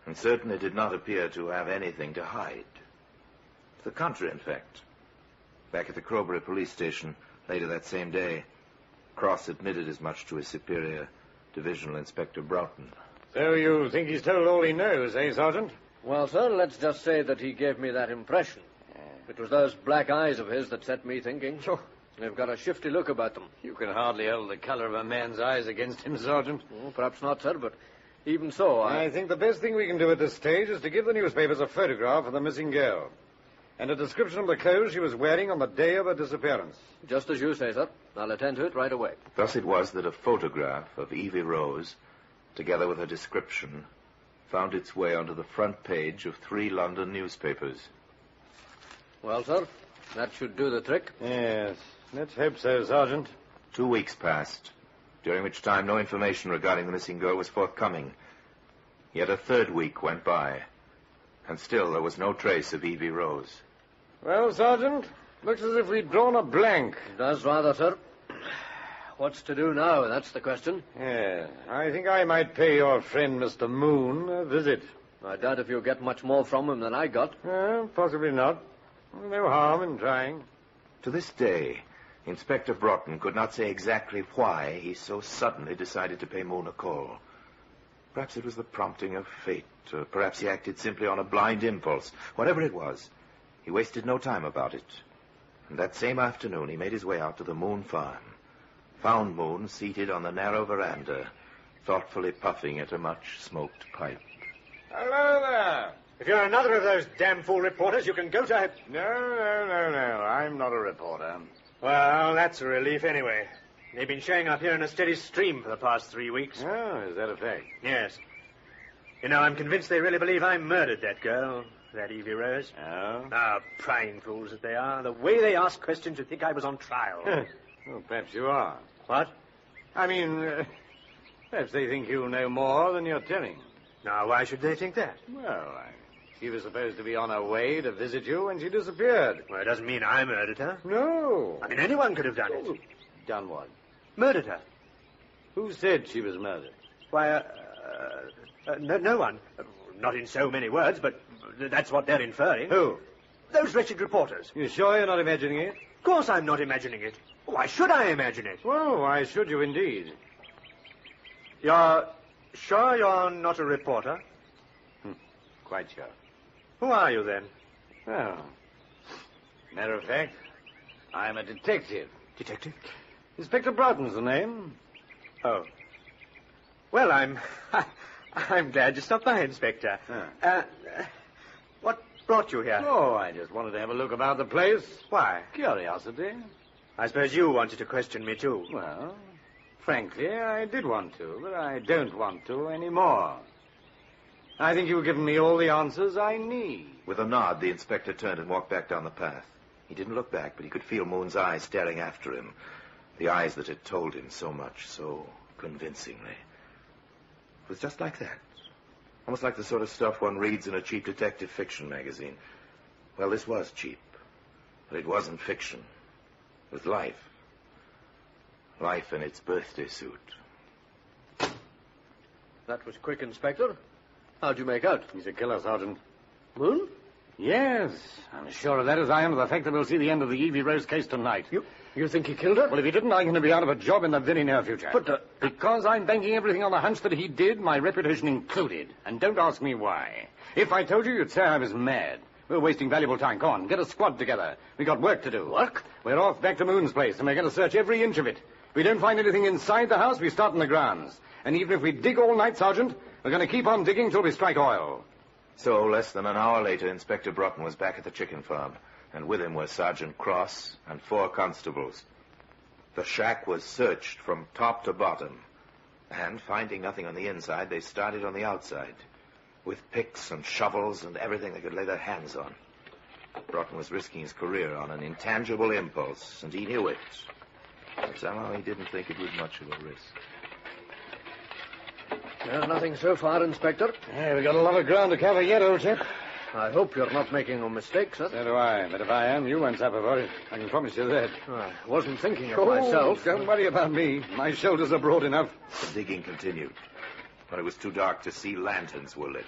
S19: and certainly did not appear to have anything to hide. To the contrary, in fact. Back at the Crowborough police station later that same day, Cross admitted as much to his superior, Divisional Inspector Broughton.
S1: So you think he's told all he knows, eh, Sergeant?
S13: Well, sir, let's just say that he gave me that impression. It was those black eyes of his that set me thinking. They've got a shifty look about them.
S1: You can hardly hold the colour of a man's eyes against him, Sergeant.
S13: Oh, perhaps not, sir, but even so,
S1: I think the best thing we can do at this stage is to give the newspapers a photograph of the missing girl and a description of the clothes she was wearing on the day of her disappearance.
S13: Just as you say, sir. I'll attend to it right away.
S19: Thus it was that a photograph of Evie Rose, together with a description, found its way onto the front page of 3 London newspapers.
S13: Well, sir, that should do the trick.
S1: Yes, let's hope so, Sergeant.
S19: 2 weeks passed, during which time no information regarding the missing girl was forthcoming. Yet a 3rd week went by, and still there was no trace of Evie Rose.
S1: Well, Sergeant, looks as if we'd drawn a blank.
S13: It does rather, sir. What's to do now, that's the question.
S1: Yeah, I think I might pay your friend Mr. Moon a visit.
S13: I doubt if you'll get much more from him than I got.
S1: Possibly not. No harm in trying.
S19: To this day, Inspector Broughton could not say exactly why he so suddenly decided to pay Moon a call.
S12: Perhaps it was the prompting of fate, or perhaps he acted simply on a blind impulse. Whatever it was, he wasted no time about it. And that same afternoon, he made his way out to the Moon farm. Found Moon seated on the narrow veranda, thoughtfully puffing at a much-smoked pipe.
S1: Hello there.
S13: If you're another of those damn fool reporters, you can go to...
S1: No. I'm not a reporter.
S13: Well, that's a relief anyway. They've been showing up here in a steady stream for the past 3 weeks.
S1: Oh, is that a fact?
S13: Yes. You know, I'm convinced they really believe I murdered that girl, that Evie Rose.
S1: Oh?
S13: Ah, prying fools that they are. The way they ask questions, you'd think I was on trial.
S1: Well, perhaps you are.
S13: What?
S1: I mean, perhaps they think you know more than you're telling.
S13: Now, why should they think that?
S1: Well, she was supposed to be on her way to visit you when she disappeared.
S13: Well, it doesn't mean I murdered her.
S1: No.
S13: I mean, anyone could have done it.
S1: Done what?
S13: Murdered her.
S1: Who said she was murdered?
S13: Why, no one. Not in so many words, but that's what they're inferring.
S1: Who?
S13: Those wretched reporters.
S1: You sure you're not imagining it?
S13: Of course I'm not imagining it. Why should I imagine it?
S1: Well, why should you indeed?
S13: You're sure you're not a reporter?
S1: Quite sure.
S13: Who are you, then?
S1: Well, matter of fact, I'm a detective.
S13: Detective?
S1: Inspector Broughton's the name.
S13: Oh. Well, I'm glad you stopped by, Inspector. What brought you here?
S1: Oh, I just wanted to have a look about the place.
S13: Why?
S1: Curiosity.
S13: I suppose you wanted to question me, too.
S1: Well, frankly, I did want to, but I don't want to anymore. I think you've given me all the answers I need.
S12: With a nod, the inspector turned and walked back down the path. He didn't look back, but he could feel Moon's eyes staring after him. The eyes that had told him so much, so convincingly. It was just like that. Almost like the sort of stuff one reads in a cheap detective fiction magazine. Well, this was cheap. But it wasn't fiction. It was life. Life in its birthday suit.
S13: That was quick, Inspector. How'd you make out?
S1: He's a killer, Sergeant.
S13: Moon?
S1: Yes, I'm sure of that as I am of the fact that we'll see the end of the Evie Rose case tonight.
S13: You think he killed her?
S1: Well, if he didn't, I'm going to be out of a job in the very near future.
S13: But,
S1: because I'm banking everything on the hunch that he did, my reputation included. And don't ask me why. If I told you, you'd say I was mad. We're wasting valuable time. Go on, get a squad together. We got work to do.
S13: Work?
S1: We're off back to Moon's place, and we're going to search every inch of it. If we don't find anything inside the house, we start in the grounds. And even if we dig all night, Sergeant, we're going to keep on digging till we strike oil.
S12: So, less than an hour later, Inspector Broughton was back at the chicken farm, and with him were Sergeant Cross and 4 constables. The shack was searched from top to bottom, and, finding nothing on the inside, they started on the outside, with picks and shovels and everything they could lay their hands on. Broughton was risking his career on an intangible impulse, and he knew it. But somehow he didn't think it was much of a risk.
S13: There's nothing so far, Inspector.
S1: Yeah, we've got a lot of ground to cover yet, old chap.
S13: I hope you're not making a mistake, sir.
S1: So do I. But if I am, you won't suffer for it. I can promise you that.
S13: I wasn't thinking of myself.
S1: Don't worry about me. My shoulders are broad enough.
S12: The digging continued. When it was too dark to see, lanterns were lit.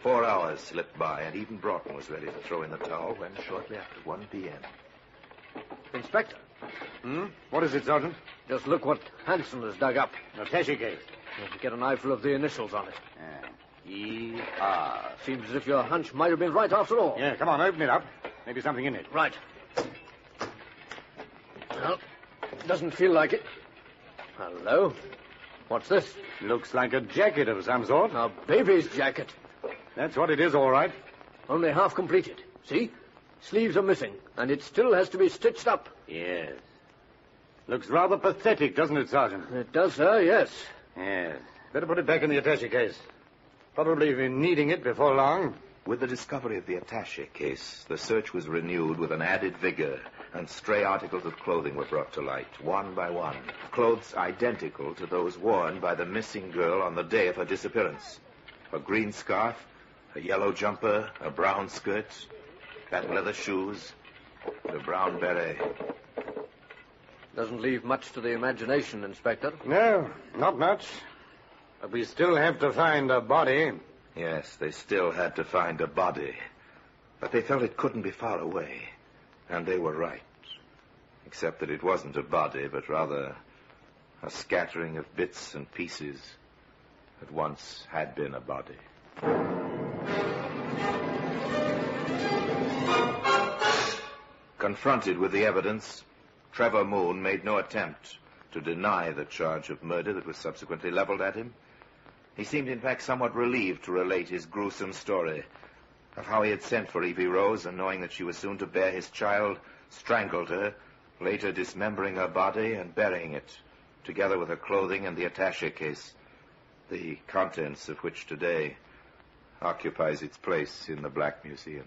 S12: 4 hours slipped by, and even Broughton was ready to throw in the towel when, shortly after 1 p.m.
S13: Inspector.
S1: What is it, Sergeant?
S13: Just look what Hanson has dug up.
S1: An attaché case.
S13: You can get an eyeful of the initials on it.
S1: E.R.
S13: Seems as if your hunch might have been right after all.
S1: Yeah, come on, open it up. Maybe something in it.
S13: Right. Well, doesn't feel like it. Hello. What's this?
S1: Looks like a jacket of some sort.
S13: A baby's jacket.
S1: That's what it is, all right.
S13: Only half completed. See? Sleeves are missing, and it still has to be stitched up.
S1: Yes. Looks rather pathetic, doesn't it, Sergeant?
S13: It does, sir, yes.
S1: Yes. Better put it back in the attaché case. Probably be needing it before long.
S12: With the discovery of the attaché case, the search was renewed with an added vigor, and stray articles of clothing were brought to light, one by one. Clothes identical to those worn by the missing girl on the day of her disappearance. A green scarf, a yellow jumper, a brown skirt, patent leather shoes, and a brown beret.
S13: Doesn't leave much to the imagination, Inspector.
S1: No, not much. But we still have to find a body.
S12: Yes, they still had to find a body. But they felt it couldn't be far away. And they were right. Except that it wasn't a body, but rather a scattering of bits and pieces that once had been a body. Confronted with the evidence, Trevor Moon made no attempt to deny the charge of murder that was subsequently leveled at him. He seemed, in fact, somewhat relieved to relate his gruesome story of how he had sent for Evie Rose and, knowing that she was soon to bear his child, strangled her, later dismembering her body and burying it, together with her clothing and the attaché case, the contents of which today occupies its place in the Black Museum.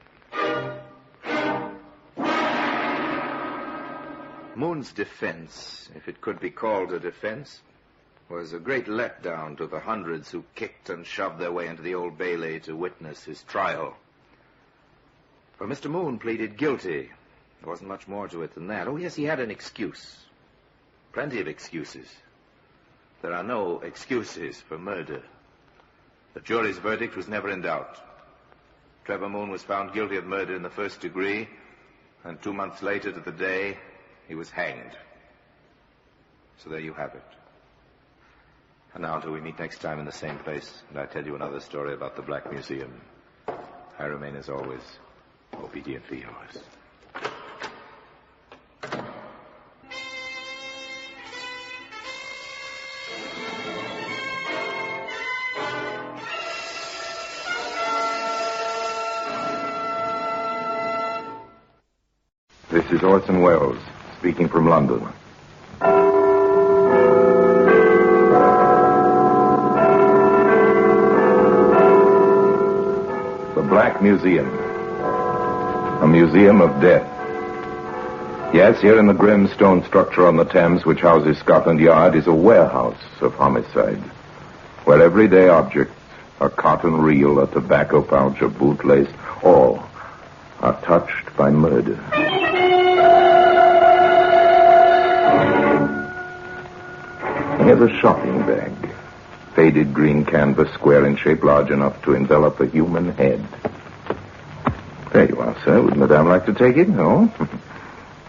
S12: Moon's defense, if it could be called a defense, was a great letdown to the hundreds who kicked and shoved their way into the Old Bailey to witness his trial. For Mr. Moon pleaded guilty. There wasn't much more to it than that. Oh, yes, he had an excuse. Plenty of excuses. There are no excuses for murder. The jury's verdict was never in doubt. Trevor Moon was found guilty of murder in the first degree, and 2 months later to the day, he was hanged. So there you have it. And now until we meet next time in the same place, and I tell you another story about the Black Museum, I remain, as always, obediently yours.
S5: This is Orson Welles, speaking from London. The Black Museum. A museum of death. Yes, here in the grim stone structure on the Thames which houses Scotland Yard is a warehouse of homicide, where everyday objects, a cotton reel, a tobacco pouch, a bootlace, all are touched by murder. Here's a shopping bag. Faded green canvas, square in shape, large enough to envelop a human head. There you are, sir. Would Madame like to take it? No?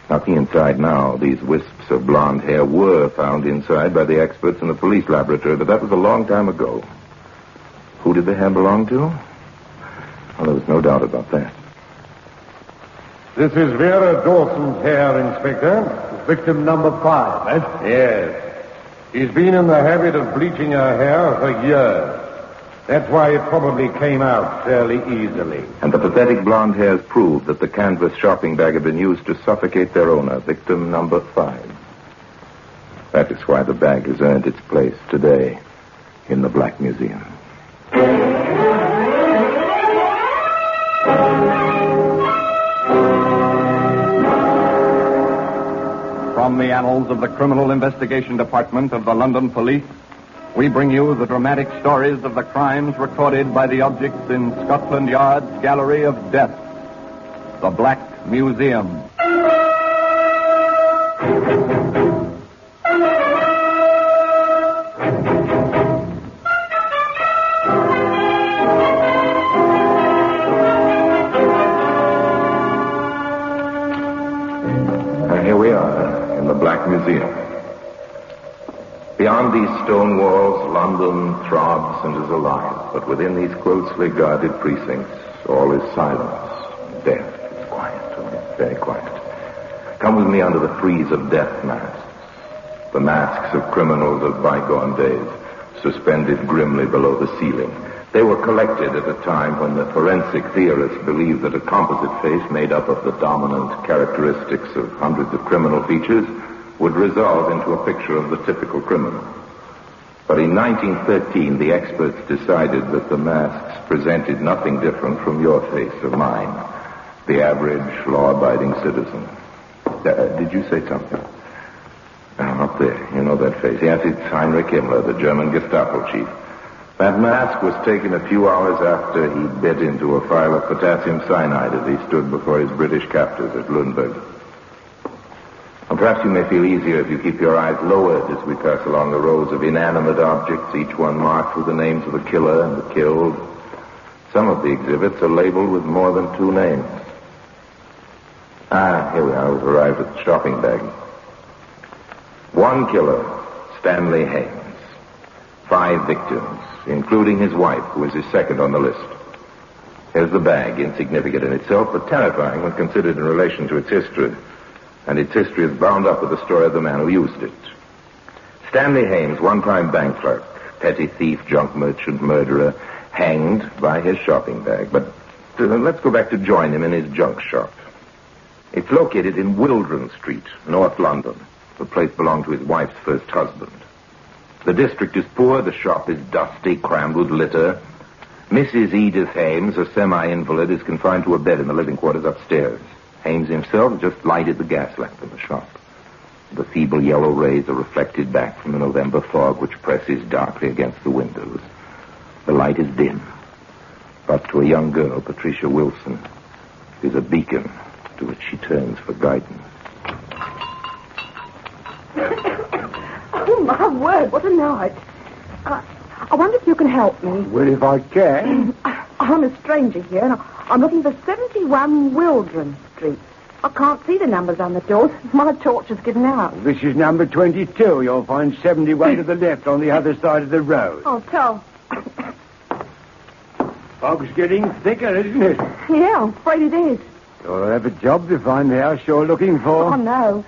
S5: Nothing inside now. These wisps of blonde hair were found inside by the experts in the police laboratory, but that was a long time ago. Who did the hair belong to? Well, there was no doubt about that.
S6: This is Vera Dawson's hair, Inspector. Victim number 5, eh?
S1: Yes.
S6: She's been in the habit of bleaching her hair for years. That's why it probably came out fairly easily.
S5: And the pathetic blonde hairs proved that the canvas shopping bag had been used to suffocate their owner, victim number 5. That is why the bag has earned its place today in the Black Museum. From the annals of the Criminal Investigation Department of the London Police, we bring you the dramatic stories of the crimes recorded by the objects in Scotland Yard's Gallery of Death, the Black Museum. And here we are in the Black Museum. Beyond these stone walls, London throbs and is alive. But within these closely guarded precincts, all is silence, death. It's quiet, very quiet. Come with me under the frieze of death masks. The masks of criminals of bygone days, suspended grimly below the ceiling. They were collected at a time when the forensic theorists believed that a composite face made up of the dominant characteristics of hundreds of criminal features would resolve into a picture of the typical criminal. But in 1913, the experts decided that the masks presented nothing different from your face or mine, the average law-abiding citizen. Did you say something? Up there, you know that face. Yes, it's Heinrich Himmler, the German Gestapo chief. That mask was taken a few hours after he bit into a phial of potassium cyanide as he stood before his British captors at Lüneburg. And perhaps you may feel easier if you keep your eyes lowered as we pass along the rows of inanimate objects, each one marked with the names of the killer and the killed. Some of the exhibits are labeled with more than 2 names. Here we are. We've arrived at the shopping bag. One killer, Stanley Haynes. 5 victims, including his wife, who is his second on the list. Here's the bag, insignificant in itself, but terrifying when considered in relation to its history. And its history is bound up with the story of the man who used it. Stanley Hames, one-time bank clerk, petty thief, junk merchant, murderer, hanged by his shopping bag. But let's go back to join him in his junk shop. It's located in Wildron Street, North London. The place belonged to his wife's first husband. The district is poor, the shop is dusty, crammed with litter. Mrs. Edith Hames, a semi-invalid, is confined to a bed in the living quarters upstairs. Hames himself just lighted the gas lamp in the shop. The feeble yellow rays are reflected back from the November fog which presses darkly against the windows. The light is dim, but to a young girl, Patricia Wilson, is a beacon to which she turns for guidance.
S7: Oh, my word, what a night. I wonder if you can help me.
S2: Well, if I can.
S7: I'm a stranger here, and I'm looking for 71 Wildron Street. I can't see the numbers on the doors. My torch has given out.
S2: This is number 22. You'll find 71 to the left on the other side of the road.
S7: Oh, tell.
S2: Fog's getting thicker, isn't it?
S7: Yeah, I'm afraid it is.
S2: You'll have a job to find the house you're looking for.
S7: Oh, no.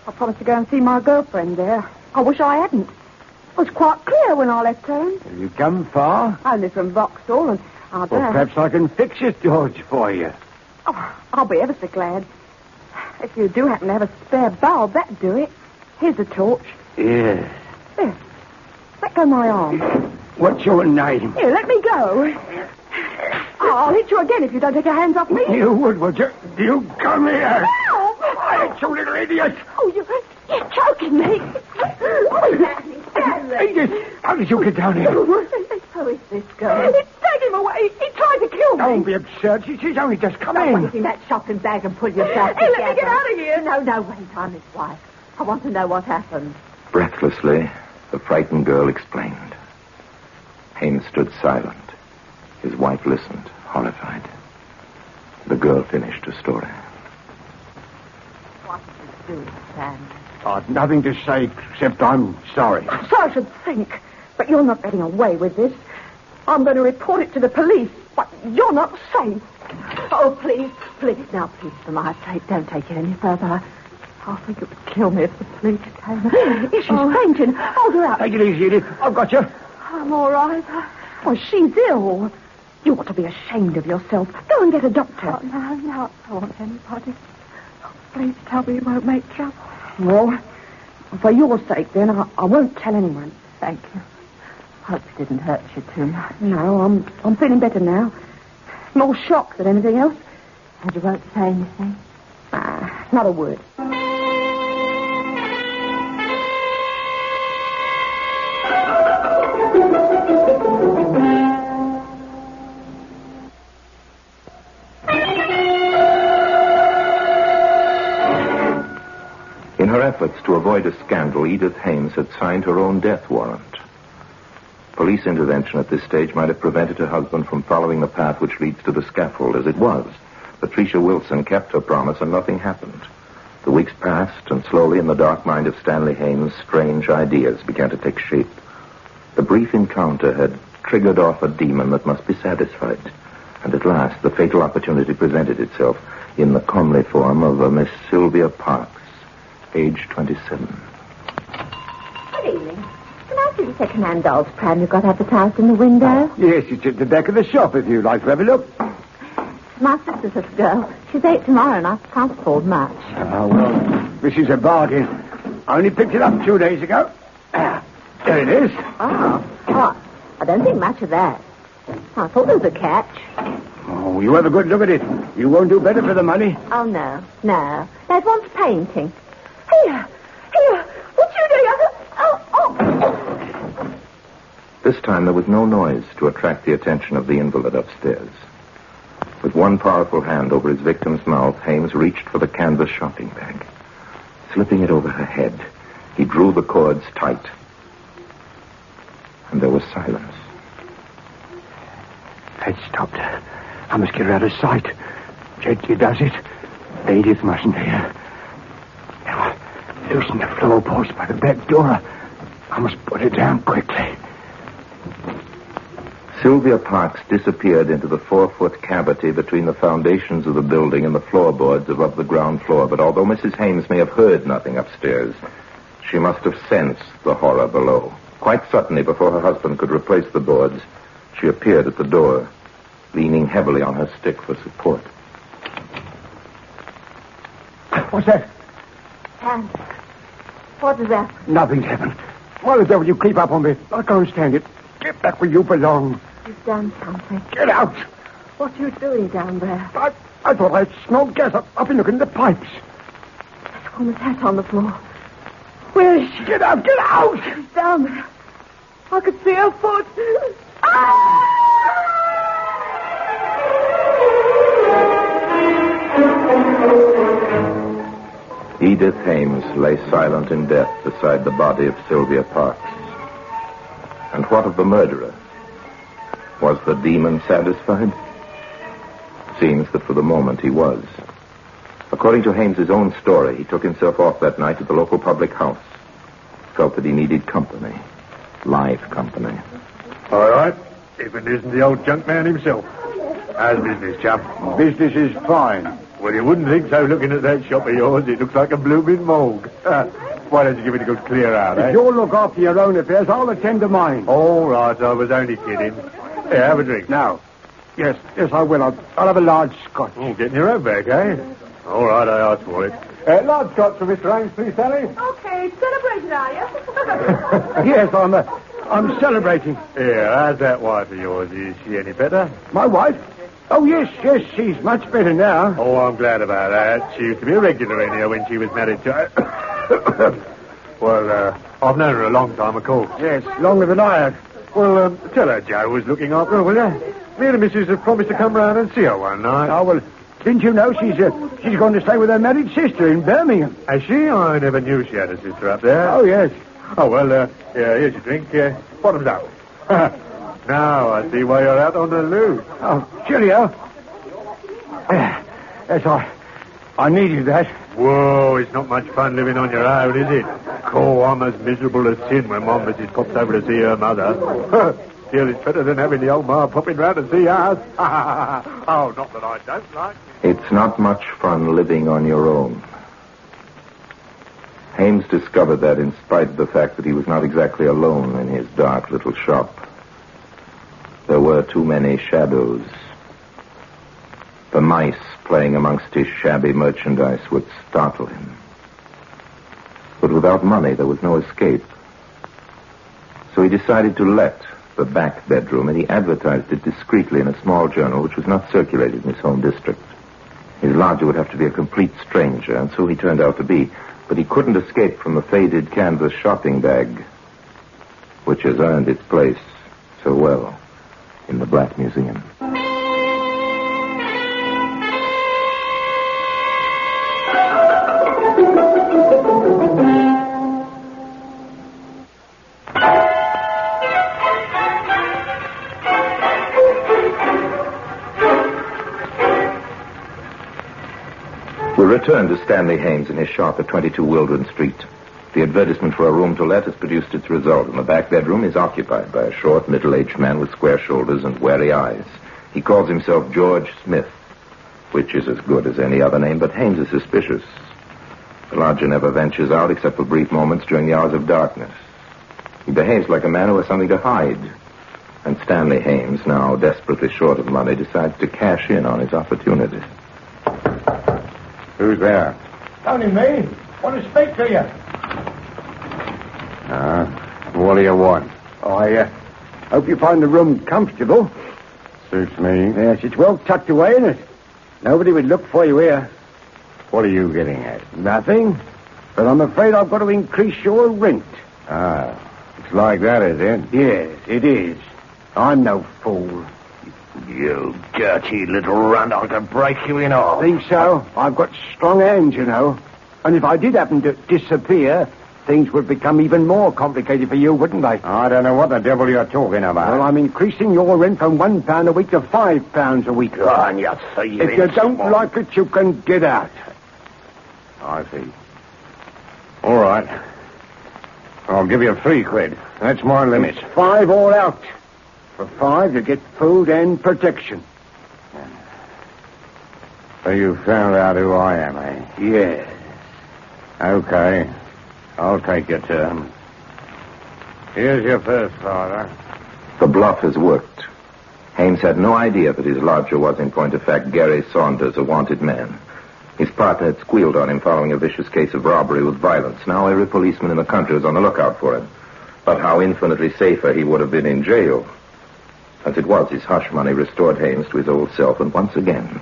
S7: I promised to go and see my girlfriend there. I wish I hadn't. It was quite clear when I left home.
S2: Have you come far?
S7: Only from Vauxhall, and I don't know.
S2: Perhaps I can fix your torch for you.
S7: Oh, I'll be ever so glad. If you do happen to have a spare bulb, that'd do it. Here's the torch.
S2: Yes.
S7: There. Let go my arm.
S2: What's your name?
S7: Here, let me go. I'll hit you again if you don't take your hands off me.
S2: You would you? You come here.
S7: Help!
S2: Quiet, you little idiot.
S7: Oh, you're choking me.
S2: Edith, how did you get down here?
S7: How is this going? Take him away. He tried to kill me.
S2: Don't be absurd. She's only just come
S20: Don't
S2: in.
S20: put in that shopping bag and pull yourself together.
S7: Let me get out of here.
S20: No, wait, I'm his wife. I want to know what happened.
S5: Breathlessly, the frightened girl explained. Hames stood silent. His wife listened, horrified. The girl finished her story.
S20: What did you do, Sam?
S2: I've nothing to say except I'm sorry.
S7: So I should think. But you're not getting away with this. I'm going to report it to the police. But you're not safe.
S20: Oh, please. Now, please, for my sake, don't take it any further. I think it would kill me if the police came.
S7: She's fainting. Hold her up.
S2: Take it easy, Edith. I've got you.
S7: I'm all right. Oh, she's ill. You ought to be ashamed of yourself. Go and get a doctor.
S20: Oh, no, I don't want anybody. Oh, please tell me you won't make trouble.
S7: Well, for your sake, then, I won't tell anyone.
S20: Thank you. Hope it didn't hurt you too much.
S7: No, I'm feeling better now. More shocked than anything else.
S20: Had you won't say anything?
S7: Not a word.
S5: In her efforts to avoid a scandal, Edith Hames had signed her own death warrant. Police intervention at this stage might have prevented her husband from following the path which leads to the scaffold. As it was, Patricia Wilson kept her promise and nothing happened. The weeks passed, and slowly in the dark mind of Stanley Hames, strange ideas began to take shape. The brief encounter had triggered off a demon that must be satisfied. And at last, the fatal opportunity presented itself in the comely form of a Miss Sylvia Parks, age 27.
S20: Good evening. Can I see the second-hand doll's pram you've got advertised in the window?
S2: Yes, it's at the back of the shop if you'd like to have a look.
S20: My sister's little girl. She's 8 tomorrow, and I can't afford much.
S2: Oh, well, this is a bargain. I only picked it up 2 days ago. There it is.
S20: Oh, I don't think much of that. I thought there was a catch.
S2: Oh, you have a good look at it. You won't do better for the money.
S20: Oh, no. That wants painting.
S7: Here. What you doing? Oh.
S5: This time there was no noise to attract the attention of the invalid upstairs. With one powerful hand over his victim's mouth, Hames reached for the canvas shopping bag. Slipping it over her head, he drew the cords tight. And there was silence.
S2: That stopped her. I must get her out of sight. Gently does it. Edith mustn't hear. Now, loosen the floorboards by the back door. I must put her down quickly.
S19: Sylvia Parks disappeared into the 4-foot cavity between the foundations of the building and the floorboards above the ground floor. But although Mrs. Hames may have heard nothing upstairs, she must have sensed the horror below. Quite suddenly, before her husband could replace the boards, she appeared at the door, leaning heavily on her stick for support.
S2: What's that?
S20: Hans, what is that?
S2: Nothing's happened. Why the devil you creep up on me? I can't stand it. Get back where you belong.
S20: You've done something.
S2: Get out.
S20: What are you doing down there?
S2: I thought I smelled gas. I've been looking at the pipes.
S20: That woman's hat on the floor. Where is she?
S2: Get out, get out!
S20: She's down there. I could see her foot.
S19: Edith Hames lay silent in death beside the body of Sylvia Parks. And what of the murderer? Was the demon satisfied? Seems that for the moment he was. According to Hames's own story, he took himself off that night to the local public house. Felt that he needed company. Live company.
S11: All right. If it isn't the old junk man himself. How's business, chap?
S2: Business is fine.
S11: Well, you wouldn't think so looking at that shop of yours. It looks like a blooming morgue. Why don't you give it a good clear out,
S2: If you'll look after your own affairs, I'll attend to mine.
S11: All right, I was only kidding. Here, have a drink.
S2: Now. Yes, I will. I'll have a large scotch.
S11: Oh, getting your own back, eh? All right, I asked for it. Large scotch for Mr. Hames, please, Sally.
S7: Okay, celebrating, are you?
S2: Yes, I'm celebrating.
S11: Here, how's that wife of yours? Is she any better?
S2: My wife? Oh, yes, she's much better now.
S11: Oh, I'm glad about that. She used to be a regular in here when she was married to... Well, I've known her a long time, of course.
S2: Yes, longer than I have.
S11: Well, tell her Joe was looking after her, will you? Me and the missus have promised to come round and see her one night.
S2: Oh, well, didn't you know she's going to stay with her married sister in Birmingham?
S11: Has she? I never knew she had a sister up there.
S2: Oh, yes.
S11: Oh, well, here's your drink. Bottoms up. Now I see why you're out on the loose.
S2: Oh, cheerio. Yes, I needed that.
S11: Whoa, it's not much fun living on your own, is it? Oh, I'm as miserable as sin when one missus pops over to see her mother. Still, it's better than having the old ma popping round to see us. Oh, not that I don't like it.
S19: It's not much fun living on your own. Hames discovered that in spite of the fact that he was not exactly alone in his dark little shop. There were too many shadows. The mice playing amongst his shabby merchandise would startle him. But without money, there was no escape. So he decided to let the back bedroom, and he advertised it discreetly in a small journal which was not circulated in his home district. His lodger would have to be a complete stranger, and so he turned out to be. But he couldn't escape from the faded canvas shopping bag, which has earned its place so well in the Black Museum. We return to Stanley Hames in his shop at 22 Wildren Street. The advertisement for a room to let has produced its result, and the back bedroom is occupied by a short, middle-aged man with square shoulders and wary eyes. He calls himself George Smith, which is as good as any other name, but Hames is suspicious. The lodger never ventures out except for brief moments during the hours of darkness. He behaves like a man who has something to hide. And Stanley Hames, now desperately short of money, decides to cash in on his opportunity.
S2: Who's there? Only me. Want to speak to you.
S15: What do you want?
S2: Oh, I hope you find the room comfortable.
S15: Suits me.
S2: Yes, it's well tucked away, isn't it? Nobody would look for you here.
S15: What are you getting at?
S2: Nothing. But I'm afraid I've got to increase your rent.
S15: It's like that, is it?
S2: Yes, it is. I'm no fool.
S15: You dirty little runt, I could break you in half.
S2: Think so? I've got strong hands, you know. And if I did happen to disappear, things would become even more complicated for you, wouldn't they?
S15: I don't know what the devil you're talking about.
S2: Well, I'm increasing your rent from £1 a week to £5 a week.
S15: Oh, and you thieving
S2: If you don't like it, you can get out.
S15: I see. All right. I'll give you £3. That's my limit.
S2: It's 5 all out. For 5, you get food and protection.
S1: So you found out who I am, eh?
S2: Yes.
S1: Okay. I'll take your term. Here's your first father.
S19: The bluff has worked. Hames had no idea that his lodger was, in point of fact, Gary Saunders, a wanted man. His partner had squealed on him following a vicious case of robbery with violence. Now every policeman in the country was on the lookout for him. But how infinitely safer he would have been in jail. As it was, his hush money restored Hames to his old self, and once again,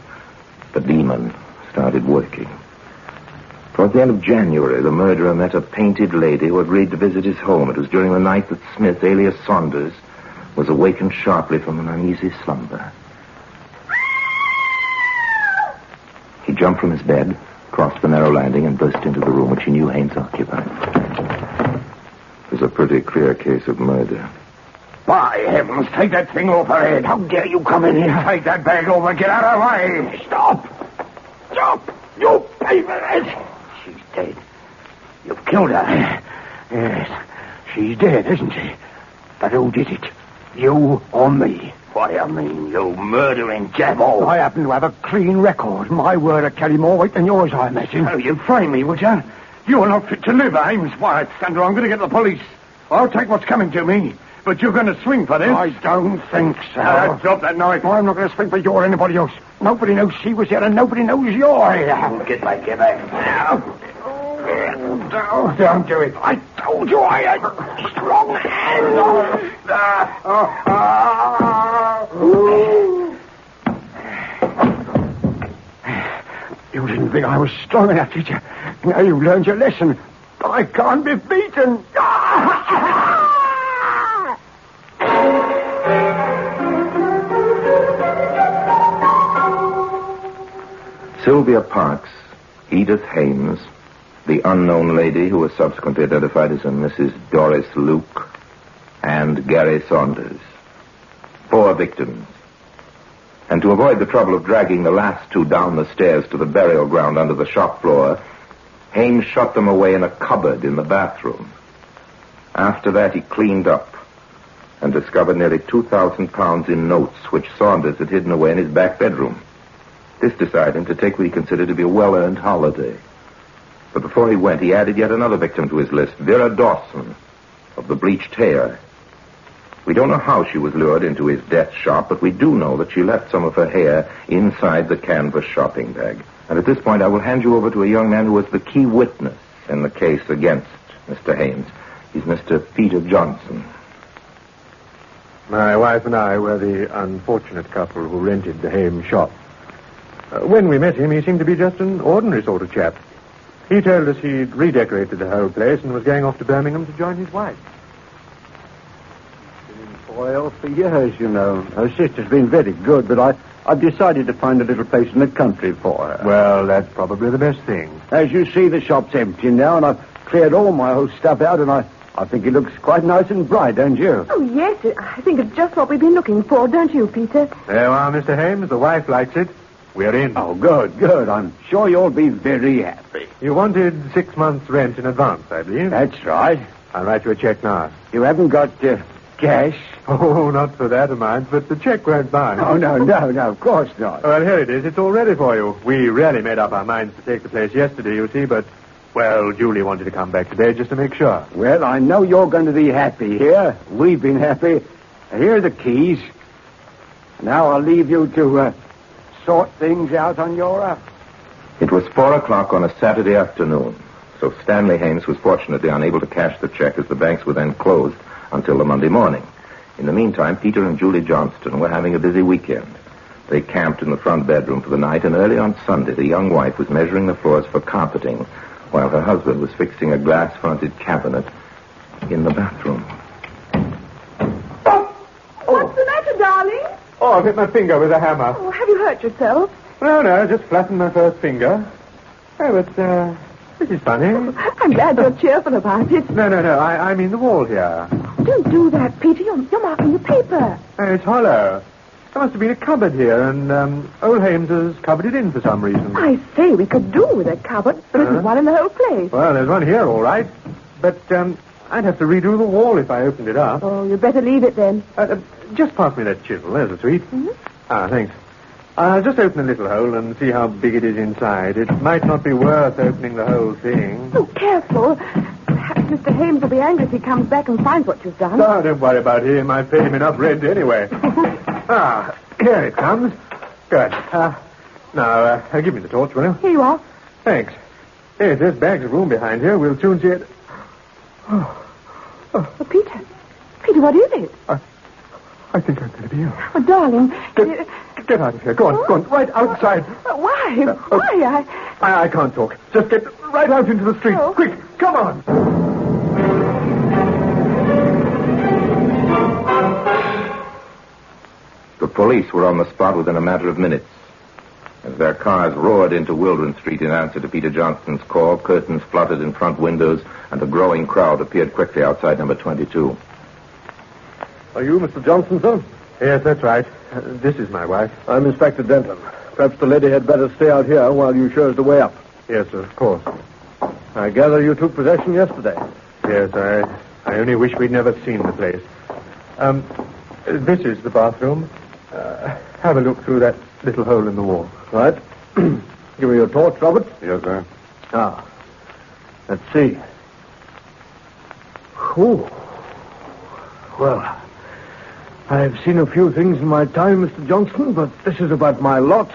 S19: the demon started working. Toward the end of January, the murderer met a painted lady who agreed to visit his home. It was during the night that Smith, alias Saunders, was awakened sharply from an uneasy slumber. He jumped from his bed, crossed the narrow landing, and burst into the room which he knew Hames occupied. It was a pretty clear case of murder.
S2: By heavens, take that thing off her head. How dare you come in here? Take that bag over. Get out of the way. Stop. Stop. You paper. She's dead. You've killed her. Yes. She's dead, isn't she? But who did it? You or me? What do you mean, you murdering devil? I happen to have a clean record. My word will carry more weight than yours, I imagine. Oh, you'd frame me, would you? You're not fit to live, Ames. Why, Thunder, I'm going to get the police. I'll take what's coming to me. But you're going to swing for this? I don't think so. Drop that knife. I'm not going to swing for you or anybody else. Nobody knows she was here and nobody knows you're here. Get back. No, don't do it. I told you I had strong hands. You didn't think I was strong enough, did you? Now you've learned your lesson. I can't be beaten.
S19: Sylvia Parks, Edith Hames, the unknown lady who was subsequently identified as a Mrs. Doris Luke, and Gary Saunders. 4 victims. And to avoid the trouble of dragging the last 2 down the stairs to the burial ground under the shop floor, Hames shut them away in a cupboard in the bathroom. After that, he cleaned up and discovered nearly 2,000 pounds in notes which Saunders had hidden away in his back bedroom. This decided him to take what he considered to be a well-earned holiday. But before he went, he added yet another victim to his list, Vera Dawson, of the bleached hair. We don't know how she was lured into his death shop, but we do know that she left some of her hair inside the canvas shopping bag. And at this point, I will hand you over to a young man who was the key witness in the case against Mr. Hames. He's Mr. Peter Johnson.
S6: My wife and I were the unfortunate couple who rented the Hames shop. When we met him, he seemed to be just an ordinary sort of chap. He told us he'd redecorated the whole place and was going off to Birmingham to join his wife.
S2: Been in Foyle for years, you know. Her sister's been very good, but I've decided to find a little place in the country for her.
S6: Well, that's probably the best thing.
S2: As you see, the shop's empty now, and I've cleared all my old stuff out, and I think it looks quite nice and bright, don't you?
S7: Oh, yes. I think it's just what we've been looking for, don't you, Peter?
S6: There you are, Mr. Hames. The wife likes it. We're in.
S2: Oh, good. I'm sure you'll be very happy.
S6: You wanted 6 months' rent in advance, I believe.
S2: That's right.
S6: I'll write you a check now.
S2: You haven't got cash?
S6: Oh, not for that amount, but the check won't bind.
S2: Oh, no, of course not.
S6: Well, here it is. It's all ready for you. We really made up our minds to take the place yesterday, you see, but, well, Julie wanted to come back today just to make sure.
S2: Well, I know you're going to be happy here. We've been happy. Here are the keys. Now I'll leave you to sort things out on your...
S19: It was 4 o'clock on a Saturday afternoon, so Stanley Hames was fortunately unable to cash the check as the banks were then closed until the Monday morning. In the meantime, Peter and Julie Johnston were having a busy weekend. They camped in the front bedroom for the night, and early on Sunday, the young wife was measuring the floors for carpeting, while her husband was fixing a glass-fronted cabinet in the bathroom.
S7: What's the matter, darling?
S6: Oh, I've hit my finger with a hammer.
S7: Oh, have you hurt yourself?
S6: No, just flattened my first finger. Oh, but, this is funny.
S7: I'm glad you're cheerful about it.
S6: No, I mean the wall here.
S7: Don't do that, Peter. You're marking the paper.
S6: Oh, it's hollow. There must have been a cupboard here, and old Hames has covered it in for some reason.
S7: I say, we could do with a cupboard. There isn't one in the whole place.
S6: Well, there's one here, all right. But,
S16: I'd have to redo the wall if I opened it up.
S7: Oh, you'd better leave it then.
S16: Just pass me that chisel. There's a sweet.
S7: Mm-hmm.
S16: Thanks. I'll just open a little hole and see how big it is inside. It might not be worth opening the whole thing.
S7: Oh, careful. Perhaps Mr. Hames will be angry if he comes back and finds what you've done.
S16: No, don't worry about him. I've paid him enough rent anyway. Here it comes. Good. Now, give me the torch, will you?
S7: Here you are.
S16: Thanks. Yes, there's bags of room behind here. We'll soon see it.
S7: Oh, Peter. Peter, what is it?
S16: I think I'm going to be ill.
S7: Oh, darling.
S16: Get out of here. Go on, right outside.
S7: Why? Why?
S16: I can't talk. Just get right out into the street.
S7: Oh.
S16: Quick, come on.
S19: The police were on the spot within a matter of minutes. As their cars roared into Wildren Street in answer to Peter Johnston's call, curtains fluttered in front windows, and a growing crowd appeared quickly outside number 22.
S16: Are you Mr. Johnston, sir? Yes, that's right. This is my wife.
S11: I'm Inspector Denton. Perhaps the lady had better stay out here while you show us the way up.
S16: Yes, sir, of course.
S11: I gather you took possession yesterday.
S16: Yes, I only wish we'd never seen the place. This is the bathroom. Have a look through that little hole in the wall.
S11: Right. Give me your torch, Robert.
S16: Yes, sir.
S11: Let's see. Ooh. Well, I've seen a few things in my time, Mr. Johnston, but this is about my lot.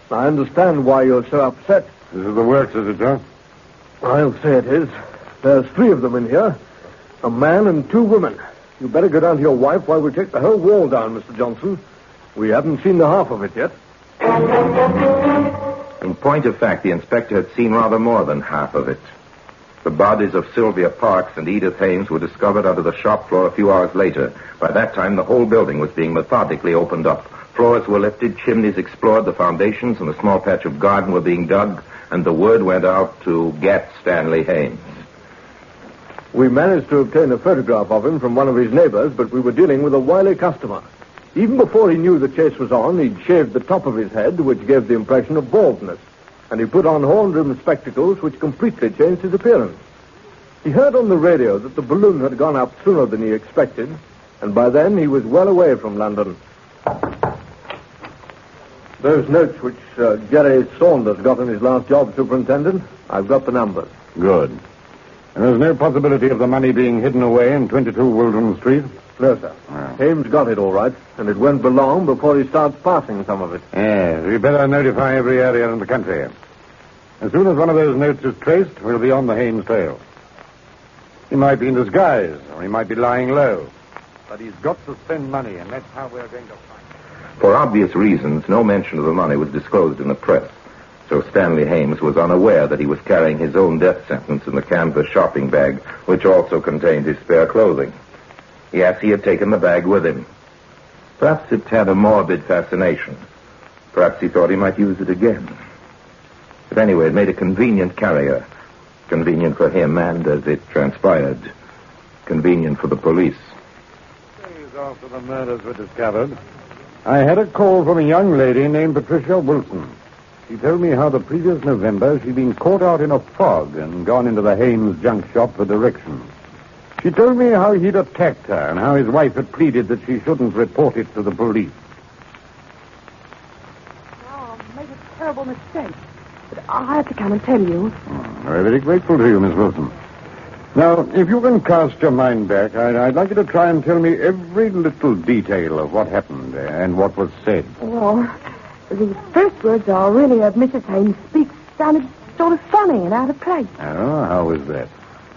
S11: I understand why you're so upset.
S16: This is the works, is it, sir?
S11: I'll say it is. There's 3 of them in here. A man and 2 women. You better go down to your wife while we take the whole wall down, Mr. Johnson. We haven't seen the half of it yet.
S19: In point of fact, the inspector had seen rather more than half of it. The bodies of Sylvia Parks and Edith Hames were discovered under the shop floor a few hours later. By that time, the whole building was being methodically opened up. Floors were lifted, chimneys explored, the foundations and a small patch of garden were being dug, and the word went out to get Stanley Hames.
S11: We managed to obtain a photograph of him from one of his neighbors, but we were dealing with a wily customer. Even before he knew the chase was on, he'd shaved the top of his head, which gave the impression of baldness. And he put on horn-rimmed spectacles, which completely changed his appearance. He heard on the radio that the balloon had gone up sooner than he expected, and by then he was well away from London. Those notes which Jerry Saunders got on his last job, Superintendent, I've got the numbers.
S16: Good. And there's no possibility of the money being hidden away in 22 Wildren Street?
S11: No, sir. Hames got it all right, and it won't be long before he starts passing some of it.
S16: Yes, we better notify every area in the country. As soon as one of those notes is traced, we'll be on the Hames trail. He might be in disguise, or he might be lying low. But he's got to spend money, and that's how we're going to find him.
S19: For obvious reasons, no mention of the money was disclosed in the press. So Stanley Hames was unaware that he was carrying his own death sentence in the canvas shopping bag, which also contained his spare clothing. Yes, he had taken the bag with him. Perhaps it had a morbid fascination. Perhaps he thought he might use it again. But anyway, it made a convenient carrier. Convenient for him and, as it transpired, convenient for the police.
S16: Days after the murders were discovered, I had a call from a young lady named Patricia Wilson. She told me how the previous November she'd been caught out in a fog and gone into the Hames junk shop for directions. She told me how he'd attacked her and how his wife had pleaded that she shouldn't report it to the police.
S7: Oh, I made a terrible mistake. But I had to come and tell you.
S16: We're very grateful to you, Miss Wilson. Now, if you can cast your mind back, I'd like you to try and tell me every little detail of what happened and what was said.
S7: Well, the first words are really of Mrs. Hames' speech sounded sort of funny and out of place.
S16: Oh, how was that?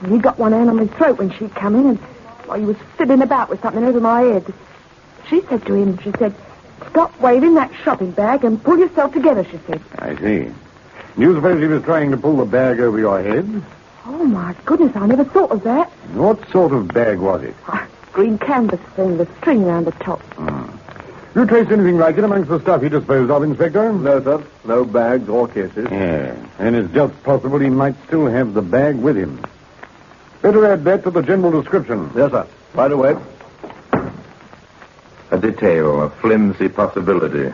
S7: He got one hand on my throat when she'd come in, and while he was fiddling about with something over my head. She said to him, she said, "Stop waving that shopping bag and pull yourself together," she said.
S16: I see. Do you suppose he was trying to pull the bag over your head?
S7: Oh, my goodness, I never thought of that.
S16: What sort of bag was it?
S7: Green canvas thing with a string around the top.
S16: You traced anything like it amongst the stuff he disposed of, Inspector?
S11: No, sir. No bags or cases.
S16: Yeah, and it's just possible he might still have the bag with him. Better add that to the general description.
S11: Yes, sir. Right away.
S19: A detail, a flimsy possibility.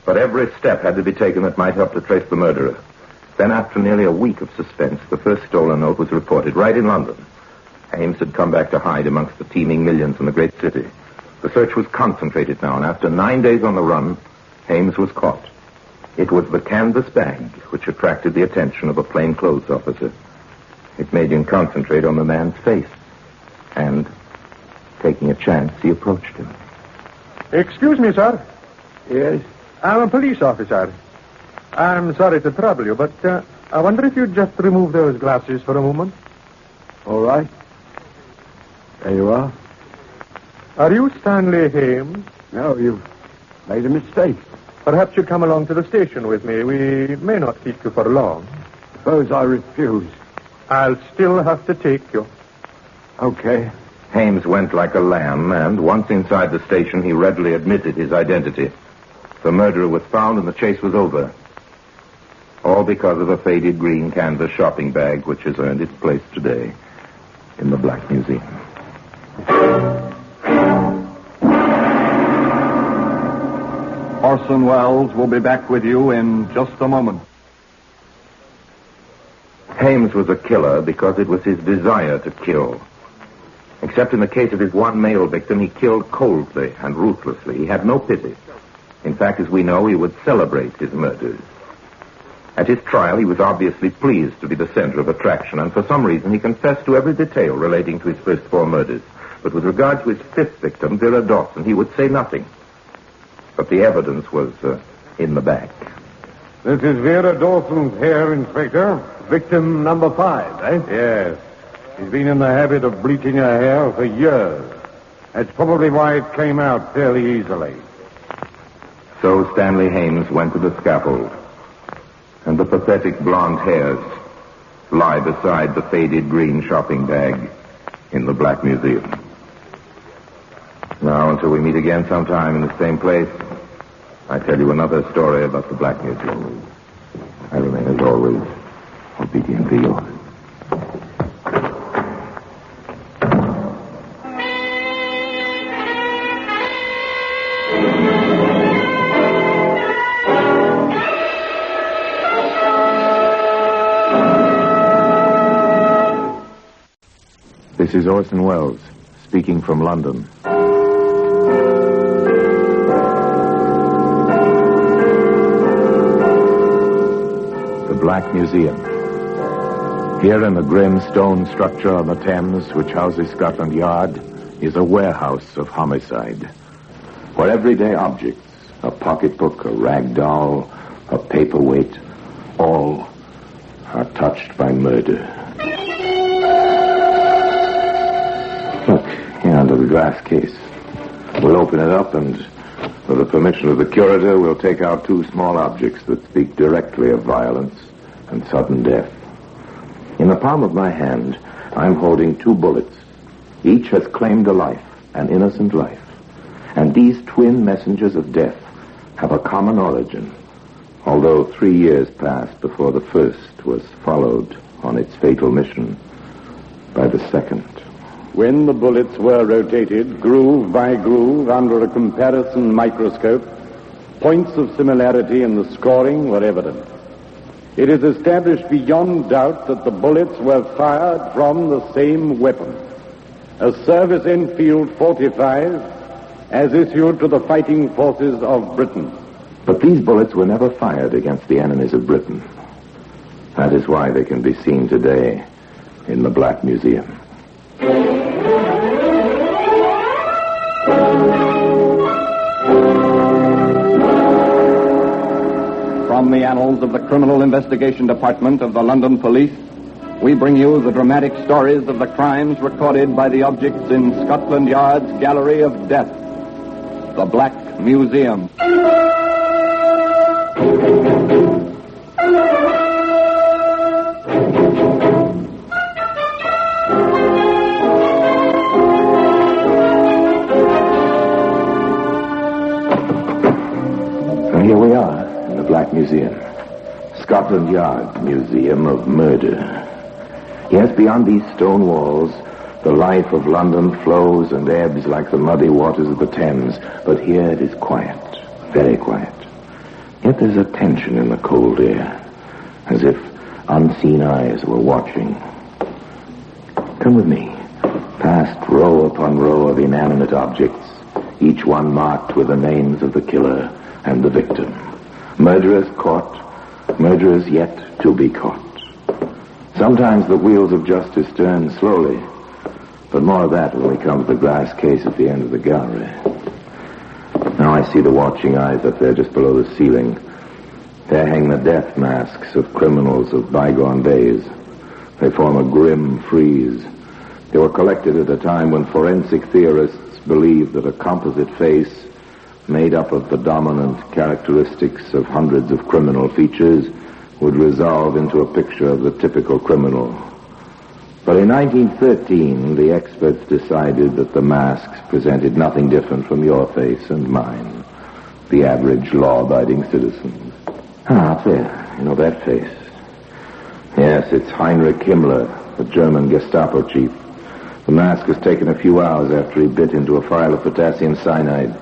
S19: But every step had to be taken that might help to trace the murderer. Then, after nearly a week of suspense, the first stolen note was reported right in London. Hames had come back to hide amongst the teeming millions in the great city. The search was concentrated now, and after 9 days on the run, Hames was caught. It was the canvas bag which attracted the attention of a plainclothes officer. It made him concentrate on the man's face. And, taking a chance, he approached him.
S6: Excuse me, sir.
S2: Yes?
S6: I'm a police officer. I'm sorry to trouble you, but I wonder if you'd just remove those glasses for a moment.
S2: All right. There you are.
S6: Are you Stanley Hames?
S2: No, you've made a mistake.
S6: Perhaps you'd come along to the station with me. We may not keep you for long.
S2: Suppose I refuse.
S6: I'll still have to take you.
S2: Okay.
S19: Hames went like a lamb, and once inside the station, he readily admitted his identity. The murderer was found, and the chase was over. All because of a faded green canvas shopping bag, which has earned its place today in the Black Museum.
S4: Orson Welles will be back with you in just a moment.
S19: Hames was a killer because it was his desire to kill. Except in the case of his one male victim, he killed coldly and ruthlessly. He had no pity. In fact, as we know, he would celebrate his murders. At his trial, he was obviously pleased to be the center of attraction, and for some reason he confessed to every detail relating to his first 4 murders. But with regard to his 5th victim, Vera Dawson, he would say nothing. But the evidence was in the bag.
S6: This is Vera Dawson's hair, Inspector. Victim number 5, eh?
S16: Yes. She's been in the habit of bleaching her hair for years. That's probably why it came out fairly easily.
S19: So Stanley Hames went to the scaffold, and the pathetic blonde hairs lie beside the faded green shopping bag in the Black Museum. Now, until we meet again sometime in the same place, I tell you another story about the Black Museum. I remain, as always, obedient to you. This is Orson Welles, speaking from London. The Black Museum. Here in the grim stone structure on the Thames, which houses Scotland Yard, is a warehouse of homicide, where everyday objects, a pocketbook, a rag doll, a paperweight, all are touched by murder. Look, here under the glass case. We'll open it up and, with the permission of the curator, we'll take out 2 small objects that speak directly of violence and sudden death. In the palm of my hand, I'm holding 2 bullets. Each has claimed a life, an innocent life. And these twin messengers of death have a common origin, although 3 years passed before the first was followed on its fatal mission by the second.
S16: When the bullets were rotated, groove by groove, under a comparison microscope, points of similarity in the scoring were evident. It is established beyond doubt that the bullets were fired from the same weapon, a Service Enfield 45, as issued to the fighting forces of Britain.
S19: But these bullets were never fired against the enemies of Britain. That is why they can be seen today in the Black Museum.
S4: From the annals of the Criminal Investigation Department of the London Police, we bring you the dramatic stories of the crimes recorded by the objects in Scotland Yard's Gallery of Death, the Black Museum.
S19: So here we are in the Black Museum, Scotland Yard Museum of Murder. Yes, beyond these stone walls, the life of London flows and ebbs like the muddy waters of the Thames, but here it is quiet, very quiet. Yet there's a tension in the cold air, as if unseen eyes were watching. Come with me. Past row upon row of inanimate objects, each one marked with the names of the killer and the victim. Murderers caught, murderers yet to be caught. Sometimes the wheels of justice turn slowly, but more of that when we come to the glass case at the end of the gallery. Now I see the watching eyes up there just below the ceiling. There hang the death masks of criminals of bygone days. They form a grim frieze. They were collected at a time when forensic theorists believed that a composite face made up of the dominant characteristics of hundreds of criminal features would resolve into a picture of the typical criminal. But in 1913, the experts decided that the masks presented nothing different from your face and mine, the average law-abiding citizens. Up there, you know that face? Yes, it's Heinrich Himmler, the German Gestapo chief. The mask was taken a few hours after he bit into a phial of potassium cyanide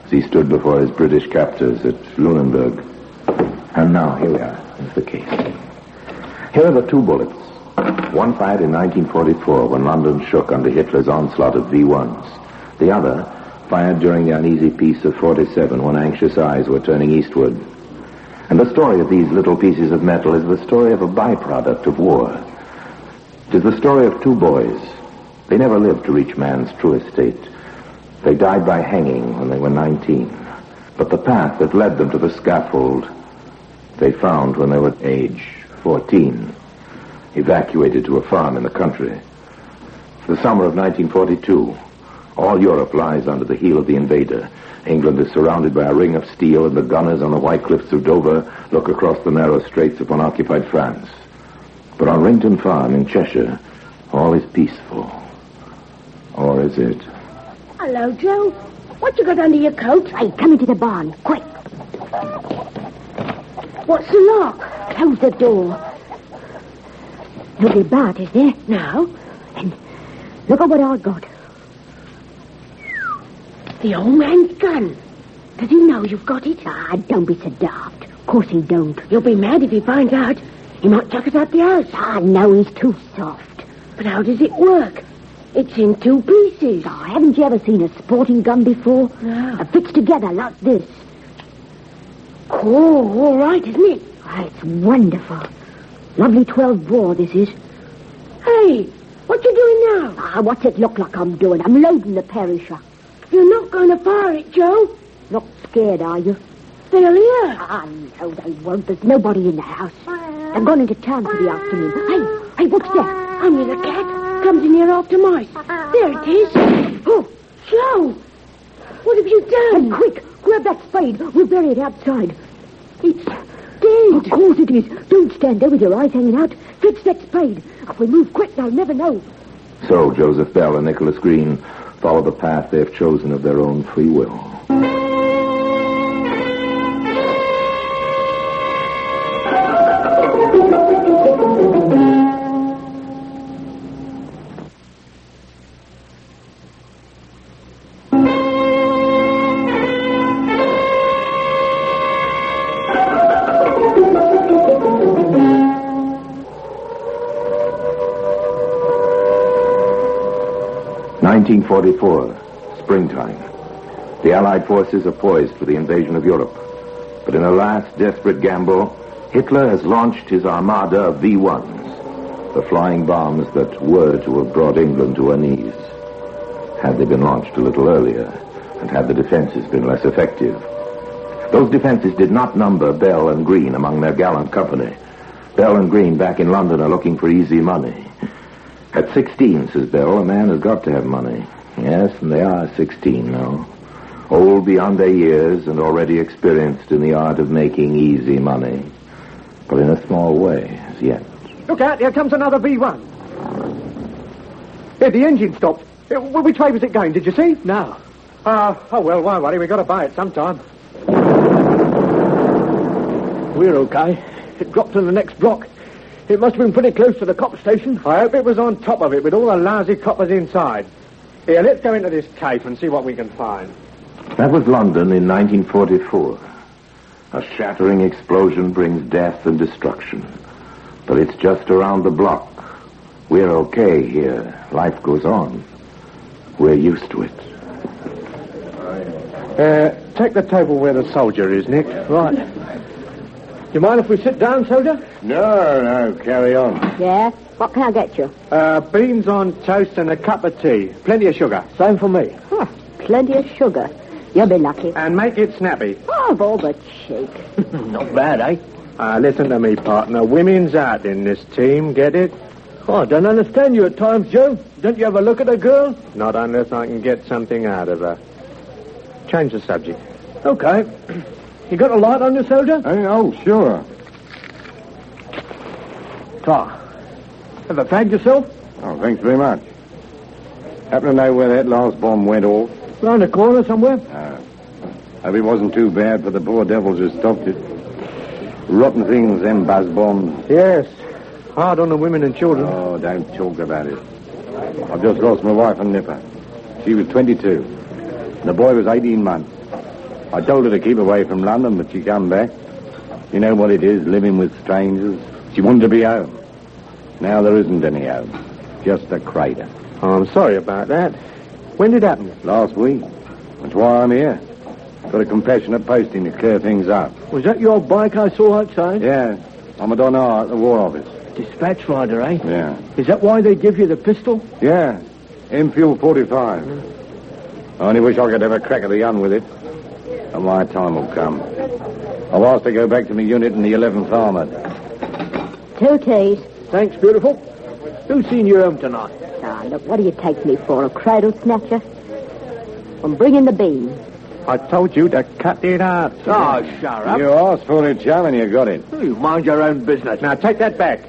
S19: as he stood before his British captors at Lunenburg. And now, here we are. Here's the case. Here are the two bullets. One fired in 1944 when London shook under Hitler's onslaught of V-1s. The other fired during the uneasy peace of 47 when anxious eyes were turning eastward. And the story of these little pieces of metal is the story of a byproduct of war. It is the story of two boys. They never lived to reach man's true estate. They died by hanging when they were 19. But the path that led them to the scaffold, they found when they were age 14, evacuated to a farm in the country. It's the summer of 1942. All Europe lies under the heel of the invader. England is surrounded by a ring of steel, and the gunners on the white cliffs of Dover look across the narrow straits upon occupied France. But on Rington Farm in Cheshire, all is peaceful. Or is it?
S9: Hello, Joe. What you got under your coat?
S7: Hey, come into the barn, quick.
S9: What's the lock?
S7: Close the door. Nobody about, is there?
S9: No.
S7: Then look at what I got.
S9: The old man's gun. Does he know you've got it?
S7: Ah, don't be so daft. Of course he don't.
S9: You'll be mad if he finds out. He might chuck us out the house.
S7: Ah, no, he's too soft.
S9: But how does it work? It's in two pieces.
S7: Oh, haven't you ever seen a sporting gun before?
S9: No.
S7: It fits together like this.
S9: Oh, all right, isn't it?
S7: Ah, it's wonderful. Lovely 12 bore, this is.
S9: Hey, what you doing now?
S7: Ah, what's it look like I'm doing? I'm loading the perisher.
S9: You're not going to fire it, Joe?
S7: Not scared, are you?
S9: They'll hear.
S7: Ah, no, they won't. There's nobody in the house. I've gone into town for the afternoon. Hey, what's that?
S9: Only the cat. Comes in here after mice. There it is. Oh, Joe! What have you done?
S7: Hey, quick, grab that spade. We'll bury it outside.
S9: It's dead.
S7: Of course it is. Don't stand there with your eyes hanging out. Fetch that spade. If we move quick, they'll never know.
S19: So Joseph Bell and Nicholas Green follow the path they've chosen of their own free will. Springtime. The Allied forces are poised for the invasion of Europe. But in a last desperate gamble, Hitler has launched his armada of V-1s, the flying bombs that were to have brought England to her knees. Had they been launched a little earlier, and had the defenses been less effective. Those defenses did not number Bell and Green among their gallant company. Bell and Green back in London are looking for easy money. At 16, says Bell, a man has got to have money. Yes, and they are 16 now. Old beyond their years and already experienced in the art of making easy money. But in a small way, as yet.
S17: Look out, here comes another V1. Here, the engine stopped. Which way was it going, did you see? No. Oh, well, why worry? We've got to buy it sometime. We're okay. It dropped to the next block. It must have been pretty close to the cop station. I hope it was on top of it with all the lousy coppers inside. Here, let's go into this cave and see what we can find.
S19: That was London in 1944. A shattering explosion brings death and destruction. But it's just around the block. We're okay here. Life goes on.
S15: We're used to it.
S17: Take the table where the soldier is, Nick. Right. You mind if we sit down, soldier?
S16: No, carry on.
S10: Yeah? What can I get you?
S17: Beans on toast and a cup of tea. Plenty of sugar. Same for me.
S10: Huh, plenty of sugar. You'll be lucky.
S17: And make it snappy.
S10: Oh, of all but shake.
S17: Not bad, eh? Listen to me, partner. Women's out in this team, get it?
S18: Oh, I don't understand you at times, Joe. Don't you ever look at a girl?
S17: Not unless I can get something out of her. Change the subject.
S18: Okay. You got a light on you, soldier?
S16: Oh, sure.
S18: Ever fagged yourself?
S16: Oh, thanks very much. Happen to know where that last bomb went off?
S18: Round the corner somewhere?
S16: Hope it wasn't too bad for the poor devils who stopped it. Rotten things, them buzz bombs.
S17: Yes. Hard on the women and children.
S16: Oh, don't talk about it. I've just lost my wife and nipper. She was 22. And the boy was 18 months. I told her to keep away from London, but she come back. You know what it is, living with strangers. She wanted to be home. Now there isn't any home. Just a crater.
S17: Oh, I'm sorry about that. When did it happen?
S16: Last week. That's why I'm here. Got a compassionate posting to clear things up.
S18: Was that your bike I saw outside?
S16: Yeah. I'm a Donner at the War Office.
S18: Dispatch rider, eh?
S16: Yeah.
S18: Is that why they give you the pistol?
S16: Yeah. M-Fuel 45. I only wish I could have a crack at the gun with it. And my time will come. I've asked to go back to my unit in the 11th Armoured.
S10: 2 teas.
S18: Thanks, beautiful. Who's seen you home tonight?
S10: Ah, look, what do you take me for, a cradle snatcher? I'm bringing the beans.
S17: I told you to cut it out.
S18: Oh, shut up.
S16: You asked for it, chum, and you got it.
S18: You mind your own business.
S17: Now, take that back.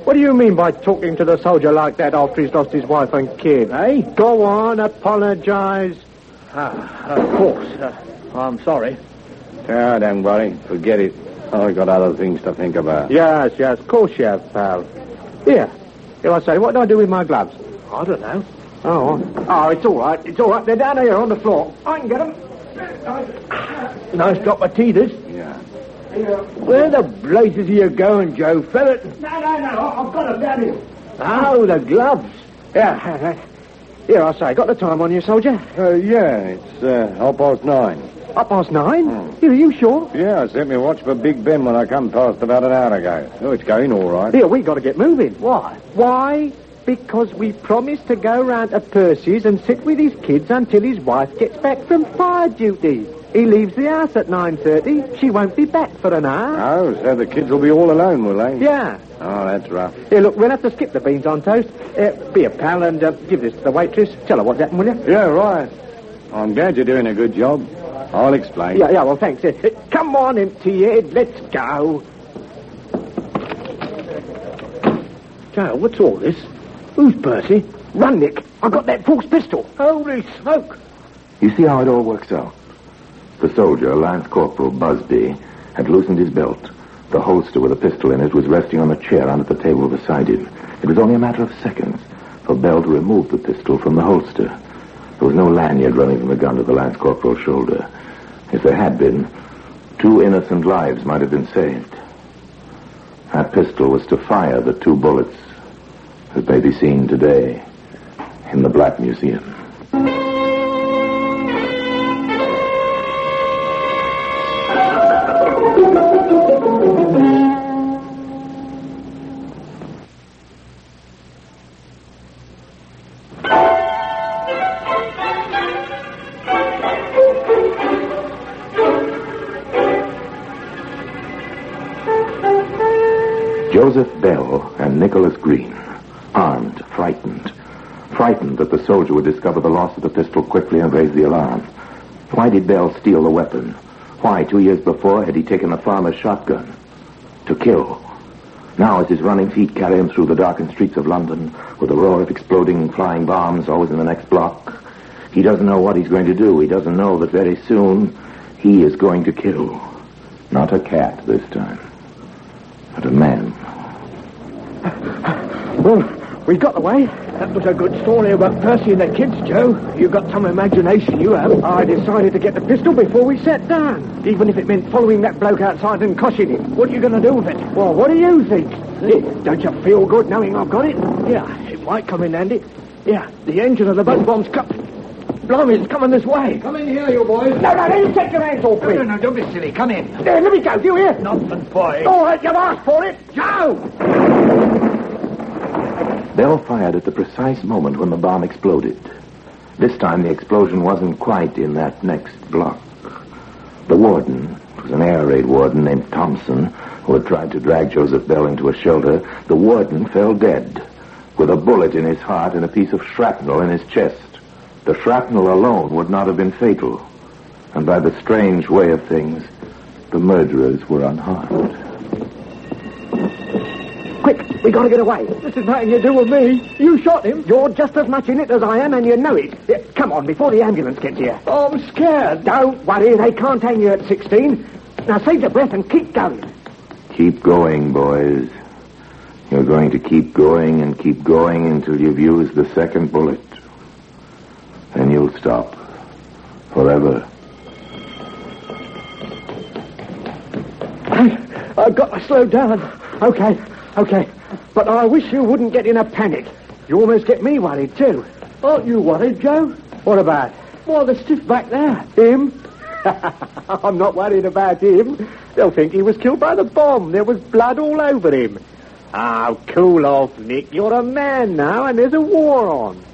S17: What do you mean by talking to the soldier like that after he's lost his wife and kid?
S18: Eh?
S17: Go on, apologize.
S18: Of course. I'm sorry.
S16: Ah, don't worry. Forget it. I've got other things to think about.
S17: Yes, of course you have, pal. Here I say, what do I do with my gloves?
S18: I don't know.
S17: Oh, it's all right. It's all right. They're down here on the floor. I can get them.
S18: Nice drop of tea, this.
S16: Yeah.
S18: Where the blazes are you going, Joe? Ferret?
S2: No. I've got them down here.
S18: Oh, the gloves.
S17: Yeah. Here, I say, got the time on you, soldier?
S16: Yeah, it's 9:30.
S17: 9:30? Are you sure?
S16: Yeah, I set my watch for Big Ben when I come past about an hour ago. Oh, it's going all right.
S17: Here, we got to get moving.
S18: Why?
S17: Why? Because we promised to go round to Percy's and sit with his kids until his wife gets back from fire duty. He leaves the house at 9:30. She won't be back for an hour.
S16: Oh, so the kids will be all alone, will they?
S17: Yeah.
S16: Oh, that's rough.
S17: Here, look, we'll have to skip the beans on toast. Be a pal and give this to the waitress. Tell her what's happened, will you?
S16: Yeah, right. I'm glad you're doing a good job. I'll explain.
S17: Yeah, well, thanks. Come on, empty head. Let's go.
S18: Joe, what's all this? Who's Percy?
S17: Run, Nick. I've got that false pistol.
S18: Holy smoke.
S15: You see how it all works out? The soldier, Lance Corporal Busby, had loosened his belt. The holster with a pistol in it was resting on a chair under the table beside him. It was only a matter of seconds for Bell to remove the pistol from the holster. There was no lanyard running from the gun to the Lance Corporal's shoulder. If there had been, 2 innocent lives might have been saved. That pistol was to fire the 2 bullets that may be seen today in the Black Museum. Joseph Bell and Nicholas Green, armed, frightened that the soldier would discover the loss of the pistol quickly and raise the alarm. Why did Bell steal the weapon? Why, 2 years before, had he taken a farmer's shotgun? To kill. Now, as his running feet carry him through the darkened streets of London, with the roar of exploding flying bombs always in the next block, he doesn't know what he's going to do. He doesn't know that very soon he is going to kill. Not a cat this time, but a man.
S18: Well, we got away. That was a good story about Percy and the kids, Joe. You got some imagination, you have.
S17: I decided to get the pistol before we sat down, even if it meant following that bloke outside and coshing him.
S18: What are you going to do with it?
S17: Well, what do you think? Don't you feel good knowing I've got it?
S18: Yeah, it might come in handy. Yeah, the engine of the boat bomb's cut. Blimey, it's coming this way.
S17: Come in here, you boys.
S18: No, you take your hands off me.
S17: No, don't be silly. Come in.
S18: There, let me go. Do you hear?
S17: Nothing, boy.
S18: All right, you've asked for it. Joe!
S15: Bell fired at the precise moment when the bomb exploded. This time the explosion wasn't quite in that next block. The warden, it was an air raid warden named Thompson, who had tried to drag Joseph Bell into a shelter, the warden fell dead, with a bullet in his heart and a piece of shrapnel in his chest. The shrapnel alone would not have been fatal, and by the strange way of things, the murderers were unharmed.
S18: Quick, we gotta get away. This is nothing to do with me. You shot him. You're just as much in it as I am, and you know it. Yeah, come on, before the ambulance gets here.
S17: Oh, I'm scared.
S18: Don't worry, they can't hang you at 16. Now save your breath and keep going.
S15: Keep going, boys. You're going to keep going and keep going until you've used the second bullet. Then you'll stop. Forever.
S18: I've got to slow down. Okay. But I wish you wouldn't get in a panic. You almost get me worried, too.
S17: Aren't you worried, Joe?
S18: What about?
S17: Why, the stiff back there.
S18: Him? I'm not worried about him. They'll think he was killed by the bomb. There was blood all over him. Oh, cool off, Nick. You're a man now, and there's a war on.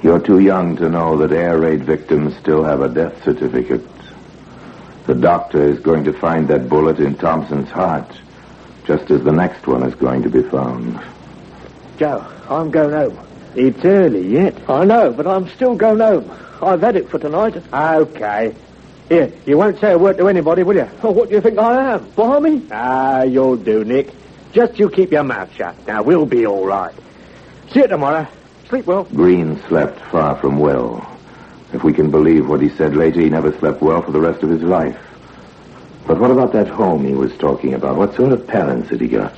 S15: You're too young to know that air raid victims still have a death certificate. The doctor is going to find that bullet in Thompson's heart, just as the next one is going to be found.
S18: Joe, I'm going home. It's early yet.
S17: I know, but I'm still going home. I've had it for tonight.
S18: Okay. Here, you won't say a word to anybody, will you?
S17: Oh, what do you think I am? Barmy?
S18: You'll do, Nick. Just you keep your mouth shut. Now, we'll be all right. See you tomorrow. Sleep well.
S15: Green slept far from well. If we can believe what he said later, he never slept well for the rest of his life. But what about that home he was talking about? What sort of parents had he got?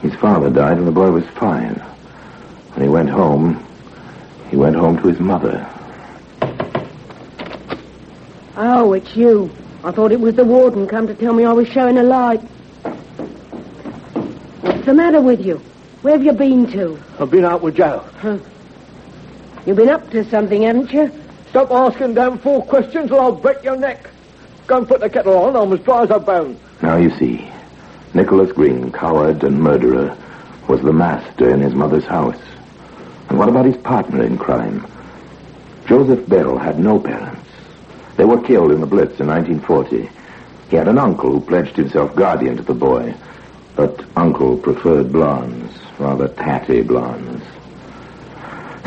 S15: His father died when the boy was 5. When he went home to his mother.
S9: Oh, it's you. I thought it was the warden come to tell me I was showing a light. What's the matter with you? Where have you been to?
S17: I've been out with Joe.
S9: Huh. You've been up to something, haven't you?
S17: Stop asking damn 4 questions or I'll break your neck. Go and put the kettle on. I'm as dry as a bone.
S15: Now you see, Nicholas Green, coward and murderer, was the master in his mother's house. And what about his partner in crime? Joseph Bell had no parents. They were killed in the Blitz in 1940. He had an uncle who pledged himself guardian to the boy. But Uncle preferred blondes, rather tatty blondes.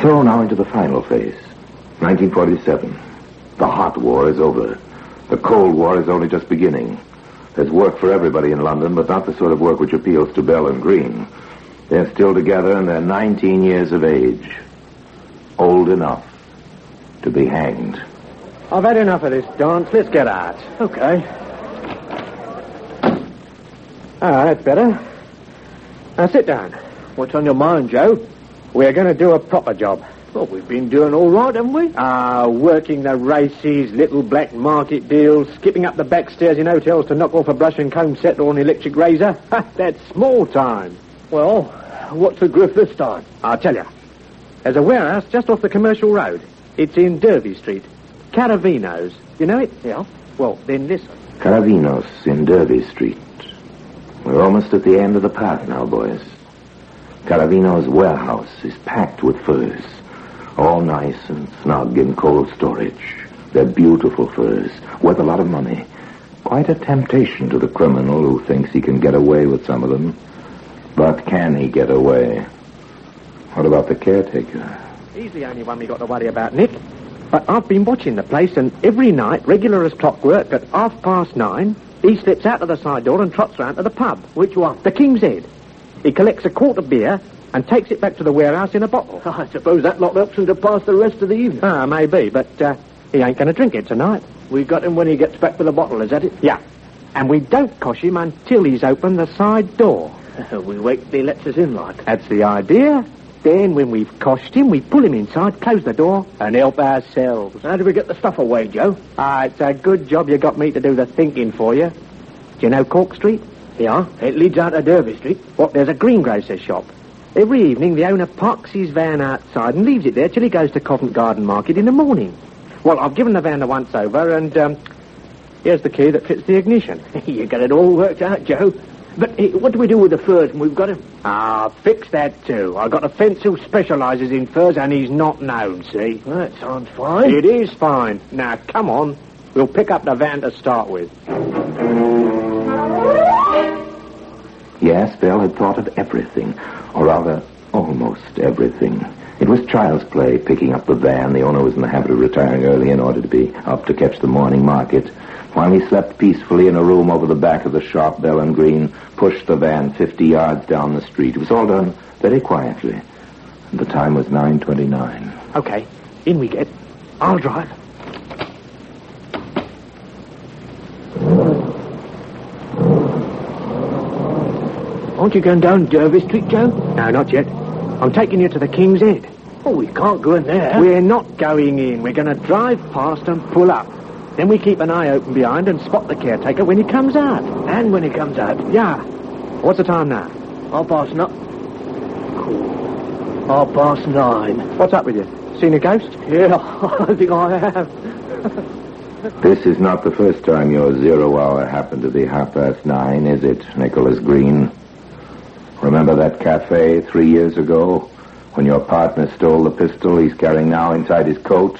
S15: So now into the final phase. 1947. The hot war is over. The Cold War is only just beginning. There's work for everybody in London, but not the sort of work which appeals to Bell and Green. They're still together and they're 19 years of age. Old enough to be hanged.
S18: I've had enough of this dance. Let's get out.
S17: Okay.
S18: That's better. Now sit down.
S17: What's on your mind, Joe?
S18: We're going to do a proper job.
S17: Well, we've been doing all right, haven't we?
S18: Working the races, little black market deals, skipping up the back stairs in hotels to knock off a brush and comb set or an electric razor. That's small time.
S17: Well, what's the griff this time?
S18: I'll tell you. There's a warehouse just off the commercial road. It's in Derby Street. Caravinos. You know it?
S17: Yeah.
S18: Well, then listen.
S15: Caravinos in Derby Street. We're almost at the end of the path now, boys. Caravinos' warehouse is packed with furs. All nice and snug in cold storage. They're beautiful furs, worth a lot of money. Quite a temptation to the criminal who thinks he can get away with some of them. But can he get away? What about the caretaker?
S18: He's the only one we got to worry about, Nick. But I've been watching the place, and every night, regular as clockwork, at 9:30, he slips out of the side door and trots round to the pub.
S17: Which one?
S18: The King's Head. He collects a quart of beer and takes it back to the warehouse in a bottle.
S17: I suppose that lot helps him to pass the rest of the evening.
S18: Maybe, but he ain't going to drink it tonight.
S17: We got him when he gets back with the bottle, is that it?
S18: Yeah. And we don't cosh him until he's opened the side door.
S17: We wait till he lets us in, like.
S18: That's the idea. Then, when we've coshed him, we pull him inside, close the door, and help ourselves.
S17: How do we get the stuff away, Joe?
S18: It's a good job you got me to do the thinking for you. Do you know Cork Street?
S17: Yeah, it leads out to Derby Street.
S18: Well, there's a greengrocer's shop.
S17: Every evening, the owner parks his van outside and leaves it there till he goes to Covent Garden Market in the morning. Well, I've given the van a once-over, and here's the key that fits the ignition.
S18: You got it all worked out, Joe. But what do we do with the furs when we've got him?
S17: Fix that too. I got a fence who specialises in furs, and he's not known, see?
S18: Well, that sounds fine.
S17: It is fine. Now, come on. We'll pick up the van to start with.
S15: Yes, Bell had thought of everything, or rather, almost everything. It was child's play, picking up the van. The owner was in the habit of retiring early in order to be up to catch the morning market. While he slept peacefully in a room over the back of the shop, Bell and Green pushed the van 50 yards down the street. It was all done very quietly. And the time was 9:29.
S17: Okay, in we get. I'll drive.
S18: Aren't you going down Derby Street, Joe?
S17: No, not yet. I'm taking you to the King's Head.
S18: Oh, we can't go in there.
S17: We're not going in. We're going to drive past and pull up. Then we keep an eye open behind and spot the caretaker when he comes out.
S18: And when he comes out?
S17: Yeah. What's the time now?
S18: 9:30. 9:30.
S17: What's up with you? Seen a ghost?
S18: Yeah, I think I have.
S15: This is not the first time your 0 hour happened to be 9:30, is it, Nicholas Green? Remember that cafe 3 years ago when your partner stole the pistol he's carrying now inside his coat?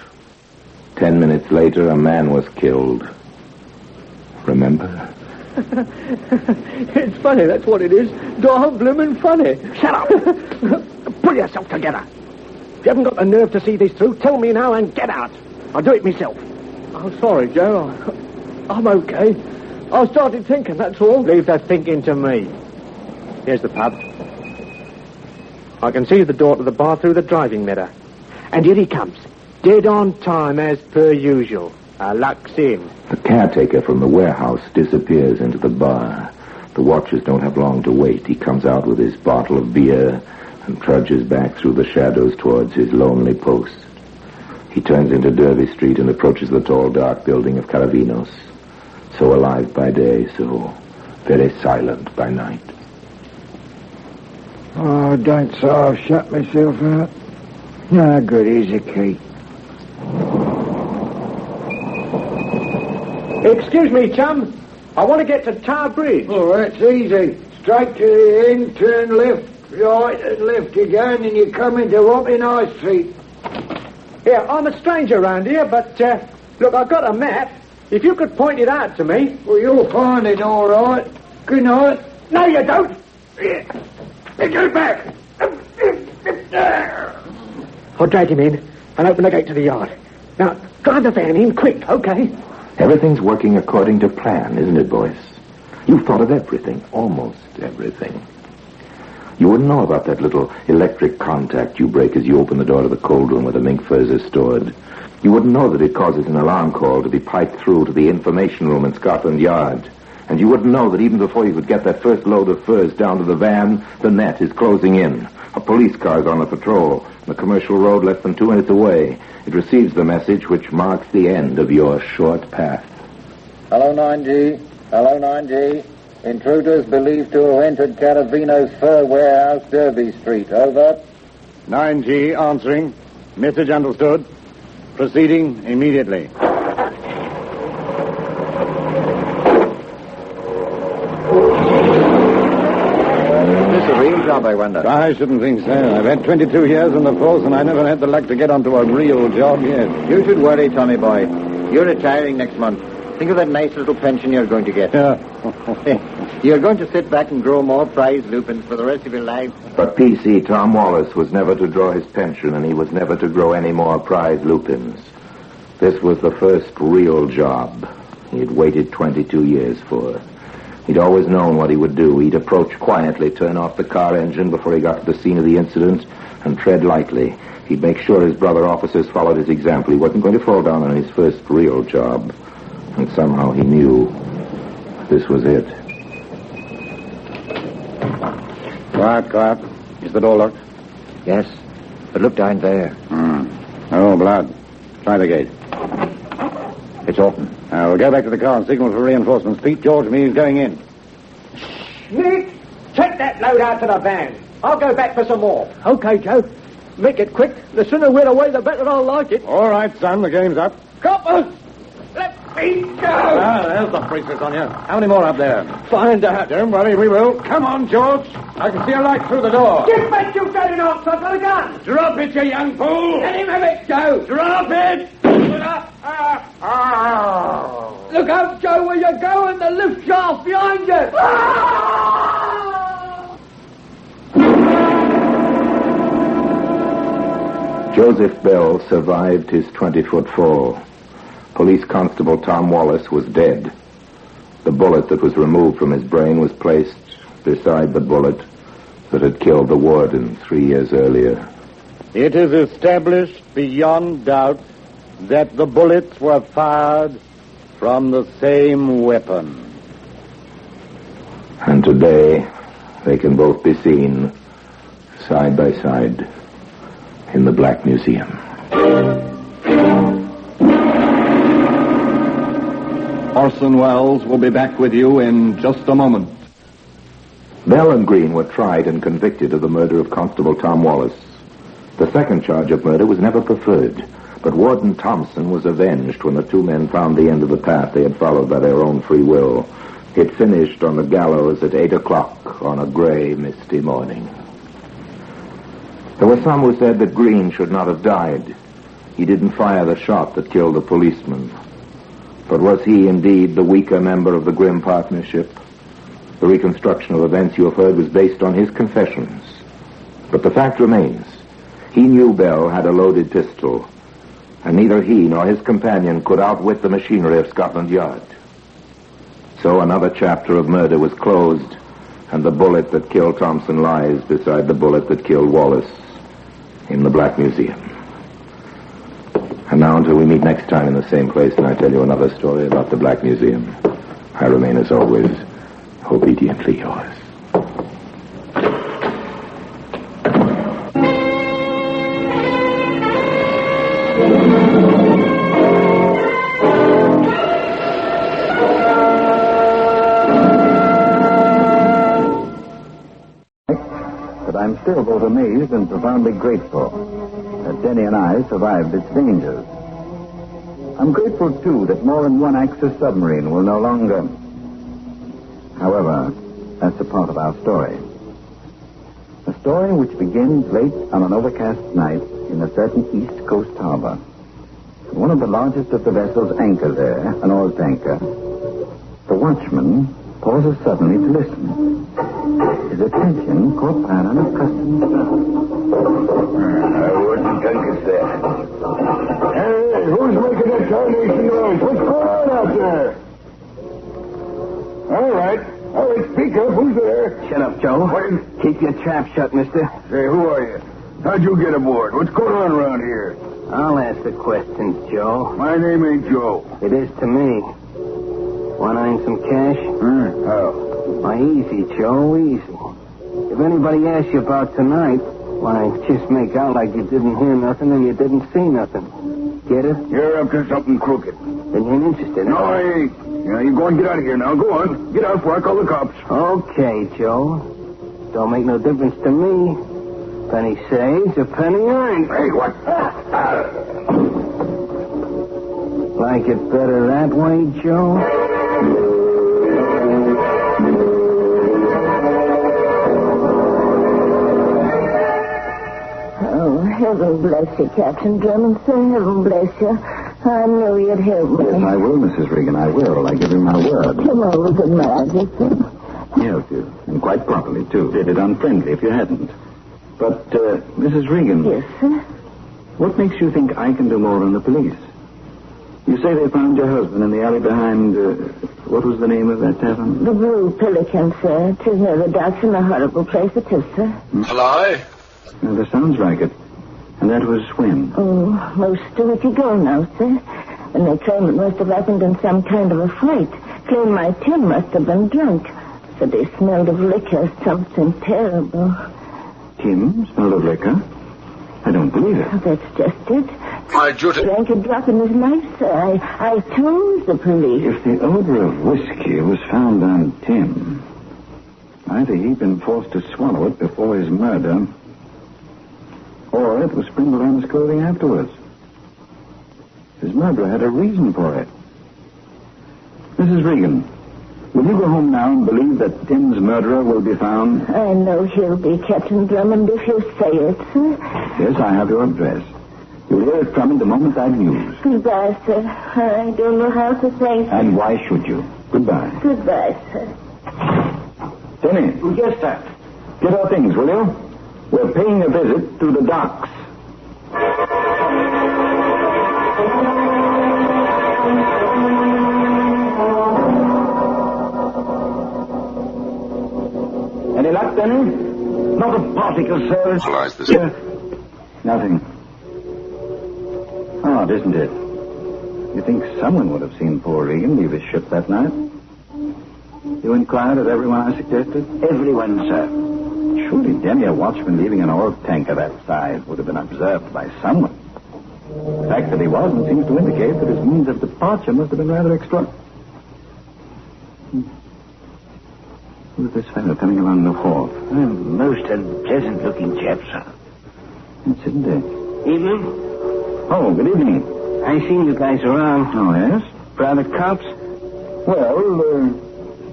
S15: 10 minutes later, a man was killed. Remember?
S18: It's funny, that's what it is. Darn bloomin' funny.
S17: Shut up! Pull yourself together. If you haven't got the nerve to see this through, tell me now and get out. I'll do it myself.
S18: I'm sorry, Joe. I'm okay. I started thinking, that's all.
S17: Leave that thinking to me. Here's the pub. I can see the door to the bar through the driving mirror. And here he comes. Dead on time, as per usual. A Lux Inn.
S15: The caretaker from the warehouse disappears into the bar. The watchers don't have long to wait. He comes out with his bottle of beer and trudges back through the shadows towards his lonely post. He turns into Derby Street and approaches the tall, dark building of Carabinos. So alive by day, so very silent by night.
S2: Oh, don't say I've shut myself out. No good, here's the key.
S17: Excuse me, chum. I want to get to Tower Bridge.
S2: Oh, that's easy. Straight to the end, turn left, right and left again, and you come into Wapping High Street.
S17: Here, I'm a stranger around here, but, look, I've got a map. If you could point it out to me.
S2: Well, you'll find it all right. Good night.
S17: No, you don't.
S2: Get back.
S17: I'll drag him in and open the gate to the yard. Now, drive the van in quick, okay?
S15: Everything's working according to plan, isn't it, boys? You've thought of everything, almost everything. You wouldn't know about that little electric contact you break as you open the door to the cold room where the mink furs are stored. You wouldn't know that it causes an alarm call to be piped through to the information room in Scotland Yard. And you wouldn't know that even before you could get that first load of furs down to the van, the net is closing in. A police car is on the patrol. The commercial road less than 2 minutes away. It receives the message which marks the end of your short path.
S14: Hello, 9G. Hello, 9G. Intruders believed to have entered Caravino's fur warehouse, Derby Street. Over.
S16: 9G answering. Message understood. Proceeding immediately.
S14: Job, I wonder.
S16: I shouldn't think so. I've had 22 years in the force, and I never had the luck to get onto a real job yet.
S14: You should worry, Tommy boy. You're retiring next month. Think of that nice little pension you're going to get.
S16: Yeah.
S14: You're going to sit back and grow more prize lupins for the rest of your life.
S15: But PC Tom Wallace was never to draw his pension, and he was never to grow any more prize lupins. This was the first real job he had waited 22 years for. He'd always known what he would do. He'd approach quietly, turn off the car engine before he got to the scene of the incident, and tread lightly. He'd make sure his brother officers followed his example. He wasn't going to fall down on his first real job. And somehow he knew this was it.
S16: Quiet. Is the door locked?
S14: Yes, but look down there.
S16: Oh, blood. Try the gate.
S14: It's open.
S16: Now, we'll go back to the car and signal for reinforcements. Pete, George, and me is going in.
S17: Nick, take that load out to the van. I'll go back for some more. Okay, Joe. Make it quick. The sooner we're away, the better I'll like it.
S16: All right, son, the game's up.
S17: Coppers! Let me go!
S16: There's the braces on you. How many more up there?
S17: Find out.
S16: Don't worry, we will. Come on, George. I can see a light through the door.
S17: Get back, you dirty ox! I've got a gun!
S16: Drop it, you young fool!
S17: Let him have it, Joe!
S16: Drop it!
S17: Look out, Joe, where you're going. The lift shaft behind you!
S15: Joseph Bell survived his 20-foot fall. Police Constable Tom Wallace was dead. The bullet that was removed from his brain was placed beside the bullet that had killed the warden 3 years earlier.
S16: It is established beyond doubt that the bullets were fired from the same weapon.
S15: And today, they can both be seen side by side in the Black Museum.
S4: Orson Welles will be back with you in just a moment.
S15: Bell and Green were tried and convicted of the murder of Constable Tom Wallace. The second charge of murder was never preferred, but Warden Thompson was avenged when the two men found the end of the path they had followed by their own free will. It finished on the gallows at 8 o'clock on a gray, misty morning. There were some who said that Green should not have died. He didn't fire the shot that killed the policeman. But was he indeed the weaker member of the grim partnership? The reconstruction of events you have heard was based on his confessions. But the fact remains, he knew Bell had a loaded pistol, and neither he nor his companion could outwit the machinery of Scotland Yard. So another chapter of murder was closed, and the bullet that killed Thompson lies beside the bullet that killed Wallace in the Black Museum. And now, until we meet next time in the same place and I tell you another story about the Black Museum, I remain, as always, obediently yours.
S14: But I'm still both amazed and profoundly grateful that Denny and I survived its dangers. I'm grateful, too, that more than one Axis submarine will no longer... However, that's a part of our story. A story which begins late on an overcast night in a certain East Coast harbor. One of the largest of the vessels anchors there, an oil tanker. The watchman pauses suddenly to listen. His attention caught by an unaccustomed sound.
S2: What the junk is that? Hey, who's making that tarnation noise? What's going on out there? All right, speak up. Who's there?
S8: Shut up, Joe. Keep your trap shut, mister.
S2: Hey, who are you? How'd you get aboard? What's going on around here?
S8: I'll ask the questions, Joe.
S2: My name ain't Joe.
S8: It is to me. Want to earn some cash?
S2: How?
S8: Why, easy, Joe, easy. If anybody asks you about tonight, why, just make out like you didn't hear nothing and you didn't see nothing. Get it?
S2: You're up to something crooked.
S8: Then you ain't interested,
S2: No, I ain't. Yeah, you go and get out of here now. Go on. Get out before I call the cops.
S8: Okay, Joe. Don't make no difference to me. Penny saved, a penny earned.
S2: Hey, what?
S8: Like it better that way, Joe?
S10: Oh, heaven bless you, Captain Drummond, sir. Heaven bless you. I knew you'd help me.
S14: Yes, I will, Mrs. Regan. I will. I give you my word.
S10: Come over to magic, sir.
S14: Yes, you. And quite properly, too. Did it unfriendly if you hadn't. But, Mrs. Regan.
S10: Yes, sir?
S14: What makes you think I can do more than the police? You say they found your husband in the alley behind, what was the name of that tavern?
S10: The Blue Pelican, sir. 'Tis near the docks and a horrible place it is, sir.
S22: Hello?
S14: Well, that sounds like it. And that was when?
S10: Oh, most a week ago now, sir. And they claim it must have happened in some kind of a fight. Claim my Tim must have been drunk. So they smelled of liquor, something terrible.
S14: Tim smelled of liquor? I don't believe it.
S10: Oh, that's just it.
S22: My duty...
S10: Drank a drop in his life, sir. I told the police.
S14: If the odor of whiskey was found on Tim, Either he'd been forced to swallow it before his murder, or it was sprinkled on his clothing afterwards. His murderer had a reason for it. Mrs. Regan, will you go home now and believe that Tim's murderer will be found?
S10: I know he'll be, Captain Drummond, if you say it, sir.
S14: Yes, I have your address. You'll hear it from me the moment I've news.
S10: Goodbye, sir. I don't know how to thank you.
S14: And why should you? Goodbye.
S10: Goodbye, sir.
S14: Jenny.
S2: Yes, sir.
S14: Get our things, will you? We're paying a visit to the docks. Any luck, Denny?
S2: Not a particle, sir.
S14: Nothing. Odd, isn't it? You think someone would have seen poor Regan leave his ship that night? You inquired of everyone I suggested?
S2: Everyone, sir.
S14: Surely Denny, a watchman leaving an oil tanker that size, would have been observed by someone. The fact that he wasn't seems to indicate that his means of departure must have been rather extra. Who's this fellow coming along the wharf?
S2: A most unpleasant-looking chap, sir.
S14: It's Sidney.
S8: Evening.
S14: Oh, good evening.
S8: I seen you guys around.
S14: Oh, yes?
S8: Private cops?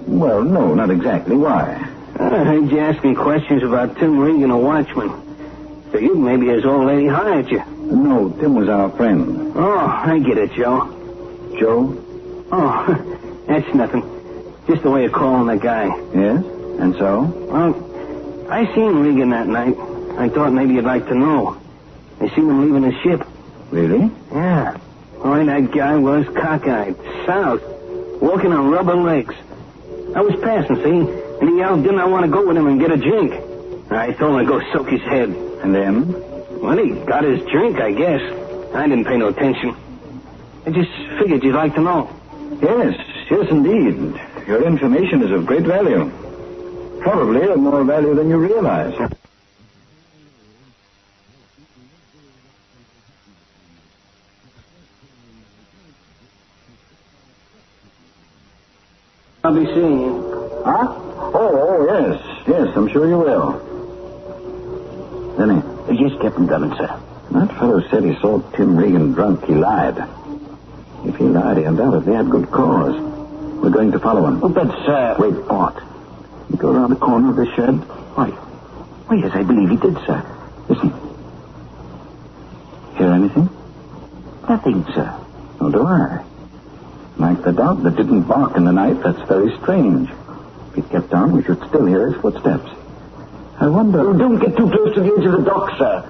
S14: Well, no, not exactly. Why?
S8: I heard you ask me questions about Tim Regan, a watchman. Figured maybe his old lady hired you.
S14: No, Tim was our friend.
S8: Oh, I get it, Joe.
S14: Joe?
S8: Oh, that's nothing. Just the way of calling the guy.
S14: Yes? And so?
S8: Well, I seen Regan that night. I thought maybe you'd like to know. I seen him leaving his ship.
S14: Really?
S8: Yeah. Boy, that guy was cockeyed. South. Walking on rubber legs. I was passing, see? And he yelled, didn't I want to go with him and get a drink? I told him to go soak his head.
S14: And then?
S8: Well, he got his drink, I guess. I didn't pay no attention. I just figured you'd like to know.
S14: Yes, indeed. Your information is of great value. Probably of more value than you realize.
S8: I'll be seeing you.
S14: Huh? Oh, yes. Yes, I'm sure you will. Denny.
S2: Yes, Captain Drummond, sir.
S14: That fellow said he saw Tim Regan drunk. He lied. If he lied, he undoubtedly had good cause. We're going to follow him.
S2: Oh, but, sir...
S14: Wait, what? You go around the corner of the shed?
S2: Why, yes, I believe he did, sir.
S14: Listen. Hear anything?
S2: Nothing, sir.
S14: So do I. Like the dog that didn't bark in the night, that's very strange. If he'd kept on, we should still hear his footsteps. I wonder...
S2: Oh, don't get too close to the edge of the dock, sir.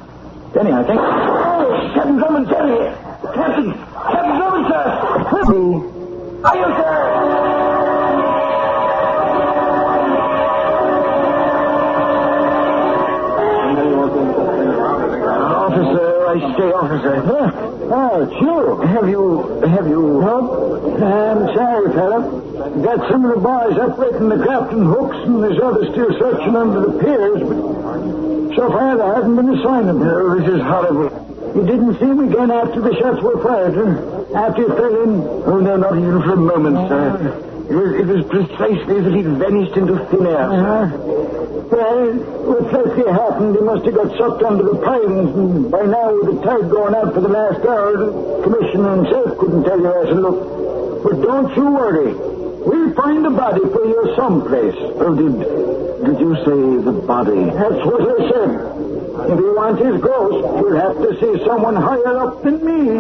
S14: Denny, I think...
S2: Oh, Captain Drummond, sir! Captain Drummond, sir! Are you, sir?
S14: Officer, I say officer. Huh? Oh, it's you. Have you... Help? I'm sorry, fella. Got some of the boys operating the captain hooks and there's others still searching under the piers, but so far there hasn't been a sign of them. Oh, this is horrible. You didn't see me again after the shots were fired, huh? After you fell in? Oh, no, not even for a moment, sir. It was precisely as if he'd vanished into thin air, sir. Well, what likely happened, he must have got sucked under the pines, and by now, with the tide going out for the last hour, the commissioner himself couldn't tell you where to look. But don't you worry. We'll find the body for you someplace. Oh, did you say the body? That's what I said. If you want his ghost, you'll have to see someone higher up than me.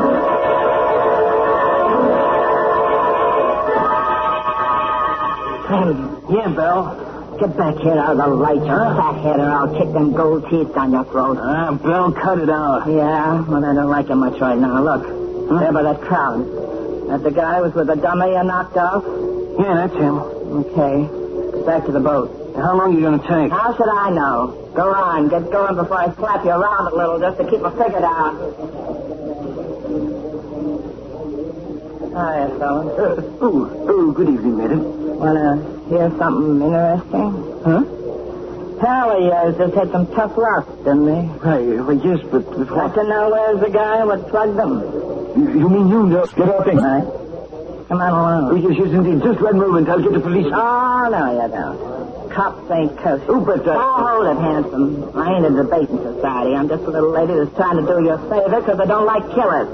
S10: Hey, here, Bill. Get back here out of the light, you fathead, or I'll kick them gold teeth down your throat.
S8: Bill, cut it out.
S10: Yeah, well, I don't like it much right now. Look, there by that crowd. That the guy was with the dummy you knocked off?
S8: Yeah, that's him.
S10: Okay. Get back to the boat.
S8: How long are you going to take?
S10: How should I know? Go on, get going before I slap you around a little just to keep a figure down. Hiya, fella.
S2: Good evening, madam.
S10: Wanna hear something interesting?
S2: Huh?
S10: Pal of yours just had some tough luck, didn't he?
S2: Yes, but what?
S10: Want to know where's the guy what plugged him?
S2: You mean you know?
S14: Get up in.
S10: Right. Come on along.
S2: Yes, indeed. Just one moment. I'll get the police.
S10: Oh, no, you don't. cops ain't kosher.
S2: Oh, but...
S10: hold it, handsome. I ain't a debating society. I'm just a little lady that's trying to do you a favor because I don't like killers.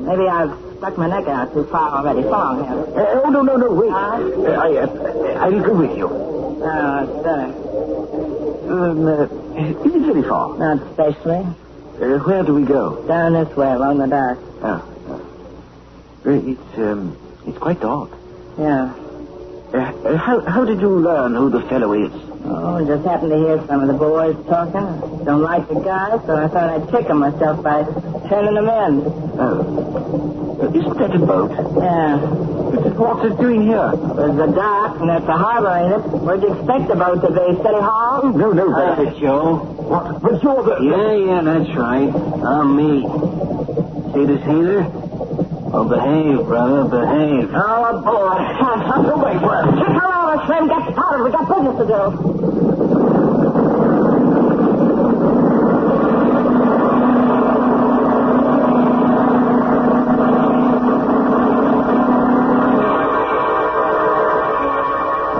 S10: Maybe I've stuck my neck out too far already. So long, handsome.
S2: No, wait. I'll go with you.
S10: Oh, it's better.
S2: Is it very far?
S10: Not especially.
S2: Where do we go?
S10: Down this way, along the dock.
S2: Oh. It's quite dark.
S10: Yeah.
S2: How did you learn who the fellow is?
S10: Oh, I just happened to hear some of the boys talking. Don't like the guy, so I thought I'd tickle myself by turning them in.
S2: Oh. Isn't that a boat?
S10: Yeah.
S2: What's it doing here?
S10: There's a dock, and that's a harbor, ain't it? Where'd you expect the boat to be? City Hall?
S2: No,
S8: That's it, Joe.
S2: What? But you're the...
S8: Yeah, that's right. I'm me. See this heater? Oh, behave, brother, behave.
S10: Oh, aboard.
S2: Wait, where?
S10: Kick her over, Slim. Get started. We got business to do.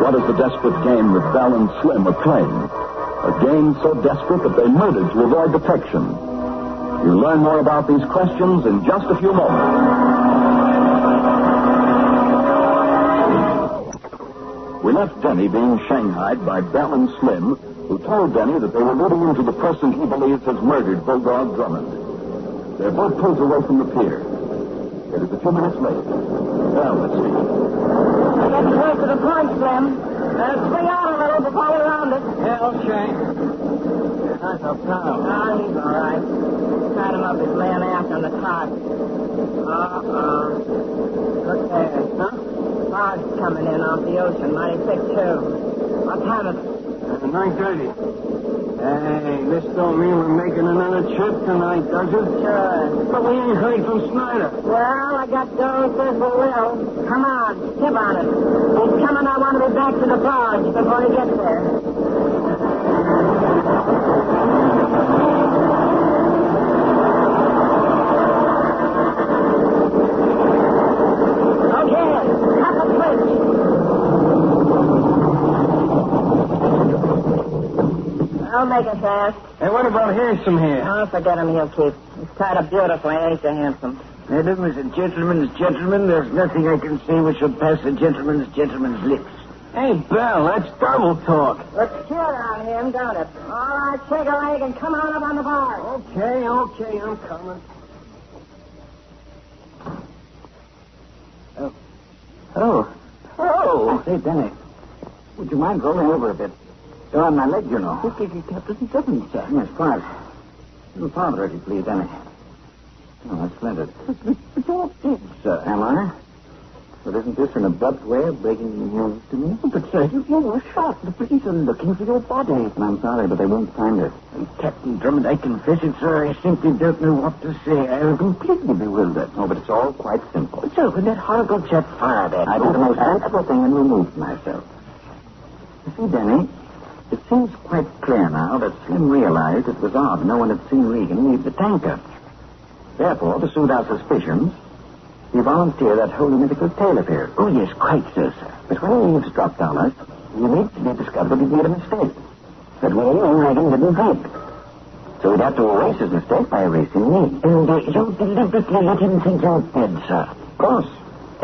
S14: What is the desperate game that Val and Slim are playing? A game so desperate that they murdered to avoid detection. You'll learn more about these questions in just a few moments. We left Denny being shanghaied by Bell and Slim, who told Denny that they were moving into the person he believes has murdered Bulldog Drummond. Their boat pulls away from the pier. It is a few minutes late. Well, let's see.
S10: I guess you went to the point, Slim. Swing out a little before we round it.
S8: Yeah, okay. How's our pal?
S10: Oh, he's all right. Tied him up. He's laying aft on the top. Look there. Huh? Fog's coming in off the ocean. Mighty thick, too. What time is it?
S8: 9:30. Hey, this don't mean we're making another trip tonight, does it?
S10: Sure.
S8: But we ain't heard from Snyder.
S10: Well, I got Doe says we will. Come on, skip on it. He's coming. I want to be back to the barge before he gets there. Okay, cut the switch. I'll make it fast.
S8: Hey, what about Handsome here?
S10: Oh, forget him. He'll keep. He's tied up beautifully, ain't you, handsome?
S2: Madam, as a gentleman's gentleman, there's nothing I can say which should pass a gentleman's lips.
S8: Hey, Belle, that's double talk.
S10: Looks cute on him, don't it? All right, shake a leg and come on up on the bar.
S8: Okay, I'm coming.
S14: Oh, say, Denny, would you mind rolling over a bit? You're on my leg, you know.
S2: Captain Sutton, sir.
S14: Yes, quiet. A little farther, if you please, Denny. Oh, that's splendid.
S2: But you're dead, sir.
S14: Am I? But isn't this an abrupt way of breaking the news to me?
S2: But, sir, you were shot. The police are looking for your body.
S14: I'm sorry, but they won't find it.
S2: Captain Drummond, I confess it, sir. I simply don't know what to say. I am completely bewildered.
S14: Oh, but it's all quite simple.
S2: But, sir, when that horrible chap fired at
S14: I did the most sensible thing and removed myself. You see, Denny, it seems quite clear now that Slim realized it was odd no one had seen Regan leave the tanker. Therefore, to soothe our suspicions, he volunteered that wholly mythical tale of his.
S2: Oh, yes, quite so, sir.
S14: But when he eavesdropped on us, he immediately discovered that he'd made a mistake. That we and Regan didn't drink. So he'd have to erase his mistake by erasing me.
S2: And you deliberately let him think you're dead, sir.
S14: Of course.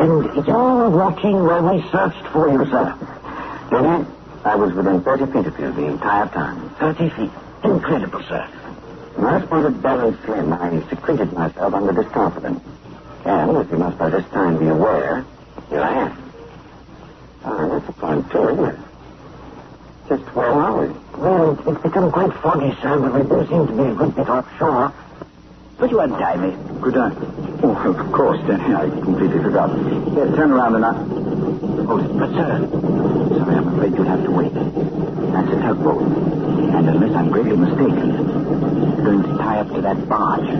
S2: And you're watching where we searched for you, sir.
S14: Denny, I was within 30 feet of you the entire time.
S2: 30 feet. Incredible, sir.
S14: When I spotted Bell and Slim, I secreted myself under this confidence. And, as you must by this time be aware, here I am. Ah, that's a fine tour, isn't it? Just 12 hours.
S2: Well, it's become quite foggy, sir, but we do seem to be a good bit offshore. Put you on time, eh?
S14: Good night. Oh, of course, Denny. I completely forgot. Yes, turn around and
S2: Oh, but, sir...
S14: Sorry, I'm afraid you'll have to wait. That's a tugboat. And unless I'm greatly mistaken, it's going to tie up to that barge.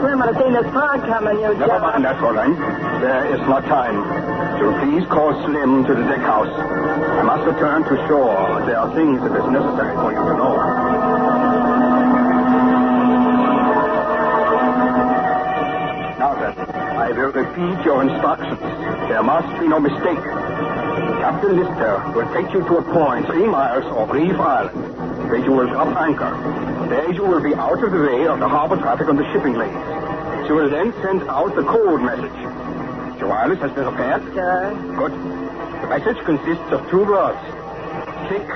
S10: Slim would have seen this fog coming, you
S6: Never mind that, Fräulein. There is not time. So please call Slim to the deck house. I must return to shore. There are things that is necessary for you to know.
S8: I will repeat your instructions. There must be no mistake. Captain Lister will take you to a point 3 miles off Reef Island, where you will drop anchor. There you will be out of the way of the harbor traffic on the shipping lanes. She will then send out the code message. Your wireless has been repaired?
S10: Sure.
S8: Good. The message consists of 2 words. Thick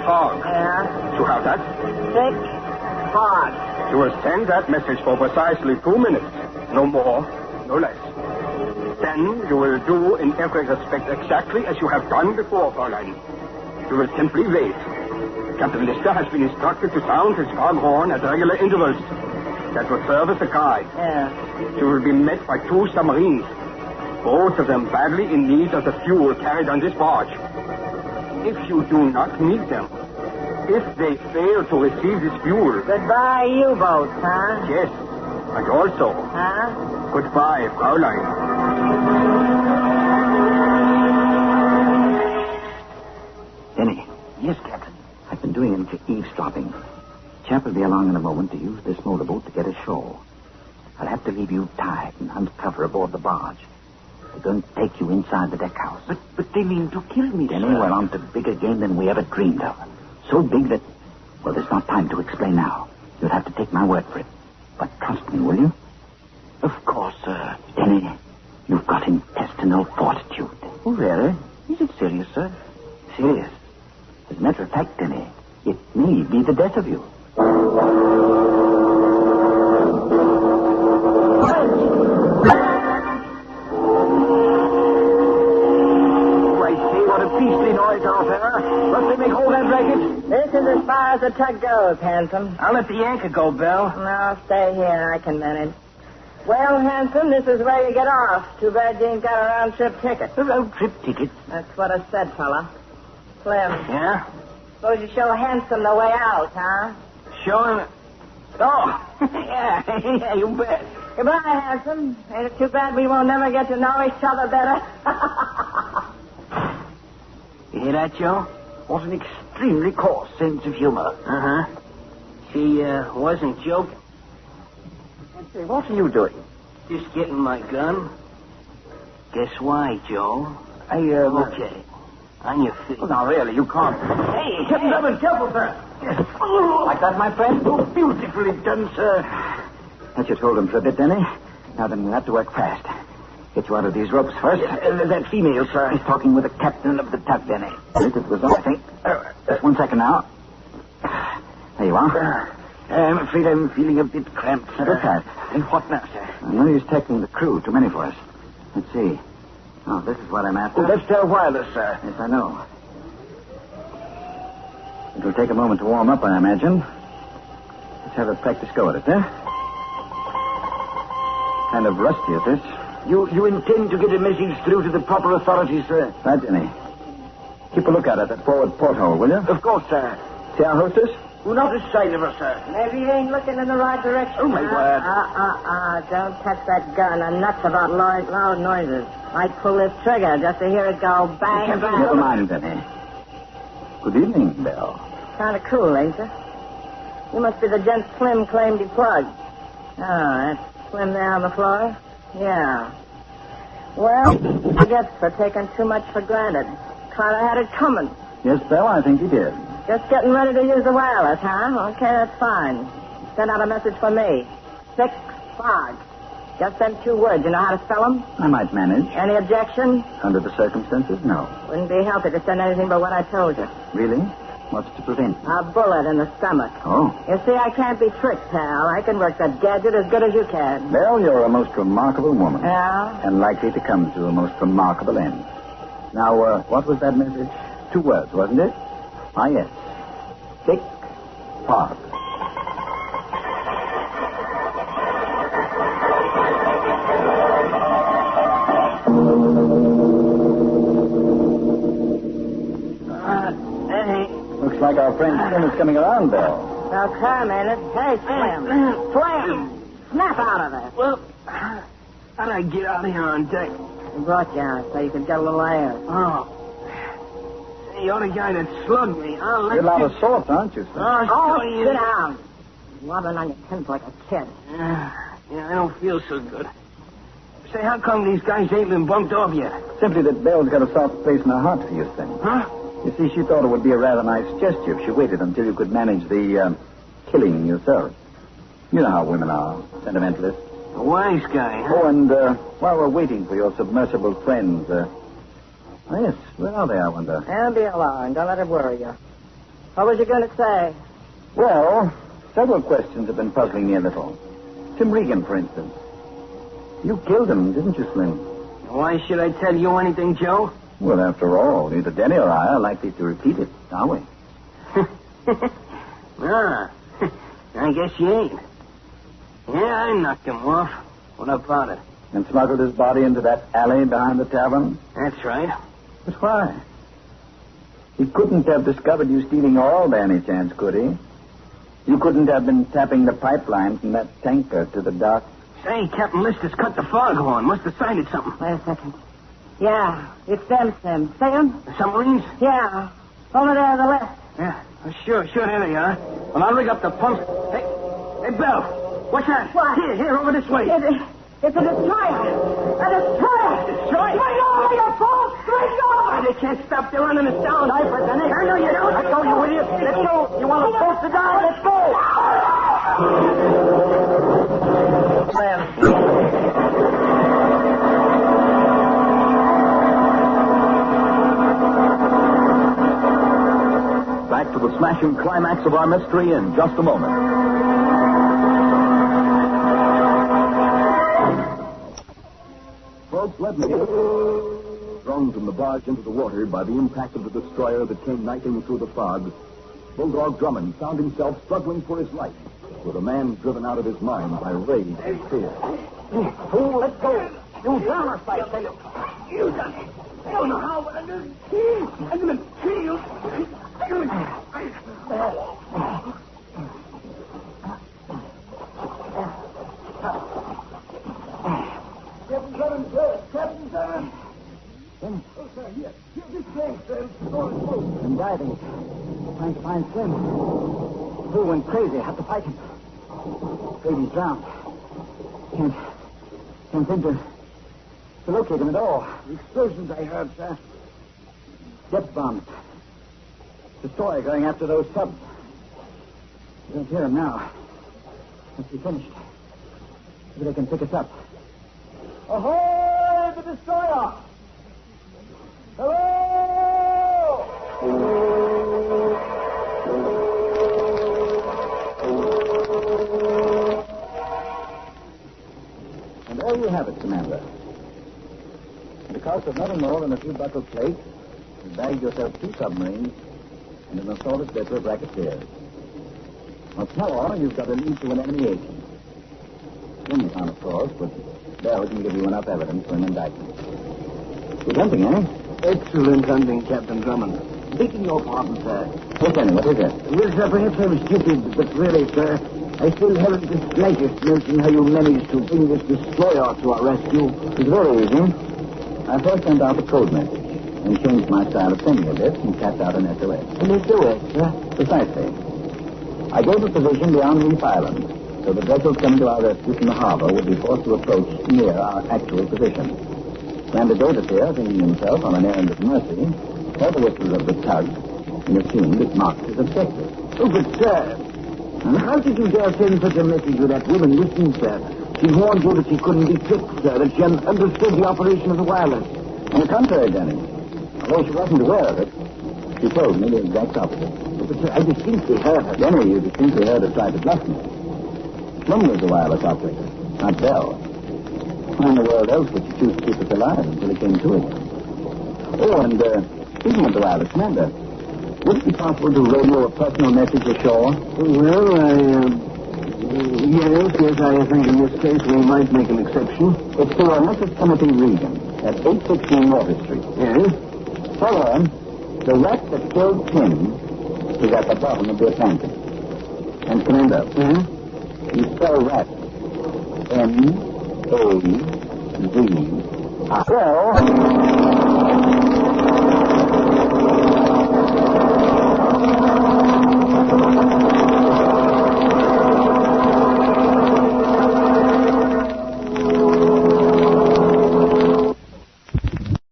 S8: fog.
S10: Yeah.
S8: You have that?
S10: Thick fog.
S8: You will send that message for precisely 2 minutes. No more, no less. Then you will do in every respect exactly as you have done before, Fräulein. You will simply wait. Captain Lister has been instructed to sound his foghorn at regular intervals. That will serve as a guide.
S10: Yeah.
S8: You will be met by 2 submarines, both of them badly in need of the fuel carried on this barge. If you do not meet them, if they fail to receive this fuel...
S10: Goodbye, U-boat, huh?
S8: Yes, and also...
S10: Huh?
S8: Goodbye, Fräulein.
S14: Denny.
S2: Yes, Captain.
S14: I've been doing a little eavesdropping. Chap will be along in a moment to use this motorboat to get ashore. I'll have to leave you tied and under cover aboard the barge. They're going to take you inside the deck house.
S2: But they mean to kill me,
S14: Denny,
S2: sir.
S14: we're on to bigger game than we ever dreamed of. So big that... Well, there's not time to explain now. You'll have to take my word for it. But trust me, will you?
S2: Of course, sir.
S14: Denny, you've got intestinal fortitude.
S2: Oh, really? Is it serious, sir?
S14: Serious. As a matter of fact, Denny, it may be the death of you.
S2: Beastly noise out there. Must they make all that racket?
S10: This is as far as the tug goes, Handsome.
S2: I'll let the anchor go, Belle.
S10: No, stay here. I can manage. Well, Handsome, this is where you get off. Too bad you ain't got a round-trip ticket.
S2: A round-trip ticket?
S10: That's what I said, fella. Slim.
S2: Yeah?
S10: Suppose you show Handsome the way out, huh?
S2: Show him... Oh, yeah, you bet.
S10: Goodbye, Handsome. Ain't it too bad we won't never get to know each other better?
S2: You hear that, Joe? What an extremely coarse sense of humor.
S8: Uh-huh. She wasn't joking.
S2: Let's see, what are you doing?
S8: Just getting my gun.
S2: Guess why, Joe?
S8: Okay. On your feet.
S2: Oh, now, really, you can't. Hey, careful, sir. Like that, my friend? Oh, beautifully done, sir.
S14: That should hold him for a bit, Denny. Now then, we'll have to work fast. Get you out of these ropes first.
S2: That female, sir.
S14: He's talking with the captain of the tug, Denny. It was all, I think. Just 1 second now. There you are.
S2: I'm afraid I'm feeling a bit cramped, sir.
S14: Look at.
S2: And what now, sir?
S14: No use tackling the crew. Too many for us. Let's see. Oh, this is what I'm after.
S2: Oh, that's their wireless, sir.
S14: Yes, I know. It'll take a moment to warm up, I imagine. Let's have a practice go at it, eh? Kind of rusty at this.
S2: You intend to get a message through to the proper authorities, sir?
S14: Right, Denny. Keep a lookout at that forward porthole, will you?
S2: Of course, sir.
S14: See our hostess?
S2: Well, not a sign of her, sir.
S10: Maybe you ain't looking in the right direction.
S2: Oh, my word.
S10: Don't touch that gun. I'm nuts about loud noises. Might pull this trigger just to hear it go bang, bang.
S14: Never mind, Denny. Good evening, Belle.
S10: Kind of cool, ain't you? You must be the gent Slim claimed he plugged. Oh, that's Slim there on the floor? Yeah. Well, forget for taking too much for granted. Kind of had it coming.
S14: Yes, Belle, I think he did.
S10: Just getting ready to use the wireless, huh? Okay, that's fine. Send out a message for me. 6 fog. Just them 2 words. You know how to spell them?
S14: I might manage.
S10: Any objection?
S14: Under the circumstances, no.
S10: Wouldn't be healthy to send anything but what I told you.
S14: Really? What's to prevent?
S10: A bullet in the stomach.
S14: Oh.
S10: You see, I can't be tricked, pal. I can work that gadget as good as you can.
S14: Belle, you're a most remarkable woman.
S10: Yeah?
S14: And likely to come to a most remarkable end. Now, what was that message? 2 words, wasn't it? Ah, yes. Thick fog. Looks like our friend Slim is coming around, Belle.
S10: Now, come in it. Hey, Slim. Slim! Snap out of there.
S8: Well, how'd I get out of here on deck?
S10: We brought you out so you could get a little air.
S8: Oh. You're the guy that slugged me.
S14: You're a lot of sorts, aren't you, Slim?
S10: Oh, sit down. Wobbling on your pins like a kid.
S8: Yeah, I don't feel so good. Say, how come these guys ain't been bumped off yet?
S14: Simply that Belle's got a soft place in her heart for you, Slim.
S8: Huh?
S14: You see, she thought it would be a rather nice gesture if she waited until you could manage the killing yourself. You know how women are, sentimentalists.
S8: A wise guy, huh?
S14: Oh, and while we're waiting for your submersible friends, yes, where are they, I wonder?
S10: And be alone. Don't let it worry you. What was you going to say?
S14: Well, several questions have been puzzling me a little. Tim Regan, for instance. You killed him, didn't you, Slim?
S8: Why should I tell you anything, Joe?
S14: Well, after all, neither Denny or I are likely to repeat it, are we?
S8: Ah, I guess you ain't. Yeah, I knocked him off. What about it?
S14: And smuggled his body into that alley behind the tavern?
S8: That's right.
S14: But why? He couldn't have discovered you stealing oil by any chance, could he? You couldn't have been tapping the pipeline from that tanker to the dock.
S8: Say, Captain Lister's cut the foghorn. Must have sighted something.
S10: Wait a second. Yeah, it's them, Slim. See them?
S8: The submarines?
S10: Yeah. Over there to the left.
S8: Yeah, sure, there they are. Well, I'll rig up the pumps. Hey, Belle, what's that?
S10: What?
S8: Here, over this way.
S10: It's a destroyer. A destroyer.
S8: Destroyer?
S10: Swing over, you fool! Swing over!
S8: They can't stop. They're running us down.
S10: Sniper, Denny. I know you don't.
S8: I told you, idiot. Let's go. You want to post the down? Let's go.
S4: Back to the smashing climax of our mystery in just a moment. Folks, let me... Thrown from the barge into the water by the impact of the destroyer that came knifing through the fog, Bulldog Drummond found himself struggling for his life with a man driven out of his mind by rage and fear.
S8: Fool, let's go. You drown us, I tell you. You done it. I don't know how, but I'm going to kill you.
S2: Captain Seven, sir. Captain Seven. Oh, sir, here. This place, sir. The door is closed.
S14: I'm diving. Trying to find Slim. Fool went crazy. Had to fight him. Afraid he's drowned. Can't seem to locate him at all.
S2: The explosions I heard, sir.
S14: Depth bombs. Destroyer going after those subs. You don't hear him now. Must be finished. Maybe they can pick us up.
S2: Ahoy, the destroyer! Hello!
S14: And there you have it, Commander. At the cost of nothing more than a few buckled plates, you bagged yourself 2 submarines and an assorted litter of racketeers. What's more, you've got a lead to an enemy agent. Slim can't, of course, but Bell can give you enough evidence for an indictment. Good hunting, eh?
S8: Excellent hunting, Captain Drummond. Begging your pardon, sir.
S14: Yes, Danny, what is it?
S8: Well, sir, perhaps I was stupid, but really, sir, I still haven't the slightest notion how you managed to bring this destroyer to our rescue.
S14: It's very easy. I first sent out a code message and changed my style of sending a bit and tapped out an SOS.
S8: An SOS, sir?
S14: Precisely. I gave a position beyond Reef Island, so the vessels coming to our rescue from the harbor would be forced to approach near our actual position. Commander Davis here, thinking himself on an errand of mercy, heard the whistles of the tug and assumed it marked his objective.
S8: Oh, but, sir, how did you dare send such a message to that woman? Listen, sir. She warned you that she couldn't be tricked, sir, that she understood the operation of the wireless.
S14: On the contrary, Danny, although she wasn't aware of it, she told me the exact opposite.
S8: But, sir, I distinctly heard her.
S14: Danny, you distinctly heard her try to bluff me. Slim was the wireless operator, not Bell. Why in the world else would you choose to keep us alive until he came to it? Oh, and speaking of the wireless, Commander, would it be possible to radio a personal message ashore?
S8: Well, yes, I think in this case we might make an exception.
S14: It's to Mrs. Timothy Regan at 816 Water Street.
S8: Yes?
S14: Tell her the rat that killed Tim is at the bottom of the Atlantic. And, Commander, you spell rat. M-A-Z-I. Well...